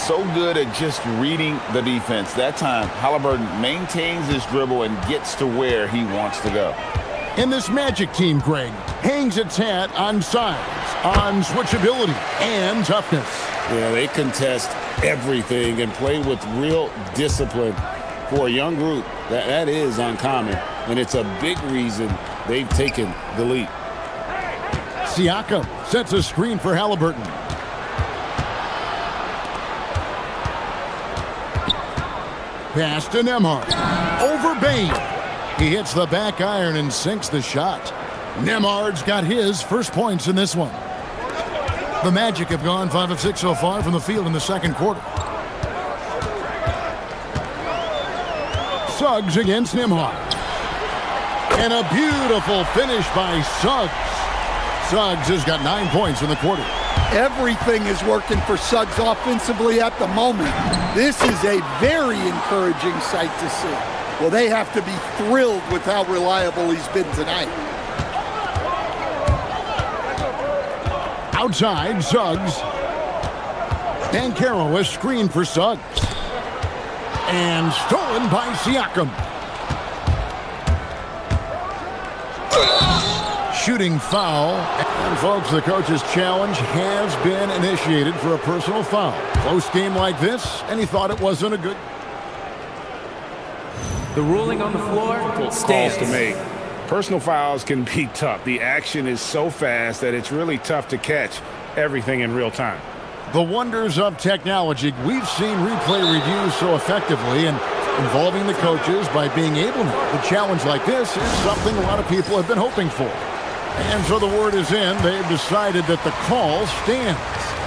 So good at just reading the defense. That time, Halliburton maintains his dribble and gets to where he wants to go. And this Magic team, Greg, hangs its hat on size, on switchability, and toughness. Yeah, they contest everything and play with real discipline. For a young group, that is uncommon, and it's a big reason they've taken the lead. Siakam sets a screen for Halliburton. Pass to Nembhard. Over Bain. He hits the back iron and sinks the shot. Nembhard's got his first points in this one. The Magic have gone 5 of 6 so far from the field in the second quarter. Suggs against Nembhard. And a beautiful finish by Suggs. Suggs has got 9 points in the quarter. Everything is working for Suggs offensively at the moment. This is a very encouraging sight to see. Well, they have to be thrilled with how reliable he's been tonight. Outside, Suggs. Banchero, a screen for Suggs. And stolen by Siakam. Shooting foul. And folks, the coach's challenge has been initiated for a personal foul. Close game like this, and he thought it wasn't a good... The ruling on the floor stands. Calls to make. Personal fouls can be tough. The action is so fast that it's really tough to catch everything in real time. The wonders of technology. We've seen replay reviews so effectively and involving the coaches by being able to. A challenge like this is something a lot of people have been hoping for. And so the word is in. They've decided that the call stands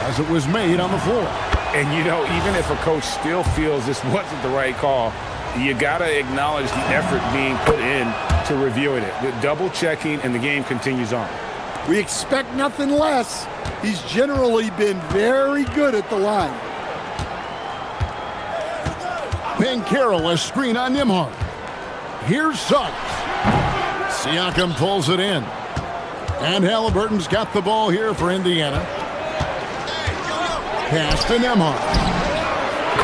as it was made on the floor. And, you know, even if a coach still feels this wasn't the right call, you got to acknowledge the effort being put in to reviewing it. The double checking, and the game continues on. We expect nothing less. He's generally been very good at the line. Banchero, a screen on Nembhard. Here's Suggs. Siakam pulls it in. And Halliburton's got the ball here for Indiana. Pass to Nembhard.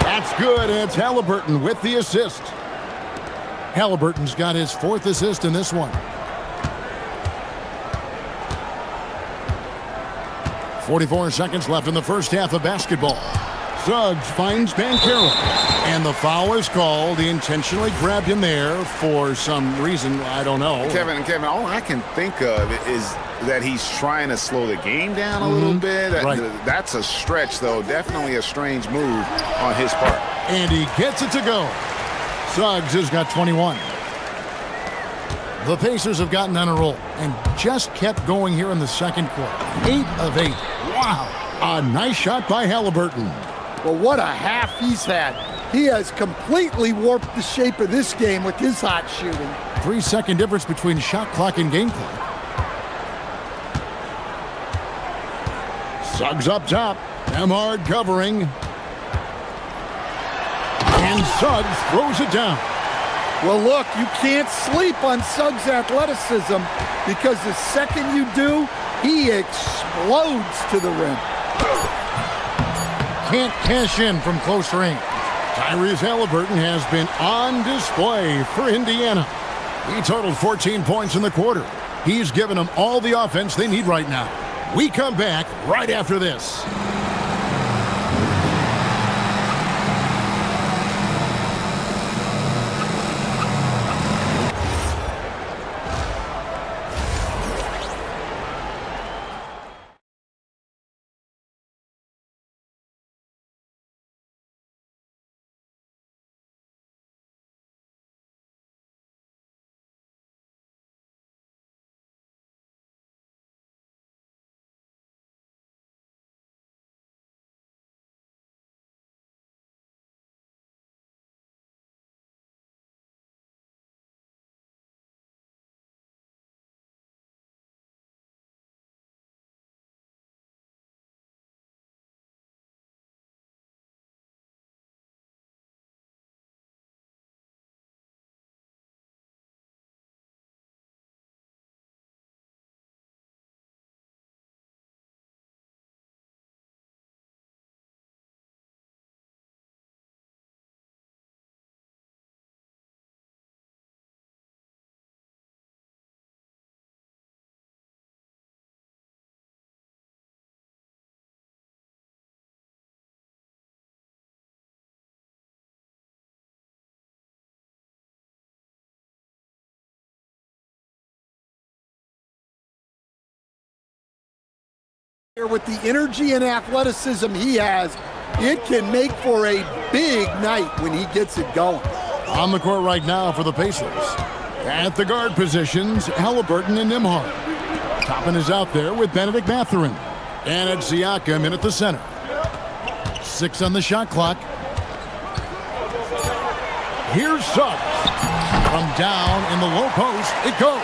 That's good, and it's Halliburton with the assist. Halliburton's got his 4th assist in this one. 44 seconds left in the first half of basketball. Suggs finds Banchero, and the foul is called. He intentionally grabbed him there for some reason, I don't know. Kevin, all I can think of is that he's trying to slow the game down a little bit. That's a stretch, though. Definitely a strange move on his part. And he gets it to go. Suggs has got 21. The Pacers have gotten on a roll and just kept going here in the second quarter. 8 of 8. Wow. A nice shot by Halliburton. Well, what a half he's had. He has completely warped the shape of this game with his hot shooting. 3-second difference between shot clock and game clock. Suggs up top. Nembhard covering. And Suggs throws it down. Well, look, you can't sleep on Suggs' athleticism because the second you do, he explodes to the rim. Can't cash in from close range. Tyrese Halliburton has been on display for Indiana. He totaled 14 points in the quarter. He's given them all the offense they need right now. We come back right after this. With the energy and athleticism he has, it can make for a big night when he gets it going. On the court right now for the Pacers. At the guard positions, Halliburton and Nembhard. Toppin is out there with Benedict Mathurin. And it's Siakam in at the center. 6 on the shot clock. Here's Suggs. From down in the low post, it goes.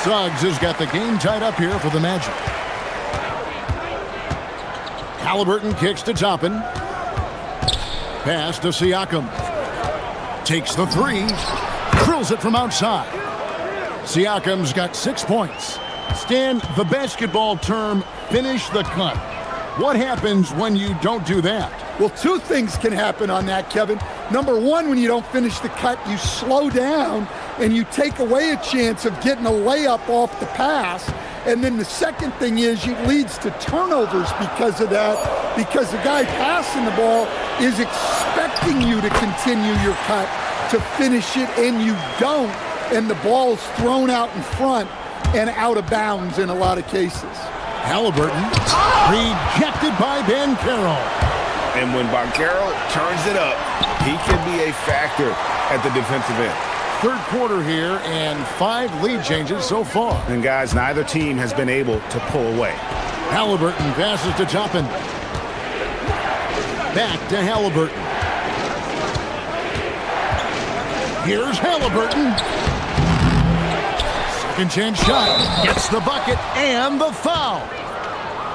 Suggs has got the game tied up here for the Magic. Halliburton kicks to Toppin. Pass to Siakam. Takes the three. Drills it from outside. Siakam's got 6 points. Stan, the basketball term, finish the cut. What happens when you don't do that? Well, two things can happen on that, Kevin. Number one, when you don't finish the cut, you slow down and you take away a chance of getting a layup off the pass. And then the second thing is it leads to turnovers because of that, because the guy passing the ball is expecting you to continue your cut, to finish it, and you don't. And the ball's thrown out in front and out of bounds in a lot of cases. Halliburton rejected by Banchero. And when Banchero turns it up, he can be a factor at the defensive end. Third quarter here and 5 lead changes so far. And guys, neither team has been able to pull away. Halliburton passes to Toppin. Back to Halliburton. Here's Halliburton. Second chance shot. Gets the bucket and the foul.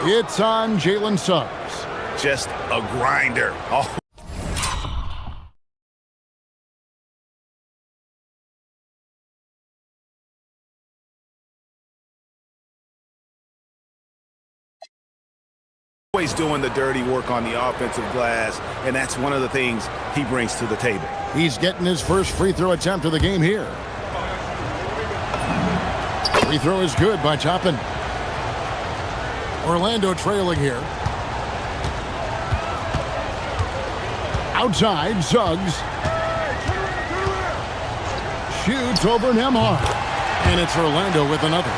It's on Jalen Suggs. Just a grinder. Oh. Always doing the dirty work on the offensive glass, and that's one of the things he brings to the table. He's getting his first free throw attempt of the game here. Free throw is good by Toppin. Orlando trailing here. Outside, Suggs. Shoots over Nembhard. And it's Orlando with another.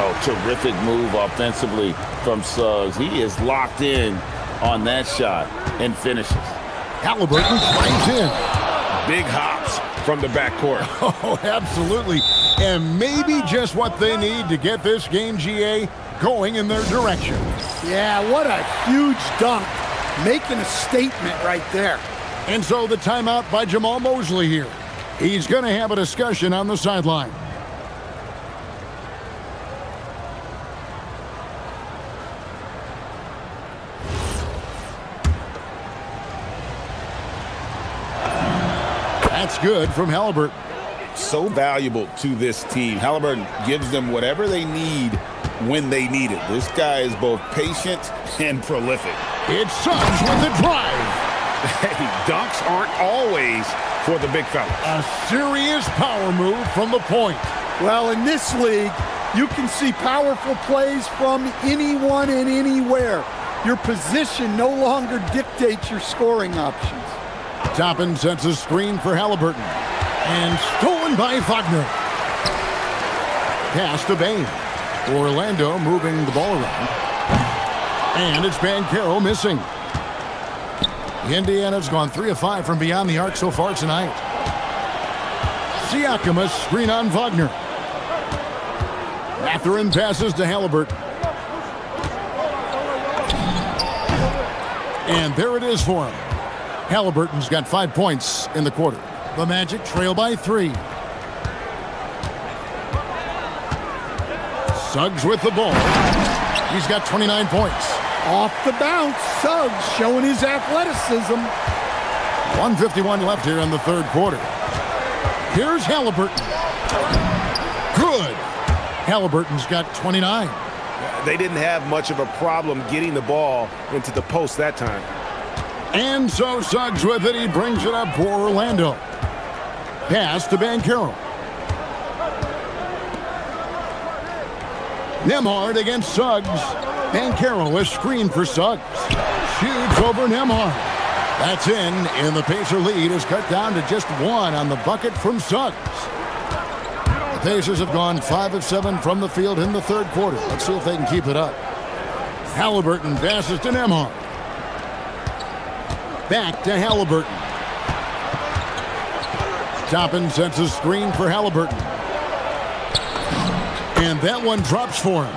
Oh, terrific move offensively from Suggs. He is locked in on that shot and finishes. Halliburton flames in. Big hops from the backcourt. Oh, absolutely. And maybe just what they need to get this game, GA, going in their direction. Yeah, what a huge dunk. Making a statement right there. And so the timeout by Jamal Mosley here. He's going to have a discussion on the sideline. That's good from Halliburton. So valuable to this team. Halliburton gives them whatever they need when they need it. This guy is both patient and prolific. It's Suggs with the drive. Hey, dunks aren't always for the big fellas. A serious power move from the point. Well, in this league, you can see powerful plays from anyone and anywhere. Your position no longer dictates your scoring options. Toppin sets a screen for Halliburton. And stolen by Wagner. Pass to Bain. Orlando moving the ball around. And it's Banchero missing. Indiana's gone 3 of 5 from beyond the arc so far tonight. Siakam, a screen on Wagner. Mathurin passes to Halliburton. And there it is for him. Halliburton's got 5 points in the quarter. The Magic trail by 3. Suggs with the ball. He's got 29 points. Off the bounce, Suggs showing his athleticism. 1:51 left here in the third quarter. Here's Halliburton. Good. Halliburton's got 29. They didn't have much of a problem getting the ball into the post that time. And so Suggs with it. He brings it up for Orlando. Pass to Banchero. Nembhard against Suggs. Banchero, a screen for Suggs. Shoots over Nembhard. That's in, and the Pacer lead is cut down to just 1 on the bucket from Suggs. The Pacers have gone 5 of 7 from the field in the third quarter. Let's see if they can keep it up. Halliburton passes to Nembhard. Back to Halliburton. Toppin sets a screen for Halliburton. And that one drops for him.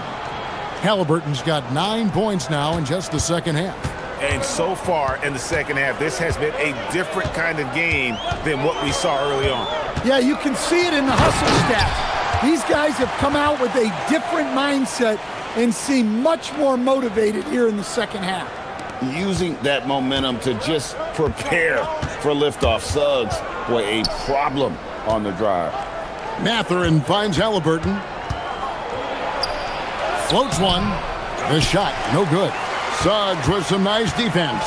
Halliburton's got 9 points now in just the second half. And so far in the second half, this has been a different kind of game than what we saw early on. Yeah, you can see it in the hustle stats. These guys have come out with a different mindset and seem much more motivated here in the second half. using that momentum to just prepare for liftoff. Suggs, boy, a problem on the drive. Mathurin finds Halliburton. Floats one. The shot, no good. Suggs with some nice defense.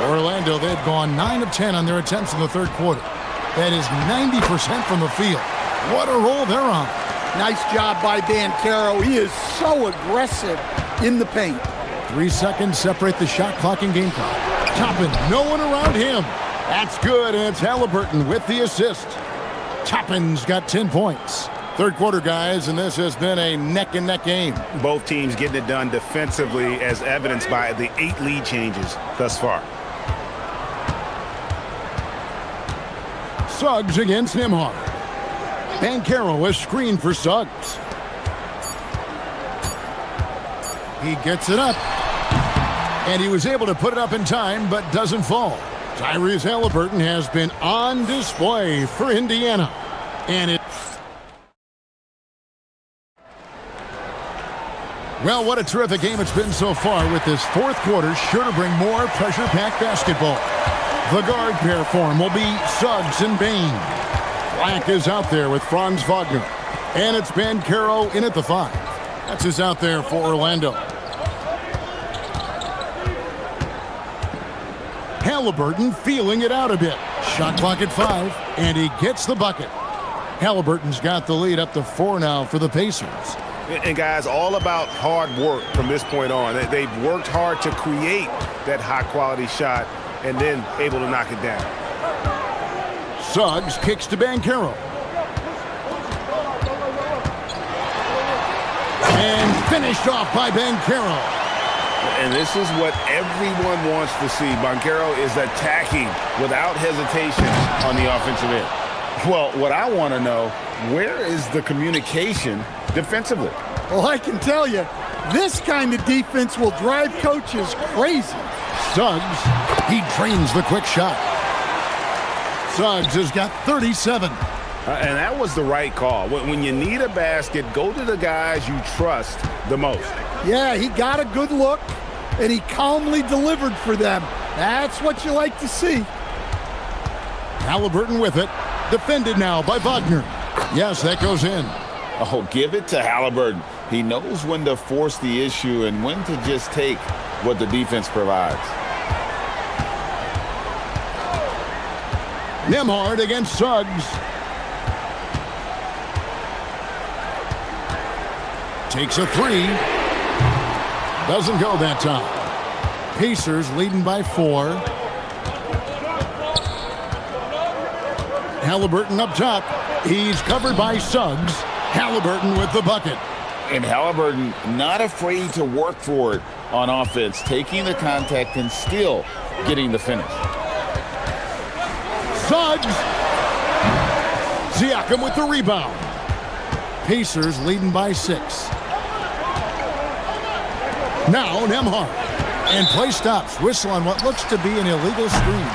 Orlando, they've gone 9 of 10 on their attempts in the third quarter. That is 90% from the field. What a roll they're on. Nice job by Banchero. He is so aggressive in the paint. 3 seconds separate the shot clock and game clock. Toppin, no one around him. That's good, and it's Halliburton with the assist. Toppin's got 10 points. Third quarter, guys, and this has been a neck-and-neck game. Both teams getting it done defensively, as evidenced by the 8 lead changes thus far. Suggs against Nembhard. Banchero a screen for Suggs. He gets it up. And he was able to put it up in time, but doesn't fall. Tyrese Halliburton has been on display for Indiana. And it... Well, what a terrific game it's been so far, with this fourth quarter sure to bring more pressure-packed basketball. The guard pair form will be Suggs and Bain. Black is out there with Franz Wagner. And it's Banchero in at the 5. That's who's out there for Orlando. Halliburton feeling it out a bit. Shot clock at 5, and he gets the bucket. Halliburton's got the lead up to 4 now for the Pacers. And guys, all about hard work from this point on. They've worked hard to create that high-quality shot and then able to knock it down. Suggs kicks to Banchero. And finished off by Banchero. And this is what everyone wants to see. Banchero is attacking without hesitation on the offensive end. Well, what I want to know, where is the communication defensively? Well, I can tell you, this kind of defense will drive coaches crazy. Suggs, he drains the quick shot. Suggs has got 37. And that was the right call. When you need a basket, go to the guys you trust the most. Yeah, he got a good look, and he calmly delivered for them. That's what you like to see. Halliburton with it. Defended now by Wagner. Yes, that goes in. Oh, give it to Halliburton. He knows when to force the issue and when to just take what the defense provides. Nembhard against Suggs. Takes a 3. Doesn't go that time. Pacers leading by 4. Halliburton up top. He's covered by Suggs. Halliburton with the bucket. And Halliburton not afraid to work for it on offense, taking the contact and still getting the finish. Suggs. Siakam with the rebound. Pacers leading by 6. Now Nembhard. And play stops. Whistle on what looks to be an illegal screen.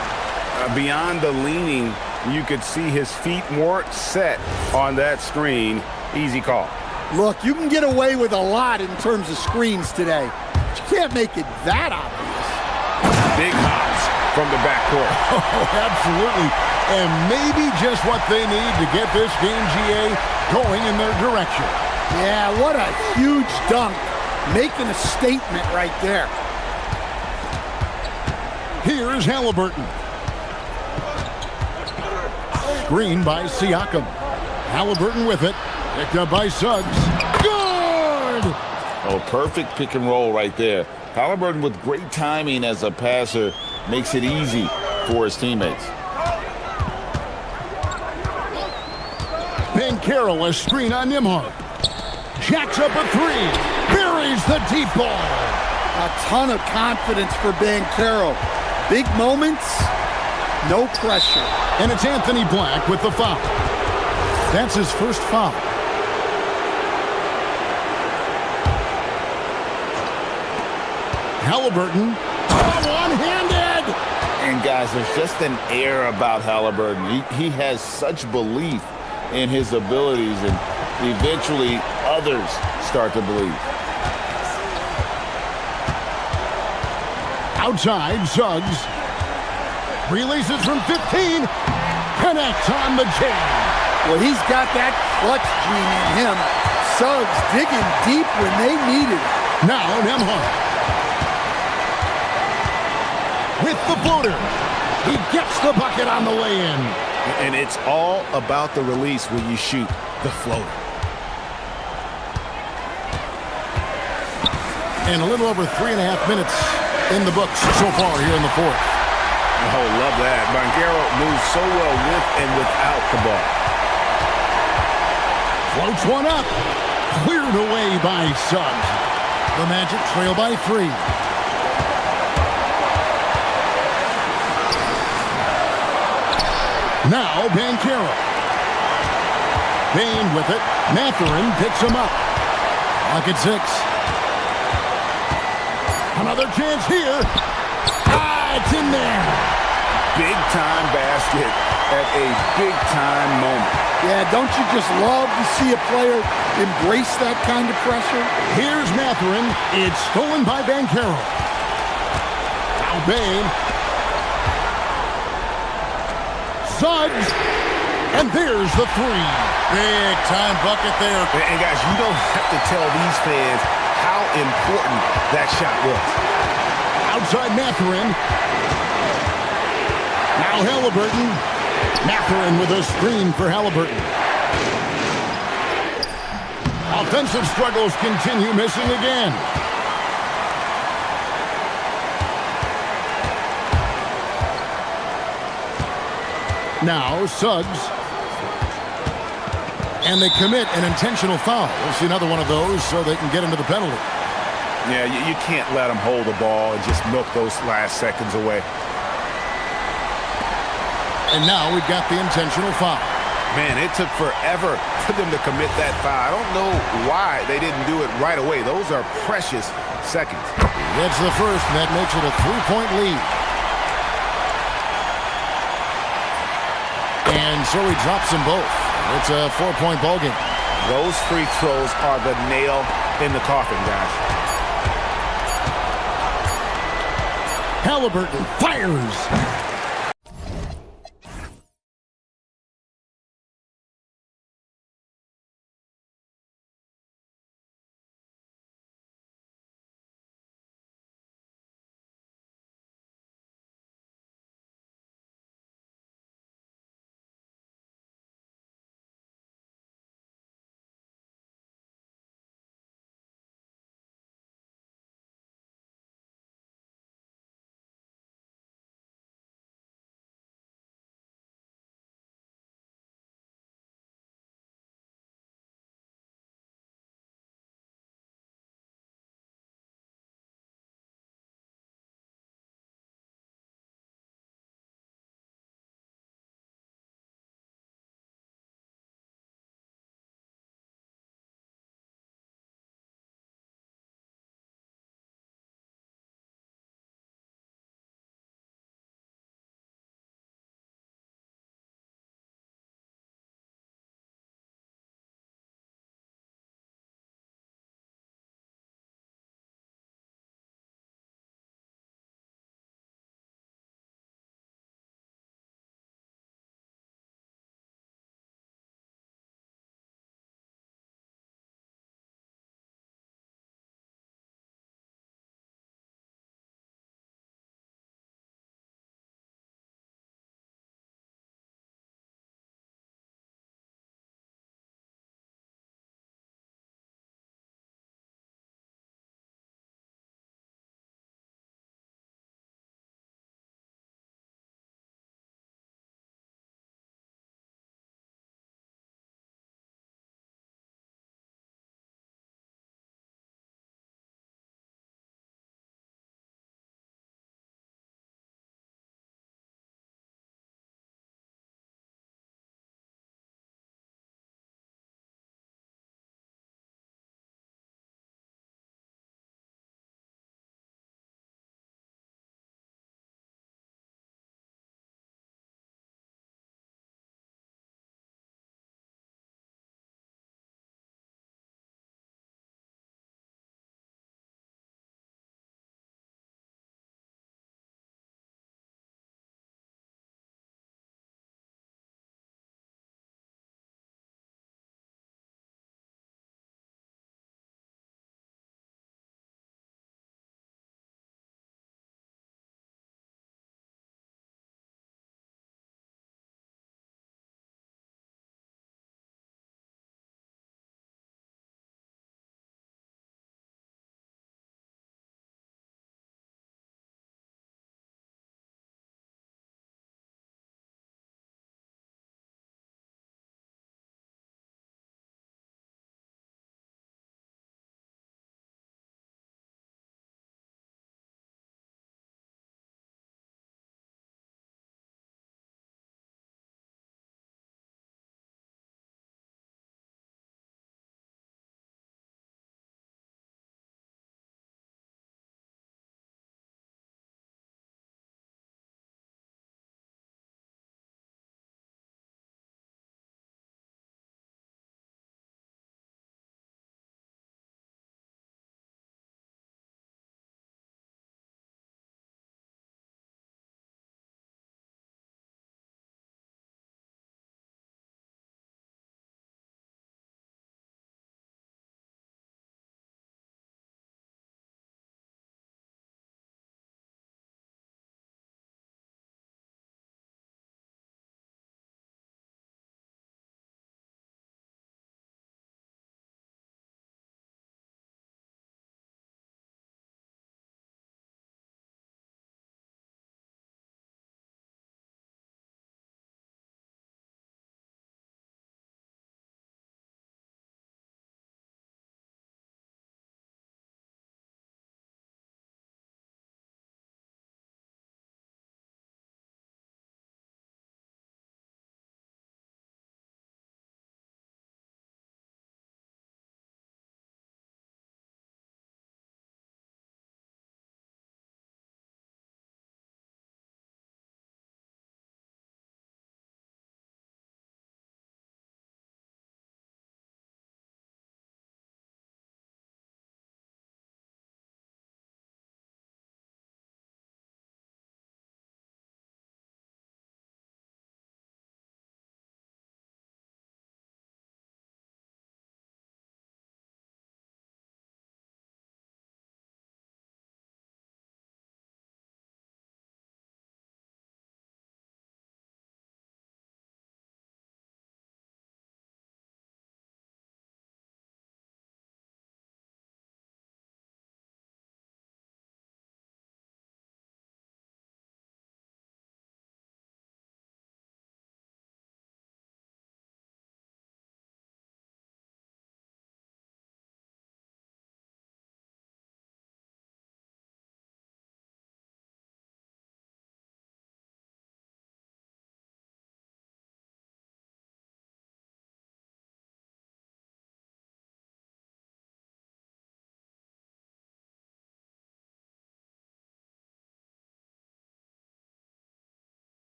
Beyond the leaning, you could see his feet more set on that screen. Easy call. Look, you can get away with a lot in terms of screens today. But you can't make it that obvious. Big hops from the backcourt. Oh, absolutely. And maybe just what they need to get this game, GA, going in their direction. Yeah, what a huge dunk. Making a statement right there. Here's Halliburton. Screen by Siakam. Halliburton with it. Picked up by Suggs. Good! Oh, perfect pick and roll right there. Halliburton with great timing as a passer makes it easy for his teammates. Banchero a screen on Nembhard. Jacks up a 3. Buries the deep ball. A ton of confidence for Banchero. Big moments, no pressure. And it's Anthony Black with the foul. That's his first foul. Halliburton, one-handed! And guys, there's just an air about Halliburton. He has such belief in his abilities, and eventually others start to believe. Outside, Suggs. Releases from 15. Connects on the chain. Well, he's got that clutch gene in him. Suggs digging deep when they needed it. Now Nembhard. With the floater. He gets the bucket on the way-in. And it's all about the release when you shoot the floater. And a little over 3.5 minutes in the books so far here in the fourth. Oh, love that. Banchero moves so well with and without the ball. Floats one up. Cleared away by Suggs. The Magic trail by 3. Now Banchero. Bain with it. Mathurin picks him up. Lock at 6. Another chance here. It's in there. Big time basket at a big time moment. Yeah, don't you just love to see a player embrace that kind of pressure? Here's Mathurin. It's stolen by Banchero. Now Bain. Suggs. And there's the 3. Big time bucket there. And guys, you don't have to tell these fans how important that shot was. Outside Mathurin. Now Halliburton. Mathurin with a screen for Halliburton. Offensive struggles continue, missing again. Now Suggs. And they commit an intentional foul. We'll see another one of those so they can get into the penalty. Yeah, you can't let them hold the ball and just milk those last seconds away. And now we've got the intentional foul. Man, it took forever for them to commit that foul. I don't know why they didn't do it right away. Those are precious seconds. That's the first, and that makes it a 3-point lead. And so he drops them both. It's a 4-point ballgame. Those free throws are the nail in the coffin, guys. Halliburton fires.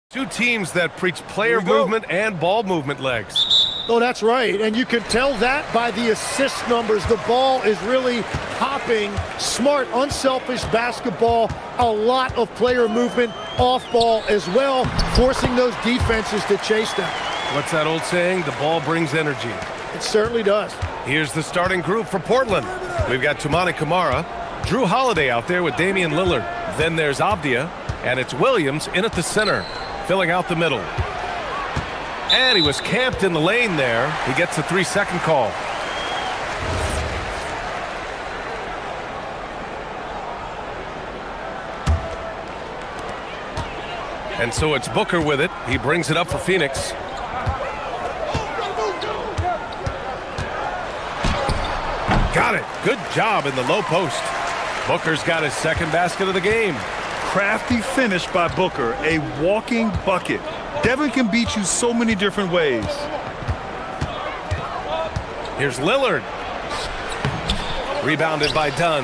Two teams that preach player movement and ball movement legs. Oh, that's right. And you can tell that by the assist numbers. The ball is really hopping. Smart, unselfish basketball. A lot of player movement off ball as well, forcing those defenses to chase them. What's that old saying? The ball brings energy. It certainly does. Here's the starting group for Portland. We've got Tumani Kamara, Drew Holiday out there with Damian Lillard. Then there's Avdia, and it's Williams in at the center, filling out the middle. And he was camped in the lane there. He gets a 3-second call. And so it's Booker with it. He brings it up for Phoenix. Got it. Good job in the low post. Booker's got his second basket of the game. Crafty finish by Booker, a walking bucket. Devin can beat you so many different ways. Here's Lillard. Rebounded by Dunn.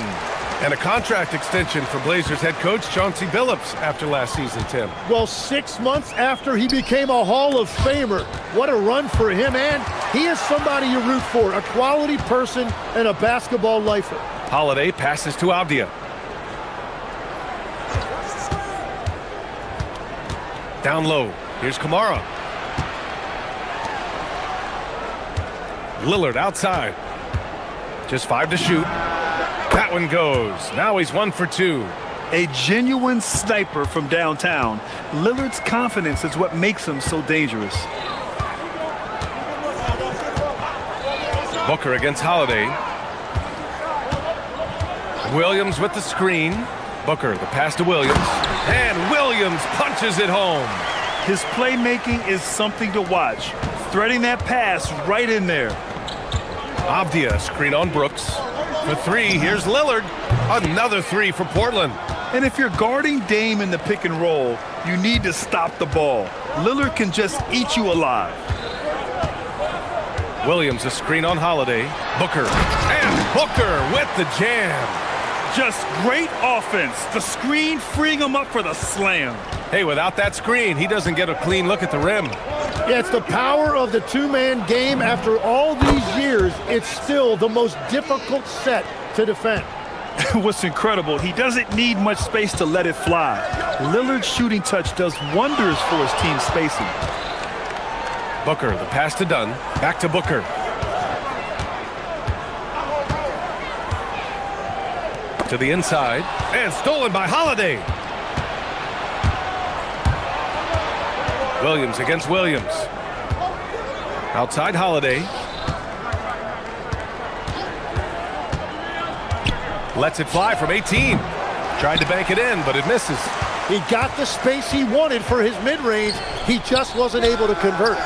And a contract extension for Blazers head coach Chauncey Billups after last season, Tim. Well, 6 months after he became a Hall of Famer, what a run for him, and he is somebody you root for, a quality person and a basketball lifer. Holiday passes to Avdia. Down low. Here's Kamara. Lillard outside. Just 5 to shoot. That one goes. Now he's 1 for 2. A genuine sniper from downtown. Lillard's confidence is what makes him so dangerous. Booker against Holiday. Williams with the screen. Booker, the pass to Williams. And Williams punches it home. His playmaking is something to watch. Threading that pass right in there. Avdia, screen on Brooks. For 3, here's Lillard. Another 3 for Portland. And if you're guarding Dame in the pick and roll, you need to stop the ball. Lillard can just eat you alive. Williams, a screen on Holiday. Booker. And Booker with the jam. Just great offense. The screen freeing him up for the slam. Hey, without that screen, he doesn't get a clean look at the rim. Yeah, it's the power of the two-man game. After all these years, it's still the most difficult set to defend. What's incredible, he doesn't need much space to let it fly. Lillard's shooting touch does wonders for his team spacing. Booker, the pass to Dunn. Back to Booker. To the inside. And stolen by Holiday. Williams against Williams. Outside Holiday. Lets it fly from 18. Tried to bank it in, but it misses. He got the space he wanted for his mid-range. He just wasn't able to convert.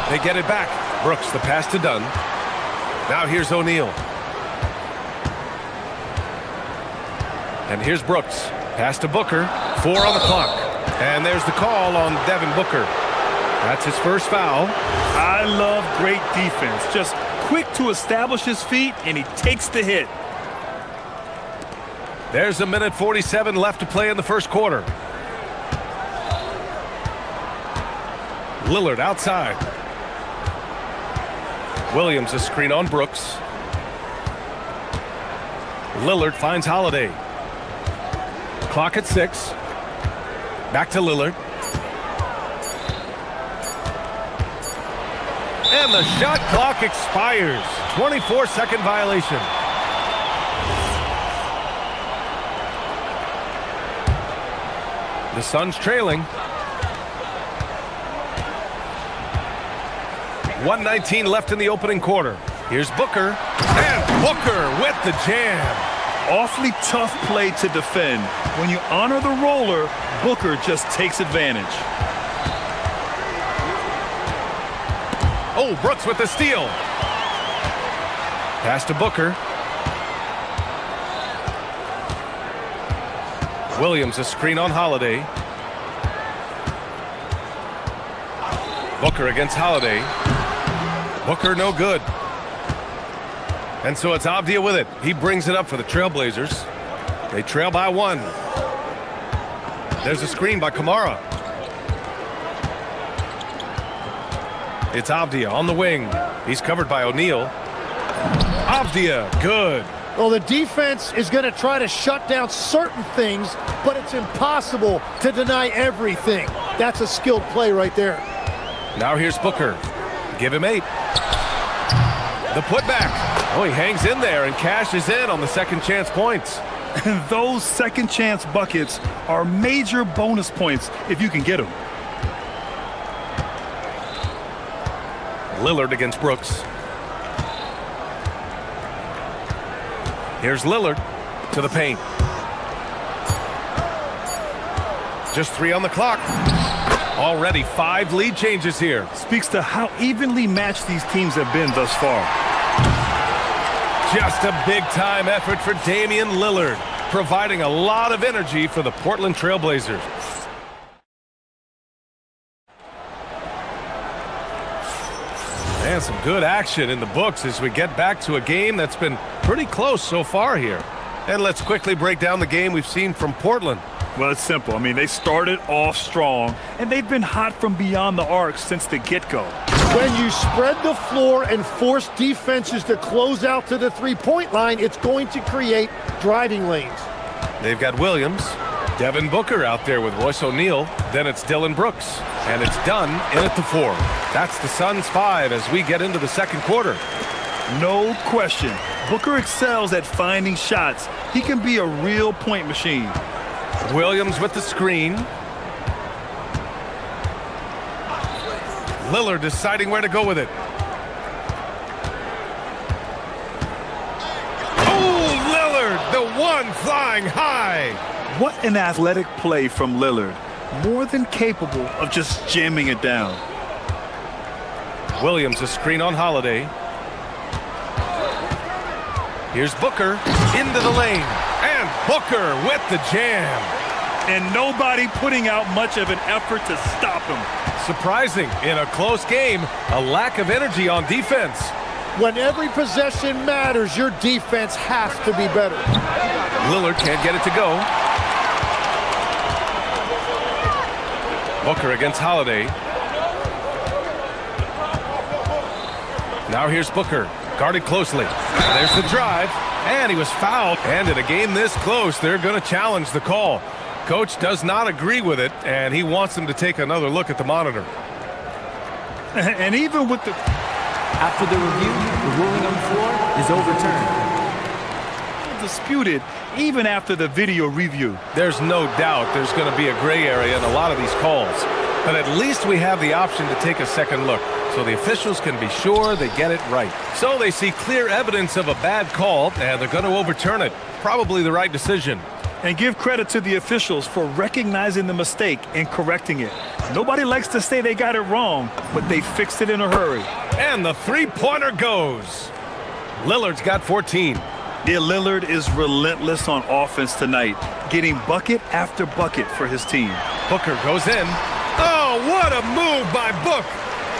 They get it back. Brooks, the pass to Dunn. Now here's O'Neal. And here's Brooks. Pass to Booker. 4 on the clock. And there's the call on Devin Booker. That's his first foul. I love great defense. Just quick to establish his feet, and he takes the hit. There's 1:47 left to play in the first quarter. Lillard outside. Williams, a screen on Brooks. Lillard finds Holiday. Clock at 6. Back to Lillard. And the shot clock expires. 24-second violation. The Suns trailing. 1:19 left in the opening quarter. Here's Booker. And Booker with the jam. Awfully tough play to defend. When you honor the roller, Booker just takes advantage. Oh, Brooks with the steal. Pass to Booker. Williams, a screen on Holiday. Booker against Holiday. Booker no good. And so it's Avdia with it. He brings it up for the Trailblazers. They trail by 1. There's a screen by Kamara. It's Avdia on the wing. He's covered by O'Neal. Avdia, good. Well, the defense is going to try to shut down certain things, but it's impossible to deny everything. That's a skilled play right there. Now here's Booker. Give him 8. The putback. Oh, he hangs in there and cashes in on the second chance points. And those second chance buckets are major bonus points if you can get them. Lillard against Brooks. Here's Lillard to the paint. Just 3 on the clock. Already 5 lead changes here. Speaks to how evenly matched these teams have been thus far. Just a big-time effort for Damian Lillard, providing a lot of energy for the Portland Trail Blazers. And some good action in the books as we get back to a game that's been pretty close so far here. And let's quickly break down the game we've seen from Portland. Well, it's simple. I mean, they started off strong, and they've been hot from beyond the arc since the get-go. When you spread the floor and force defenses to close out to the three-point line, it's going to create driving lanes. They've got Williams, Devin Booker out there with Royce O'Neal. Then it's Dylan Brooks, and it's done in at the 4. That's the Suns' 5 as we get into the second quarter. No question. Booker excels at finding shots. He can be a real point machine. Williams with the screen. Lillard deciding where to go with it. Oh, Lillard, the one flying high. What an athletic play from Lillard. More than capable of just jamming it down. Williams a screen on Holiday. Here's Booker into the lane. And Booker with the jam. And nobody putting out much of an effort to stop him. Surprising in a close game, a lack of energy on defense. When every possession matters, your defense has to be better. Lillard can't get it to go. Booker against Holiday. Now here's Booker, guarded closely. There's the drive, and he was fouled. And in a game this close, they're going to challenge the call. Coach does not agree with it, and he wants them to take another look at the monitor. And even with the... After the review, the ruling on the floor is overturned. Disputed even after the video review. There's no doubt there's going to be a gray area in a lot of these calls. But at least we have the option to take a second look, so the officials can be sure they get it right. So they see clear evidence of a bad call, and they're going to overturn it. Probably the right decision. And give credit to the officials for recognizing the mistake and correcting it. Nobody likes to say they got it wrong, but they fixed it in a hurry. And the three-pointer goes. Lillard's got 14. Yeah, Lillard is relentless on offense tonight, getting bucket after bucket for his team. Booker goes in. Oh, what a move by Book.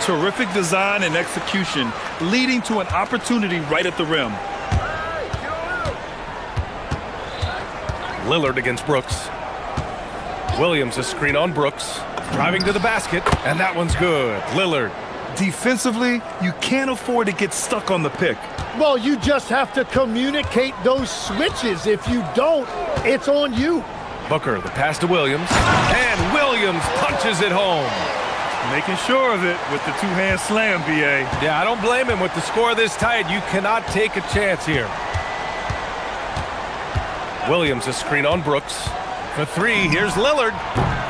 Terrific design and execution, leading to an opportunity right at the rim. Lillard against Brooks. Williams a screen on Brooks. Driving to the basket, and that one's good. Lillard. Defensively, you can't afford to get stuck on the pick. Well, you just have to communicate those switches. If you don't, it's on you. Booker, the pass to Williams. And Williams punches it home. Making sure of it with the two-hand slam, B.A. Yeah, I don't blame him. With the score this tight, you cannot take a chance here. Williams a screen on Brooks. For 3, here's Lillard.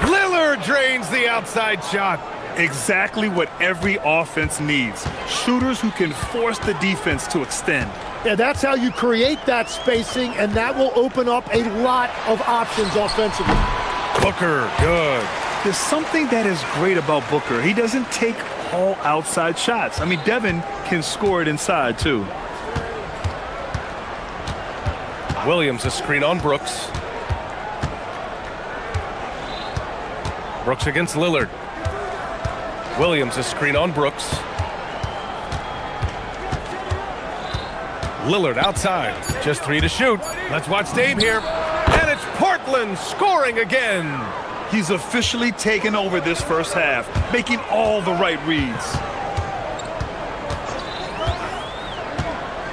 Lillard drains the outside shot. Exactly what every offense needs. Shooters who can force the defense to extend. Yeah, that's how you create that spacing, and that will open up a lot of options offensively. Booker, good. There's something that is great about Booker. He doesn't take all outside shots. I mean, Devin can score it inside, too. Williams a screen on Brooks. Brooks against Lillard. Williams a screen on Brooks. Lillard outside. Just 3 to shoot. Let's watch Dame here. And it's Portland scoring again. He's officially taken over this first half, making all the right reads.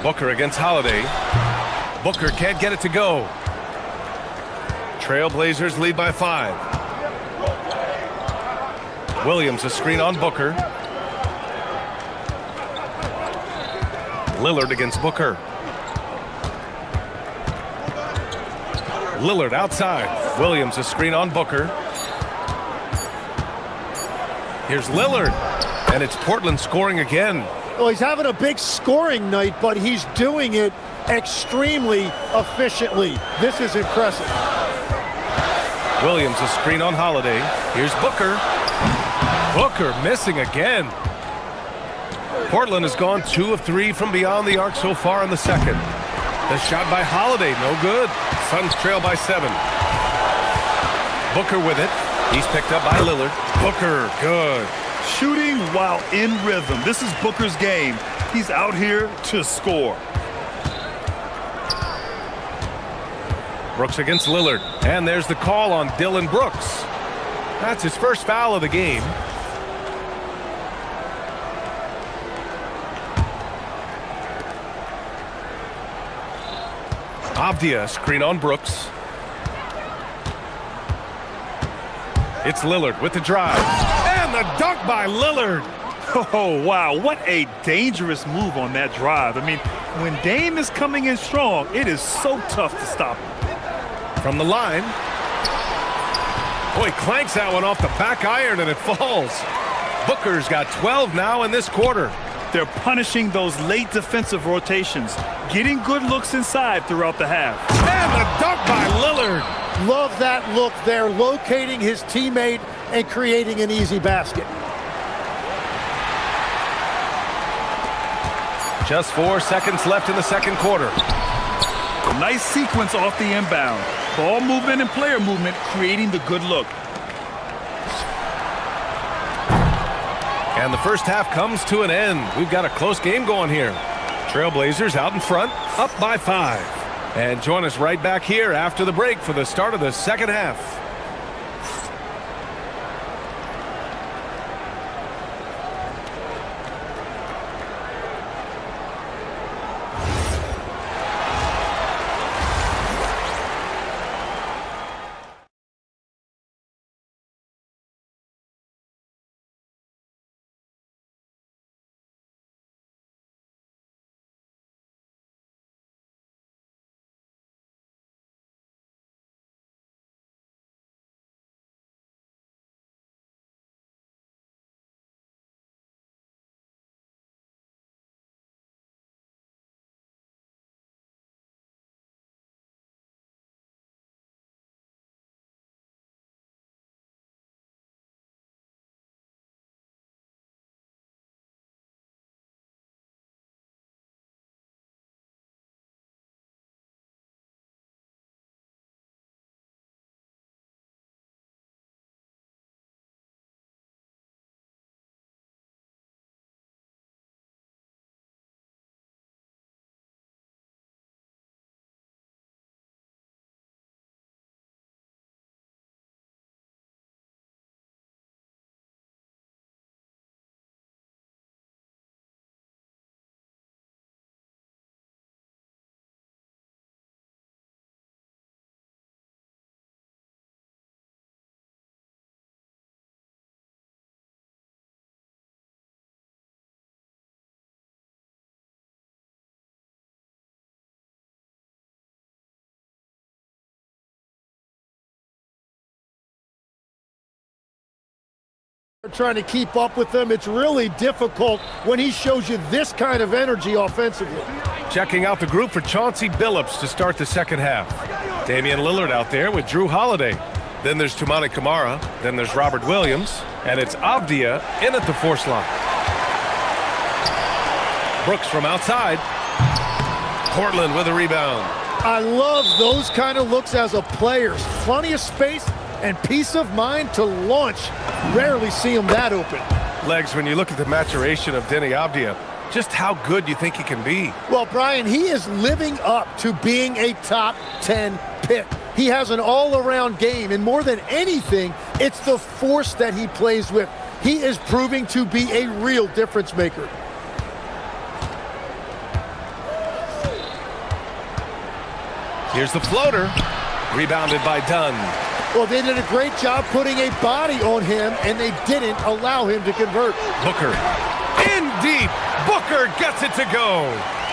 Booker against Holiday. Booker can't get it to go. Trailblazers lead by 5. Williams a screen on Booker. Lillard against Booker. Lillard outside. Williams a screen on Booker. Here's Lillard. And it's Portland scoring again. Well, he's having a big scoring night, but he's doing it extremely efficiently. This is impressive. Williams a screen on Holiday. Here's Booker. Booker missing again. Portland has gone 2 of 3 from beyond the arc so far in the second. The shot by Holiday, no good. Suns trail by 7. Booker with it. He's picked up by Lillard. Booker, good. Shooting while in rhythm. This is Booker's game. He's out here to score. Brooks against Lillard. And there's the call on Dylan Brooks. That's his first foul of the game. Avdia screen on Brooks. It's Lillard with the drive. And the dunk by Lillard. Oh, wow. What a dangerous move on that drive. I mean, when Dame is coming in strong, it is so tough to stop him. From the line. Boy, clanks that one off the back iron and it falls. Booker's got 12 now in this quarter. They're punishing those late defensive rotations, getting good looks inside throughout the half. And the dunk by Lillard. Love that look there, locating his teammate and creating an easy basket. Just 4 seconds left in the second quarter. Nice sequence off the inbound. Ball movement and player movement creating the good look. And the first half comes to an end. We've got a close game going here. Trailblazers out in front, up by 5. And join us right back here after the break for the start of the second half. Trying to keep up with them. It's really difficult when he shows you this kind of energy offensively. Checking out the group for Chauncey Billups to start the second half. Damian Lillard out there with Drew Holiday. Then there's Toumani Camara. Then there's Robert Williams. And it's Avdia in at the 4 slot. Brooks from outside. Portland with a rebound. I love those kind of looks as a player. Plenty of space and peace of mind to launch. Rarely see him that open. Legs, when you look at the maturation of Denny Avdia, just how good you think he can be. Well, Brian, he is living up to being a top 10 pick. He has an all-around game, and more than anything, it's the force that he plays with. He is proving to be a real difference maker. Here's the floater. Rebounded by Dunn. Well, they did a great job putting a body on him, and they didn't allow him to convert. Booker. In deep. Booker gets it to go.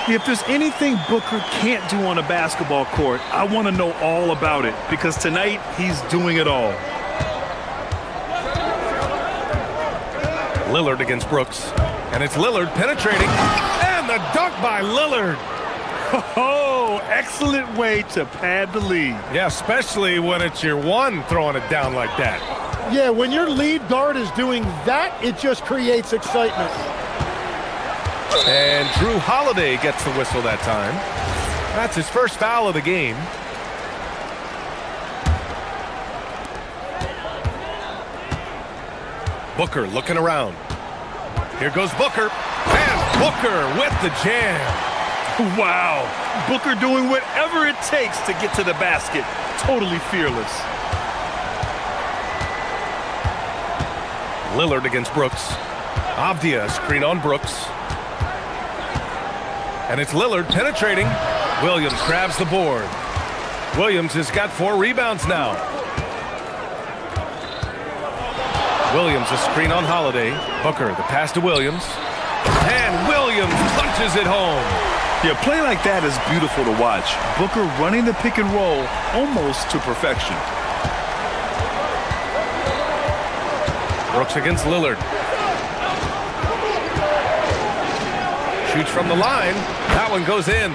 If there's anything Booker can't do on a basketball court, I want to know all about it, because tonight he's doing it all. Lillard against Brooks. And it's Lillard penetrating. And the dunk by Lillard. Oh, excellent way to pad the lead. Yeah, especially when it's your one throwing it down like that. Yeah, when your lead guard is doing that, it just creates excitement. And Drew Holiday gets the whistle that time. That's his first foul of the game. Booker looking around. Here goes Booker. And Booker with the jam. Wow. Booker doing whatever it takes to get to the basket. Totally fearless. Lillard against Brooks. Avdia screen on Brooks. And it's Lillard penetrating. Williams grabs the board. Williams has got 4 rebounds now. Williams a screen on Holiday. Booker the pass to Williams. And Williams punches it home. Yeah, play like that is beautiful to watch. Booker running the pick and roll almost to perfection. Brooks against Lillard. Shoots from the line. That one goes in.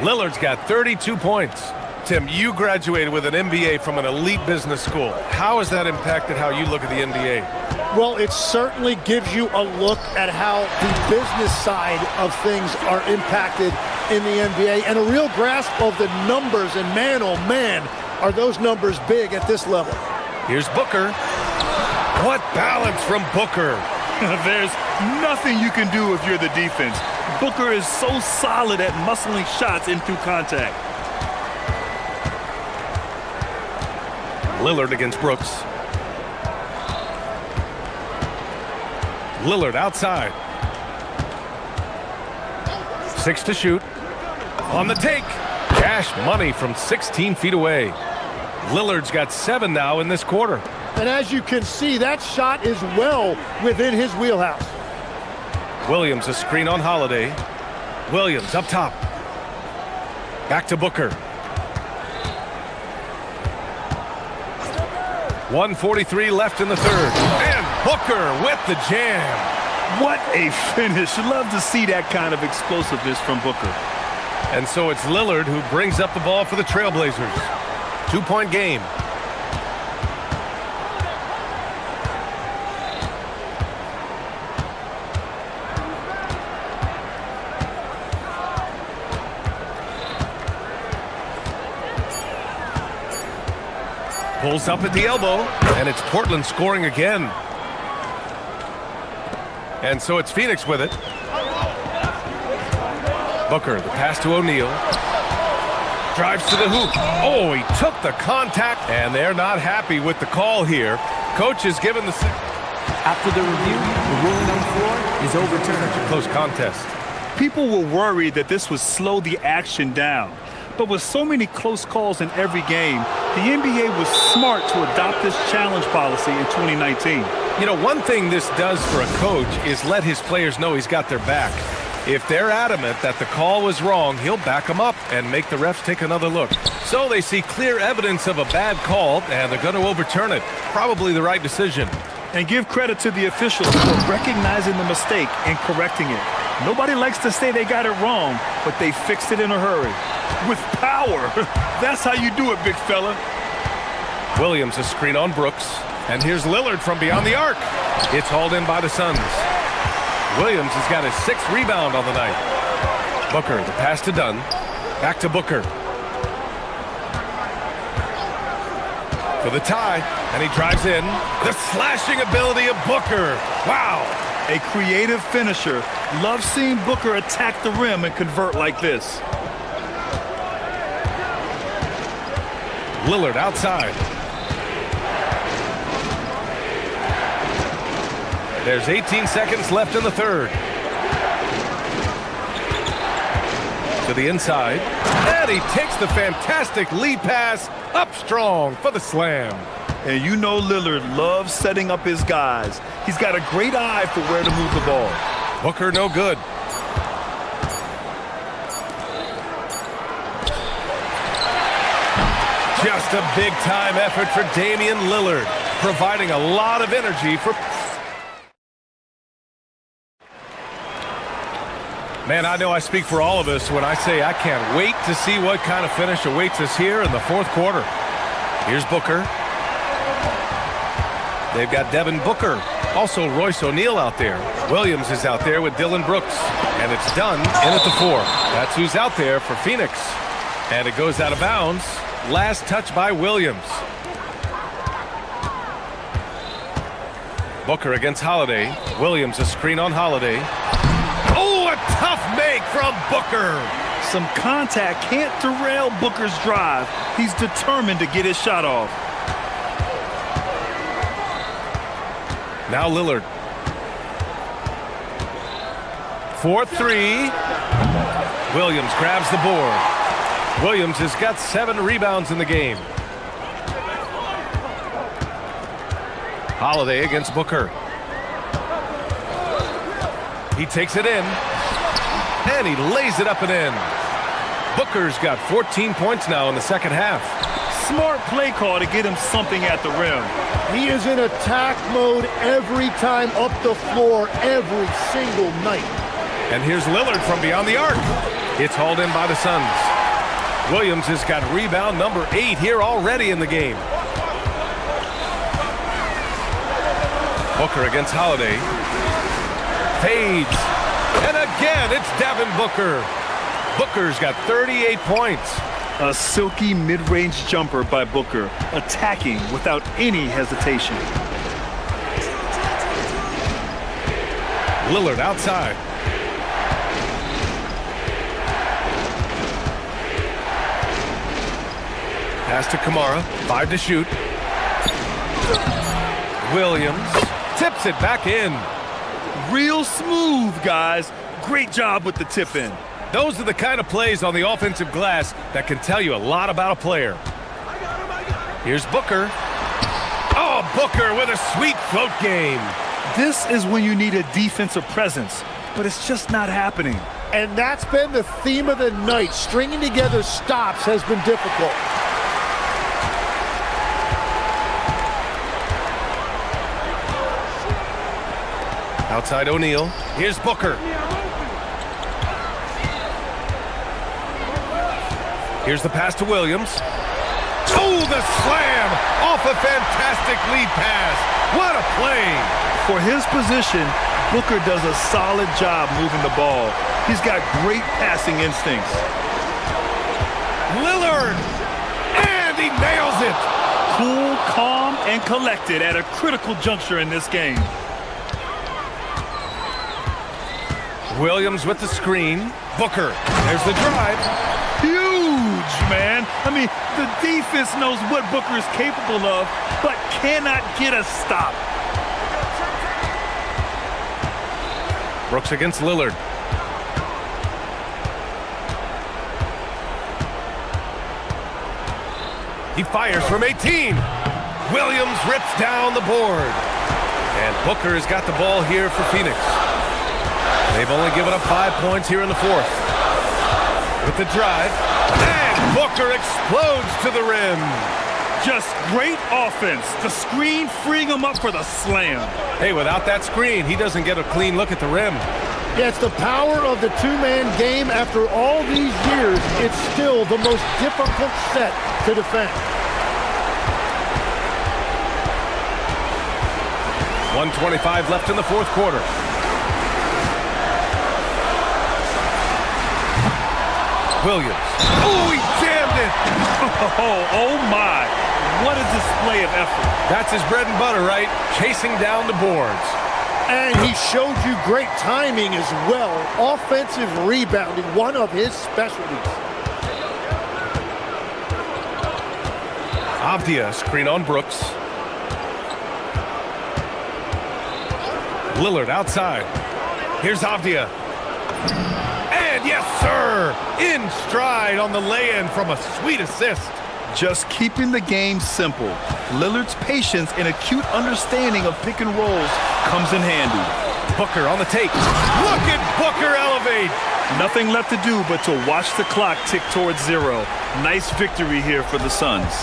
Lillard's got 32 points. Tim, you graduated with an MBA from an elite business school. How has that impacted how you look at the NBA? Well, it certainly gives you a look at how the business side of things are impacted in the NBA and a real grasp of the numbers. And man, oh man, are those numbers big at this level. Here's Booker. What balance from Booker. There's nothing you can do if you're the defense. Booker is so solid at muscling shots in through contact. Lillard against Brooks. Lillard outside. 6 to shoot. On the take. Cash money from 16 feet away. Lillard's got 7 now in this quarter. And as you can see, that shot is well within his wheelhouse. Williams a screen on Holiday. Williams up top. Back to Booker. 1:43 left in the third. And Booker with the jam. What a finish. Love to see that kind of explosiveness from Booker. And so it's Lillard who brings up the ball for the Trailblazers. 2-point game. Pulls up at the elbow, and it's Portland scoring again. And so it's Phoenix with it. Booker, the pass to O'Neal. Drives to the hoop. Oh, he took the contact, and they're not happy with the call here. Coach has given the... After the review, the ruling on the floor is overturned. Close contest. People were worried that this would slow the action down. But with so many close calls in every game, the NBA was smart to adopt this challenge policy in 2019. You know, one thing this does for a coach is let his players know he's got their back. If they're adamant that the call was wrong, he'll back them up and make the refs take another look. So they see clear evidence of a bad call, and they're going to overturn it. Probably the right decision. And give credit to the officials for recognizing the mistake and correcting it. Nobody likes to say they got it wrong, but they fixed it in a hurry. With power. That's how you do it, big fella. Williams a screen on Brooks. And here's Lillard from beyond the arc. It's hauled in by the Suns. Williams has got his 6th rebound on the night. Booker, the pass to Dunn. Back to Booker. For the tie, and he drives in. The slashing ability of Booker. Wow. A creative finisher. Love seeing Booker attack the rim and convert like this. Lillard outside. There's 18 seconds left in the third. To the inside. And he takes the fantastic lead pass up strong for the slam. And you know Lillard loves setting up his guys. He's got a great eye for where to move the ball. Booker no good. Just a big-time effort for Damian Lillard, providing a lot of energy for... Man, I know I speak for all of us when I say I can't wait to see what kind of finish awaits us here in the fourth quarter. Here's Booker. They've got Devin Booker, also Royce O'Neal out there. Williams is out there with Dylan Brooks, and it's done in at the 4. That's who's out there for Phoenix. And it goes out of bounds. Last touch by Williams. Booker against Holiday. Williams a screen on Holiday. Oh, a tough make from Booker. Some contact can't derail Booker's drive. He's determined to get his shot off. Now Lillard. 4-3. Williams grabs the board. Williams has got 7 rebounds in the game. Holiday against Booker. He takes it in. And he lays it up and in. Booker's got 14 points now in the second half. Smart play call to get him something at the rim. He is in attack mode every time up the floor, every single night. And here's Lillard from beyond the arc. It's hauled in by the Suns. Williams has got rebound number 8 here already in the game. Booker against Holiday. Fades. And again, it's Devin Booker. Booker's got 38 points. A silky mid-range jumper by Booker, attacking without any hesitation. Lillard outside. Pass to Kamara, 5 to shoot. Williams tips it back in. Real smooth, guys. Great job with the tip in. Those are the kind of plays on the offensive glass that can tell you a lot about a player. Here's Booker. Oh, Booker with a sweet float game. This is when you need a defensive presence, but it's just not happening. And that's been the theme of the night. Stringing together stops has been difficult. Outside O'Neal. Here's Booker. Here's the pass to Williams. Oh, the slam off a fantastic lead pass. What a play. For his position, Booker does a solid job moving the ball. He's got great passing instincts. Lillard, and he nails it. Cool, calm, and collected at a critical juncture in this game. Williams with the screen. Booker, there's the drive. Huge, man. I mean, the defense knows what Booker is capable of, but cannot get a stop. Brooks against Lillard. He fires from 18. Williams rips down the board. And Booker has got the ball here for Phoenix. They've only given up 5 points here in the fourth. With the drive, and Booker explodes to the rim. Just great offense. The screen freeing him up for the slam. Hey, without that screen, he doesn't get a clean look at the rim. Yeah, it's the power of the two-man game. After all these years, it's still the most difficult set to defend. 1:25 left in the fourth quarter. Williams. Oh, he jammed it. Oh my. What a display of effort. That's his bread and butter, right? Chasing down the boards. And he showed you great timing as well. Offensive rebounding, one of his specialties. Avdia, screen on Brooks. Lillard outside. Here's Avdia. And yes, sir! In stride on the lay-in from a sweet assist. Just keeping the game simple. Lillard's patience and acute understanding of pick and rolls comes in handy. Booker on the take. Look at Booker elevate. Nothing left to do but to watch the clock tick towards 0. Nice victory here for the Suns.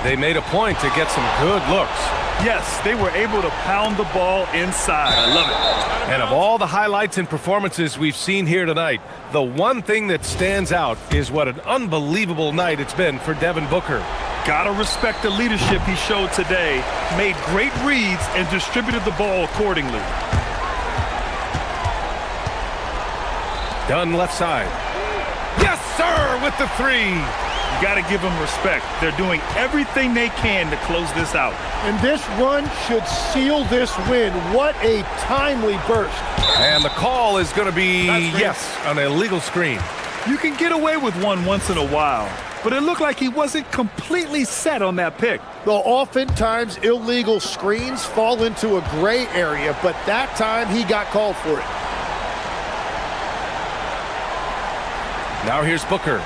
They made a point to get some good looks. Yes, they were able to pound the ball inside. I love it. And of all the highlights and performances we've seen here tonight, the one thing that stands out is what an unbelievable night it's been for Devin Booker. Gotta respect the leadership he showed today. Made great reads and distributed the ball accordingly. Dunn left side. Yes, sir, with the three. You got to give them respect. They're doing everything they can to close this out. And this run should seal this win. What a timely burst. And the call is going to be, yes, an illegal screen. You can get away with one once in a while, but it looked like he wasn't completely set on that pick. Well, oftentimes illegal screens fall into a gray area, but that time he got called for it. Now here's Booker.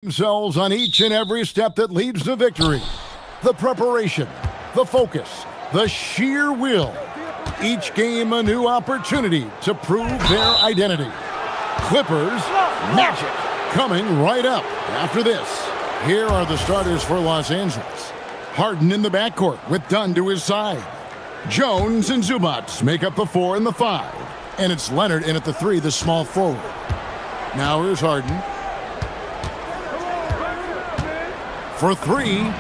themselves on each and every step that leads to victory. The preparation, the focus, the sheer will. Each game a new opportunity to prove their identity. Clippers, Magic, coming right up after this. Here are the starters for Los Angeles. Harden in the backcourt with Dunn to his side. Jones and Zubac make up the 4 and the 5. And it's Leonard in at the 3, the small forward. Now here's Harden. For 3.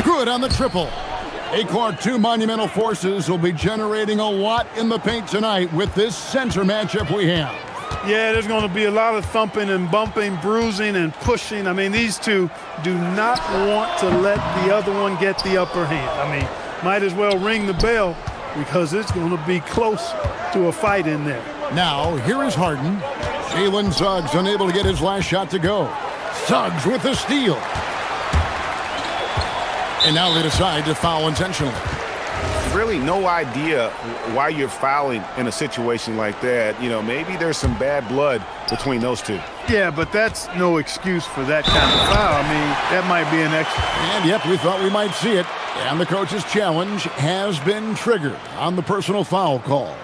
Good on the triple. Clark, 2 monumental forces will be generating a lot in the paint tonight with this center matchup we have. Yeah, there's going to be a lot of thumping and bumping, bruising and pushing. I mean, these two do not want to let the other one get the upper hand. I mean, might as well ring the bell because it's going to be close to a fight in there. Now, here is Harden. Jalen Suggs unable to get his last shot to go. Suggs with the steal. And now they decide to foul intentionally. Really no idea why you're fouling in a situation like that. You know, maybe there's some bad blood between those two. Yeah, but that's no excuse for that kind of foul. I mean, that might be an extra. And yep, we thought we might see it. And the coach's challenge has been triggered on the personal foul call.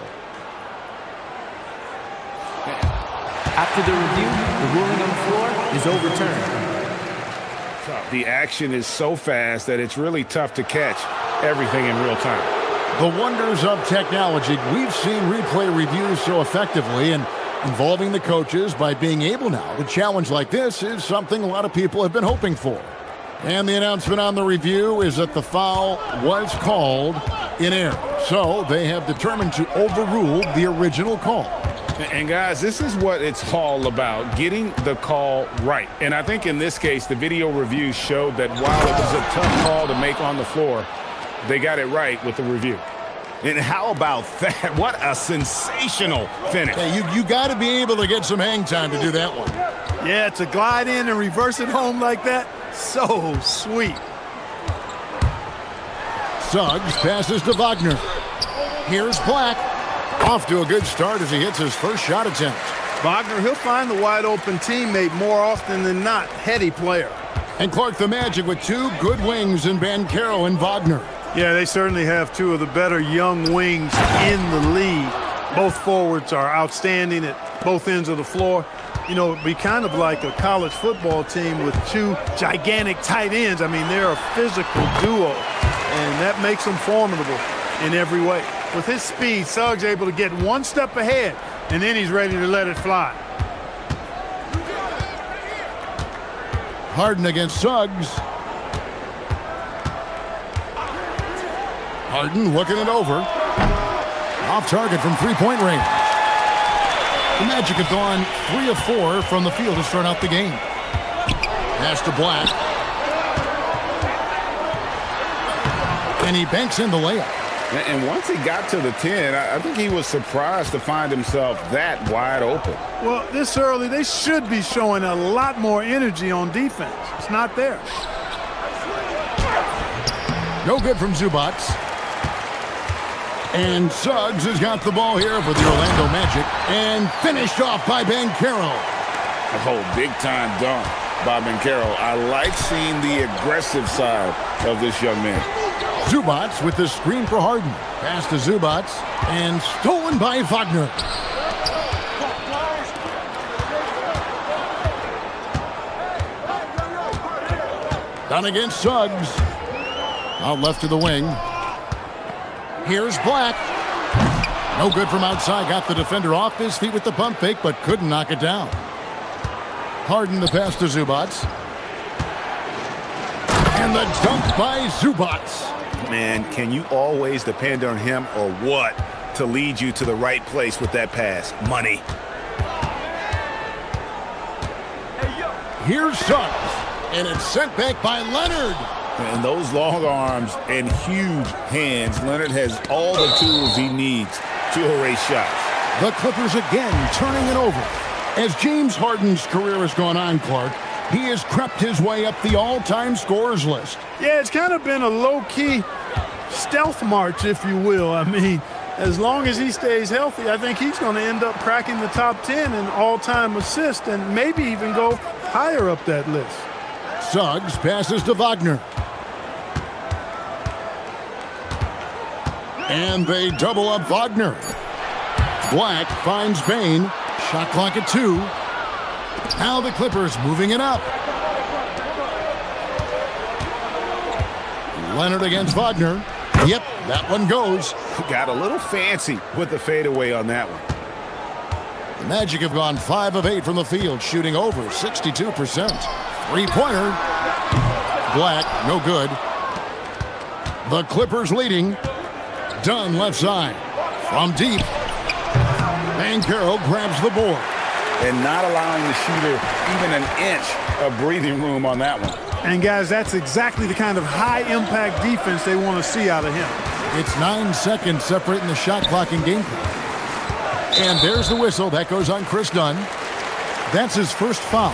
After the review, the ruling on the floor is overturned. The action is so fast that it's really tough to catch everything in real time. The wonders of technology. We've seen replay reviews so effectively, and involving the coaches by being able now to challenge like this is something a lot of people have been hoping for. And the announcement on the review is that the foul was called in error. So they have determined to overrule the original call. And guys, this is what it's all about, getting the call right. And I think in this case, the video review showed that while it was a tough call to make on the floor, they got it right with the review. And how about that? What a sensational finish. Hey, you got to be able to get some hang time to do that one. Yeah, to glide in and reverse it home like that, so sweet. Suggs passes to Wagner. Here's Black. Off to a good start as he hits his first shot attempt. Wagner, he'll find the wide open teammate more often than not. Heady player. And Clark, the Magic with 2 good wings in Banchero and Wagner. Yeah, they certainly have 2 of the better young wings in the league. Both forwards are outstanding at both ends of the floor. You know, it'd be kind of like a college football team with 2 gigantic tight ends. I mean, they're a physical duo, and that makes them formidable in every way. With his speed, Suggs able to get 1 step ahead, and then he's ready to let it fly. Harden against Suggs. Harden looking it over. Off target from 3-point range. The Magic have gone 3 of 4 from the field to start out the game. Pass to Black. And he banks in the layup. And once he got to the 10, I think he was surprised to find himself that wide open. Well, this early, they should be showing a lot more energy on defense. It's not there. No good from Zubac. And Suggs has got the ball here for the Orlando Magic. And finished off by Banchero. Oh, big-time dunk by Banchero. I like seeing the aggressive side of this young man. Zubac with the screen for Harden. Pass to Zubac. And stolen by Wagner. Done against Suggs. Out left to the wing. Here's Black. No good from outside. Got the defender off his feet with the pump fake, but couldn't knock it down. Harden the pass to Zubac. And the dunk by Zubac. Man, can you always depend on him or what to lead you to the right place with that pass? Money. Here's Suggs. And it's sent back by Leonard. And those long arms and huge hands, Leonard has all the tools he needs to erase shots. The Clippers again turning it over. As James Harden's career has gone on, Clark, he has crept his way up the all-time scorers list. Yeah, it's kind of been a low-key stealth march, if you will. I mean, as long as he stays healthy, I think he's going to end up cracking the top 10 in all-time assists and maybe even go higher up that list. Suggs passes to Wagner. And they double up Wagner. Black finds Bain. Shot clock at 2. Now the Clippers moving it up. Leonard against Wagner. Yep, that one goes. Got a little fancy with the fadeaway on that one. The Magic have gone 5 of 8 from the field, shooting over 62%. Three-pointer. Black, no good. The Clippers leading. Dunn left side. From deep. Banchero grabs the board. And not allowing the shooter even an inch of breathing room on that one. And guys, that's exactly the kind of high-impact defense they want to see out of him. It's 9 seconds separating the shot clock and game clock. And there's the whistle. That goes on Chris Dunn. That's his first foul.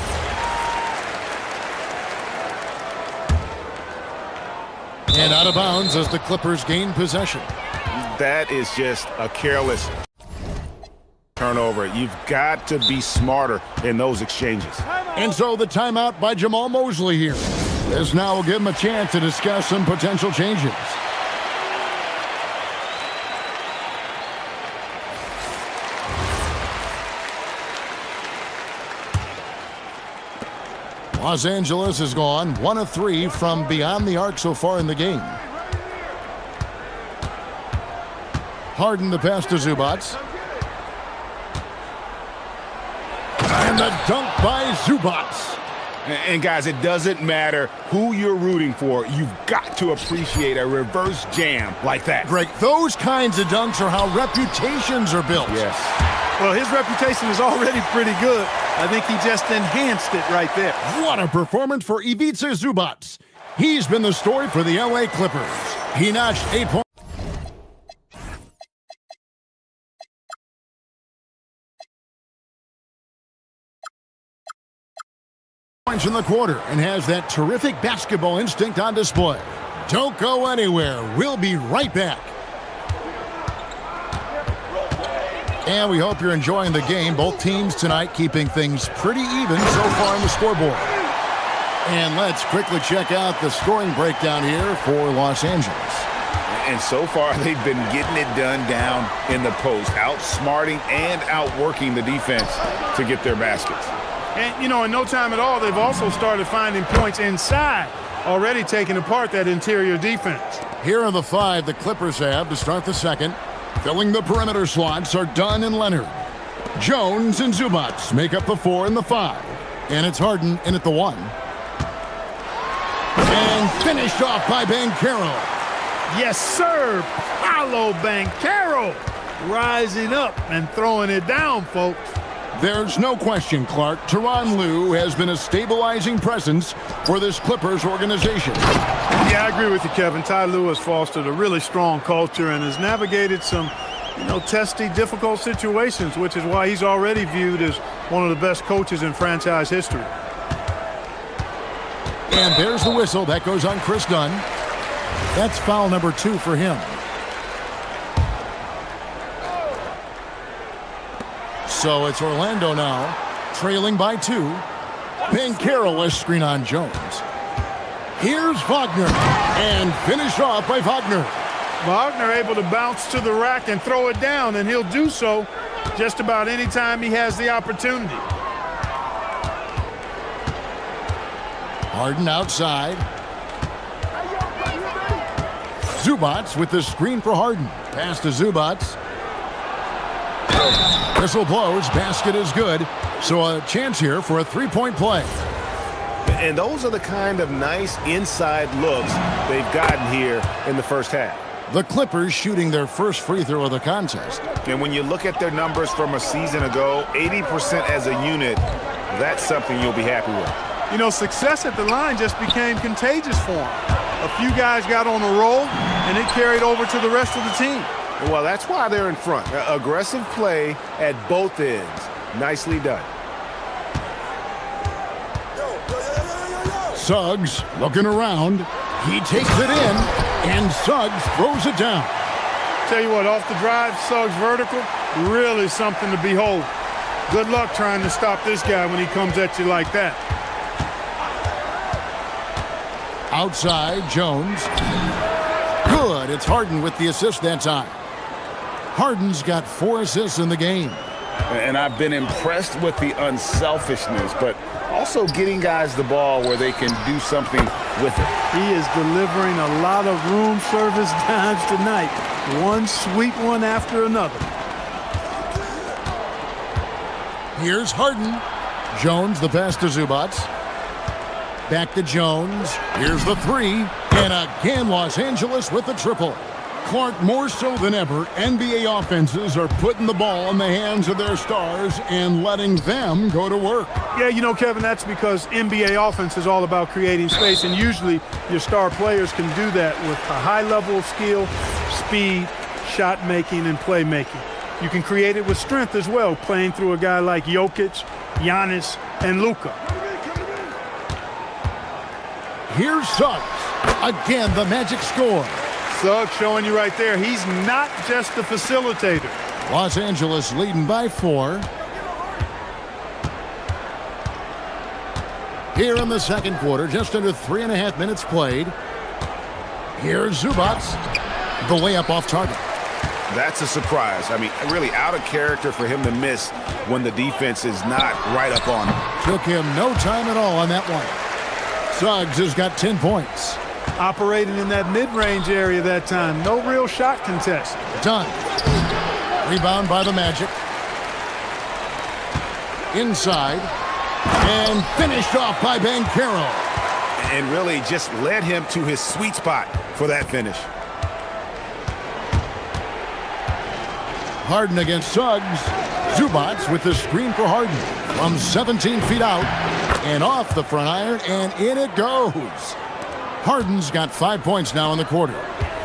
And out of bounds as the Clippers gain possession. That is just a careless turnover. You've got to be smarter in those exchanges. And so the timeout by Jamal Mosley here. This now will give him a chance to discuss some potential changes. Los Angeles has gone 1 of 3 from beyond the arc so far in the game. Harden the pass to Zubats. And the dunk by Zubats. And guys, it doesn't matter who you're rooting for. You've got to appreciate a reverse jam like that. Greg, those kinds of dunks are how reputations are built. Yes. Well, his reputation is already pretty good. I think he just enhanced it right there. What a performance for Ivica Zubats. He's been the story for the LA Clippers. He notched 8 points. In the quarter and has that terrific basketball instinct on display. Don't go anywhere. We'll be right back. And we hope you're enjoying the game. Both teams tonight keeping things pretty even so far on the scoreboard. And let's quickly check out the scoring breakdown here for Los Angeles. And so far, they've been getting it done down in the post, outsmarting and outworking the defense to get their baskets. And, you know, in no time at all, they've also started finding points inside, already taking apart that interior defense. Here are the 5 the Clippers have to start the second. Filling the perimeter slots are Dunn and Leonard. Jones and Zubats make up the 4 and the 5. And it's Harden in at the 1. And finished off by Banchero. Yes, sir. Paolo Banchero rising up and throwing it down, folks. There's no question, Clark. Tyronn Lue has been a stabilizing presence for this Clippers organization. Yeah, I agree with you, Kevin. Ty Lue has fostered a really strong culture and has navigated some, testy, difficult situations, which is why he's already viewed as one of the best coaches in franchise history. And there's the whistle. That goes on Chris Dunn. That's foul number 2 for him. So it's Orlando now, trailing by 2. Banchero screen on Jones. Here's Wagner, and finished off by Wagner. Wagner able to bounce to the rack and throw it down, and he'll do so just about any time he has the opportunity. Harden outside. Zubats with the screen for Harden. Pass to Zubats. Whistle blows, basket is good, so a chance here for a 3-point play. And those are the kind of nice inside looks they've gotten here in the first half. The Clippers shooting their first free throw of the contest. And when you look at their numbers from a season ago, 80% as a unit, that's something you'll be happy with. Success at the line just became contagious for them. A few guys got on a roll, and it carried over to the rest of the team. Well, that's why they're in front. Aggressive play at both ends. Nicely done. Suggs looking around. He takes it in, and Suggs throws it down. Tell you what, off the drive, Suggs vertical, really something to behold. Good luck trying to stop this guy when he comes at you like that. Outside, Jones. Good. It's Harden with the assist that time. Harden's got 4 assists in the game. And I've been impressed with the unselfishness, but also getting guys the ball where they can do something with it. He is delivering a lot of room service dimes tonight. One sweet one after another. Here's Harden. Jones, the pass to Zubac. Back to Jones. Here's the 3. And again, Los Angeles with the triple. Clark, more so than ever, NBA offenses are putting the ball in the hands of their stars and letting them go to work. Yeah, you know, Kevin, that's because NBA offense is all about creating space, and usually your star players can do that with a high level of skill, speed, shot making, and playmaking. You can create it with strength as well, playing through a guy like Jokic, Giannis, and Luka. Here's Suggs. Again, the Magic score. Suggs showing you right there, he's not just a facilitator. Los Angeles leading by 4. Here in the second quarter, just under 3.5 minutes played. Here's Zubac. The layup off target. That's a surprise. I mean, really out of character for him to miss when the defense is not right up on him. Took him no time at all on that one. Suggs has got 10 points. Operating in that mid-range area that time. No real shot contest. Done. Rebound by the Magic. Inside. And finished off by Banchero. And really just led him to his sweet spot for that finish. Harden against Suggs. Zubac with the screen for Harden. From 17 feet out. And off the front iron. And in it goes. Harden's got 5 points now in the quarter.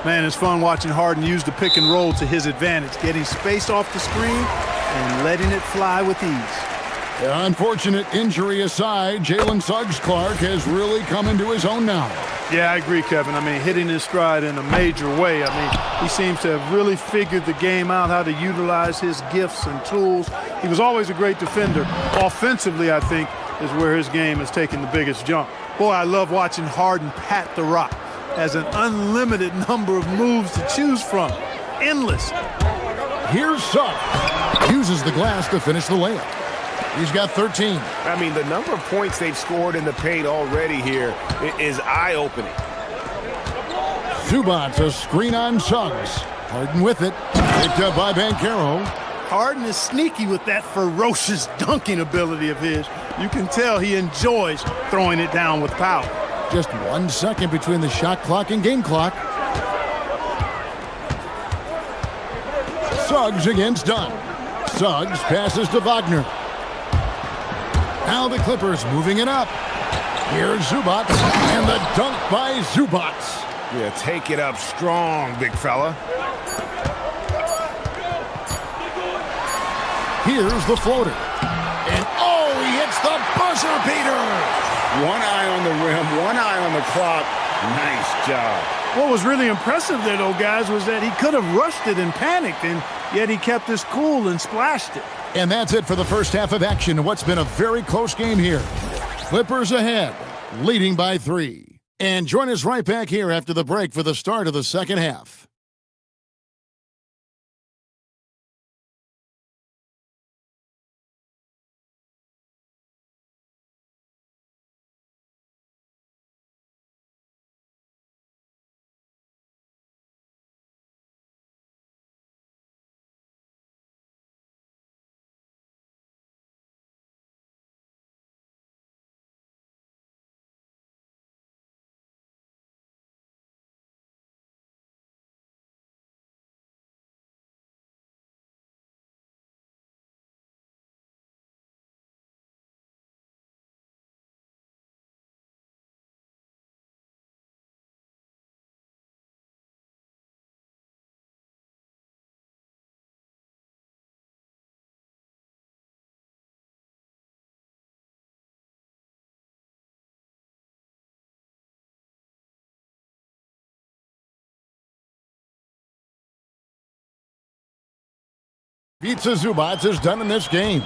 Man, it's fun watching Harden use the pick and roll to his advantage, getting space off the screen and letting it fly with ease. Unfortunate injury aside, Jalen Suggs Clark has really come into his own now. Yeah, I agree, Kevin. I mean, hitting his stride in a major way. I mean, he seems to have really figured the game out, how to utilize his gifts and tools. He was always a great defender. Offensively, I think, is where his game has taken the biggest jump. Boy, I love watching Harden pat the rock. Has an unlimited number of moves to choose from. Endless. Here's Suggs. Uses the glass to finish the layup. He's got 13. I mean, the number of points they've scored in the paint already here is eye-opening. Zubac, a screen on Suggs. Harden with it. Picked up by Banchero. Harden is sneaky with that ferocious dunking ability of his. You can tell he enjoys throwing it down with power. Just 1 second between the shot clock and game clock. Suggs against Dunn. Suggs passes to Wagner. Now the Clippers moving it up. Here's Zubac, and the dunk by Zubac. Yeah, take it up strong, big fella. Here's the floater. And oh, he hits the buzzer beater. One eye on the rim, one eye on the clock. Nice job. What was really impressive there, though, guys, was that he could have rushed it and panicked, and yet he kept his cool and splashed it. And that's it for the first half of action in what's been a very close game here. Clippers ahead, leading by 3. And join us right back here after the break for the start of the second half. Pizza Zubac is done in this game.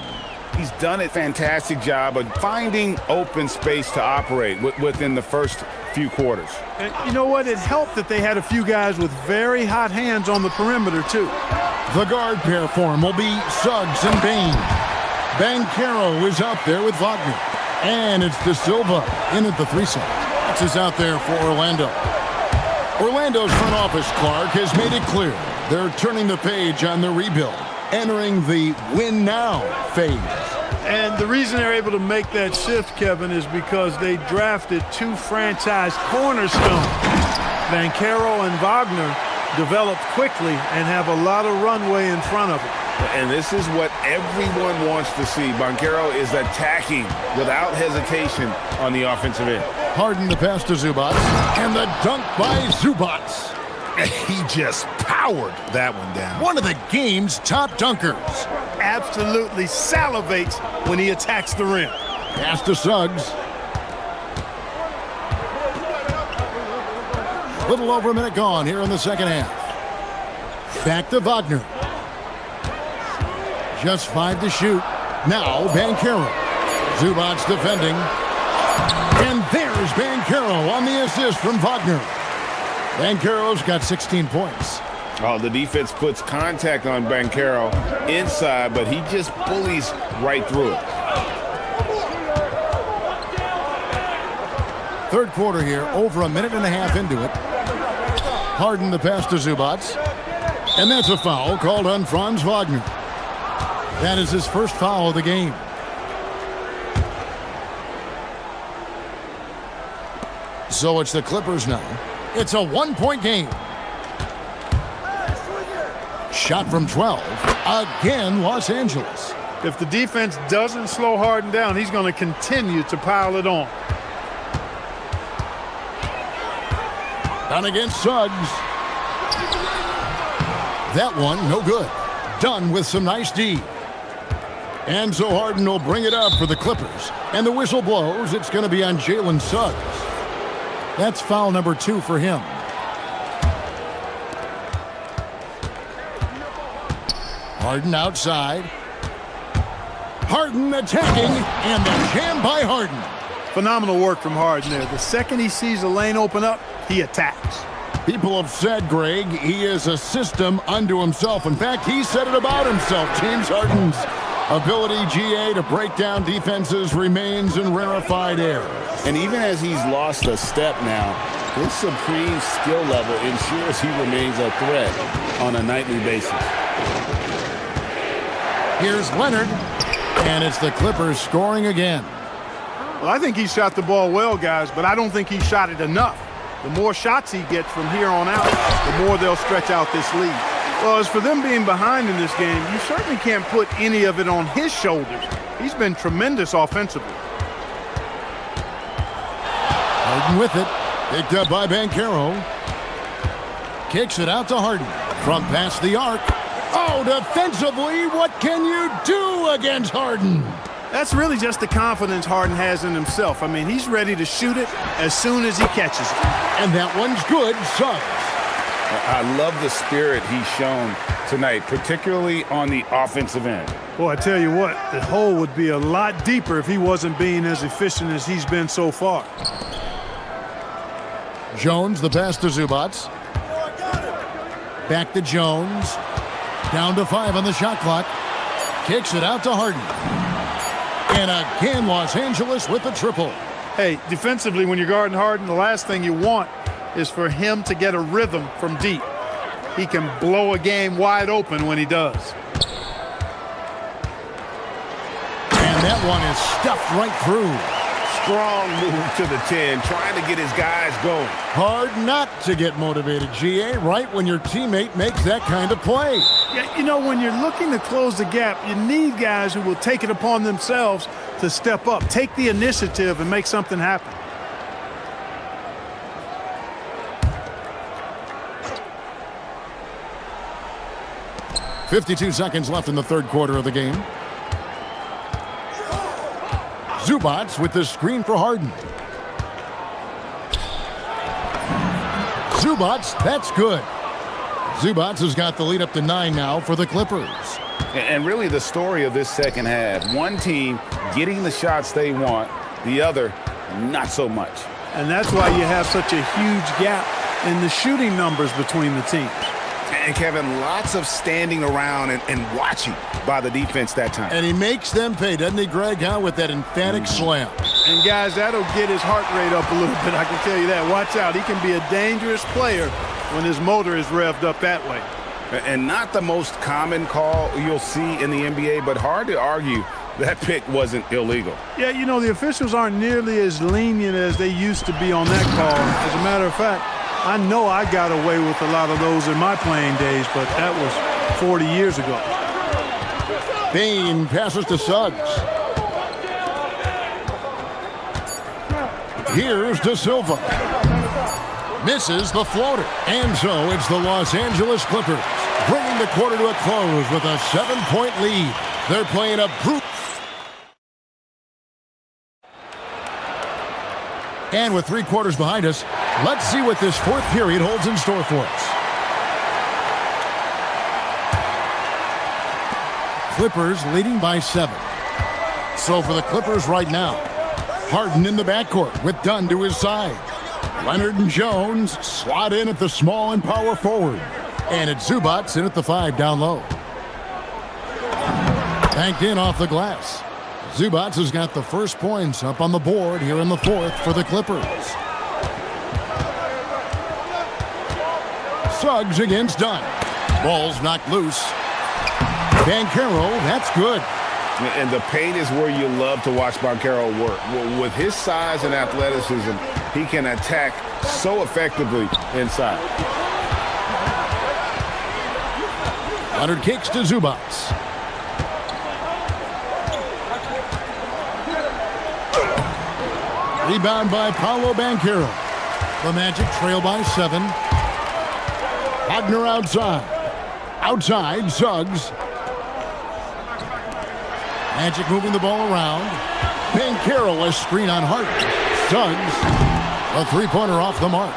He's done a fantastic job of finding open space to operate within the first few quarters. And you know what? It helped that they had a few guys with very hot hands on the perimeter, too. The guard pair for him will be Suggs and Bain. Banchero is out there with Wagner. And it's De Silva in at the 3-side. That's is out there for Orlando. Orlando's front office, Clark, has made it clear they're turning the page on the rebuild, entering the win now phase. And the reason they're able to make that shift, Kevin, is because they drafted 2 franchise cornerstones. Banchero and Wagner developed quickly and have a lot of runway in front of them. And this is what everyone wants to see. Banchero is attacking without hesitation on the offensive end. Harden the pass to Zubats, and the dunk by Zubats. He just powered that one down. One of the game's top dunkers. Absolutely salivates when he attacks the rim. Pass to Suggs. Little over a minute gone here in the second half. Back to Wagner. Just 5 to shoot. Now Banchero. Zubats defending. And there's Banchero on the assist from Wagner. Banchero's got 16 points. Oh, the defense puts contact on Banchero inside, but he just bullies right through it. Third quarter here, over a minute and a half into it. Harden the pass to Zubats. And that's a foul called on Franz Wagner. That is his first foul of the game. So it's the Clippers now. It's a 1-point game. Shot from 12. Again, Los Angeles. If the defense doesn't slow Harden down, he's going to continue to pile it on. Done against Suggs. That one, no good. Done with some nice D. And so Harden will bring it up for the Clippers. And the whistle blows. It's going to be on Jalen Suggs. That's foul number 2 for him. Harden outside. Harden attacking, and the jam by Harden. Phenomenal work from Harden there. The second he sees a lane open up, he attacks. People have said, Greg, he is a system unto himself. In fact, he said it about himself. James Harden's ability, GA, to break down defenses remains in rarefied air. And even as he's lost a step now, his supreme skill level ensures he remains a threat on a nightly basis. Here's Leonard, and it's the Clippers scoring again. Well, I think he shot the ball well, guys, but I don't think he shot it enough. The more shots he gets from here on out, the more they'll stretch out this lead. Well, as for them being behind in this game, you certainly can't put any of it on his shoulders. He's been tremendous offensively. Harden with it. Picked up by Banchero. Kicks it out to Harden. From past the arc. Oh, defensively, what can you do against Harden? That's really just the confidence Harden has in himself. I mean, he's ready to shoot it as soon as he catches it. And that one's good, Suggs. I love the spirit he's shown tonight, particularly on the offensive end. Boy, I tell you what, the hole would be a lot deeper if he wasn't being as efficient as he's been so far. Jones, the pass to Zubats. Back to Jones. Down to 5 on the shot clock. Kicks it out to Harden. And again, Los Angeles with the triple. Hey, defensively, when you're guarding Harden, the last thing you want is for him to get a rhythm from deep. He can blow a game wide open when he does. And that one is stuffed right through. Strong move to the 10, trying to get his guys going. Hard not to get motivated, GA, right when your teammate makes that kind of play. Yeah, you know, when you're looking to close the gap, you need guys who will take it upon themselves to step up, take the initiative, and make something happen. .52 seconds left in the third quarter of the game. Zubats with the screen for Harden. Zubats, that's good. Zubats has got the lead up to 9 now for the Clippers. And really the story of this second half, one team getting the shots they want, the other not so much. And that's why you have such a huge gap in the shooting numbers between the teams. And Kevin, lots of standing around and watching by the defense that time. And he makes them pay, doesn't he, Greg, huh, with that emphatic slam. And guys, that'll get his heart rate up a little bit, I can tell you that. Watch out, he can be a dangerous player when his motor is revved up that way. And not the most common call you'll see in the NBA, but hard to argue that pick wasn't illegal. Yeah, you know, the officials aren't nearly as lenient as they used to be on that call. As a matter of fact, I know I got away with a lot of those in my playing days, but that was 40 years ago. Bain passes to Suggs. Here's De Silva. Misses the floater. And so it's the Los Angeles Clippers bringing the quarter to a close with a 7-point lead. They're playing a group. And with 3 quarters behind us, let's see what this fourth period holds in store for us. Clippers leading by 7. So for the Clippers right now, Harden in the backcourt with Dunn to his side. Leonard and Jones slot in at the small and power forward. And it's Zubac in at the 5 down low. Banked in off the glass. Zubac has got the first points up on the board here in the fourth for the Clippers. Suggs against Dunn. Ball's knocked loose. Banchero, that's good. And the paint is where you love to watch Banchero work. With his size and athleticism, he can attack so effectively inside. Leonard kicks to Zubac. Rebound by Paolo Banchero. The Magic trail by 7. Wagner outside. Outside, Suggs. Magic moving the ball around. Banchero, a screen on Hart. Suggs, a 3-pointer off the mark.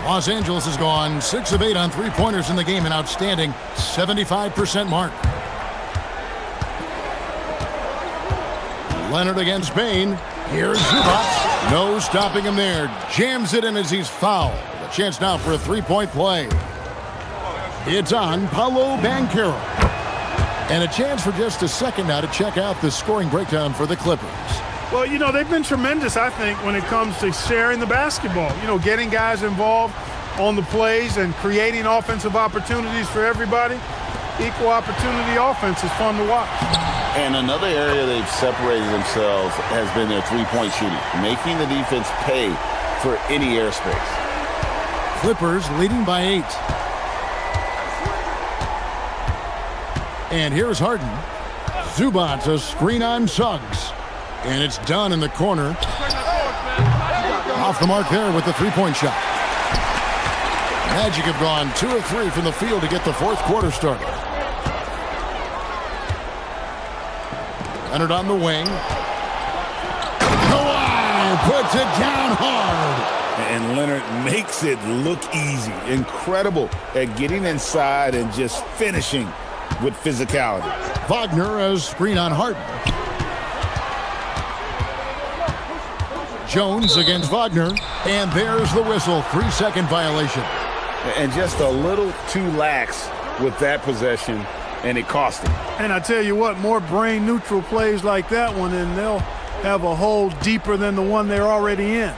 Los Angeles has gone 6 of 8 on 3-pointers in the game, an outstanding 75% mark. Leonard against Bain. Here's Zubac. No stopping him there. Jams it in as he's fouled. A chance now for a 3-point play. It's on Paolo Banchero. And a chance for just a second now to check out the scoring breakdown for the Clippers. Well, you know, they've been tremendous, I think, when it comes to sharing the basketball. You know, getting guys involved on the plays and creating offensive opportunities for everybody. Equal opportunity offense is fun to watch. And another area they've separated themselves has been their three-point shooting, making the defense pay for any airspace. Clippers leading by 8. And here's Harden. Zubac, a screen on Suggs. And it's done in the corner. Off the mark there with the 3-point shot. Magic have gone 2 of 3 from the field to get the fourth quarter started. Leonard on the wing. Kawhi puts it down hard. And Leonard makes it look easy. Incredible at getting inside and just finishing with physicality. Wagner, a screen on Harden. Jones against Wagner. And there's the whistle. 3-second violation. And just a little too lax with that possession, and it cost him. And I tell you what, more brain-neutral plays like that one, and they'll have a hole deeper than the one they're already in.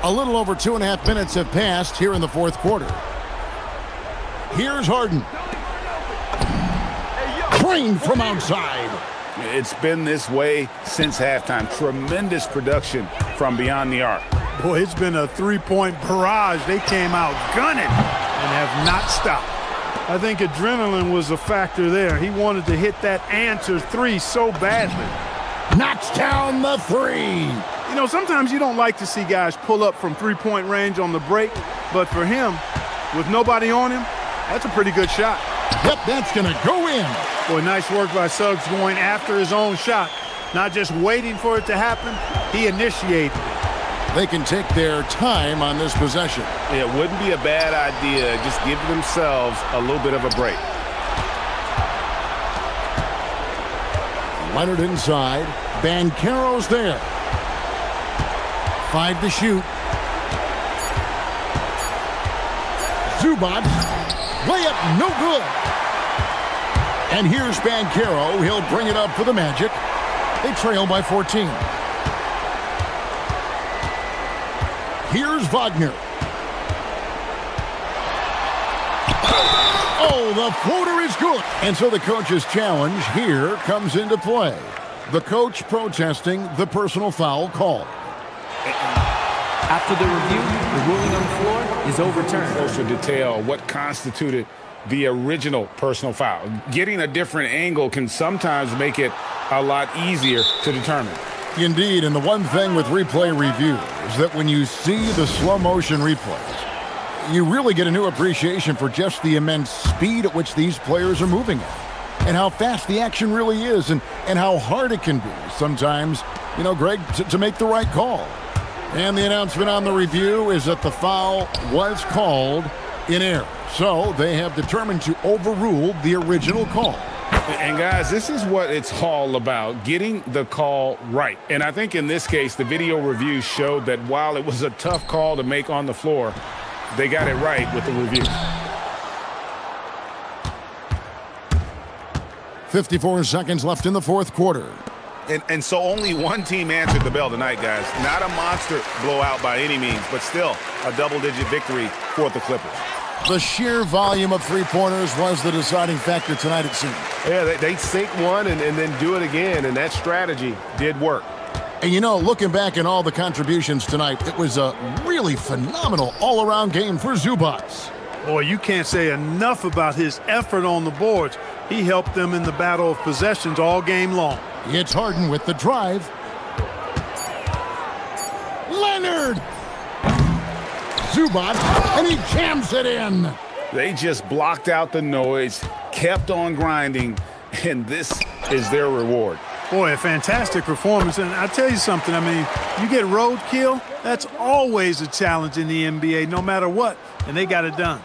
A little over 2.5 minutes have passed here in the fourth quarter. Here's Harden. Drained from outside. It's been this way since halftime. Tremendous production from beyond the arc. Boy, it's been a 3-point barrage. They came out gunning and have not stopped. I think adrenaline was a factor there. He wanted to hit that answer 3 so badly. Knocks down the 3. You know, sometimes you don't like to see guys pull up from 3-point range on the break, but for him, with nobody on him, that's a pretty good shot. Yep, that's going to go in. Boy, nice work by Suggs going after his own shot. Not just waiting for it to happen, he initiated it. They can take their time on this possession. It wouldn't be a bad idea. Just give themselves a little bit of a break. Leonard inside. Banchero's there. 5 to shoot. Zubac. Layup no good. And here's Banchero. He'll bring it up for the Magic. They trail by 14. Here's Wagner. Oh, the floater is good. And so the coach's challenge here comes into play. The coach protesting the personal foul call. After the review, the ruling on the floor is overturned. Closer detail what constituted the original personal foul. Getting a different angle can sometimes make it a lot easier to determine. Indeed, and the one thing with replay review is that when you see the slow motion replays, you really get a new appreciation for just the immense speed at which these players are moving at, and how fast the action really is, and how hard it can be sometimes, you know, Greg, to make the right call. And the announcement on the review is that the foul was called in error. So they have determined to overrule the original call. And guys, this is what it's all about, getting the call right. And I think in this case, the video review showed that while it was a tough call to make on the floor, they got it right with the review. 54 seconds left in the fourth quarter. And so only one team answered the bell tonight, guys. Not a monster blowout by any means, but still a double-digit victory for the Clippers. The sheer volume of three-pointers was the deciding factor tonight, it seemed. Yeah, they sink one and then do it again, and that strategy did work. And, you know, looking back at all the contributions tonight, it was a really phenomenal all-around game for Zubac. Boy, you can't say enough about his effort on the boards. He helped them in the battle of possessions all game long. It's Harden with the drive. Leonard! Zubac, and he jams it in. They just blocked out the noise, kept on grinding, and this is their reward. Boy, a fantastic performance. And I tell you something, I mean, you get roadkill, that's always a challenge in the NBA, no matter what, and they got it done.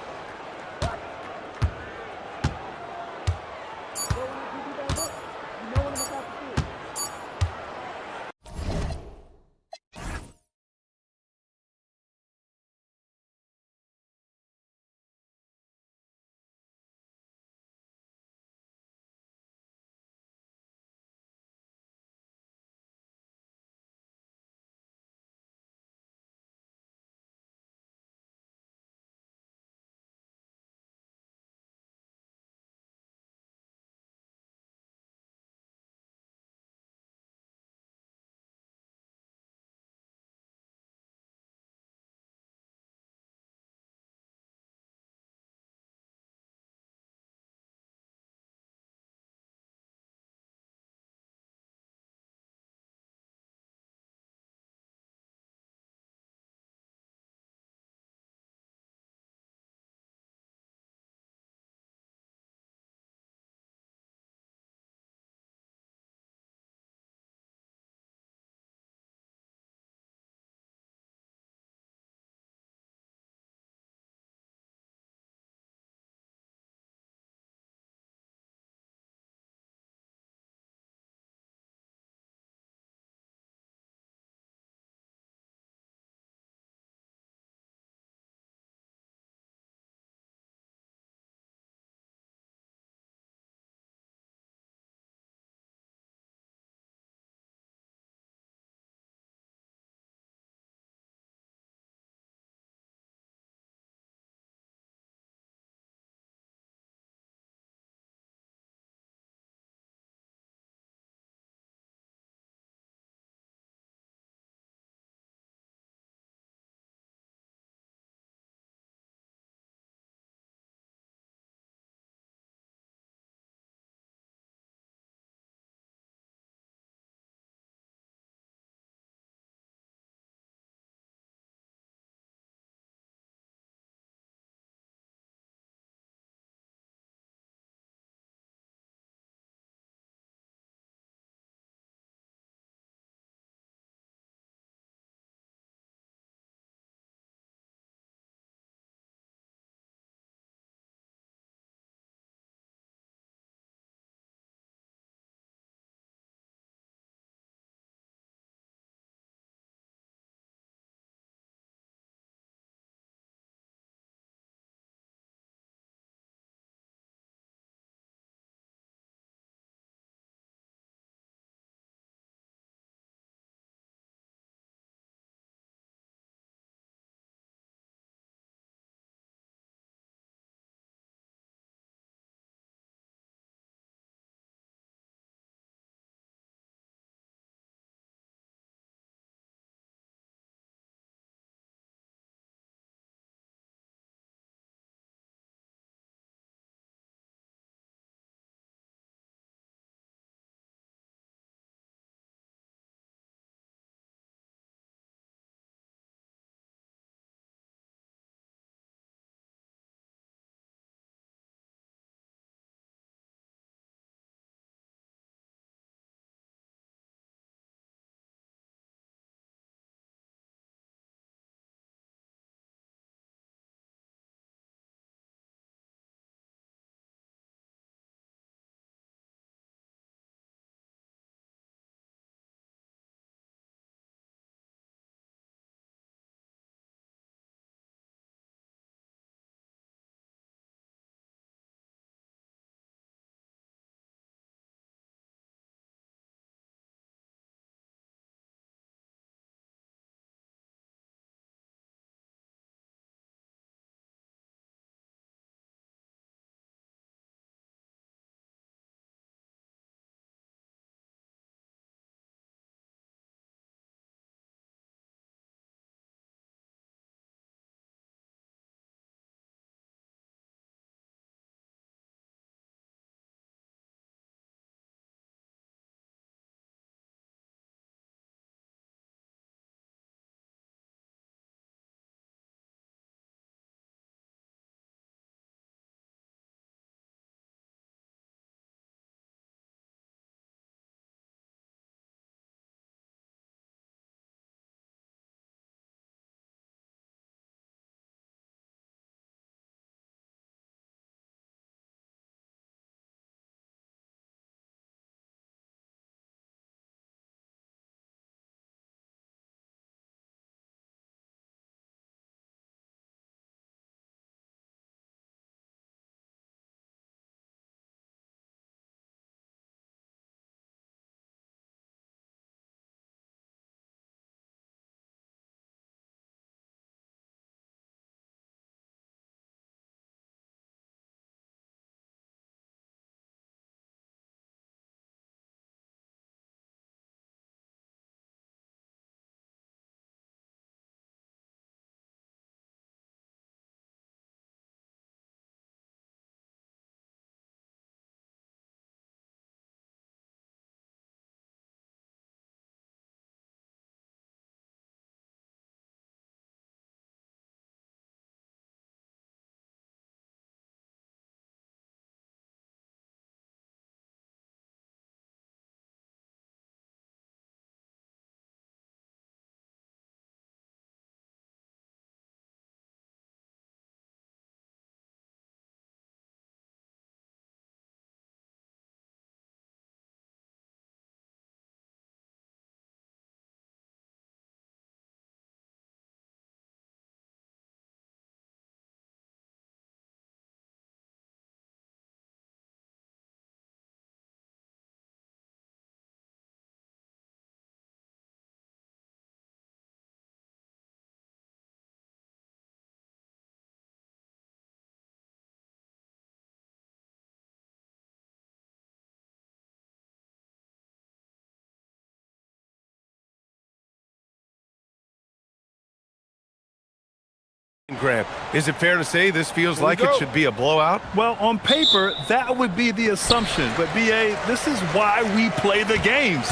Grant, is it fair to say this feels like it should be a blowout? Well, on paper, that would be the assumption. But, B.A., this is why we play the games.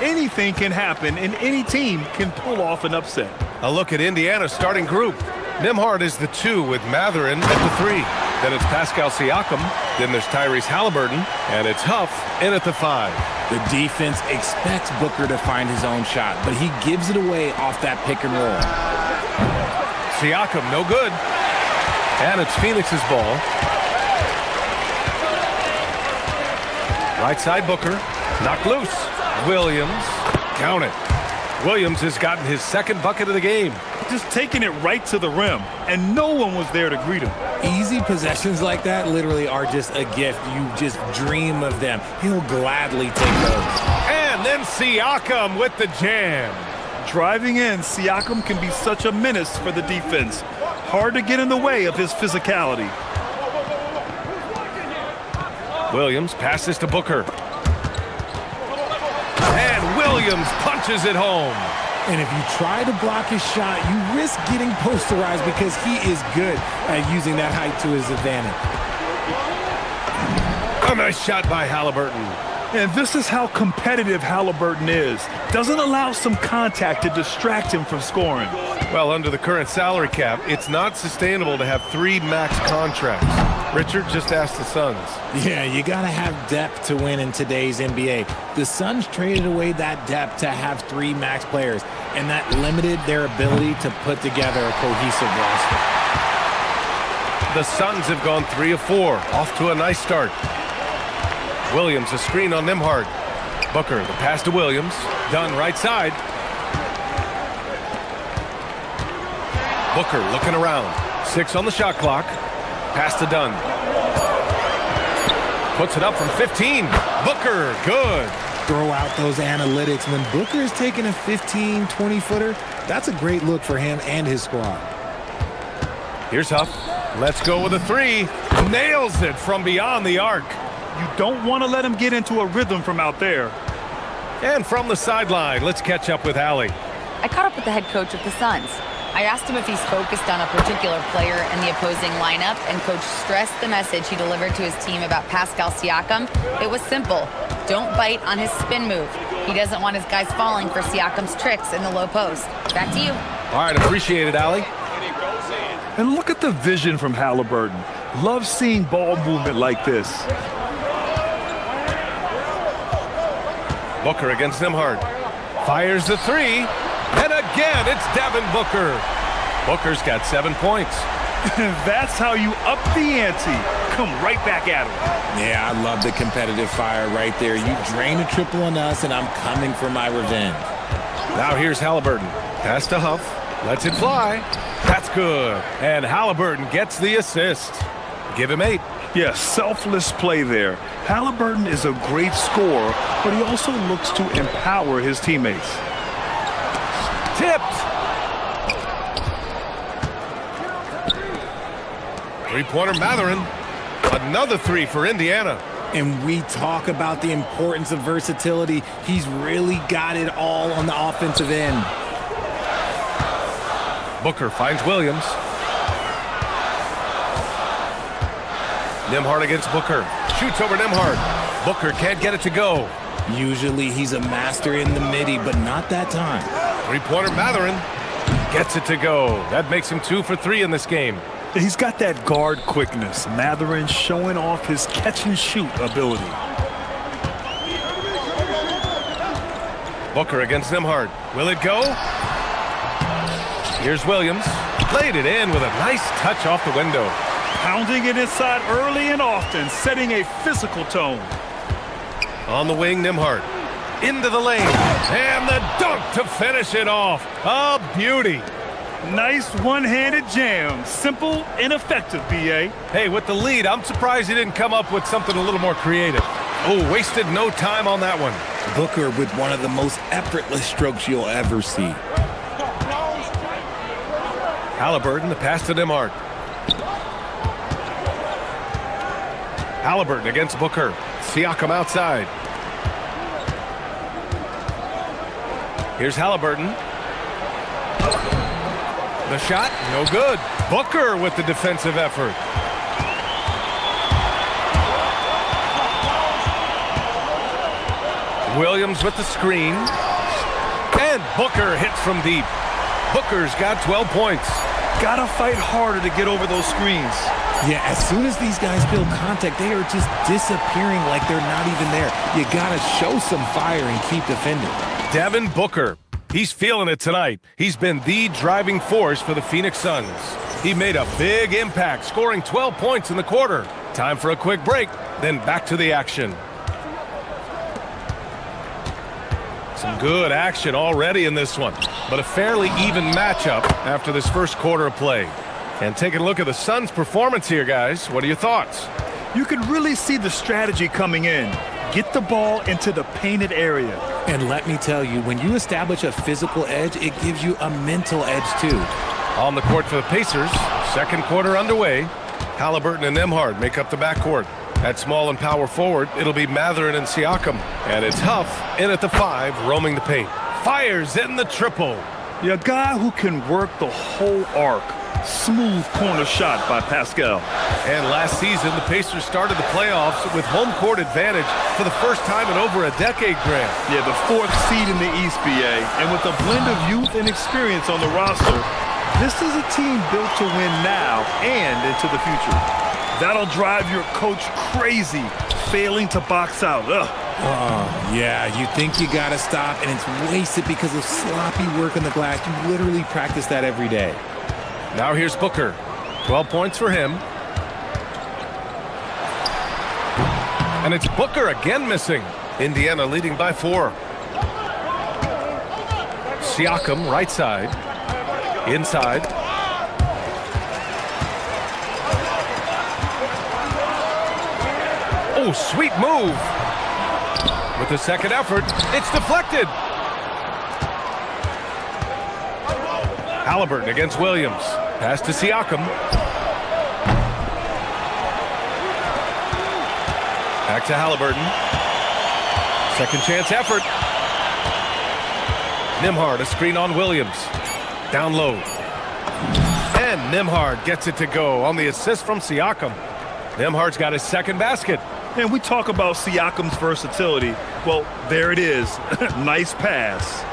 Anything can happen, and any team can pull off an upset. A look at Indiana's starting group. Nembhard is the 2 with Matherin at the 3. Then it's Pascal Siakam. Then there's Tyrese Halliburton. And it's Huff in at the 5. The defense expects Booker to find his own shot, but he gives it away off that pick and roll. Siakam, no good. And it's Phoenix's ball. Right side Booker. Knocked loose. Williams. Count it. Williams has gotten his 2nd bucket of the game. Just taking it right to the rim, and no one was there to greet him. Easy possessions like that literally are just a gift. You just dream of them. He'll gladly take those. And then Siakam with the jam. Driving in, Siakam can be such a menace for the defense. Hard to get in the way of his physicality. Williams passes to Booker. And Williams punches it home. And if you try to block his shot, you risk getting posterized because he is good at using that height to his advantage. A nice shot by Halliburton. And this is how competitive Halliburton is. Doesn't allow some contact to distract him from scoring. Well, under the current salary cap, it's not sustainable to have 3 max contracts. Richard, just asked the Suns. Yeah, you got to have depth to win in today's NBA. The Suns traded away that depth to have 3 max players, and that limited their ability to put together a cohesive roster. The Suns have gone 3 of 4, off to a nice start. Williams, a screen on Nembhard. Booker, the pass to Williams. Dunn, right side. Booker looking around. 6 on the shot clock. Pass to Dunn. Puts it up from 15. Booker, good. Throw out those analytics. When Booker is taking a 15, 20-footer, that's a great look for him and his squad. Here's Huff. Let's go with a 3. Nails it from beyond the arc. You don't want to let him get into a rhythm from out there. And from the sideline, let's catch up with Allie. I caught up with the head coach of the Suns. I asked him if he's focused on a particular player in the opposing lineup, and Coach stressed the message he delivered to his team about Pascal Siakam. It was simple. Don't bite on his spin move. He doesn't want his guys falling for Siakam's tricks in the low post. Back to you. All right, appreciate it, Allie. And look at the vision from Halliburton. Love seeing ball movement like this. Booker against Nembhard. Fires the 3. And again, it's Devin Booker. Booker's got 7 points. That's how you up the ante. Come right back at him. Yeah, I love the competitive fire right there. You drain a triple on us, and I'm coming for my revenge. Now here's Halliburton. Pass to Huff. Lets it fly. That's good. And Halliburton gets the assist. Give him 8. Yes, selfless play there. Halliburton is a great scorer, but he also looks to empower his teammates. Tipped. 3-pointer Matherin. Another 3 for Indiana. And we talk about the importance of versatility. He's really got it all on the offensive end. Booker finds Williams. Nembhard against Booker. Shoots over Nembhard. Booker can't get it to go. Usually he's a master in the midi, but not that time. 3-pointer Matherin gets it to go. That makes him 2 for 3 in this game. He's got that guard quickness. Matherin showing off his catch-and-shoot ability. Booker against Nembhard. Will it go? Here's Williams. Played it in with a nice touch off the window. Pounding it inside early and often, setting a physical tone. On the wing, Nembhard. Into the lane. And the dunk to finish it off. A beauty. Nice one-handed jam. Simple and effective, B.A. Hey, with the lead, I'm surprised he didn't come up with something a little more creative. Oh, wasted no time on that one. Booker with one of the most effortless strokes you'll ever see. Halliburton, the pass to Nembhard. Halliburton against Booker. Siakam outside. Here's Halliburton. The shot, no good. Booker with the defensive effort. Williams with the screen. And Booker hits from deep. Booker's got 12 points. Gotta fight harder to get over those screens. Yeah, as soon as these guys feel contact, they are just disappearing like they're not even there. You gotta show some fire and keep defending. Devin Booker. He's feeling it tonight. He's been the driving force for the Phoenix Suns. He made a big impact, scoring 12 points in the quarter. Time for a quick break, then back to the action. Some good action already in this one, but a fairly even matchup after this first quarter of play. And taking a look at the Suns' performance here, guys. What are your thoughts? You can really see the strategy coming in. Get the ball into the painted area. And let me tell you, when you establish a physical edge, it gives you a mental edge too. On the court for the Pacers, second quarter underway. Halliburton and Nembhard make up the backcourt. At small and power forward, it'll be Mathurin and Siakam. And it's Huff in at the 5, roaming the paint. Fires in the triple. A guy who can work the whole arc. Smooth corner shot by Pascal. And last season, the Pacers started the playoffs with home court advantage for the first time in over a decade, Grant. Yeah, the 4th seed in the East, BA. And with a blend of youth and experience on the roster, this is a team built to win now and into the future. That'll drive your coach crazy, failing to box out. Ugh. Yeah, you think you gotta stop, and it's wasted because of sloppy work on the glass. You literally practice that every day. Now here's Booker. 12 points for him. And it's Booker again missing. Indiana leading by 4. Siakam, right side. Inside. Oh, sweet move. With the second effort, it's deflected. Halliburton against Williams. Pass to Siakam. Back to Halliburton. Second chance effort. Nembhard, a screen on Williams. Down low. And Nembhard gets it to go on the assist from Siakam. Nembhard's got his second basket. And we talk about Siakam's versatility. Well, there it is. Nice pass.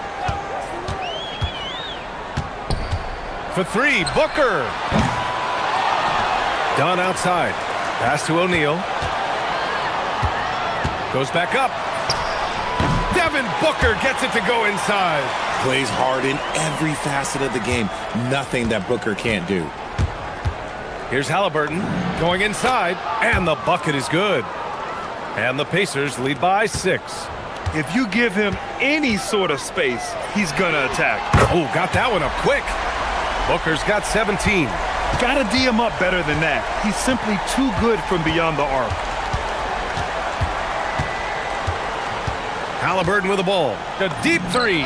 For 3, Booker. Done outside. Pass to O'Neal. Goes back up. Devin Booker gets it to go inside. Plays hard in every facet of the game. Nothing that Booker can't do. Here's Halliburton going inside, and the bucket is good. And the Pacers lead by 6. If you give him any sort of space, he's gonna attack. Oh, got that one up quick. Booker's got 17. Gotta D him up better than that. He's simply too good from beyond the arc. Halliburton with the ball. The deep 3.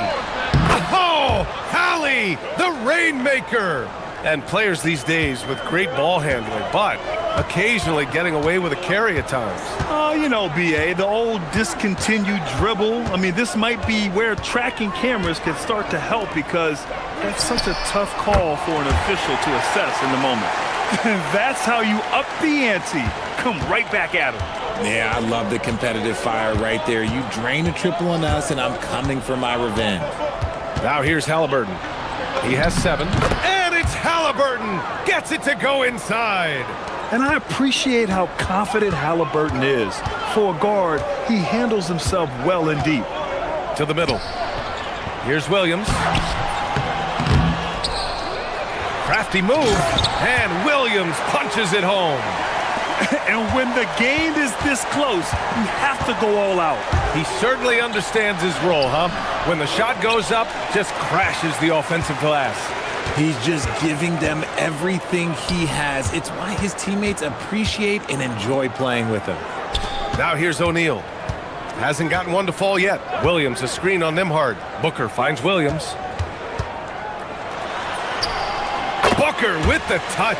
Oh, Hallie, the Rainmaker. And players these days with great ball handling, but occasionally getting away with a carry at times. Oh, you know, BA, the old discontinued dribble. I mean, this might be where tracking cameras can start to help because that's such a tough call for an official to assess in the moment. That's how you up the ante. Come right back at him. Yeah, I love the competitive fire right there. You drain a triple on us, and I'm coming for my revenge. Now here's Halliburton. He has 7. And it's Halliburton. Gets it to go inside. And I appreciate how confident Halliburton is. For a guard, he handles himself well and deep. To the middle. Here's Williams. Crafty move. And Williams punches it home. And when the game is this close, you have to go all out. He certainly understands his role, huh? When the shot goes up, just crashes the offensive glass. He's just giving them everything he has. It's why his teammates appreciate and enjoy playing with him. Now here's O'Neal. Hasn't gotten one to fall yet. Williams, a screen on Nembhard. Booker finds Williams. Booker with the touch.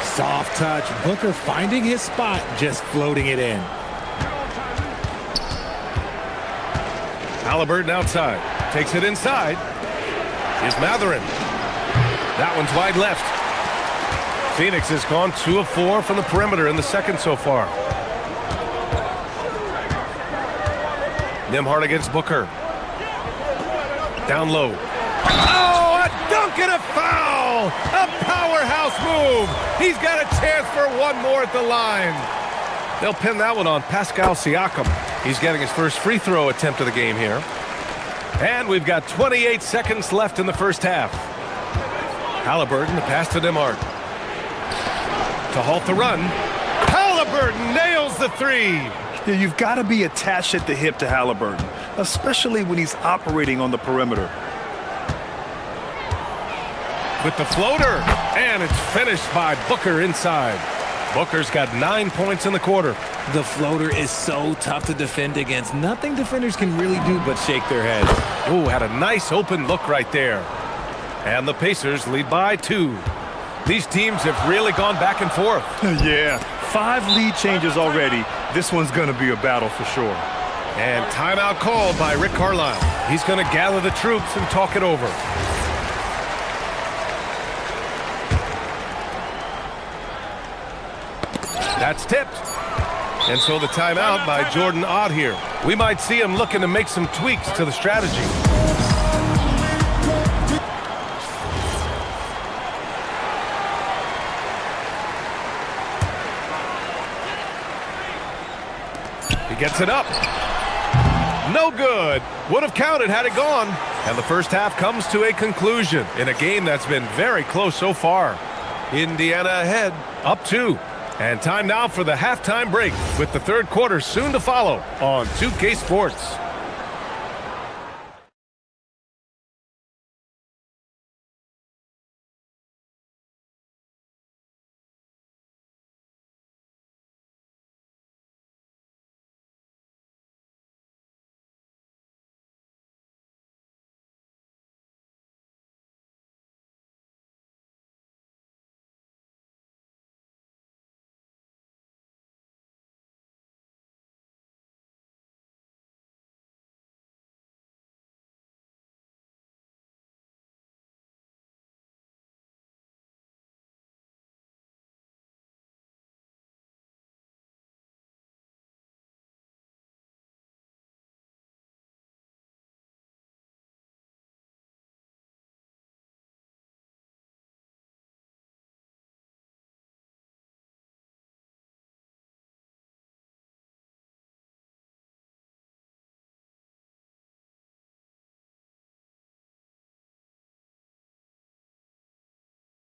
Soft touch. Booker finding his spot, just floating it in. Halliburton outside. Takes it inside. Here's Mathurin. That one's wide left. Phoenix has gone 2 of 4 from the perimeter in the second so far. Nembhard against Booker. Down low. Oh, a dunk and a foul! A powerhouse move! He's got a chance for one more at the line. They'll pin that one on Pascal Siakam. He's getting his first free throw attempt of the game here. And we've got 28 seconds left in the first half. Halliburton, the pass to Nembhard. To halt the run. Halliburton nails the three. Yeah, you've got to be attached at the hip to Halliburton, especially when he's operating on the perimeter. With the floater, and it's finished by Booker inside. Booker's got 9 points in the quarter. The floater is so tough to defend against. Nothing defenders can really do but shake their heads. Ooh, had a nice open look right there. And the Pacers lead by 2. These teams have really gone back and forth. Yeah, 5 lead changes already. This one's going to be a battle for sure. And timeout called by Rick Carlisle. He's going to gather the troops and talk it over. That's tipped. And so the timeout by Jordan Ott here. We might see him looking to make some tweaks to the strategy. He gets it up. No good. Would have counted had it gone. And the first half comes to a conclusion in a game that's been very close so far. Indiana ahead, up 2. And time now for the halftime break, with the third quarter soon to follow on 2K Sports.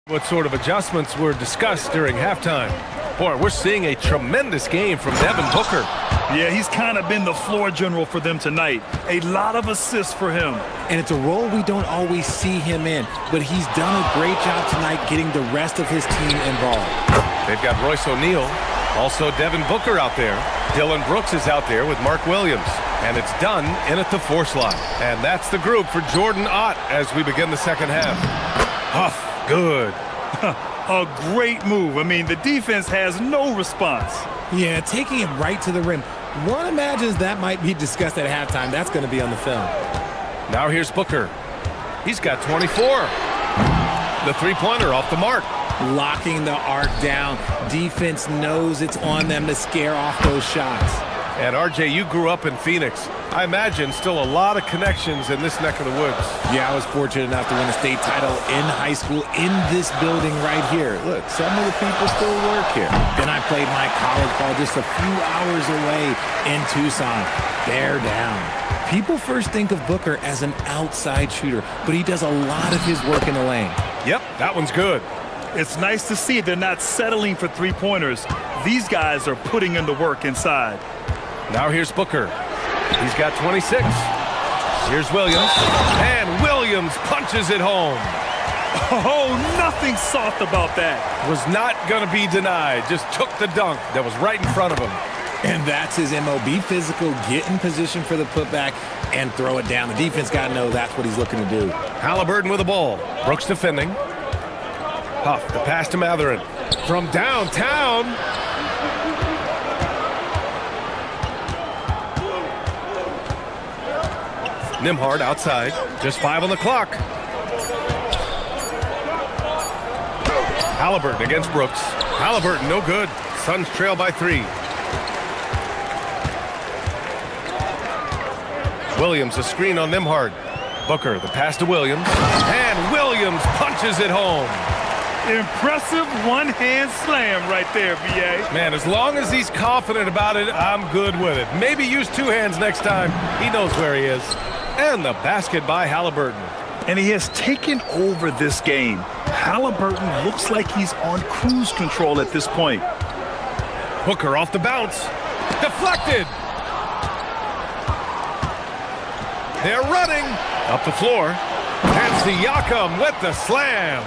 What sort of adjustments were discussed during halftime? Boy, we're seeing a tremendous game from Devin Booker. Yeah, he's kind of been the floor general for them tonight. A lot of assists for him. And it's a role we don't always see him in, but he's done a great job tonight getting the rest of his team involved. They've got Royce O'Neal, also Devin Booker out there. Dylan Brooks is out there with Mark Williams. And it's done in at the 4 slot. And that's the group for Jordan Ott as we begin the second half. Huff. Good. A great move. I mean, the defense has no response. Yeah, taking it right to the rim. One imagines that might be discussed at halftime. That's going to be on the film. Now here's Booker. He's got 24. The three-pointer off the mark. Locking the arc down. Defense knows it's on them to scare off those shots. And RJ, you grew up in Phoenix. I imagine still a lot of connections in this neck of the woods. Yeah, I was fortunate enough to win a state title in high school in this building right here. Look, some of the people still work here. Then I played my college ball just a few hours away in Tucson. Bear down. People first think of Booker as an outside shooter, but he does a lot of his work in the lane. Yep, that one's good. It's nice to see they're not settling for three-pointers. These guys are putting in the work inside. Now here's Booker. He's got 26. Here's Williams. And Williams punches it home. Oh, nothing soft about that. Was not going to be denied. Just took the dunk that was right in front of him. And that's his MO. Be physical, get in position for the putback, and throw it down. The defense got to know that's what he's looking to do. Halliburton with the ball. Brooks defending. Huff, the pass to Matherin. From downtown. Nembhard outside. Just 5 on the clock. Halliburton against Brooks. Halliburton, no good. Suns trail by 3. Williams, a screen on Nembhard. Booker, the pass to Williams. And Williams punches it home. Impressive one-hand slam right there, B.A. Man, as long as he's confident about it, I'm good with it. Maybe use 2 hands next time. He knows where he is. And the basket by Halliburton. And he has taken over this game. Halliburton looks like he's on cruise control at this point. Booker off the bounce. Deflected. They're running. Up the floor. And Siakam with the slam.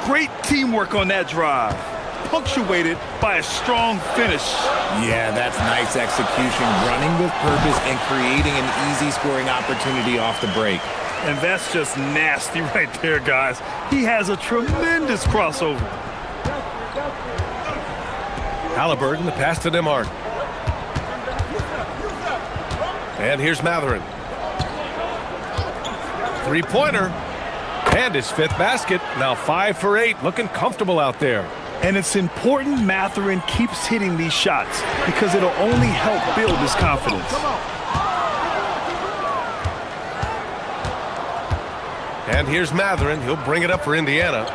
Great teamwork on that drive. Punctuated by a strong finish. Yeah, that's nice execution. Running with purpose and creating an easy scoring opportunity off the break. And that's just nasty right there, guys. He has a tremendous crossover. Halliburton, the pass to Nembhard. And here's Mathurin. Three-pointer. And his 5th basket. Now 5 for 8. Looking comfortable out there. And it's important Mathurin keeps hitting these shots because it'll only help build his confidence. And here's Mathurin. He'll bring it up for Indiana.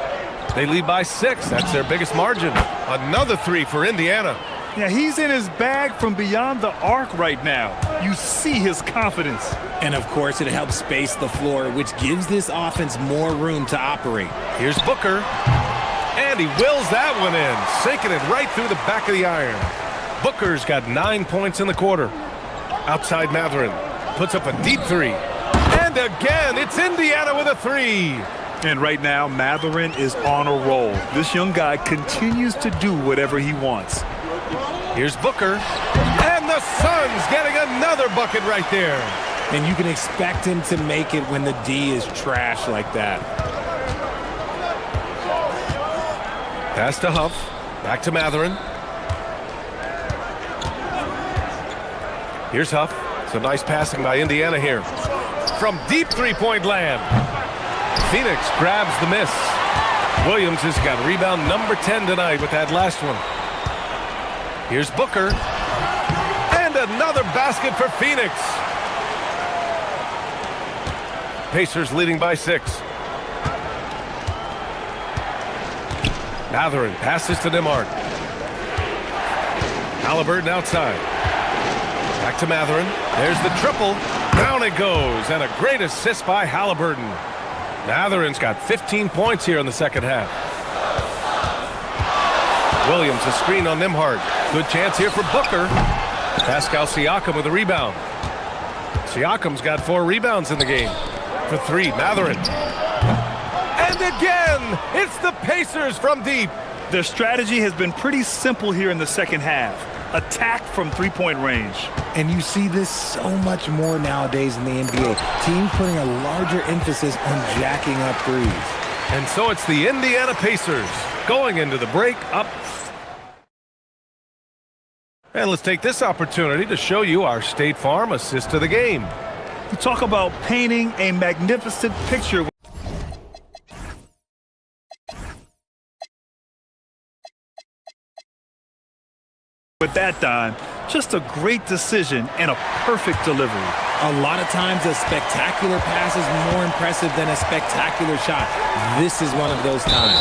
They lead by 6. That's their biggest margin. Another 3 for Indiana. Yeah, he's in his bag from beyond the arc right now. You see his confidence. And of course, it helps space the floor, which gives this offense more room to operate. Here's Booker. And he wills that one in, sinking it right through the back of the iron. Booker's got 9 points in the quarter. Outside Mathurin. Puts up a deep 3. And again, it's Indiana with a 3. And right now, Mathurin is on a roll. This young guy continues to do whatever he wants. Here's Booker. And the Suns getting another bucket right there. And you can expect him to make it when the D is trash like that. Pass to Huff. Back to Mathurin. Here's Huff. Some nice passing by Indiana here. From deep three-point land. Phoenix grabs the miss. Williams has got rebound number 10 tonight with that last one. Here's Booker. And another basket for Phoenix. Pacers leading by 6. Mathurin passes to Nembhard. Halliburton outside. Back to Mathurin. There's the triple. Down it goes. And a great assist by Halliburton. Mathurin's got 15 points here in the second half. Williams, a screen on Nembhard. Good chance here for Booker. Pascal Siakam with a rebound. Siakam's got 4 rebounds in the game. For 3, Mathurin. And again, it's the Pacers from deep. Their strategy has been pretty simple here in the second half. Attack from three-point range. And you see this so much more nowadays in the NBA. Teams putting a larger emphasis on jacking up threes. And so it's the Indiana Pacers going into the break up. And let's take this opportunity to show you our State Farm assist to the game. You talk about painting a magnificent picture. With that dime, just a great decision and a perfect delivery. A lot of times a spectacular pass is more impressive than a spectacular shot. This is one of those times.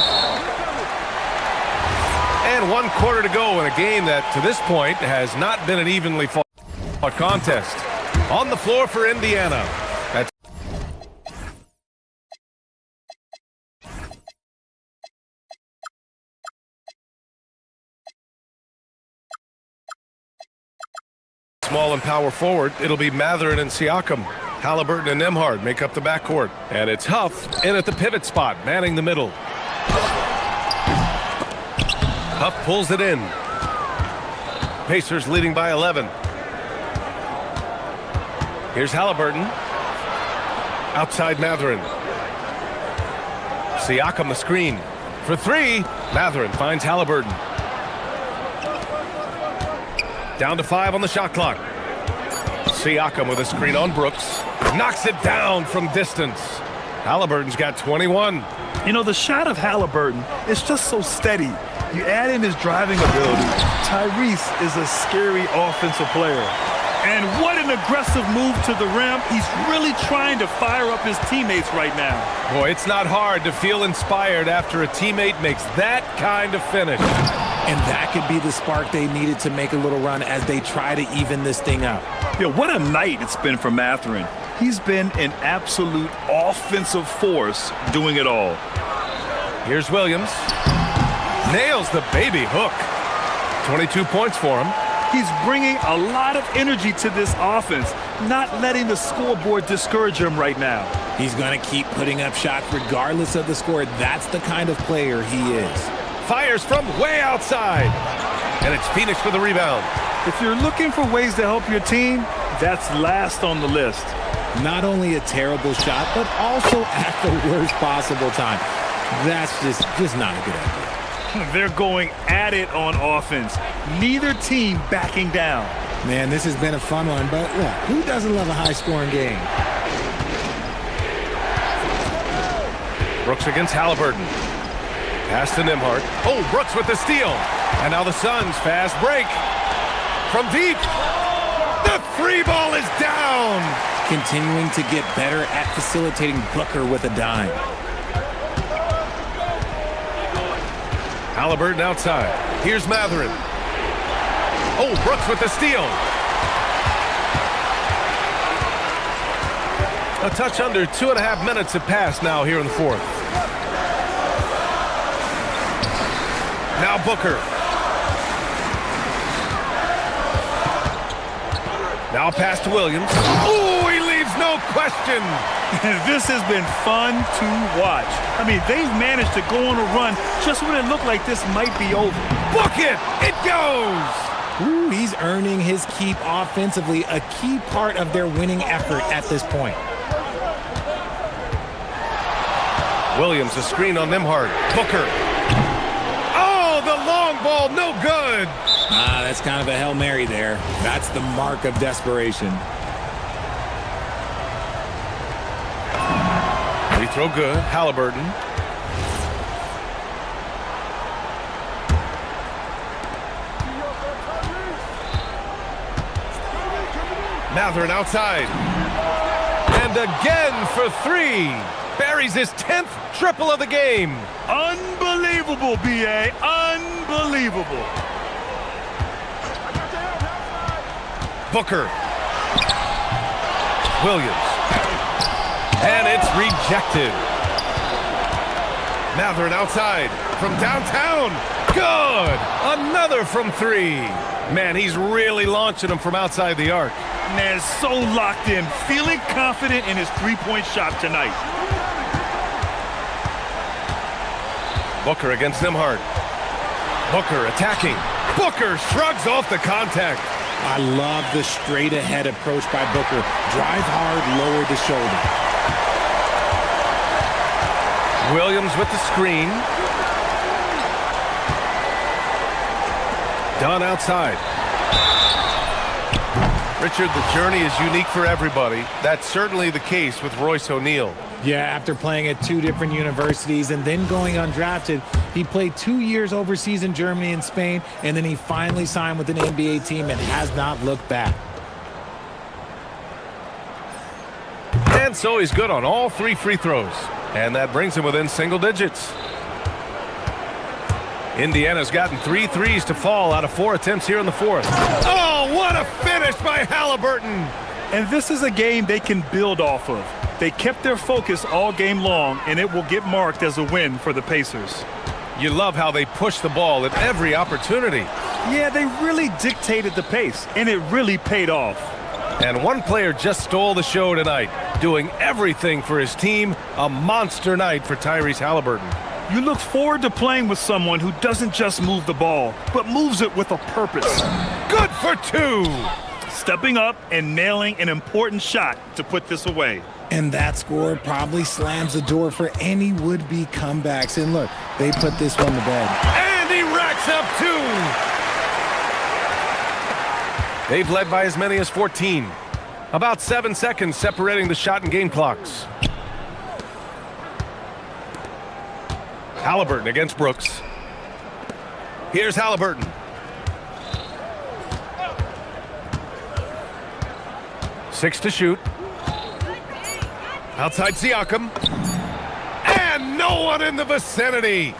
And 1 quarter to go in a game that, to this point, has not been an evenly fought contest. On the floor for Indiana. That's small and power forward. It'll be Mathurin and Siakam. Halliburton and Nembhard make up the backcourt. And it's Huff in at the pivot spot, manning the middle. Huff pulls it in. Pacers leading by 11. Here's Halliburton. Outside Mathurin. Siakam the screen. For 3, Mathurin finds Halliburton. Down to 5 on the shot clock. Siakam with a screen on Brooks. Knocks it down from distance. Halliburton's got 21. You know, the shot of Halliburton is just so steady. You add in his driving ability. Tyrese is a scary offensive player. And what an aggressive move to the rim. He's really trying to fire up his teammates right now. Boy, it's not hard to feel inspired after a teammate makes that kind of finish. And that could be the spark they needed to make a little run as they try to even this thing up. Yeah, what a night it's been for Mathurin. He's been an absolute offensive force doing it all. Here's Williams. Nails the baby hook. 22 points for him. He's bringing a lot of energy to this offense, not letting the scoreboard discourage him right now. He's going to keep putting up shots regardless of the score. That's the kind of player he is. Fires from way outside. And it's Phoenix for the rebound. If you're looking for ways to help your team, that's last on the list. Not only a terrible shot, but also at the worst possible time. That's just not a good idea. They're going at it on offense. Neither team backing down. Man, this has been a fun one, but look, who doesn't love a high-scoring game? Brooks against Halliburton. Pass to Nembhard. Oh, Brooks with the steal. And now the Suns fast break. From deep. The three ball is down. Continuing to get better at facilitating Booker with a dime. Halliburton outside. Here's Mathurin. Oh, Brooks with the steal. A touch under 2.5 minutes have passed now here in the fourth. Now Booker. Now pass to Williams. Oh, he leaves no question. This has been fun to watch. I mean, they've managed to go on a run just when it looked like this might be over. Book it! It goes! Ooh, he's earning his keep offensively, a key part of their winning effort at this point. Williams, a screen on Nembhard. Booker. Oh, the long ball, no good. That's kind of a Hail Mary there. That's the mark of desperation. Free throw good. Halliburton. Mathurin outside. And again for three. Buries his 10th triple of the game. Unbelievable, B.A. Unbelievable. Booker. Williams. And it's rejected. Mathurin outside from downtown. Good. Another from three. Man, he's really launching them from outside the arc. Man, so locked in, feeling confident in his three-point shot tonight. Booker against Nembhard. Booker attacking. Booker shrugs off the contact. I love the straight-ahead approach by Booker. Drive hard, lower the shoulder. Williams with the screen. Dunn outside. Richard, the journey is unique for everybody. That's certainly the case with Royce O'Neal. Yeah, after playing at 2 different universities and then going undrafted, he played 2 years overseas in Germany and Spain, and then he finally signed with an NBA team and has not looked back. And so he's good on all 3 free throws. And that brings him within single digits. Indiana's gotten 3 threes to fall out of 4 attempts here in the fourth. Oh, what a finish by Halliburton! And this is a game they can build off of. They kept their focus all game long, and it will get marked as a win for the Pacers. You love how they push the ball at every opportunity. Yeah, they really dictated the pace, and it really paid off. And one player just stole the show tonight, doing everything for his team. A monster night for Tyrese Halliburton. You look forward to playing with someone who doesn't just move the ball, but moves it with a purpose. Good for 2! Stepping up and nailing an important shot to put this away. And that score probably slams the door for any would-be comebacks. And look, they put this one to bed. And he racks up 2! They've led by as many as 14. About 7 seconds separating the shot and game clocks. Halliburton against Brooks. Here's Halliburton. Six to shoot. Outside Siakam. And no one in the vicinity.